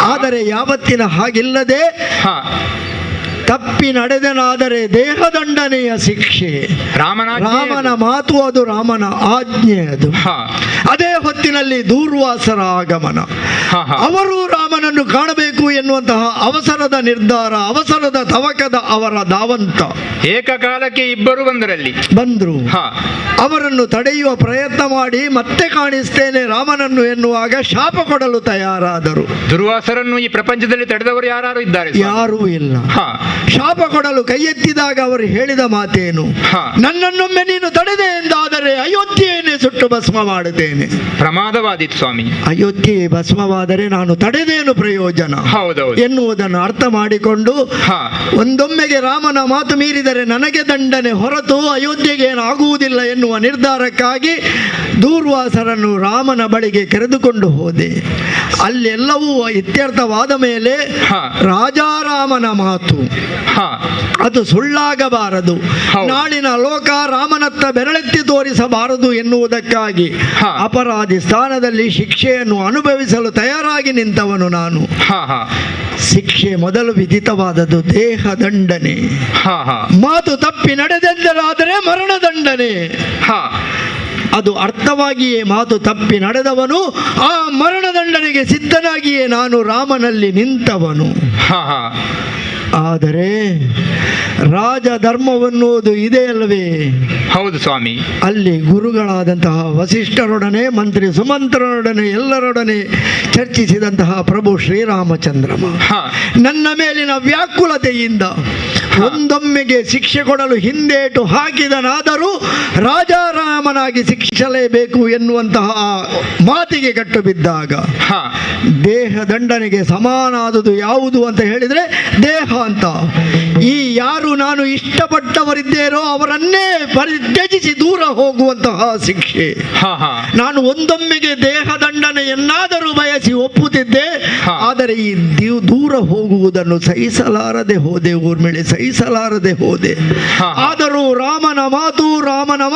ಆದರೆ ಯಾವತ್ತಿನ ಹಾಗಿಲ್ಲದೆ ಹಾ, ತಪ್ಪಿ ನಡೆದನಾದರೆ ದೇಹದಂಡನೆಯ ಶಿಕ್ಷೆ. ರಾಮನ ಮಾತು ಅದು, ರಾಮನ ಆಜ್ಞೆ ಅದು. ಅದೇ ಹೊತ್ತಿನಲ್ಲಿ ದೂರ್ವಾಸರ ಆಗಮನ. ಅವರು ರಾಮನನ್ನು ಕಾಣಬೇಕು ಎನ್ನುವಂತಹ ಅವಸರದ ನಿರ್ಧಾರ, ಅವಸರದ ತವಕದ ಅವರ ಧಾವಂತ. ಏಕಕಾಲಕ್ಕೆ ಇಬ್ಬರು ಬಂದರು. ಅವರನ್ನು ತಡೆಯುವ ಪ್ರಯತ್ನ ಮಾಡಿ ಮತ್ತೆ ಕಾಣಿಸ್ತೇನೆ ರಾಮನನ್ನು ಎನ್ನುವಾಗ ಶಾಪ ಕೊಡಲು ತಯಾರಾದರು. ದುರ್ವಾಸರನ್ನು ಈ ಪ್ರಪಂಚದಲ್ಲಿ ತಡೆದವರು ಯಾರು ಇದ್ದಾರೆ? ಯಾರೂ ಇಲ್ಲ. ಶಾಪ ಕೊಡಲು ಕೈ ಎತ್ತಿದಾಗ ಅವರು ಹೇಳಿದ ಮಾತೇನು? ನನ್ನನ್ನೊಮ್ಮೆ ನೀನು ತಡೆದೆ ಎಂದಾದರೆ ಅಯೋಧ್ಯೆಯನ್ನೇ ಸುಟ್ಟು ಭಸ್ಮ ಮಾಡುತ್ತೇನೆ. ಪ್ರಮಾದವಾದಿತ್ತು ಸ್ವಾಮಿ. ಅಯೋಧ್ಯೆ ಭಸ್ಮವಾದರೆ ನಾನು ತಡೆದೇನು ಪ್ರಯೋಜನ ಎನ್ನುವುದನ್ನು ಅರ್ಥ ಮಾಡಿಕೊಂಡು ಒಂದೊಮ್ಮೆಗೆ ರಾಮನ ಮಾತು ಮೀರಿದರೆ ನನಗೆ ದಂಡನೆ ಹೊರತು ಅಯೋಧ್ಯೆಗೆ ಏನಾಗುವುದಿಲ್ಲ ಎನ್ನುವ ನಿರ್ಧಾರಕ್ಕಾಗಿ ದೂರ್ವಾಸರನ್ನು ರಾಮನ ಬಳಿಗೆ ಕರೆದುಕೊಂಡು ಹೋದೆ. ಅಲ್ಲೆಲ್ಲವೂ ಇತ್ಯರ್ಥವಾದ ಮೇಲೆ ರಾಜಾರಾಮನ ಮಾತು ಅದು ಸುಳ್ಳಾಗಬಾರದು, ನಾಳಿನ ಲೋಕ ರಾಮನತ್ತ ಬೆರಳೆತ್ತಿ ತೋರಿಸಬಾರದು ಎನ್ನುವುದಕ್ಕಾಗಿ ಅಪರಾಧಿ ಸ್ಥಾನದಲ್ಲಿ ಶಿಕ್ಷೆಯನ್ನು ಅನುಭವಿಸಲು ತಯಾರಾಗಿ ನಿಂತವನು ನಾನು. ಶಿಕ್ಷೆ ಮೊದಲು ವಿಧಿತವಾದದ್ದು ದೇಹದಂಡನೆ. ಮಾತು ತಪ್ಪಿ ನಡೆದೆಂದರಾದರೆ ಮರಣದಂಡನೆ. ಅದು ಅರ್ಥವಾಗಿಯೇ ಮಾತು ತಪ್ಪಿ ನಡೆದವನು ಆ ಮರಣದಂಡನೆಗೆ ಸಿದ್ಧನಾಗಿಯೇ ನಾನು ರಾಮನಲ್ಲಿ ನಿಂತವನು. ಆದರೆ ರಾಜಧರ್ಮವನ್ನುವುದು ಇದೆ ಅಲ್ಲವೇ? ಹೌದು ಸ್ವಾಮಿ. ಅಲ್ಲಿ ಗುರುಗಳಾದಂತಹ ವಸಿಷ್ಠರೊಡನೆ, ಮಂತ್ರಿ ಸುಮಂತ್ರರೊಡನೆ, ಎಲ್ಲರೊಡನೆ ಚರ್ಚಿಸಿದಂತಹ ಪ್ರಭು ಶ್ರೀರಾಮಚಂದ್ರ ನನ್ನ ಮೇಲಿನ ವ್ಯಾಕುಲತೆಯಿಂದ ಒಂದೊಮ್ಮೆಗೆ ಶಿಕ್ಷೆ ಕೊಡಲು ಹಿಂದೇಟು ಹಾಕಿದನಾದರೂ ರಾಜಾರಾಮನಾಗಿ ಶಿಕ್ಷಿಸಲೇಬೇಕು ಎನ್ನುವಂತಹ ಮಾತಿಗೆ ಕಟ್ಟು ಬಿದ್ದಾಗ ದೇಹದಂಡನೆಗೆ ಸಮಾನಾದುದು ಯಾವುದು ಅಂತ ಹೇಳಿದರೆ ದೇಹ ಅಂತ. ಈ ಯಾರು ನಾನು ಇಷ್ಟಪಟ್ಟವರಿದ್ದೇರೋ ಅವರನ್ನೇ ಪರಿತ್ಯಜಿಸಿ ದೂರ ಹೋಗುವಂತಹ ಶಿಕ್ಷೆ. ನಾನು ಒಂದೊಮ್ಮೆಗೆ ದೇಹದಂಡನೆಯನ್ನಾದರೂ ಬಯಸಿ ಒಪ್ಪುತ್ತಿದ್ದೆ, ಆದರೆ ಈ ದೂರ ಹೋಗುವುದನ್ನು ಸಹಿಸಲಾರದೆ ಹೋದೆ ಊರ್ಮಿಳೆ, ಸಹಿಸಲಾರದೆ ಹೋದೆ. ಆದರೂ ರಾಮನ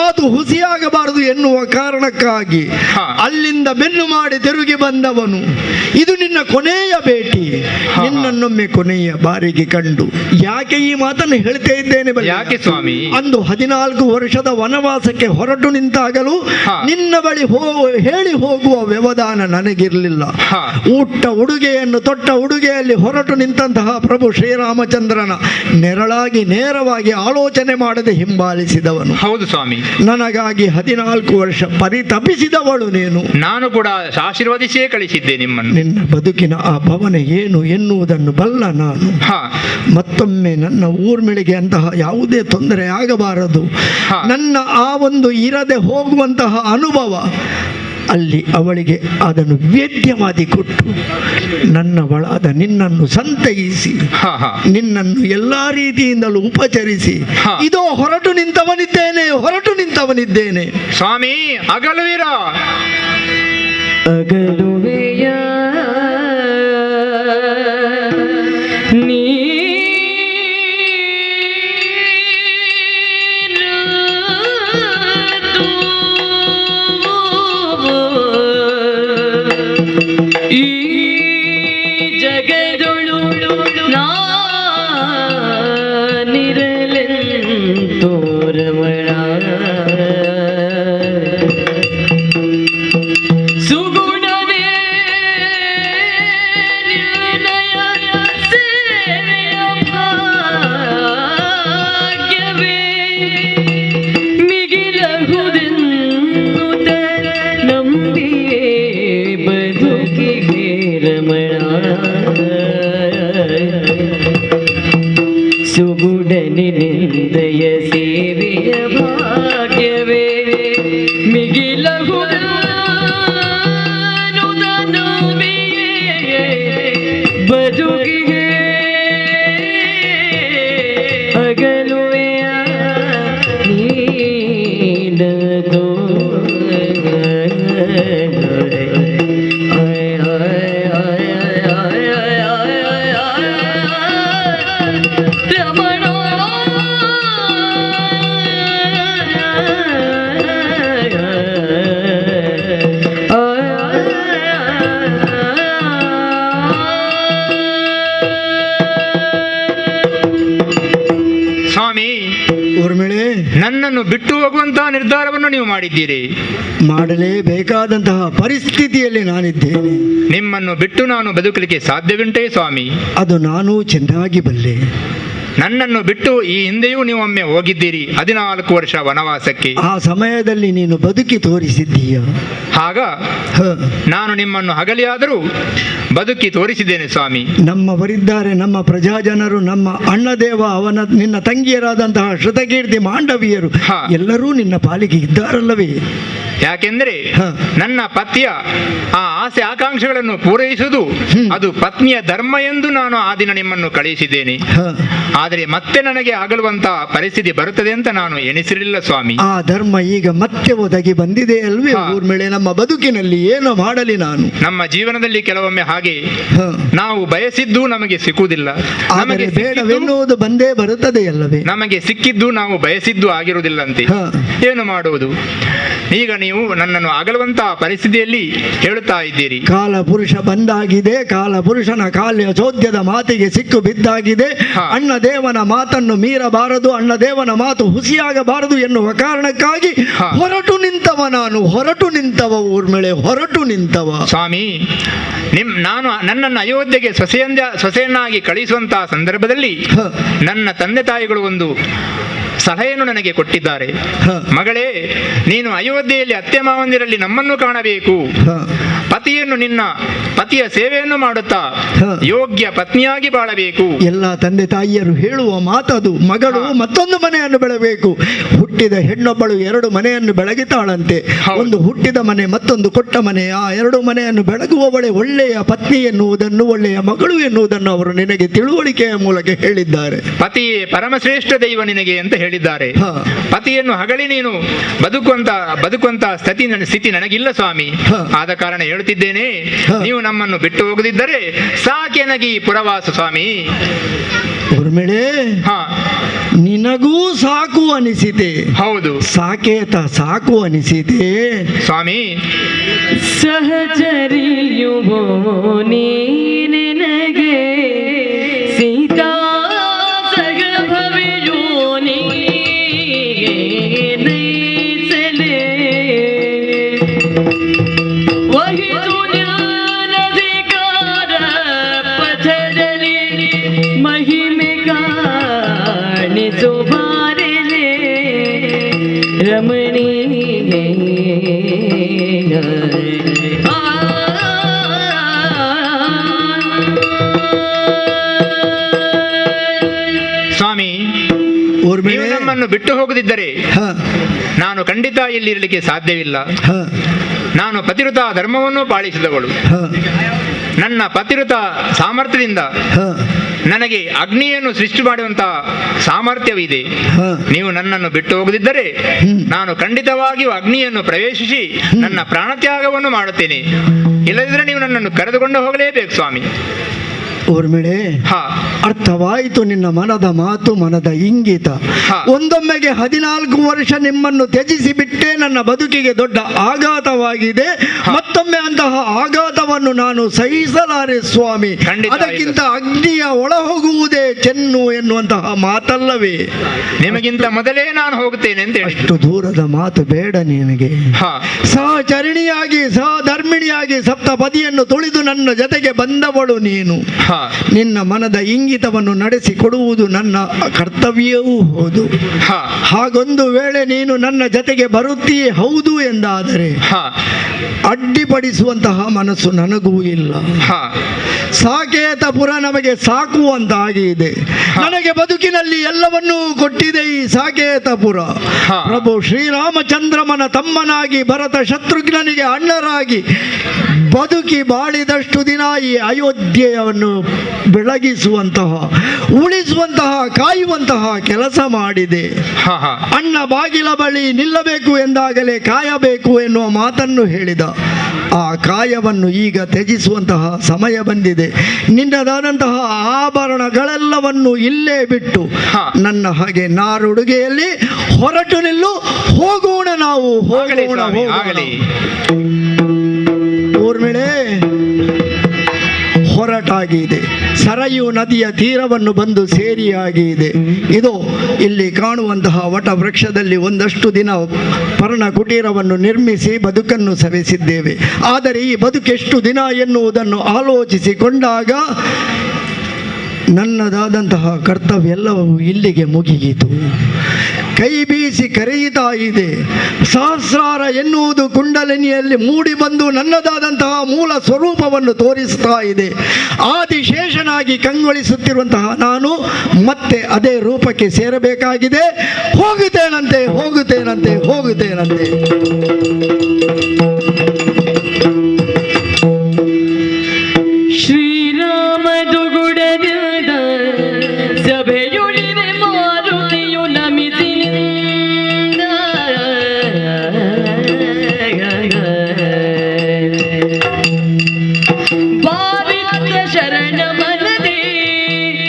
ಮಾತು ಹುಸಿಯಾಗಬಾರದು ಎನ್ನುವ ಕಾರಣಕ್ಕಾಗಿ ಅಲ್ಲಿಂದ ಬೆನ್ನು ಮಾಡಿ ತಿರುಗಿ ಬಂದವನು. ಇದು ನಿನ್ನ ಕೊನೆಯ ಭೇಟಿ, ನಿನ್ನನ್ನೊಮ್ಮೆ ಕೊನೆಯ ಬಾರಿಗೆ ಕಂಡು. ಯಾಕೆ ಈ ಮಾತನ್ನು ಹೇಳ್ತಾ ಇದ್ದೇನೆ? ಯಾಕೆ ಸ್ವಾಮಿ? ಅಂದು 14 ವರ್ಷದ ವನವಾಸಕ್ಕೆ ಹೊರಟು ನಿಂತಾಗಲೂ ನಿನ್ನ ಬಳಿ ಹೇಳಿ ಹೋಗುವ ವ್ಯವಧಾನ ನನಗಿರಲಿಲ್ಲ. ಉಡುಗೆಯನ್ನು ತೊಟ್ಟ ಉಡುಗೆಯಲ್ಲಿ ಹೊರಟು ನಿಂತಹ ಪ್ರಭು ಶ್ರೀರಾಮಚಂದ್ರನ ನೆರಳಾಗಿ ನೇರವಾಗಿ ಆಲೋಚನೆ ಮಾಡದೆ ಹಿಂಬಾಲಿಸಿದವನು. ಹೌದು ಸ್ವಾಮಿ. ನನಗಾಗಿ 14 ವರ್ಷ ಪರಿತಪಿಸಿದವಳು ನೀನು. ನಾನು ಕೂಡ ಆಶೀರ್ವದಿಸಿಯೇ ಕಳಿಸಿದ್ದೆ ನಿಮ್ಮನ್ನು. ನಿನ್ನ ಬದುಕಿನ ಆ ಭವನ ಏನು ಎನ್ನುವುದನ್ನು ಬಲ್ಲ ನಾನು. ಮತ್ತೊಮ್ಮೆ ನನ್ನ ಊರ್ಮಿಳಿಗೆ ಅಂತಹ ಯಾವುದೇ ತೊಂದರೆ ಆಗಬಾರದು. ನನ್ನ ಆ ಒಂದು ಇರದೆ ಹೋಗುವಂತಹ ಅನುಭವ ಅಲ್ಲಿ ಅವಳಿಗೆ ಅದನ್ನು ವೇದ್ಯವಾದಿ ಕೊಟ್ಟು ನನ್ನವಳಾದ ನಿನ್ನನ್ನು ಸಂತೈಸಿ ನಿನ್ನನ್ನು ಎಲ್ಲಾ ರೀತಿಯಿಂದಲೂ ಉಪಚರಿಸಿ ಇದೋ ಹೊರಟು ನಿಂತವನಿದ್ದೇನೆ ಸ್ವಾಮಿ. ಅಗಲುವಿರ ಅಗಲುವೆಯ ನೀ ಈ ಜಗದೊಳು ನಾನಿರಲೆಂತೋ ರಮಣ ಸುಗುಣವೇ ನಿರ್ಣಯ ಸೇವೆಯ ಭಾಗ್ಯವೇ ಮಿಗಿಲಹುದೆನ್ನುತ್ತ ನಂಬಿಯೇ ಬದುಕಿಗೆ ರಮಣ ಸುಗುಣನಿಂದಯ ಸೇವೆಯ ಭಾಗ್ಯವೇ ಮಿಗಿಲಹುದೆನ್ನುತ್ತ ನಂಬಿಯೇ ಬದುಕಿಗೆ ಅಗಲುವೆಯ ನೀನದೋ ರಮಣ ಬಿಟ್ಟು ಹೋಗುವಂತಹ ನಿರ್ಧಾರವನ್ನು ನೀವು ಮಾಡಿದ್ದೀರಿ. ಮಾಡಲೇಬೇಕಾದಂತಹ ಪರಿಸ್ಥಿತಿಯಲ್ಲಿ ನಾನಿದ್ದೇನೆ. ನಿಮ್ಮನ್ನು ಬಿಟ್ಟು ನಾನು ಬದುಕಲಿಕ್ಕೆ ಸಾಧ್ಯವುಂಟೇ ಸ್ವಾಮಿ? ಅದು ನಾನೂ ಚೆನ್ನಾಗಿ ಬಲ್ಲೆ. ನನ್ನನ್ನು ಬಿಟ್ಟು ಈ ಹಿಂದೆಯೂ ನೀವು ಒಮ್ಮೆ ಹೋಗಿದ್ದೀರಿ 14 ವರ್ಷ ವನವಾಸಕ್ಕೆ. ಆ ಸಮಯದಲ್ಲಿ ನೀನು ಬದುಕಿ ತೋರಿಸಿದ್ದೀಯ. ಆಗ ನಾನು ನಿಮ್ಮನ್ನು ಹಗಲಿಯಾದರೂ ಬದುಕಿ ತೋರಿಸಿದ್ದೇನೆ ಸ್ವಾಮಿ. ನಮ್ಮವರಿದ್ದಾರೆ, ನಮ್ಮ ಪ್ರಜಾಜನರು, ನಮ್ಮ ಅಣ್ಣದೇವ, ಅವನ ನಿನ್ನ ತಂಗಿಯರಾದಂತಹ ಶ್ರುತಕೀರ್ತಿ, ಮಾಂಡವಿಯರು ಎಲ್ಲರೂ ನಿನ್ನ ಪಾಲಿಗೆ ಇದ್ದಾರಲ್ಲವೇ? ಯಾಕೆಂದ್ರೆ ನನ್ನ ಪತಿಯ ಆ ಆಸೆ ಆಕಾಂಕ್ಷೆಗಳನ್ನು ಪೂರೈಸುವುದು ಅದು ಪತ್ನಿಯ ಧರ್ಮ ಎಂದು ನಾನು ಆ ದಿನ ನಿಮ್ಮನ್ನು ಕಳುಹಿಸಿದ್ದೇನೆ. ಆದರೆ ಮತ್ತೆ ನನಗೆ ಆಗಲುವಂತಹ ಪರಿಸ್ಥಿತಿ ಬರುತ್ತದೆ ಅಂತ ನಾನು ಎಣಿಸಿರಲಿಲ್ಲ ಸ್ವಾಮಿ. ಆ ಧರ್ಮ ಈಗ ಮತ್ತೆ ಒದಗಿ ಬಂದಿದೆ ಅಲ್ವೇ ಊರ್ಮಿಳೆ? ನಮ್ಮ ಬದುಕಿನಲ್ಲಿ ಏನು ಮಾಡಲಿ ನಾನು? ನಮ್ಮ ಜೀವನದಲ್ಲಿ ಕೆಲವೊಮ್ಮೆ ಹಾಗೆ ನಾವು ಬಯಸಿದ್ದು ನಮಗೆ ಸಿಕ್ಕುವುದಿಲ್ಲ, ನಮಗೆ ಬೇಡವೆನ್ನುವುದು ಬಂದೇ ಬರುತ್ತದೆ ಅಲ್ಲವೇ? ನಮಗೆ ಸಿಕ್ಕಿದ್ದು ನಾವು ಬಯಸಿದ್ದು ಆಗಿರುವುದಿಲ್ಲಂತೆ. ಏನು ಮಾಡುವುದು? ಈಗ ನೀವು ನನ್ನನ್ನು ಅಗಲುವಂತಹ ಪರಿಸ್ಥಿತಿಯಲ್ಲಿ ಹೇಳುತ್ತಾ ಇದ್ದೀರಿ. ಕಾಲ ಪುರುಷ ಬಂದಾಗಿದೆ, ಕಾಲ ಪುರುಷನ ಕಾಲ್ಯ ಚೋದ್ಯದ ಮಾತಿಗೆ ಸಿಕ್ಕು ಬಿದ್ದಾಗಿದೆ. ಅಣ್ಣ ದೇವನ ಮಾತನ್ನು ಮೀರಬಾರದು, ಅಣ್ಣ ದೇವನ ಮಾತು ಹುಸಿಯಾಗಬಾರದು ಎನ್ನುವ ಕಾರಣಕ್ಕಾಗಿ ಹೊರಟು ನಿಂತವ ನಾನು. ಹೊರಟು ನಿಂತವ ಊರ್ಮಿಳೆ, ಹೊರಟು ನಿಂತವ ಸ್ವಾಮಿ. ನಾನು ನನ್ನನ್ನು ಅಯೋಧ್ಯೆಗೆ ಸೊಸೆಯನ್ನಾಗಿ ಕಳಿಸುವಂತಹ ಸಂದರ್ಭದಲ್ಲಿ ನನ್ನ ತಂದೆ ತಾಯಿಗಳು ಒಂದು ಸಲಹೆಯನ್ನು ನನಗೆ ಕೊಟ್ಟಿದ್ದಾರೆ. ಮಗಳೇ, ನೀನು ಅಯೋಧ್ಯೆಯಲ್ಲಿ ಅತ್ತೆ ಮಾವಂದಿರಲ್ಲಿ ನಮ್ಮನ್ನು ಕಾಣಬೇಕು. ಪತಿಯನ್ನು ನಿನ್ನ ಪತಿಯ ಸೇವೆಯನ್ನು ಮಾಡುತ್ತಾ ಯೋಗ್ಯ ಪತ್ನಿಯಾಗಿ ಬಾಳಬೇಕು. ಎಲ್ಲ ತಂದೆ ತಾಯಿಯರು ಹೇಳುವ ಮಾತದು. ಮಗಳು ಮತ್ತೊಂದು ಮನೆಯನ್ನು ಬೆಳಬೇಕು. ಹುಟ್ಟಿದ ಹೆಣ್ಣೊಬ್ಬಳು 2 ಮನೆಯನ್ನು ಬೆಳಗಿತಾಳಂತೆ. ಒಂದು ಹುಟ್ಟಿದ ಮನೆ, ಮತ್ತೊಂದು ಕೊಟ್ಟ ಮನೆ. ಆ 2 ಮನೆಯನ್ನು ಬೆಳಗುವವಳೆ ಒಳ್ಳೆಯ ಪತ್ನಿ ಎನ್ನುವುದನ್ನು, ಒಳ್ಳೆಯ ಮಗಳು ಎನ್ನುವುದನ್ನು ಅವರು ನಿನಗೆ ತಿಳುವಳಿಕೆಯ ಮೂಲಕ ಹೇಳಿದ್ದಾರೆ. ಪತಿಯೇ ಪರಮಶ್ರೇಷ್ಠ ದೈವ ನಿನಗೆ ಅಂತ ಹೇಳಿದ್ದಾರೆ. ಪತಿಯನ್ನು ಹಗಲಿ ನೀನು ಬದುಕುವಂತ ಸ್ಥಿತಿ ನನಗಿಲ್ಲ ಸ್ವಾಮಿ. ಆದ ಕಾರಣ ಹೇಳುತ್ತಿದ್ದೇನೆ, ನೀವು ನಮ್ಮನ್ನು ಬಿಟ್ಟು ಹೋಗದಿದ್ದರೆ ಸಾಕೆನಗಿ ಪುರವಾಸ ಸ್ವಾಮಿ. ಊರ್ಮಿಳೆ, ನಿನಗೂ ಸಾಕು ಅನಿಸಿದೆ. ಹೌದು, ಸಾಕೇತ ಸಾಕು ಅನಿಸಿದೆ ಸ್ವಾಮಿ. ಸಹಚರಿಯುವೋ ನೀನೆನಗೆ ಸೀತಾ ಸಗಭವಿಯೋ ನೀಸಲೆ ವಹಿತು ಜ್ಞಾನಧಿಕಾರ ಪಥದಲ್ಲಿ ಮಹಿಮೆ ಕಾಣಿಸು ಬಾರಲೆ ರಮಣೀಯ ಸ್ವಾಮಿ, ನೀವು ನಮ್ಮನ್ನು ಬಿಟ್ಟು ಹೋಗದಿದ್ದರೆ ನಾನು ಖಂಡಿತ ಇಲ್ಲಿರಲಿಕ್ಕೆ ಸಾಧ್ಯವಿಲ್ಲ. ನಾನು ಪತಿವ್ರತ ಧರ್ಮವನ್ನು ಪಾಲಿಸಿದವಳು. ನನ್ನ ಪತಿವ್ರತ ಸಾಮರ್ಥ್ಯದಿಂದ ನನಗೆ ಅಗ್ನಿಯನ್ನು ಸೃಷ್ಟಿ ಮಾಡುವಂತಹ ಸಾಮರ್ಥ್ಯವಿದೆ. ನೀವು ನನ್ನನ್ನು ಬಿಟ್ಟು ಹೋಗದಿದ್ದರೆ ನಾನು ಖಂಡಿತವಾಗಿಯೂ ಅಗ್ನಿಯನ್ನು ಪ್ರವೇಶಿಸಿ ನನ್ನ ಪ್ರಾಣತ್ಯಾಗವನ್ನು ಮಾಡುತ್ತೇನೆ. ಇಲ್ಲದಿದ್ದರೆ ನೀವು ನನ್ನನ್ನು ಕರೆದುಕೊಂಡು ಹೋಗಲೇಬೇಕು ಸ್ವಾಮಿ. ಊರ್ಮಿಳೆ, ಅರ್ಥವಾಯಿತು ನಿನ್ನ ಮನದ ಮಾತು, ಮನದ ಇಂಗಿತ. ಒಂದೊಮ್ಮೆಗೆ 14 ವರ್ಷ ನಿಮ್ಮನ್ನು ತ್ಯಜಿಸಿ ಬಿಟ್ಟೆ ನನ್ನ ಬದುಕಿಗೆ ದೊಡ್ಡ ಆಘಾತವಾಗಿದೆ. ಮತ್ತೊಮ್ಮೆ ಅಂತಹ ಆಘಾತವನ್ನು ನಾನು ಸಹಿಸಲಾರೆ ಸ್ವಾಮಿ. ಅದಕ್ಕಿಂತ ಅಗ್ನಿಯ ಒಳ ಹೋಗುವುದೇ ಚೆನ್ನು ಎನ್ನುವಂತಹ ಮಾತಲ್ಲವೇ? ನಿಮಗಿಂತ ಮೊದಲೇ ನಾನು ಹೋಗುತ್ತೇನೆ ಅಂತ. ಅಷ್ಟು ದೂರದ ಮಾತು ಬೇಡ ನಿನಗೆ. ಸಹಚರಿಣಿಯಾಗಿ ಸಹಧರ್ಮಿಣಿಯಾಗಿ ಸಪ್ತಪದಿಯನ್ನು ತುಳಿದು ನನ್ನ ಜೊತೆಗೆ ಬಂದವಳು ನೀನು. ನಿನ್ನ ಮನದ ಇಂಗಿತವನ್ನು ನಡೆಸಿಕೊಡುವುದು ನನ್ನ ಕರ್ತವ್ಯವೂ ಹೌದು. ಹಾಗೊಂದು ವೇಳೆ ನೀನು ನನ್ನ ಜೊತೆಗೆ ಬರುತ್ತೀಯೇ ಹೌದು ಎಂದಾದರೆ ಅಡ್ಡಿಪಡಿಸುವಂತಹ ಮನಸ್ಸು ನನಗೂ ಇಲ್ಲ. ಸಾಕೇತಪುರ ನಮಗೆ ಸಾಕುವಂತಾಗಿದೆ. ನನಗೆ ಬದುಕಿನಲ್ಲಿ ಎಲ್ಲವನ್ನೂ ಕೊಟ್ಟಿದೆ ಈ ಸಾಕೇತಪುರ. ಪ್ರಭು ಶ್ರೀರಾಮಚಂದ್ರಮನ ತಮ್ಮನಾಗಿ, ಭರತ ಶತ್ರುಘ್ನನಿಗೆ ಅಣ್ಣರಾಗಿ ಬದುಕಿ ಬಾಳಿದಷ್ಟು ದಿನ ಈ ಅಯೋಧ್ಯೆಯನ್ನು ಬೆಳಗಿಸುವಂತಹ, ಉಳಿಸುವಂತಹ, ಕಾಯುವಂತಹ ಕೆಲಸ ಮಾಡಿದೆ. ಅಣ್ಣ ಬಾಗಿಲ ಬಳಿ ನಿಲ್ಲಬೇಕು ಎಂದಾಗಲೇ ಕಾಯಬೇಕು ಎನ್ನುವ ಮಾತನ್ನು ಹೇಳಿದ. ಆ ಕಾಯವನ್ನು ಈಗ ತ್ಯಜಿಸುವಂತಹ ಸಮಯ ಬಂದಿದೆ. ನಿನ್ನದಾದಂತಹ ಆಭರಣಗಳೆಲ್ಲವನ್ನು ಇಲ್ಲೇ ಬಿಟ್ಟು ನನ್ನ ಹಾಗೆ ನಾರುಡುಗೆಯಲ್ಲಿ ಹೊರಟು ನಿಲ್ಲು. ಹೋಗೋಣ, ನಾವು ಹೋಗೋಣ. ಊರ್ಮಿಳೆ, ಹೊರಟಾಗಿದೆ. ಸರಯು ನದಿಯ ತೀರವನ್ನು ಬಂದು ಸೇರಿಯಾಗಿದೆ. ಇದು ಇಲ್ಲಿ ಕಾಣುವಂತಹ ವಟ ವೃಕ್ಷದಲ್ಲಿ ಒಂದಷ್ಟು ದಿನ ಪರ್ಣ ಕುಟೀರವನ್ನು ನಿರ್ಮಿಸಿ ಬದುಕನ್ನು ಸವೆಸಿದ್ದೇವೆ. ಆದರೆ ಈ ಬದುಕೆಷ್ಟು ದಿನ ಎನ್ನುವುದನ್ನು ಆಲೋಚಿಸಿಕೊಂಡಾಗ ನನ್ನದಾದಂತಹ ಕರ್ತವ್ಯವೆಲ್ಲವೂ ಇಲ್ಲಿಗೆ ಮುಗಿಯಿತು. ಕೈ ಬೀಸಿ ಕರೆಯುತ್ತಾ ಇದೆ. ಸಹಸ್ರಾರ ಎನ್ನುವುದು ಕುಂಡಲಿನಿಯಲ್ಲಿ ಮೂಡಿ ಬಂದು ನನ್ನದಾದಂತಹ ಮೂಲ ಸ್ವರೂಪವನ್ನು ತೋರಿಸ್ತಾ ಇದೆ. ಆದಿಶೇಷನಾಗಿ ಕಂಗೊಳಿಸುತ್ತಿರುವಂತಹ ನಾನು ಮತ್ತೆ ಅದೇ ರೂಪಕ್ಕೆ ಸೇರಬೇಕಾಗಿದೆ. ಹೋಗುತ್ತೇನಂತೆ ಹೋಗುತ್ತೇನಂತೆ ಹೋಗುತ್ತೇನಂತೆ. ಸಭೆಯುಳಿವೆ ಮಾರುತಿಯು ನಮಿಸಿನಿಂದ ಬಾರಿದ ಶರಣ ಮನದಿ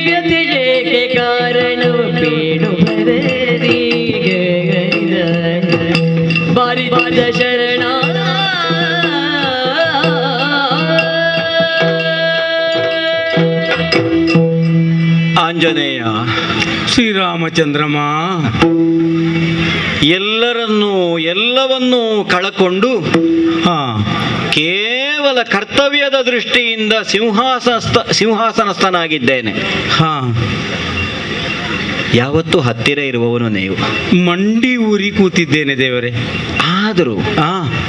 ವ್ಯತಿಯೇಕೆ ಕಾರಣ ಬೇಡು ಬರರಿಗೆ ಬಾರಿದ ಶರಣ ಆಂಜನೇಯ, ಶ್ರೀರಾಮಚಂದ್ರಮ, ಎಲ್ಲವನ್ನೂ ಕಳಕೊಂಡು ಕೇವಲ ಕರ್ತವ್ಯದ ದೃಷ್ಟಿಯಿಂದ ಸಿಂಹಾಸನಸ್ಥನಾಗಿದ್ದೇನೆ. ಯಾವತ್ತೂ ಹತ್ತಿರ ಇರುವವನು ನೀವು. ಮಂಡಿ ಊರಿ ಕೂತಿದ್ದೇನೆ ದೇವರೇ. ಆದರೂ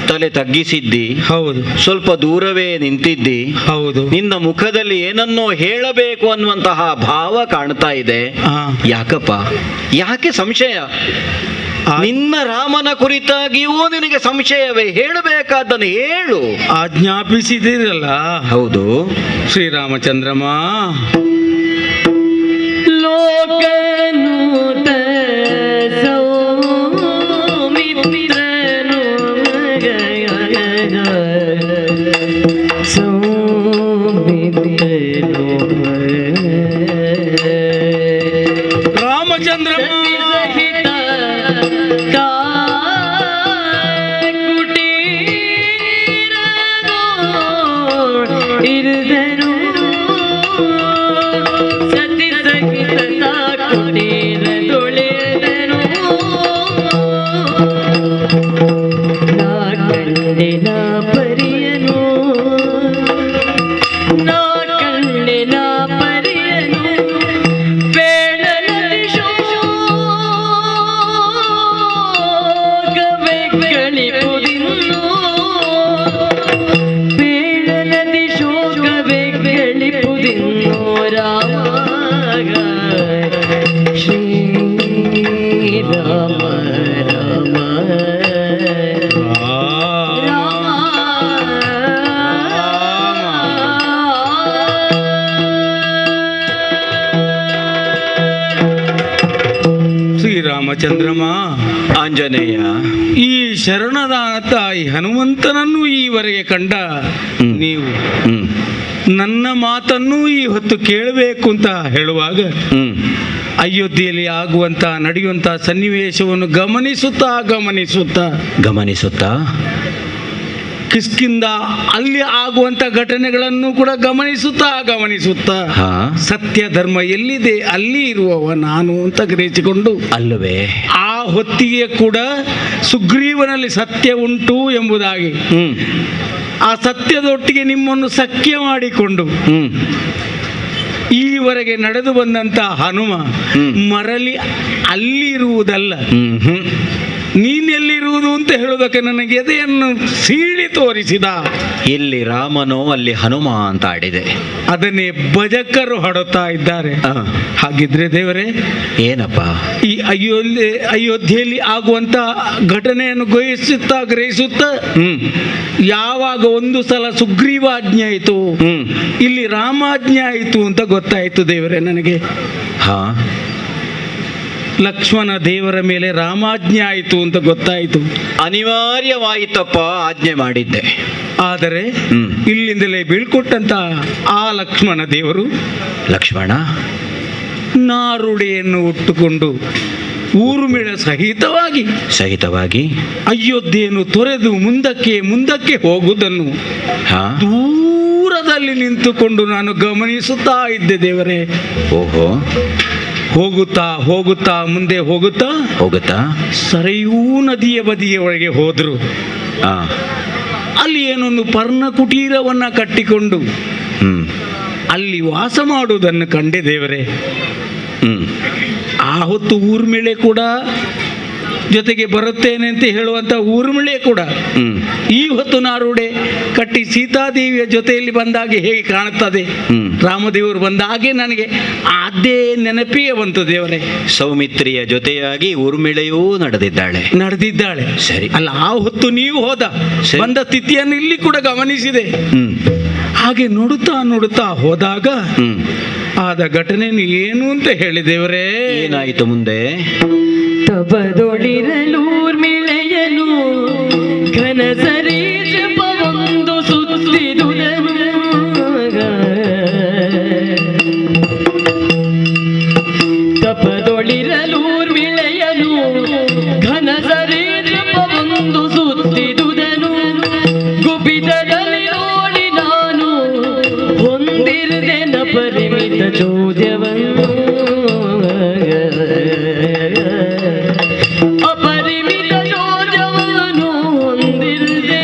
ತಲೆ ತಗ್ಗಿಸಿದ್ದಿ. ಹೌದು. ಸ್ವಲ್ಪ ದೂರವೇ ನಿಂತಿದ್ದಿ. ಹೌದು. ನಿನ್ನ ಮುಖದಲ್ಲಿ ಏನನ್ನೋ ಹೇಳಬೇಕು ಅನ್ನುವಂತಹ ಭಾವ ಕಾಣ್ತಾ ಇದೆ. ಯಾಕಪ್ಪ? ಯಾಕೆ ಸಂಶಯ? ನಿನ್ನ ರಾಮನ ಕುರಿತಾಗಿಯೂ ನಿನಗೆ ಸಂಶಯವೇ? ಹೇಳಬೇಕಾದ್ದನ್ನು ಹೇಳು. ಆಜ್ಞಾಪಿಸಿದಿರಲ್ಲ. ಹೌದು ಶ್ರೀರಾಮಚಂದ್ರಮ. ಲೋಕನೂತ ಸೌಮಿತ್ರನು ಸೌಮಿತ್ರನು ರಾಮಚಂದ್ರಮ ಸಹಿತ ಕುಟೀರನು ಇರುದನು ಸತಿ ಸಹಿತ ಕುಟೀರದೊಳೆದನು ನಾ ಕಂಡಿನ ಪರಿಯನು ನಾ ಕಂಡಿನ ಪರಿಯನು ಬೇಡಲದಿ ಶೋಕವೇ ಗಳಿಪುದಿನ್ನು ಬೇಡಲದಿ ಶೋಕವೇ ಗಳಿಪುದಿನ್ನು ರಾಮ ಶ್ರೀರಾಮ ರಾಮ ಶ್ರೀರಾಮಚಂದ್ರಮ. ಆಂಜನೇಯ, ಈ ಶರಣದಾತ ಈ ಹನುಮಂತನನ್ನು ಈವರೆಗೆ ಕಂಡ ನೀವು ನನ್ನ ಮಾತನ್ನು ಈ ಹೊತ್ತು ಕೇಳಬೇಕು ಅಂತ ಹೇಳುವಾಗ ಅಯೋಧ್ಯೆಯಲ್ಲಿ ಆಗುವಂತ ನಡೆಯುವಂತ ಸನ್ನಿವೇಶವನ್ನು ಗಮನಿಸುತ್ತಾ ಕಿಷ್ಕಿಂದ ಅಲ್ಲಿ ಆಗುವಂತ ಘಟನೆಗಳನ್ನು ಕೂಡ ಗಮನಿಸುತ್ತಾ ಸತ್ಯ ಧರ್ಮ ಎಲ್ಲಿದೆ ಅಲ್ಲಿ ಇರುವವ ನಾನು ಅಂತ ಗ್ರಹಿಸಿಕೊಂಡು, ಅಲ್ಲವೇ ಆ ಹೊತ್ತಿಗೆ ಕೂಡ ಸುಗ್ರೀವನಲ್ಲಿ ಸತ್ಯ ಉಂಟು ಎಂಬುದಾಗಿ ಆ ಸತ್ಯದೊಟ್ಟಿಗೆ ನಿಮ್ಮನ್ನು ಸಖ್ಯ ಮಾಡಿಕೊಂಡು ಈವರೆಗೆ ನಡೆದು ಬಂದಂತ ಹನುಮ ಮರಳಿ ಅಲ್ಲಿರುವುದಲ್ಲ, ನೀನೆಲ್ಲಿರುವುದು ಅಂತ ಹೇಳುವುದಕ್ಕೆ ನನಗೆ ಎದೆಯನ್ನು ಸೀಳಿ ತೋರಿಸಿದ. ಎಲ್ಲಿ ರಾಮನೋ ಅಲ್ಲಿ ಹನುಮ ಅಂತ ಆಡಿದೆ. ಅದನ್ನೇ ಭಜಕರು ಹಾಡುತ್ತಾ ಇದ್ದಾರೆ. ಹಾಗಿದ್ರೆ ದೇವರೇ, ಏನಪ್ಪ ಈ ಅಯೋಧ್ಯೆಯಲ್ಲಿ ಆಗುವಂತ ಘಟನೆಯನ್ನು ಗ್ರಹಿಸುತ್ತಾ ಯಾವಾಗ ಒಂದು ಸಲ ಸುಗ್ರೀವಾಜ್ಞೆ ಆಯಿತು, ಇಲ್ಲಿ ರಾಮಾಜ್ಞೆ ಆಯಿತು ಅಂತ ಗೊತ್ತಾಯಿತು ದೇವರೇ ನನಗೆ. ಲಕ್ಷ್ಮಣ ದೇವರ ಮೇಲೆ ರಾಮಾಜ್ಞೆ ಆಯಿತು ಅಂತ ಗೊತ್ತಾಯಿತು. ಅನಿವಾರ್ಯವಾಯಿತಪ್ಪ, ಆಜ್ಞೆ ಮಾಡಿದ್ದೆ. ಆದರೆ ಇಲ್ಲಿಂದಲೇ ಬೀಳ್ಕೊಟ್ಟಂತ ಆ ಲಕ್ಷ್ಮಣ ದೇವರು, ಲಕ್ಷ್ಮಣ ನಾರುಡೆಯನ್ನು ಉಟ್ಟುಕೊಂಡು ಊರ್ಮಿಳ ಸಹಿತವಾಗಿ ಅಯೋಧ್ಯೆಯನ್ನು ತೊರೆದು ಮುಂದಕ್ಕೆ ಹೋಗುವುದನ್ನು ದೂರದ ಅಲ್ಲಿ ನಿಂತುಕೊಂಡು ನಾನು ಗಮನಿಸುತ್ತಾ ಇದ್ದೆ ದೇವರೇ. ಓಹೋ, ಹೋಗುತ್ತಾ ಹೋಗುತ್ತಾ ಮುಂದೆ ಹೋಗುತ್ತಾ ಸರಯೂ ನದಿಯ ಬದಿಯ ಒಳಗೆ ಹೋದ್ರು. ಆ, ಅಲ್ಲಿ ಏನೊಂದು ಪರ್ಣ ಕುಟೀರವನ್ನ ಕಟ್ಟಿಕೊಂಡು ಅಲ್ಲಿ ವಾಸ ಮಾಡುವುದನ್ನು ಕಂಡೆ ದೇವರೇ. ಆ ಹೊತ್ತು ಊರ್ಮಿಳೆ ಕೂಡ ಜೊತೆಗೆ ಬರುತ್ತೇನೆ ಅಂತ ಹೇಳುವಂತ ಊರ್ಮಿಳೆ ಕೂಡ ಈ ಹೊತ್ತು ನಾರುಡೆ ಕಟ್ಟಿ ಸೀತಾದೇವಿಯ ಜೊತೆಯಲ್ಲಿ ಬಂದಾಗೆ ಹೇಗೆ ಕಾಣುತ್ತದೆ, ರಾಮದೇವರು ಬಂದಾಗೆ ನನಗೆ ಅದೇ ನೆನಪಿಗೆ ಬಂತು ದೇವರೇ. ಸೌಮಿತ್ರಿಯ ಜೊತೆಯಾಗಿ ಊರ್ಮಿಳೆಯೂ ನಡೆದಿದ್ದಾಳೆ. ಸರಿ, ಅಲ್ಲ ಆ ಹೊತ್ತು ನೀವು ಬಂದ ಸ್ಥಿತಿಯನ್ನು ಇಲ್ಲಿ ಕೂಡ ಗಮನಿಸಿದೆ. ಹಾಗೆ ನೋಡುತ್ತಾ ಹೋದಾಗ ಆದ ಘಟನೆ ಏನು ಅಂತ ಹೇಳಿದೇವರೇ. ಏನಾಯಿತು ಮುಂದೆ? ತಪದೊಳಿರಲೂರ್ಮಿಳೆಯನು ಘನಸರಿ ಜಪವೊಂದು ಸುತ್ತಿದುದನು. ತಪದೊಳಿರಲೂರ್ಮಿಳೆಯನು ಘನಸರಿ ಜಪವೊಂದು ಸುತ್ತಿದುದನು. ಗುಪಿತದಲ್ಲಿ ನೋಡಿ ನಾನು ಹೊಂದಿರುವೆನ ಪರಿಮಿತ ಚೋದ್ಯವನ್ನು. ಅಪರಿಮಿತ ಚೋದ್ಯವನ್ನು ಹೊಂದಿರುವೆ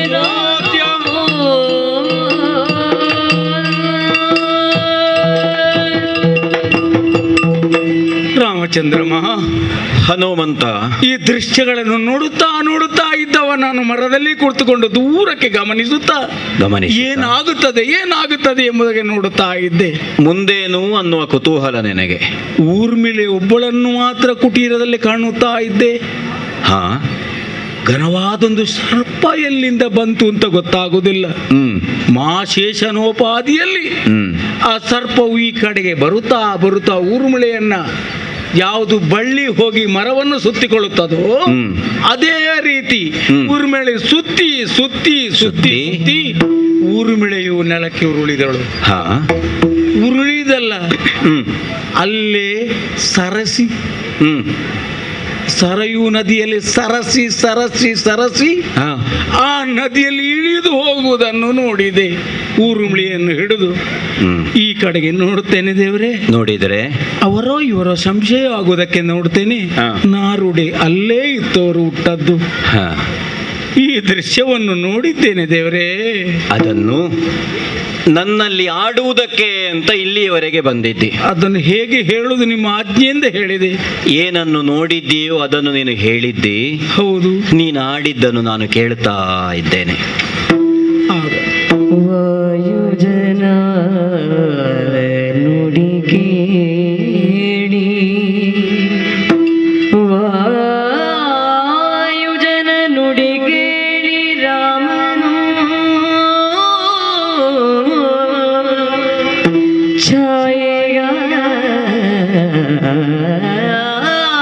ರಾಮಚಂದ್ರ ಹನುಮಂತ ಈ ದೃಶ್ಯಗಳನ್ನು ನೋಡುತ್ತಾ ಇದ್ದವ ನಾನು ಮರದಲ್ಲಿ ಕುಳಿತುಕೊಂಡು ದೂರಕ್ಕೆ ಗಮನಿಸುತ್ತಾ ಏನಾಗುತ್ತದೆ ಎಂಬುದಕ್ಕೆ ನೋಡುತ್ತಾ ಇದ್ದೆ. ಮುಂದೇನು ಅನ್ನುವ ಕುತೂಹಲ ನಿನಗೆ. ಊರ್ಮಿಳೆ ಒಬ್ಬಳನ್ನು ಮಾತ್ರ ಕುಟೀರದಲ್ಲಿ ಕಾಣುತ್ತಾ ಇದ್ದೆ. ಘನವಾದೊಂದು ಸರ್ಪ ಎಲ್ಲಿಂದ ಬಂತು ಅಂತ ಗೊತ್ತಾಗುವುದಿಲ್ಲ. ಮಾಶೇಷನೋಪಾದಿಯಲ್ಲಿ ಆ ಸರ್ಪವು ಈ ಕಡೆಗೆ ಬರುತ್ತಾ ಊರ್ಮಿಳೆಯನ್ನ ಯಾವುದು ಬಳ್ಳಿ ಹೋಗಿ ಮರವನ್ನು ಸುತ್ತಿಕೊಳ್ಳುತ್ತದೋ ಅದೇ ರೀತಿ ಊರ್ಮಿಳೆ ಸುತ್ತಿ ಊರ್ಮಿಳೆಯು ನೆಲಕ್ಕೆ ಉರುಳಿದಳು. ಉರುಳಿದಲ್ಲ, ಅಲ್ಲೇ ಸರಯೂ ನದಿಯಲ್ಲಿ ಸರಸಿ ಆ ನದಿಯಲ್ಲಿ ಇಳಿದು ಹೋಗುವುದನ್ನು ನೋಡಿದೆ. ಊರುಮಿಳಿಯನ್ನು ಹಿಡಿದು ಈ ಕಡೆಗೆ ನೋಡುತ್ತೇನೆ ದೇವರೇ. ನೋಡಿದರೆ ಅವರೋ ಇವರೋ ಸಂಶಯ ಆಗುವುದಕ್ಕೆ ನೋಡ್ತೇನೆ. ನಾರುಡೆ ಅಲ್ಲೇ ಇತ್ತವರು ಹುಟ್ಟದ್ದು. ಈ ದೃಶ್ಯವನ್ನು ನೋಡಿದ್ದೇನೆ ದೇವರೇ. ಅದನ್ನು ನನ್ನಲ್ಲಿ ಆಡುವುದಕ್ಕೆ ಅಂತ ಇಲ್ಲಿಯವರೆಗೆ ಬಂದಿದ್ದೆ. ಅದನ್ನು ಹೇಗೆ ಹೇಳುವುದು ನಿಮ್ಮ ಆಜ್ಞೆಯಿಂದ ಹೇಳಿದೆ. ಏನನ್ನು ನೋಡಿದ್ದೀಯೋ ಅದನ್ನು ನೀನು ಹೇಳಿದ್ದಿ. ಹೌದು, ನೀನು ಆಡಿದ್ದನ್ನು ನಾನು ಕೇಳ್ತಾ ಇದ್ದೇನೆ. ವಾಯುಜನ ನುಡಿ ಕೇಳಿ, ವಾಯುಜನ ನುಡಿ ಕೇಳಿ ರಾಮನು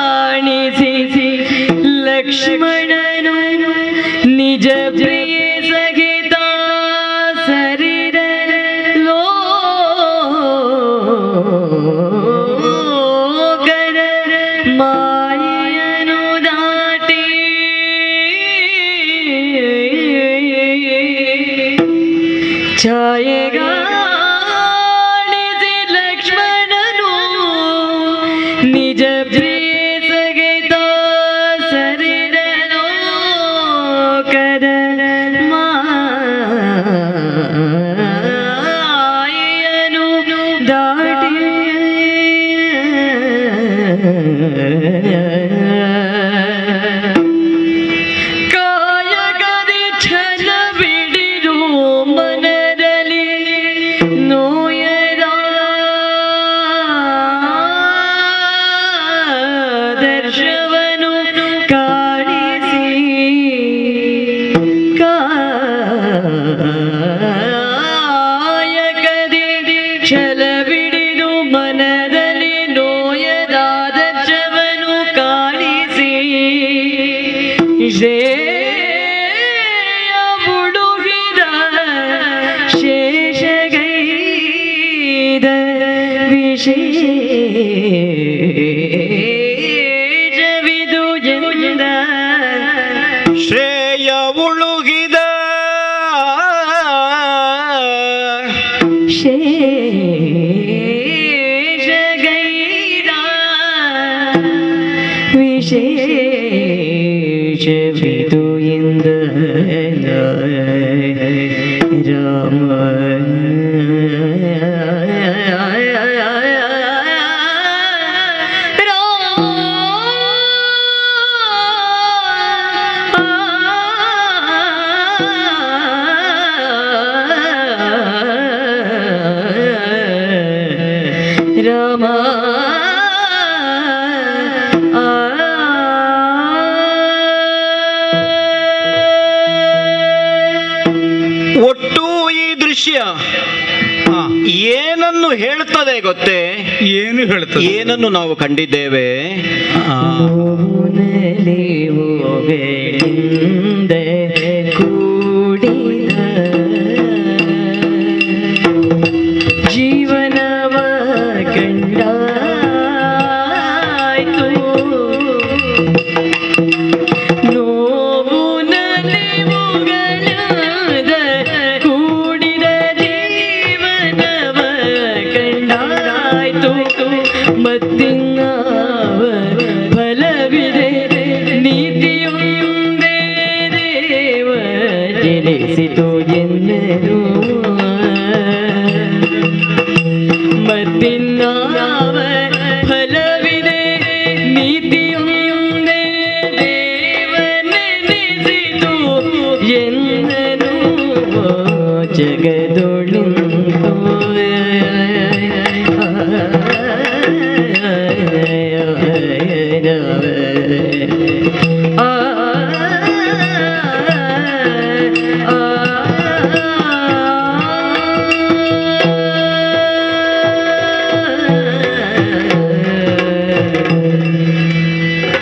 ಛಾಯೆಗಾಣಿಸಿ ಲಕ್ಷ್ಮಣನು ನಿಜ ಪ್ರಿಯ ಸಹಿತ ಸರಿರ ಲೋಕದ ಮಾಯನು ದಾಟಿ ಛಾಯೆಗಾಣಿಸಿ ಲಕ್ಷ್ಮಣನು ನಿಜ ಪ್ರಿಯ ಸಹಿತ ಸರಿರ ಲೋಕದ ಮಾಯನು ದಾಟಿ ಕಾಯಕದಿ ಛಲ ಬಿಡಿರು ಮನದಲ್ಲಿ ಒಟ್ಟು ಈ ದೃಶ್ಯ ಏನನ್ನು ಹೇಳ್ತದೆ ಗೊತ್ತೇ? ಏನು ಹೇಳ್ತದೆ? ಏನನ್ನು ನಾವು ಕಂಡಿದ್ದೇವೆ? ಕೂಡಿದ ಜೀವನವ ಕಂಡಾಯ್ತು, ನೋವು ನಲಿವುಗಳಾದ ಕೂಡಿದ ಜೀವನವ ಕಂಡಾಯ್ತು, ಮತ್ತಿನ್ನಾವ ಫಲವಿದೆ ನೀತಿಯೊಂದೇ ದೇವ ಜನಿಸಿತು ಎನ್ನರು, ಮತ್ತಿನ್ನಾವ ಫಲವಿದೆ ನೀತಿಯೊಂದೇ ದೇವ ನೆನೆಸಿತು ಎನ್ನನು, ಜಗದೊಳಿಂದು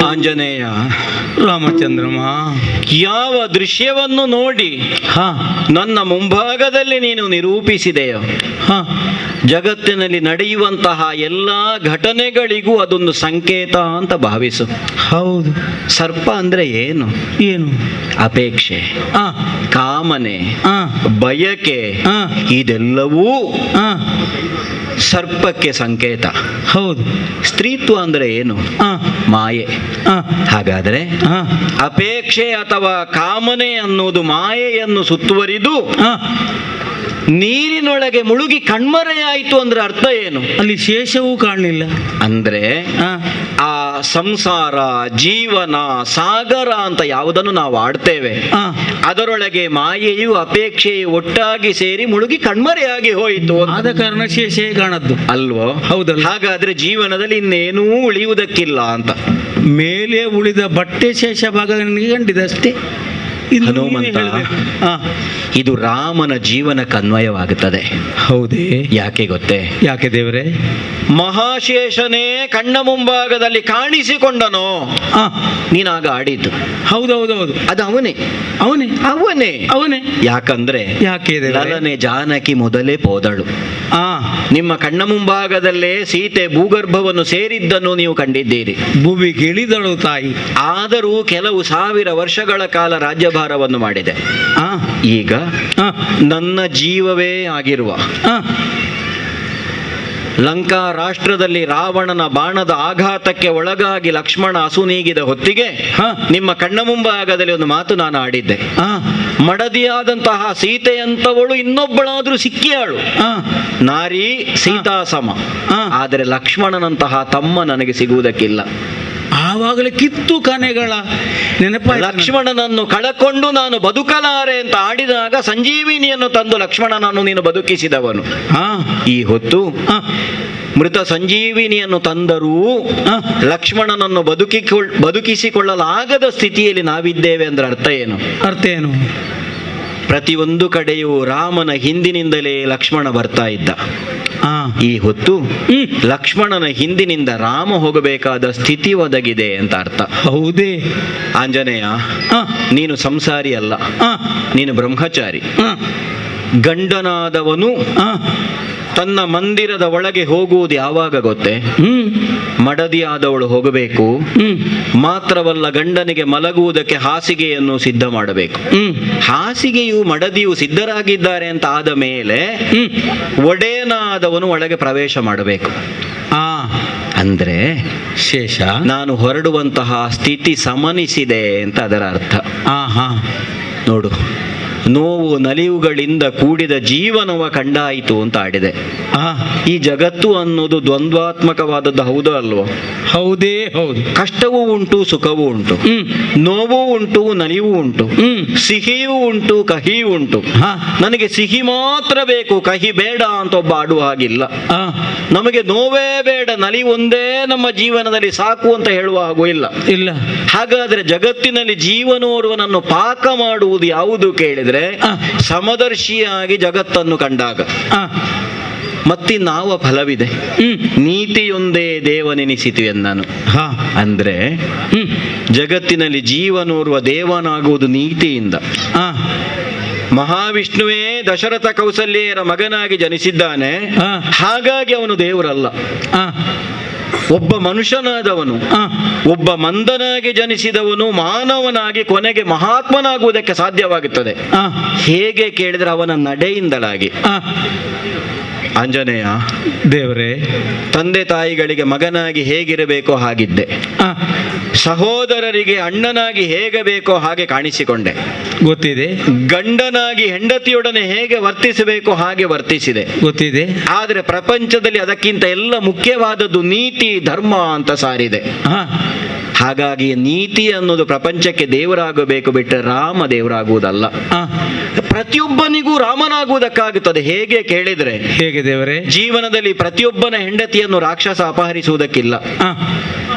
ಆಂಜನೇಯ, ರಾಮಚಂದ್ರಮ, ಯಾವ ದೃಶ್ಯವನ್ನು ನೋಡಿ ಹಾ ನನ್ನ ಮುಂಭಾಗದಲ್ಲಿ ನೀನು ನಿರೂಪಿಸಿದೆಯೋ ಹಾ ಜಗತ್ತಿನಲ್ಲಿ ನಡೆಯುವಂತಹ ಎಲ್ಲ ಘಟನೆಗಳಿಗೂ ಅದೊಂದು ಸಂಕೇತ ಅಂತ ಭಾವಿಸು. ಹೌದು. ಸರ್ಪ ಅಂದ್ರೆ ಏನು? ಏನು? ಅಪೇಕ್ಷೆ, ಆ ಕಾಮನೆ, ಆ ಬಯಕೆ, ಆ ಇದೆಲ್ಲವೂ ಆ ಸರ್ಪಕ್ಕೆ ಸಂಕೇತ. ಹೌದು. ಸ್ತ್ರೀತ್ವ ಅಂದ್ರೆ ಏನು? ಆ ಮಾಯೆ. ಆ ಹಾಗಾದರೆ ಆ ಅಪೇಕ್ಷೆ ಅಥವಾ ಕಾಮನೆ ಅನ್ನುವುದು ಮಾಯೆಯನ್ನು ಸುತ್ತುವರಿದು ಆ ನೀರಿನೊಳಗೆ ಮುಳುಗಿ ಕಣ್ಮರೆಯಾಯಿತು ಅಂದ್ರೆ ಅರ್ಥ ಏನು? ಅಲ್ಲಿ ಶೇಷವೂ ಕಾಣಲಿಲ್ಲ ಅಂದ್ರೆ ಆ ಆ ಸಂಸಾರ, ಜೀವನ, ಸಾಗರ ಅಂತ ಯಾವುದನ್ನು ನಾವು ಆಡ್ತೇವೆ ಆ ಅದರೊಳಗೆ ಮಾಯೆಯು ಅಪೇಕ್ಷೆಯು ಒಟ್ಟಾಗಿ ಸೇರಿ ಮುಳುಗಿ ಕಣ್ಮರೆಯಾಗಿ ಹೋಯಿತು ಅಂತ. ಆದ ಕಾರಣ ಶೇಷೇ ಕಾಣದ್ದು ಅಲ್ವೋ? ಹೌದಲ್ಲ? ಹಾಗಾದ್ರೆ ಜೀವನದಲ್ಲಿ ಇನ್ನೇನೂ ಉಳಿಯುವುದಕ್ಕಿಲ್ಲ ಅಂತ. ಮೇಲೆ ಉಳಿದ ಬಟ್ಟೆ ಶೇಷ ಭಾಗ ನನಗೆ ಕಂಡಿದೆ ಅಷ್ಟೇ. ಇನ್ನು ಹನುಮಂತ, ನೀವೇ ಹೇಳ್ಬೇಕು. ಆ, ಇದು ರಾಮನ ಜೀವನಕ್ಕೆ ಅನ್ವಯವಾಗುತ್ತದೆ. ಹೌದೇ? ಯಾಕೆ ಗೊತ್ತೇ? ಯಾಕೆ ದೇವರೇ? ಮಹಾಶೇಷನೇ ಕಣ್ಣ ಮುಂಭಾಗದಲ್ಲಿ ಕಾಣಿಸಿಕೊಂಡನೋ ಆ ನೀನಾಗ ಆಡಿದ್ದು. ಹೌದೌದೌದು, ಅದು ಅವನೇ ಅವನೇ ಅವನೇ ಅವನೇ. ಯಾಕಂದ್ರೆ ಯಾಕೆ ದೇವರೇ? ಲಲನೆ ಜಾನಕಿ ಮೊದಲೇ ಪೋದಳು. ಆ ನಿಮ್ಮ ಕಣ್ಣ ಮುಂಭಾಗದಲ್ಲೇ ಸೀತೆ ಭೂಗರ್ಭವನ್ನು ಸೇರಿದ್ದನ್ನು ನೀವು ಕಂಡಿದ್ದೀರಿ. ಭೂಮಿಗೆ ಇಳಿದಳು ತಾಯಿ. ಆದರೂ ಕೆಲವು ಸಾವಿರ ವರ್ಷಗಳ ಕಾಲ ರಾಜ್ಯಭಾರವನ್ನು ಮಾಡಿದೆ. ಆ ಈಗ ಆ ನನ್ನ ಜೀವವೇ ಆಗಿರುವ ಆ ಲಂಕಾ ರಾಷ್ಟ್ರದಲ್ಲಿ ರಾವಣನ ಬಾಣದ ಆಘಾತಕ್ಕೆ ಒಳಗಾಗಿ ಲಕ್ಷ್ಮಣ ಅಸುನೀಗಿದ ಹೊತ್ತಿಗೆ ಹ. ನಿಮ್ಮ ಕಣ್ಣ ಮುಂಭಾಗದಲ್ಲಿ ಒಂದು ಮಾತು ನಾನು ಆಡಿದ್ದೆ. ಆ ಮಡದಿಯಾದಂತಹ ಸೀತೆಯಂತವಳು ಇನ್ನೊಬ್ಬಳಾದ್ರೂ ಸಿಕ್ಕಿಯಾಳು, ಆ ನಾರಿ ಸೀತಾ ಸಮ. ಹ. ಆದರೆ ಲಕ್ಷ್ಮಣನಂತಹ ತಮ್ಮ ನನಗೆ ಸಿಗುವುದಕ್ಕಿಲ್ಲ. ಆವಾಗಲೇ ಕಿತ್ತು ಕನೆಗಳ ನೆನಪಾಯ್ತು. ಲಕ್ಷ್ಮಣನನ್ನು ಕಳಕೊಂಡು ನಾನು ಬದುಕಲಾರೆ ಅಂತ ಆಡಿದಾಗ ಸಂಜೀವಿನಿಯನ್ನು ತಂದು ಲಕ್ಷ್ಮಣನನ್ನು ನೀನು ಬದುಕಿಸಿದವನು. ಆ ಈ ಹೊತ್ತು ಆ ಮೃತ ಸಂಜೀವಿನಿಯನ್ನು ತಂದರೂ ಆ ಲಕ್ಷ್ಮಣನನ್ನು ಬದುಕಿಸಿಕೊಳ್ಳಲಾಗದ ಸ್ಥಿತಿಯಲ್ಲಿ ನಾವಿದ್ದೇವೆ ಅಂದ್ರೆ ಅರ್ಥ ಏನು? ಅರ್ಥ ಏನು? ಪ್ರತಿಯೊಂದು ಕಡೆಯೂ ರಾಮನ ಹಿಂದಿನಿಂದಲೇ ಲಕ್ಷ್ಮಣ ಬರ್ತಾ ಇದ್ದ. ಆ ಈ ಹೊತ್ತು ಲಕ್ಷ್ಮಣನ ಹಿಂದಿನಿಂದ ರಾಮ ಹೋಗಬೇಕಾದ ಸ್ಥಿತಿ ಒದಗಿದೆ ಅಂತ ಅರ್ಥ. ಹೌದೇ? ಆಂಜನೇಯ, ಆ ನೀನು ಸಂಸಾರಿ ಅಲ್ಲ, ಆ ನೀನು ಬ್ರಹ್ಮಚಾರಿ. ಆ ಗಂಡನಾದವನು ಆ ತನ್ನ ಮಂದಿರದ ಒಳಗೆ ಹೋಗುವುದು ಯಾವಾಗ ಗೊತ್ತೇ? ಮಡದಿಯಾದವಳು ಹೋಗಬೇಕು. ಮಾತ್ರವಲ್ಲ, ಗಂಡನಿಗೆ ಮಲಗುವುದಕ್ಕೆ ಹಾಸಿಗೆಯನ್ನು ಸಿದ್ಧ ಮಾಡಬೇಕು. ಹಾಸಿಗೆಯು ಮಡದಿಯು ಸಿದ್ಧರಾಗಿದ್ದಾರೆ ಅಂತ ಆದ ಮೇಲೆ ಒಡೆಯನಾದವನು ಒಳಗೆ ಪ್ರವೇಶ ಮಾಡಬೇಕು. ಅಂದ್ರೆ ಶೇಷ ನಾನು ಹೊರಡುವಂತಹ ಸ್ಥಿತಿ ಸಮನಿಸಿದೆ ಅಂತ ಅದರ ಅರ್ಥ. ಹಾ ಹಾ ನೋಡು, ನೋವು ನಲಿವುಗಳಿಂದ ಕೂಡಿದ ಜೀವನವ ಕಂಡಾಯಿತು ಅಂತ ಆಡಿದೆ. ಹಾ ಈ ಜಗತ್ತು ಅನ್ನೋದು ದ್ವಂದ್ವಾತ್ಮಕವಾದದ್ದು, ಹೌದೋ ಅಲ್ವೋ? ಹೌದೇ ಹೌದು. ಕಷ್ಟವೂ ಉಂಟು, ಸುಖವೂ ಉಂಟು, ನೋವೂ ಉಂಟು, ನಲಿವೂ ಉಂಟು, ಸಿಹಿಯೂ ಉಂಟು, ಕಹಿಯೂ ಉಂಟು. ಹಾ ನನಗೆ ಸಿಹಿ ಮಾತ್ರ ಬೇಕು, ಕಹಿ ಬೇಡ ಅಂತ ಒಬ್ಬ ಆಡುವ ಹಾಗಿಲ್ಲ. ಹಾ ನಮಗೆ ನೋವೇ ಬೇಡ, ನಲಿವೊಂದೇ ನಮ್ಮ ಜೀವನದಲ್ಲಿ ಸಾಕು ಅಂತ ಹೇಳುವ ಹಾಗೂ ಇಲ್ಲ. ಇಲ್ಲ. ಹಾಗಾದ್ರೆ ಜಗತ್ತಿನಲ್ಲಿ ಜೀವನೋರ್ವನನ್ನು ಪಾಕ ಮಾಡುವುದು ಯಾವುದು ಕೇಳಿದ್ರೆ ಸಮದರ್ಶಿಯಾಗಿ ಜಗತ್ತನ್ನು ಕಂಡಾಗ. ಮತ್ತಿನ್ನಾವ ಫಲವಿದೆ? ನೀತಿಯೊಂದೇ ದೇವನೆನಿಸಿತು ಎಂದನು. ಅಂದ್ರೆ ಜಗತ್ತಿನಲ್ಲಿ ಜೀವನೋರ್ವ ದೇವನಾಗುವುದು ನೀತಿಯಿಂದ. ಮಹಾವಿಷ್ಣುವೇ ದಶರಥ ಕೌಸಲ್ಯರ ಮಗನಾಗಿ ಜನಿಸಿದ್ದಾನೆ, ಹಾಗಾಗಿ ಅವನು ದೇವರಲ್ಲ. ಒಬ್ಬ ಮನುಷ್ಯನಾದವನು, ಒಬ್ಬ ಮಂದನಾಗಿ ಜನಿಸಿದವನು ಮಾನವನಾಗಿ ಕೊನೆಗೆ ಮಹಾತ್ಮನಾಗುವುದಕ್ಕೆ ಸಾಧ್ಯವಾಗುತ್ತದೆ. ಹೇಗೆ ಕೇಳಿದ್ರೆ ಅವನ ನಡೆಯಿಂದಲಾಗಿ. ಆಂಜನೇಯ ದೇವರೇ, ತಂದೆ ತಾಯಿಗಳಿಗೆ ಮಗನಾಗಿ ಹೇಗಿರಬೇಕೋ ಹಾಗಿದ್ದೆ, ಸಹೋದರರಿಗೆ ಅಣ್ಣನಾಗಿ ಹೇಗೆ ಬೇಕೋ ಹಾಗೆ ಕಾಣಿಸಿಕೊಂಡೆ, ಗೊತ್ತಿದೆ. ಗಂಡನಾಗಿ ಹೆಂಡತಿಯೊಡನೆ ಹೇಗೆ ವರ್ತಿಸಬೇಕೋ ಹಾಗೆ ವರ್ತಿಸಿದೆ, ಗೊತ್ತಿದೆ. ಆದರೆ ಪ್ರಪಂಚದಲ್ಲಿ ಅದಕ್ಕಿಂತ ಎಲ್ಲ ಮುಖ್ಯವಾದದ್ದು ನೀತಿ ಧರ್ಮ ಅಂತ ಸಾರಿದೆ. ಹಾಗಾಗಿ ನೀತಿ ಅನ್ನೋದು ಪ್ರಪಂಚಕ್ಕೆ ದೇವರಾಗಬೇಕು, ಬಿಟ್ಟರೆ ರಾಮ ದೇವರಾಗುವುದಲ್ಲ. ಪ್ರತಿಯೊಬ್ಬನಿಗೂ ರಾಮನಾಗುವುದಕ್ಕಾಗುತ್ತದೆ. ಹೇಗೆ ಕೇಳಿದ್ರೆ, ಹೇಗೆ ದೇವರೇ? ಜೀವನದಲ್ಲಿ ಪ್ರತಿಯೊಬ್ಬನ ಹೆಂಡತಿಯನ್ನು ರಾಕ್ಷಸ ಅಪಹರಿಸುವುದಕ್ಕಿಲ್ಲ.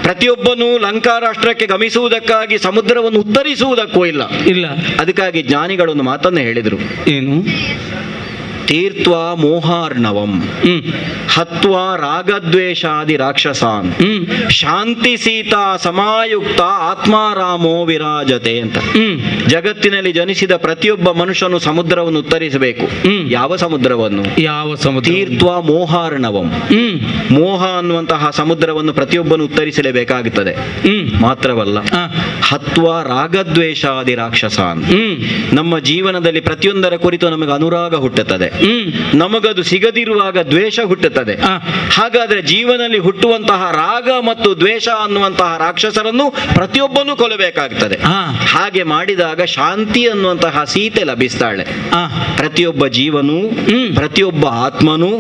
ಪ್ರತಿಯೊಬ್ಬನು ಲಂಕಾ ರಾಷ್ಟ್ರಕ್ಕೆ ಗಮಿಸುವುದಕ್ಕಾಗಿ ಸಮುದ್ರವನ್ನು ಉತ್ತರಿಸುವುದಕ್ಕೂ ಇಲ್ಲ. ಇಲ್ಲ. ಅದಕ್ಕಾಗಿ ಜ್ಞಾನಿಗಳೊಂದು ಮಾತನ್ನು ಹೇಳಿದರು. ಏನು? ತೀರ್ತ್ವ ಮೋಹಾರ್ಣವಂ ಹತ್ವಾ ರಾಗದ್ವೇಷಾದಿ ರಾಕ್ಷಸಾನ್ ಶಾಂತಿ ಸೀತಾ ಸಮಾಯುಕ್ತ ಆತ್ಮಾರಾಮೋ ವಿರಾಜತೆ ಅಂತ. ಜಗತ್ತಿನಲ್ಲಿ ಜನಿಸಿದ ಪ್ರತಿಯೊಬ್ಬ ಮನುಷ್ಯನು ಸಮುದ್ರವನ್ನು ಉತ್ತರಿಸಬೇಕು. ಯಾವ ಸಮುದ್ರವನ್ನು? ಯಾವ ಸಮುದ್ರ? ತೀರ್ತ್ವ ಮೋಹಾರ್ಣವಂ. ಮೋಹ ಅನ್ನುವಂತಹ ಸಮುದ್ರವನ್ನು ಪ್ರತಿಯೊಬ್ಬನು ಉತ್ತರಿಸಲೇಬೇಕಾಗುತ್ತದೆ. ಮಾತ್ರವಲ್ಲ, ಹತ್ವಾ ರಾಗದ್ವೇಷಾದಿ ರಾಕ್ಷಸಾನ್. ನಮ್ಮ ಜೀವನದಲ್ಲಿ ಪ್ರತಿಯೊಂದರ ಕುರಿತು ನಮಗೆ ಅನುರಾಗ ಹುಟ್ಟುತ್ತದೆ, ನಮಗದು ಸಿಗದಿರುವಾಗ ದ್ವೇಷ ಹುಟ್ಟುತ್ತದೆ. ಹಾಗಾದ್ರೆ ಜೀವನದಲ್ಲಿ ಹುಟ್ಟುವಂತಹ ರಾಗ ಮತ್ತು ದ್ವೇಷ ಅನ್ನುವಂತಹ ರಾಕ್ಷಸರನ್ನು ಪ್ರತಿಯೊಬ್ಬನೂ ಕೊಲ್ಲಬೇಕಾಗ್ತದೆ. ಹಾಗೆ ಮಾಡಿದಾಗ ಶಾಂತಿ ಅನ್ನುವಂತಹ ಸೀತೆ ಲಭಿಸ್ತಾಳೆ. ಪ್ರತಿಯೊಬ್ಬ ಜೀವನು, ಪ್ರತಿಯೊಬ್ಬ ಆತ್ಮನು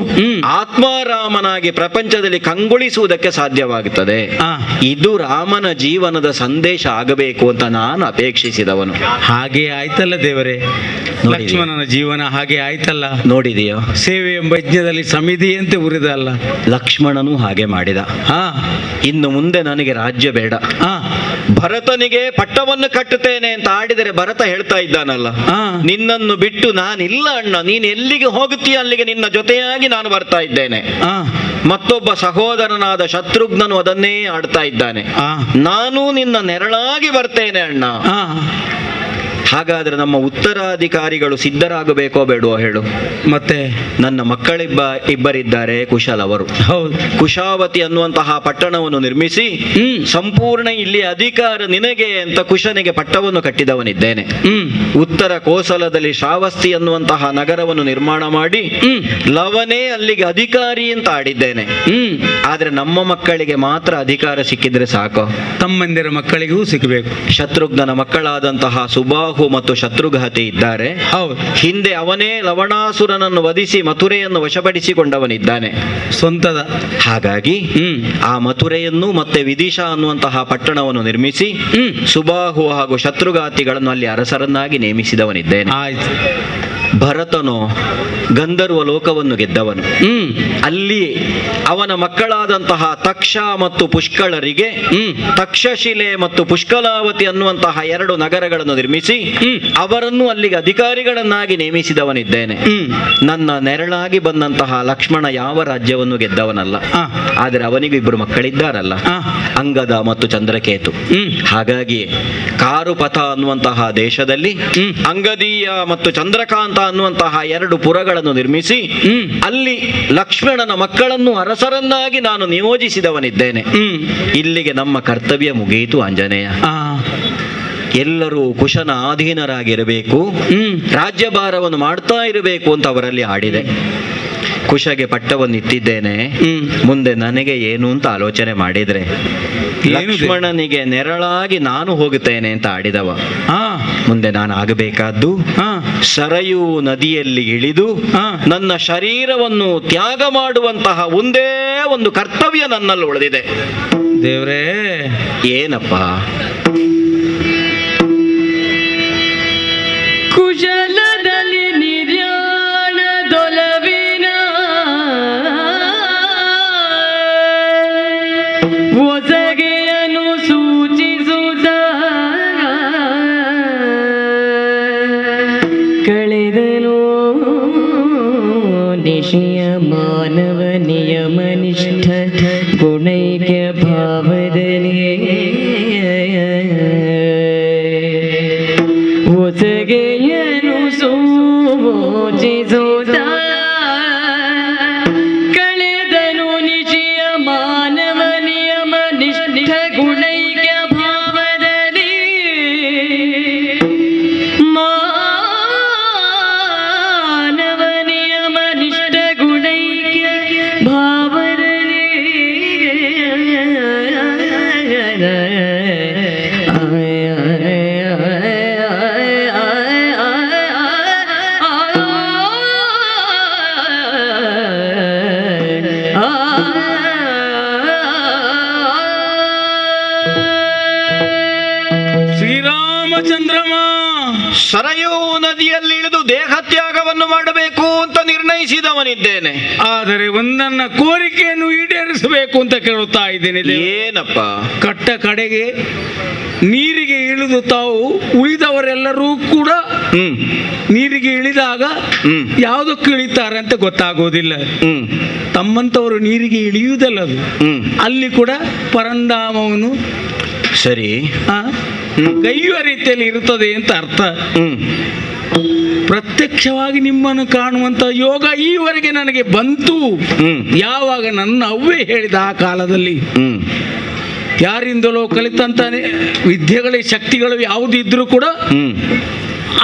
ಆತ್ಮಾರಾಮನಾಗಿ ಪ್ರಪಂಚದಲ್ಲಿ ಕಂಗೊಳಿಸುವುದಕ್ಕೆ ಸಾಧ್ಯವಾಗುತ್ತದೆ. ಇದು ರಾಮನ ಜೀವನದ ಸಂದೇಶ ಆಗಬೇಕು ಅಂತ ನಾನು ಅಪೇಕ್ಷಿಸಿದವನು. ಹಾಗೆ ಆಯ್ತಲ್ಲ ದೇವರೇ, ಲಕ್ಷ್ಮಣನ ಜೀವನ ಹಾಗೆ ಆಯ್ತಲ್ಲ. ನೋಡಿದೆಯೋ? ಸೇವೆ ಎಂಬ ಯಜ್ಞದಲ್ಲಿ ಸಮಿತಿಯಂತೆ ಉರಿದಲ್ಲ. ಲಕ್ಷ್ಮಣನು ಹಾಗೆ ಮಾಡಿದ. ಇನ್ನು ಮುಂದೆ ನನಗೆ ರಾಜ್ಯ ಬೇಡ, ಭರತನಿಗೆ ಪಟ್ಟವನ್ನು ಕಟ್ಟುತ್ತೇನೆ ಅಂತ ಆಡಿದರೆ ಭರತ ಹೇಳ್ತಾ ಇದ್ದಾನಲ್ಲ, ನಿನ್ನನ್ನು ಬಿಟ್ಟು ನಾನಿಲ್ಲ ಅಣ್ಣ, ನೀನು ಎಲ್ಲಿಗೆ ಹೋಗುತ್ತೀಯ ಅಲ್ಲಿಗೆ ನಿನ್ನ ಜೊತೆಯಾಗಿ ನಾನು ಬರ್ತಾ ಇದ್ದೇನೆ. ಮತ್ತೊಬ್ಬ ಸಹೋದರನಾದ ಶತ್ರುಘ್ನನು ಅದನ್ನೇ ಆಡ್ತಾ ಇದ್ದಾನೆ, ನಾನು ನಿನ್ನ ನೆರಳಾಗಿ ಬರ್ತೇನೆ ಅಣ್ಣ. ಹಾಗಾದ್ರೆ ನಮ್ಮ ಉತ್ತರಾಧಿಕಾರಿಗಳು ಸಿದ್ಧರಾಗಬೇಕೋ ಬೇಡವೋ ಹೇಳು? ಮತ್ತೆ ನನ್ನ ಇಬ್ಬರಿದ್ದಾರೆ ಕುಶಲವರು. ಹೌದು. ಕುಶಾವತಿ ಅನ್ನುವಂತಹ ಪಟ್ಟಣವನ್ನು ನಿರ್ಮಿಸಿ ಸಂಪೂರ್ಣ ಇಲ್ಲಿ ಅಧಿಕಾರ ನಿನಗೆ ಅಂತ ಕುಶನಿಗೆ ಪಟ್ಟವನ್ನು ಕಟ್ಟಿದವನಿದ್ದೇನೆ. ಉತ್ತರ ಕೋಸಲದಲ್ಲಿ ಶ್ರಾವಸ್ತಿ ಅನ್ನುವಂತಹ ನಗರವನ್ನು ನಿರ್ಮಾಣ ಮಾಡಿ ಲವನೇ ಅಲ್ಲಿಗೆ ಅಧಿಕಾರಿ ಅಂತ ಆಡಿದ್ದೇನೆ. ಆದ್ರೆ ನಮ್ಮ ಮಕ್ಕಳಿಗೆ ಮಾತ್ರ ಅಧಿಕಾರ ಸಿಕ್ಕಿದ್ರೆ ಸಾಕು? ತಮ್ಮಂದಿರ ಮಕ್ಕಳಿಗೂ ಸಿಗಬೇಕು. ಶತ್ರುಘ್ನನ ಮಕ್ಕಳಾದಂತಹ ಸುಬಾಹು ಮತ್ತು ಶತ್ರುಘ್ನತೆ ಇದ್ದಾರೆ. ಹಿಂದೆ ಅವನೇ ಲವಣಾಸುರನನ್ನು ವಧಿಸಿ ಮಥುರೆಯನ್ನು ವಶಪಡಿಸಿಕೊಂಡವನಿದ್ದಾನೆ ಸ್ವಂತದ. ಹಾಗಾಗಿ ಆ ಮಥುರೆಯನ್ನು ಮತ್ತೆ ವಿದಿಶಾ ಅನ್ನುವಂತಹ ಪಟ್ಟಣವನ್ನು ನಿರ್ಮಿಸಿ ಸುಬಾಹು ಹಾಗೂ ಶತ್ರುಘಾತಿಗಳನ್ನು ಅಲ್ಲಿ ಅರಸರನ್ನಾಗಿ ನೇಮಿಸಿದವನಿದ್ದೇನೆ. ಭರತನು ಗಂಧರ್ವ ಲೋಕವನ್ನು ಗೆದ್ದವನು. ಅಲ್ಲಿ ಅವನ ಮಕ್ಕಳಾದಂತಹ ತಕ್ಷ ಮತ್ತು ಪುಷ್ಕಳರಿಗೆ ತಕ್ಷಶಿಲೆ ಮತ್ತು ಪುಷ್ಕಲಾವತಿ ಅನ್ನುವಂತಹ 2 ನಗರಗಳನ್ನು ನಿರ್ಮಿಸಿ ಅವರನ್ನು ಅಲ್ಲಿಗೆ ಅಧಿಕಾರಿಗಳನ್ನಾಗಿ ನೇಮಿಸಿದವನಿದ್ದೇನೆ. ನನ್ನ ನೆರಳಾಗಿ ಬಂದಂತಹ ಲಕ್ಷ್ಮಣ ಯಾವ ರಾಜ್ಯವನ್ನು ಗೆದ್ದವನಲ್ಲ, ಆದರೆ ಅವನಿಗೂ 2 ಮಕ್ಕಳಿದ್ದಾರಲ್ಲ, ಅಂಗದ ಮತ್ತು ಚಂದ್ರಕೇತು. ಹಾಗಾಗಿ ಕಾರುಪಥ ಅನ್ನುವಂತಹ ದೇಶದಲ್ಲಿ ಅಂಗದೀಯ ಮತ್ತು ಚಂದ್ರಕಾಂತ ಅನ್ನುವಂತಹ 2 ಪುರಗಳನ್ನು ನಿರ್ಮಿಸಿ ಅಲ್ಲಿ ಲಕ್ಷ್ಮಣನ ಮಕ್ಕಳನ್ನು ಅರಸರನ್ನಾಗಿ ನಾನು ನಿಯೋಜಿಸಿದವನಿದ್ದೇನೆ. ಇಲ್ಲಿಗೆ ನಮ್ಮ ಕರ್ತವ್ಯ ಮುಗಿಯಿತು ಆಂಜನೇಯ. ಎಲ್ಲರೂ ಕುಶನ ಅಧೀನರಾಗಿರಬೇಕು, ರಾಜ್ಯಭಾರವನ್ನು ಮಾಡ್ತಾ ಇರಬೇಕು ಅಂತ ಅವರಲ್ಲಿ ಆಡಿದೆ. ಕುಶಗೆ ಪಟ್ಟವನ್ನು ಇಟ್ಟಿದ್ದೇನೆ. ಮುಂದೆ ನನಗೆ ಏನು ಅಂತ ಆಲೋಚನೆ ಮಾಡಿದ್ರೆ ಲಕ್ಷ್ಮಣನಿಗೆ ನೆರಳಾಗಿ ನಾನು ಹೋಗುತ್ತೇನೆ ಅಂತ ಆಡಿದವ. ಮುಂದೆ ನಾನು ಆಗಬೇಕಾದ್ದು ಸರಯೂ ನದಿಯಲ್ಲಿ ಇಳಿದು ನನ್ನ ಶರೀರವನ್ನು ತ್ಯಾಗ ಮಾಡುವಂತಹ ಒಂದೇ ಒಂದು ಕರ್ತವ್ಯ ನನ್ನಲ್ಲಿ ಉಳಿದಿದೆ. ದೇವ್ರೇ, ಏನಪ್ಪ? ಕುಶಲದಲ್ಲಿ ನಿರ್ಯಾಣದೊಲವಿನ ಒಸಗೆಯನ್ನು ಸೂಚಿಸುತ್ತ ಕಳೆದನು ನಿಶಿಯ ಮಾನವ ನಿಯಮ ನಿಷ್ಠ ಗುಣೈಕ್ಯ ಭಾವದಲ್ಲಿ ಒಸಗೆಯನ್ನು ಸೂಚಿಸುತ್ತ ಕಳೆದನು ನಿಶಿಯ ಮಾನವ ನಿಯಮ ನಿಷ್ಠ ಗುಣೈಕ್ಯ ಭಾವದಲ್ಲಿ ಮಾನವ ನಿಯಮ ನಿಷ್ಠ ಗುಣೈಕ್ಯ ಭಾವದಲ್ಲಿ ಶ್ರೀರಾಮಚಂದ್ರಮ, ಸರಯೂ ನದಿಯಲ್ಲಿ ಇಳಿದು ದೇಹತ್ಯಾಗವನ್ನು ಮಾಡಬೇಕು ಅಂತ ನಿರ್ಣಯಿಸಿದವನಿದ್ದೇನೆ. ಆದರೆ ಒಂದನ್ನ ಕೋರಿಕೆಯನ್ನು ಈಡೇರಿಸಬೇಕು ಅಂತ ಕೇಳುತ್ತಾ ಇದ್ದೇನೆ. ಏನಪ್ಪ? ಕಟ್ಟ ಕಡೆಗೆ ನೀರಿಗೆ ಇಳಿದು ತಾವು ಉಳಿದವರೆಲ್ಲರೂ ಕೂಡ ನೀರಿಗೆ ಇಳಿದಾಗ ಯಾವುದಕ್ಕೆ ಇಳಿತಾರೆ ಅಂತ ಗೊತ್ತಾಗೋದಿಲ್ಲ. ತಮ್ಮಂತವರು ನೀರಿಗೆ ಇಳಿಯುವುದಲ್ಲದು. ಅಲ್ಲಿ ಕೂಡ ಪರಂಧಾಮವನು ಸರಿ ಕೈಯುವ ರೀತಿಯಲ್ಲಿ ಇರುತ್ತದೆ ಅಂತ ಅರ್ಥ. ಪ್ರತ್ಯಕ್ಷವಾಗಿ ನಿಮ್ಮನ್ನು ಕಾಣುವಂತ ಯೋಗ ಈವರೆಗೆ ನನಗೆ ಬಂತು. ಯಾವಾಗ ನನ್ನ ಅವ್ವೇ ಹೇಳಿದ ಆ ಕಾಲದಲ್ಲಿ ಯಾರಿಂದಲೋ ಕಲಿತಂತಾನೆ ವಿದ್ಯೆಗಳ ಶಕ್ತಿಗಳು ಯಾವುದಿದ್ರೂ ಕೂಡ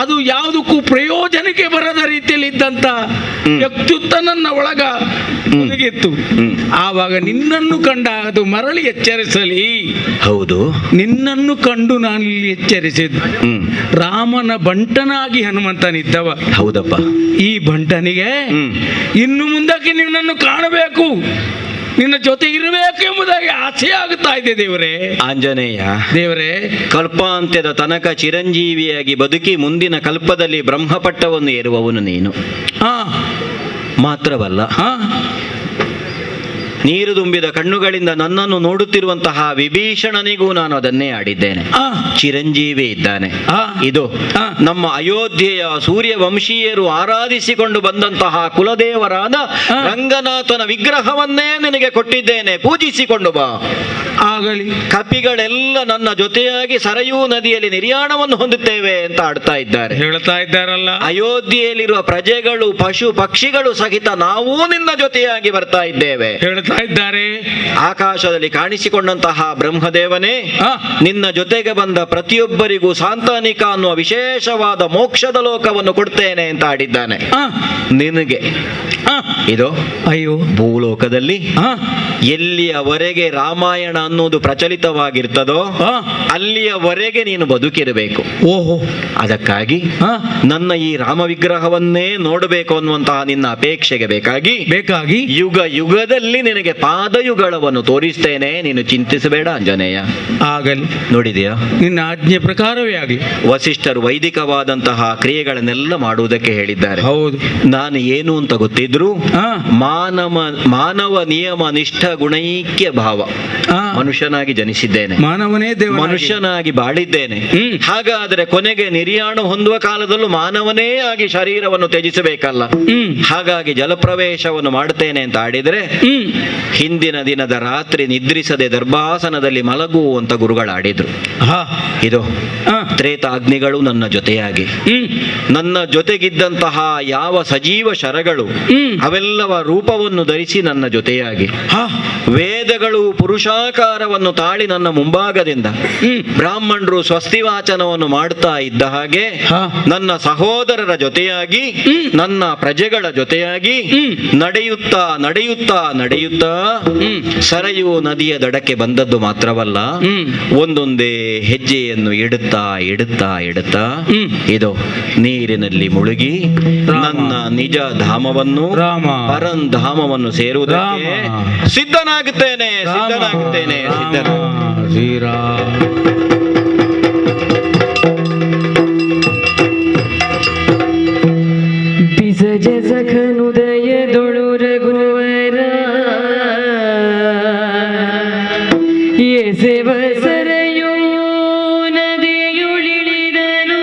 ಅದು ಯಾವುದಕ್ಕೂ ಪ್ರಯೋಜನಕ್ಕೆ ಬರದ ರೀತಿಯಲ್ಲಿ ಇದ್ದಂತ ವ್ಯಕ್ತಿತ್ವ ನನ್ನ ಒಳಗ ಒದಗಿತ್ತು. ಆವಾಗ ನಿನ್ನನ್ನು ಕಂಡ ಅದು ಮರಳಿ ಎಚ್ಚರಿಸಲಿ. ಹೌದು, ನಿನ್ನನ್ನು ಕಂಡು ನಾನು ಇಲ್ಲಿ ಎಚ್ಚರಿಸಿದ್ದು. ರಾಮನ ಬಂಟನಾಗಿ ಹನುಮಂತನಿದ್ದವ. ಹೌದಪ್ಪ. ಈ ಬಂಟನಿಗೆ ಇನ್ನು ಮುಂದಕ್ಕೆ ನಿನ್ನನ್ನು ಕಾಣಬೇಕು, ನಿನ್ನ ಜೊತೆ ಇರಬೇಕು ಎಂಬುದಾಗಿ ಆಸೆ ಆಗುತ್ತಾ ಇದೆ. ದೇವರೇ ಆಂಜನೇಯ, ದೇವರೇ, ಕಲ್ಪಾಂತ್ಯದ ತನಕ ಚಿರಂಜೀವಿಯಾಗಿ ಬದುಕಿ ಮುಂದಿನ ಕಲ್ಪದಲ್ಲಿ ಬ್ರಹ್ಮಪಟ್ಟವನ್ನು ಏರುವವನು ನೀನು. ಮಾತ್ರವಲ್ಲ, ನೀರು ತುಂಬಿದ ಕಣ್ಣುಗಳಿಂದ ನನ್ನನ್ನು ನೋಡುತ್ತಿರುವಂತಹ ವಿಭೀಷಣನಿಗೂ ನಾನು ಅದನ್ನೇ ಆಡಿದ್ದೇನೆ. ಚಿರಂಜೀವಿ ಇದ್ದಾನೆ. ಇದು ನಮ್ಮ ಅಯೋಧ್ಯೆಯ ಸೂರ್ಯ ವಂಶೀಯರು ಆರಾಧಿಸಿಕೊಂಡು ಬಂದಂತಹ ಕುಲದೇವರಾದ ರಂಗನಾಥನ ವಿಗ್ರಹವನ್ನೇ ನಿನಗೆ ಕೊಟ್ಟಿದ್ದೇನೆ, ಪೂಜಿಸಿಕೊಂಡು ಬಾ. ಆಗಲಿ. ಕಪಿಗಳೆಲ್ಲ ನನ್ನ ಜೊತೆಯಾಗಿ ಸರಯೂ ನದಿಯಲ್ಲಿ ನಿರ್ಯಾಣವನ್ನು ಹೊಂದುತ್ತೇವೆ ಅಂತ ಆಡ್ತಾ ಇದ್ದಾರೆ, ಹೇಳ್ತಾ ಇದ್ದಾರಲ್ಲ. ಅಯೋಧ್ಯೆಯಲ್ಲಿರುವ ಪ್ರಜೆಗಳು, ಪಶು ಪಕ್ಷಿಗಳು ಸಹಿತ ನಾವೂ ನಿನ್ನ ಜೊತೆಯಾಗಿ ಬರ್ತಾ ಇದ್ದೇವೆ ಹೇಳ್ತಾ ಇದ್ದಾರೆ. ಆಕಾಶದಲ್ಲಿ ಕಾಣಿಸಿಕೊಂಡಂತಹ ಬ್ರಹ್ಮದೇವನೇ, ನಿನ್ನ ಜೊತೆಗೆ ಬಂದ ಪ್ರತಿಯೊಬ್ಬರಿಗೂ ಸಾಂತಾನಿಕ ಅನ್ನುವ ವಿಶೇಷವಾದ ಮೋಕ್ಷದ ಲೋಕವನ್ನು ಕೊಡ್ತೇನೆ ಅಂತ ಆಡಿದ್ದಾನೆ. ನಿನಗೆ ಇದು ಅಯ್ಯೋ ಭೂಲೋಕದಲ್ಲಿ ಎಲ್ಲಿಯವರೆಗೆ ರಾಮಾಯಣ ಅನ್ನೋದು ಪ್ರಚಲಿತವಾಗಿರ್ತದೋ ಅಲ್ಲಿಯವರೆಗೆ ನೀನು ಬದುಕಿರಬೇಕು. ಓಹೋ, ಅದಕ್ಕಾಗಿ ನನ್ನ ಈ ರಾಮ ವಿಗ್ರಹವನ್ನೇ ನೋಡಬೇಕು ಅನ್ನುವಂತಹ ನಿನ್ನ ಅಪೇಕ್ಷೆಗೆ ಬೇಕಾಗಿ ಯುಗ ಯುಗದಲ್ಲಿ ನಿನಗೆ ಪಾದಯುಗಳವನ್ನು ತೋರಿಸ್ತೇನೆ. ನೀನು ಚಿಂತಿಸಬೇಡ ಆಂಜನೇಯ. ಆಗಲಿ. ನೋಡಿದೆಯಾ, ನಿನ್ನ ಆಜ್ಞೆ ಪ್ರಕಾರವೇ ಆಗಲಿ. ವಸಿಷ್ಠರು ವೈದಿಕವಾದಂತಹ ಕ್ರಿಯೆಗಳನ್ನೆಲ್ಲ ಮಾಡುವುದಕ್ಕೆ ಹೇಳಿದ್ದಾರೆ. ಹೌದು. ನಾನು ಏನು ಅಂತ ಗೊತ್ತಿದ್ರು ಮಾನವ ನಿಯಮ ನಿಷ್ಠ ಗುಣೈಕ್ಯ ಭಾವ, ಮನುಷ್ಯನಾಗಿ ಜನಿಸಿದ್ದೇನೆ, ಮಾನವನೇ ದೇವ, ಮನುಷ್ಯನಾಗಿ ಬಾಳಿದ್ದೇನೆ. ಹಾಗಾದರೆ ಕೊನೆಗೆ ನಿರ್ಯಾಣ ಹೊಂದುವ ಕಾಲದಲ್ಲೂ ಮಾನವನೇ ಆಗಿ ಶರೀರವನ್ನು ತ್ಯಜಿಸಬೇಕಲ್ಲ. ಹಾಗಾಗಿ ಜಲಪ್ರವೇಶವನ್ನು ಮಾಡುತ್ತೇನೆ ಅಂತ ಆಡಿದರೆ ಹಿಂದಿನ ದಿನದ ರಾತ್ರಿ ನಿದ್ರಿಸದೆ ದರ್ಭಾಸನದಲ್ಲಿ ಮಲಗು ಅಂತ ಗುರುಗಳಾಡಿದ್ರು. ಇದು ತ್ರೇತಾಗ್ನಿಗಳು ನನ್ನ ಜೊತೆಯಾಗಿ, ನನ್ನ ಜೊತೆಗಿದ್ದಂತಹ ಯಾವ ಸಜೀವ ಶರಗಳು ಅವೆಲ್ಲವ ರೂಪವನ್ನು ಧರಿಸಿ ನನ್ನ ಜೊತೆಯಾಗಿ ಹಾ ವೇದಗಳು ಪುರುಷಾಕಾರವನ್ನು ತಾಳಿ ನನ್ನ ಮುಂಭಾಗದಿಂದ ಬ್ರಾಹ್ಮಣರು ಸ್ವಸ್ತಿ ವಾಚನವನ್ನು ಮಾಡ್ತಾ ಇದ್ದ ಹಾಗೆ ಹಾ. ನನ್ನ ಸಹೋದರರ ಜೊತೆಯಾಗಿ ನನ್ನ ಪ್ರಜೆಗಳ ಜೊತೆಯಾಗಿ ನಡೆಯುತ್ತಾ ನಡೆಯುತ್ತಾ ನಡೆಯುತ್ತಾ ಸರಯು ನದಿಯ ದಡಕ್ಕೆ ಬಂದದ್ದು ಮಾತ್ರವಲ್ಲ, ಒಂದೊಂದೇ ಹೆಜ್ಜೆಯನ್ನು ಇಡುತ್ತಾ ಇಡುತ್ತಾ ಇಡುತ್ತಾ ಇದು ನೀರಿನಲ್ಲಿ ಮುಳುಗಿ ನನ್ನ ನಿಜ ಧಾಮವನ್ನು ರಾಮ. ಪರಂಧಾಮವನ್ನು ಸೇರುವುದಕ್ಕೆ ರಾಮ. ಸಿದ್ಧನಾಗುತ್ತೇನೆ ಸಿದ್ಧನಾಗುತ್ತೇನೆ ಸಿದ್ಧನಾಗುತ್ತೇನೆ. ಶ್ರೀರಾಮ ಬಿಸಜ ಸಖನುದಯದೊಳು ರಘುವರ ಎಸೆವ ಸರಯೂ ನದಿಯುಳಿಳಿದನು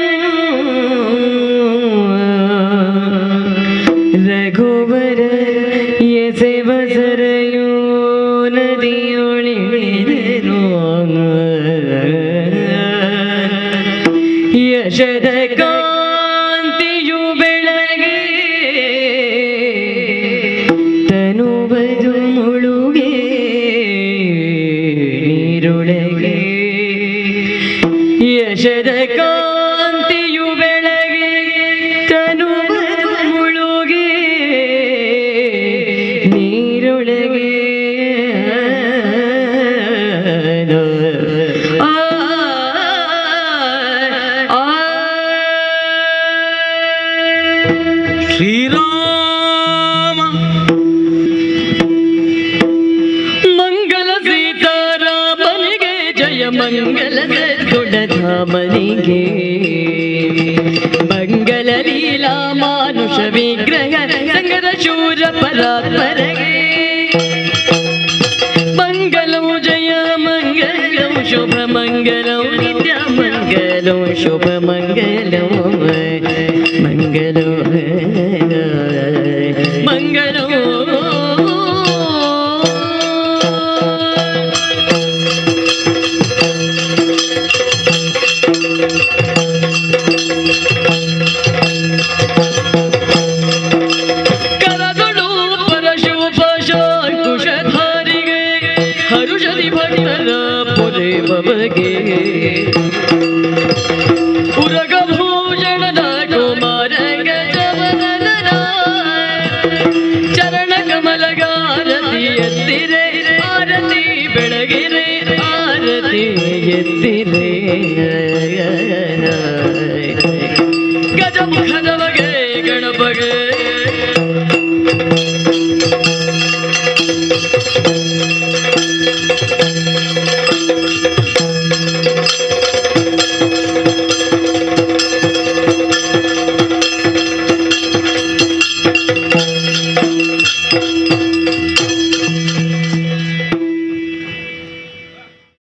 ರಘುವರ ಎಸೆವ ಸರಯೂ ನದಿಯುಳಿಳಿದನು ಯಶದ ಕಾಂತಿಯು ಬೆಳಗ್ಗೆ ತನುಬದು ಮುಳುಗೆ ನೀರೊಳಗೆ ಯಶದ ಕಾಂತಿಯು ಬೆಳಗ್ಗೆ ತನುಬದು ಮುಳುಗೆ ನೀರೊಳಗೆ ಶ್ರೀರಾಮ ಮಂಗಲ ಸೀತಾರಾಮನಿಗೆ ಜಯ ಮಂಗಲ ಸದ್ಗುಣಧಾಮನಿಗೆ ಮಂಗಲ ಲೀಲಾ ಮಾನುಷ ವಿಗ್ರಹ ಸಂಗರ ಶೂರ ಪರಾತ್ಪರಗೆ ಮಂಗಲಂ ಜಯ ಮಂಗಲಂ ಶುಭ ಮಂಗಲಂ ನಿತ್ಯ ಮಂಗಲಂ ಶುಭ ಮಂಗಲಂ ಮಂಗಲಂ ಮಂಗಲಂ ಕರದಳು ಪರಶುಭಾಷಾಂಕುಶಧಾರಿಗೆ ಹರುಷದಿ ಭಕ್ತರ ಪೊರೆಬಗೆ ಉರಗಭೂಷಣದ ಕುಮಾರ ಗಜವದನನ ಚರಣ ಕಮಲಗಾರತಿ ಎತ್ತಿರೆ ಆರತಿ ಬೆಳಗಿರೆ ಆರತಿ ಎತ್ತಿರೆ ಗಜಮುಖದ ಬಗೆ ಗಣಪಗೆ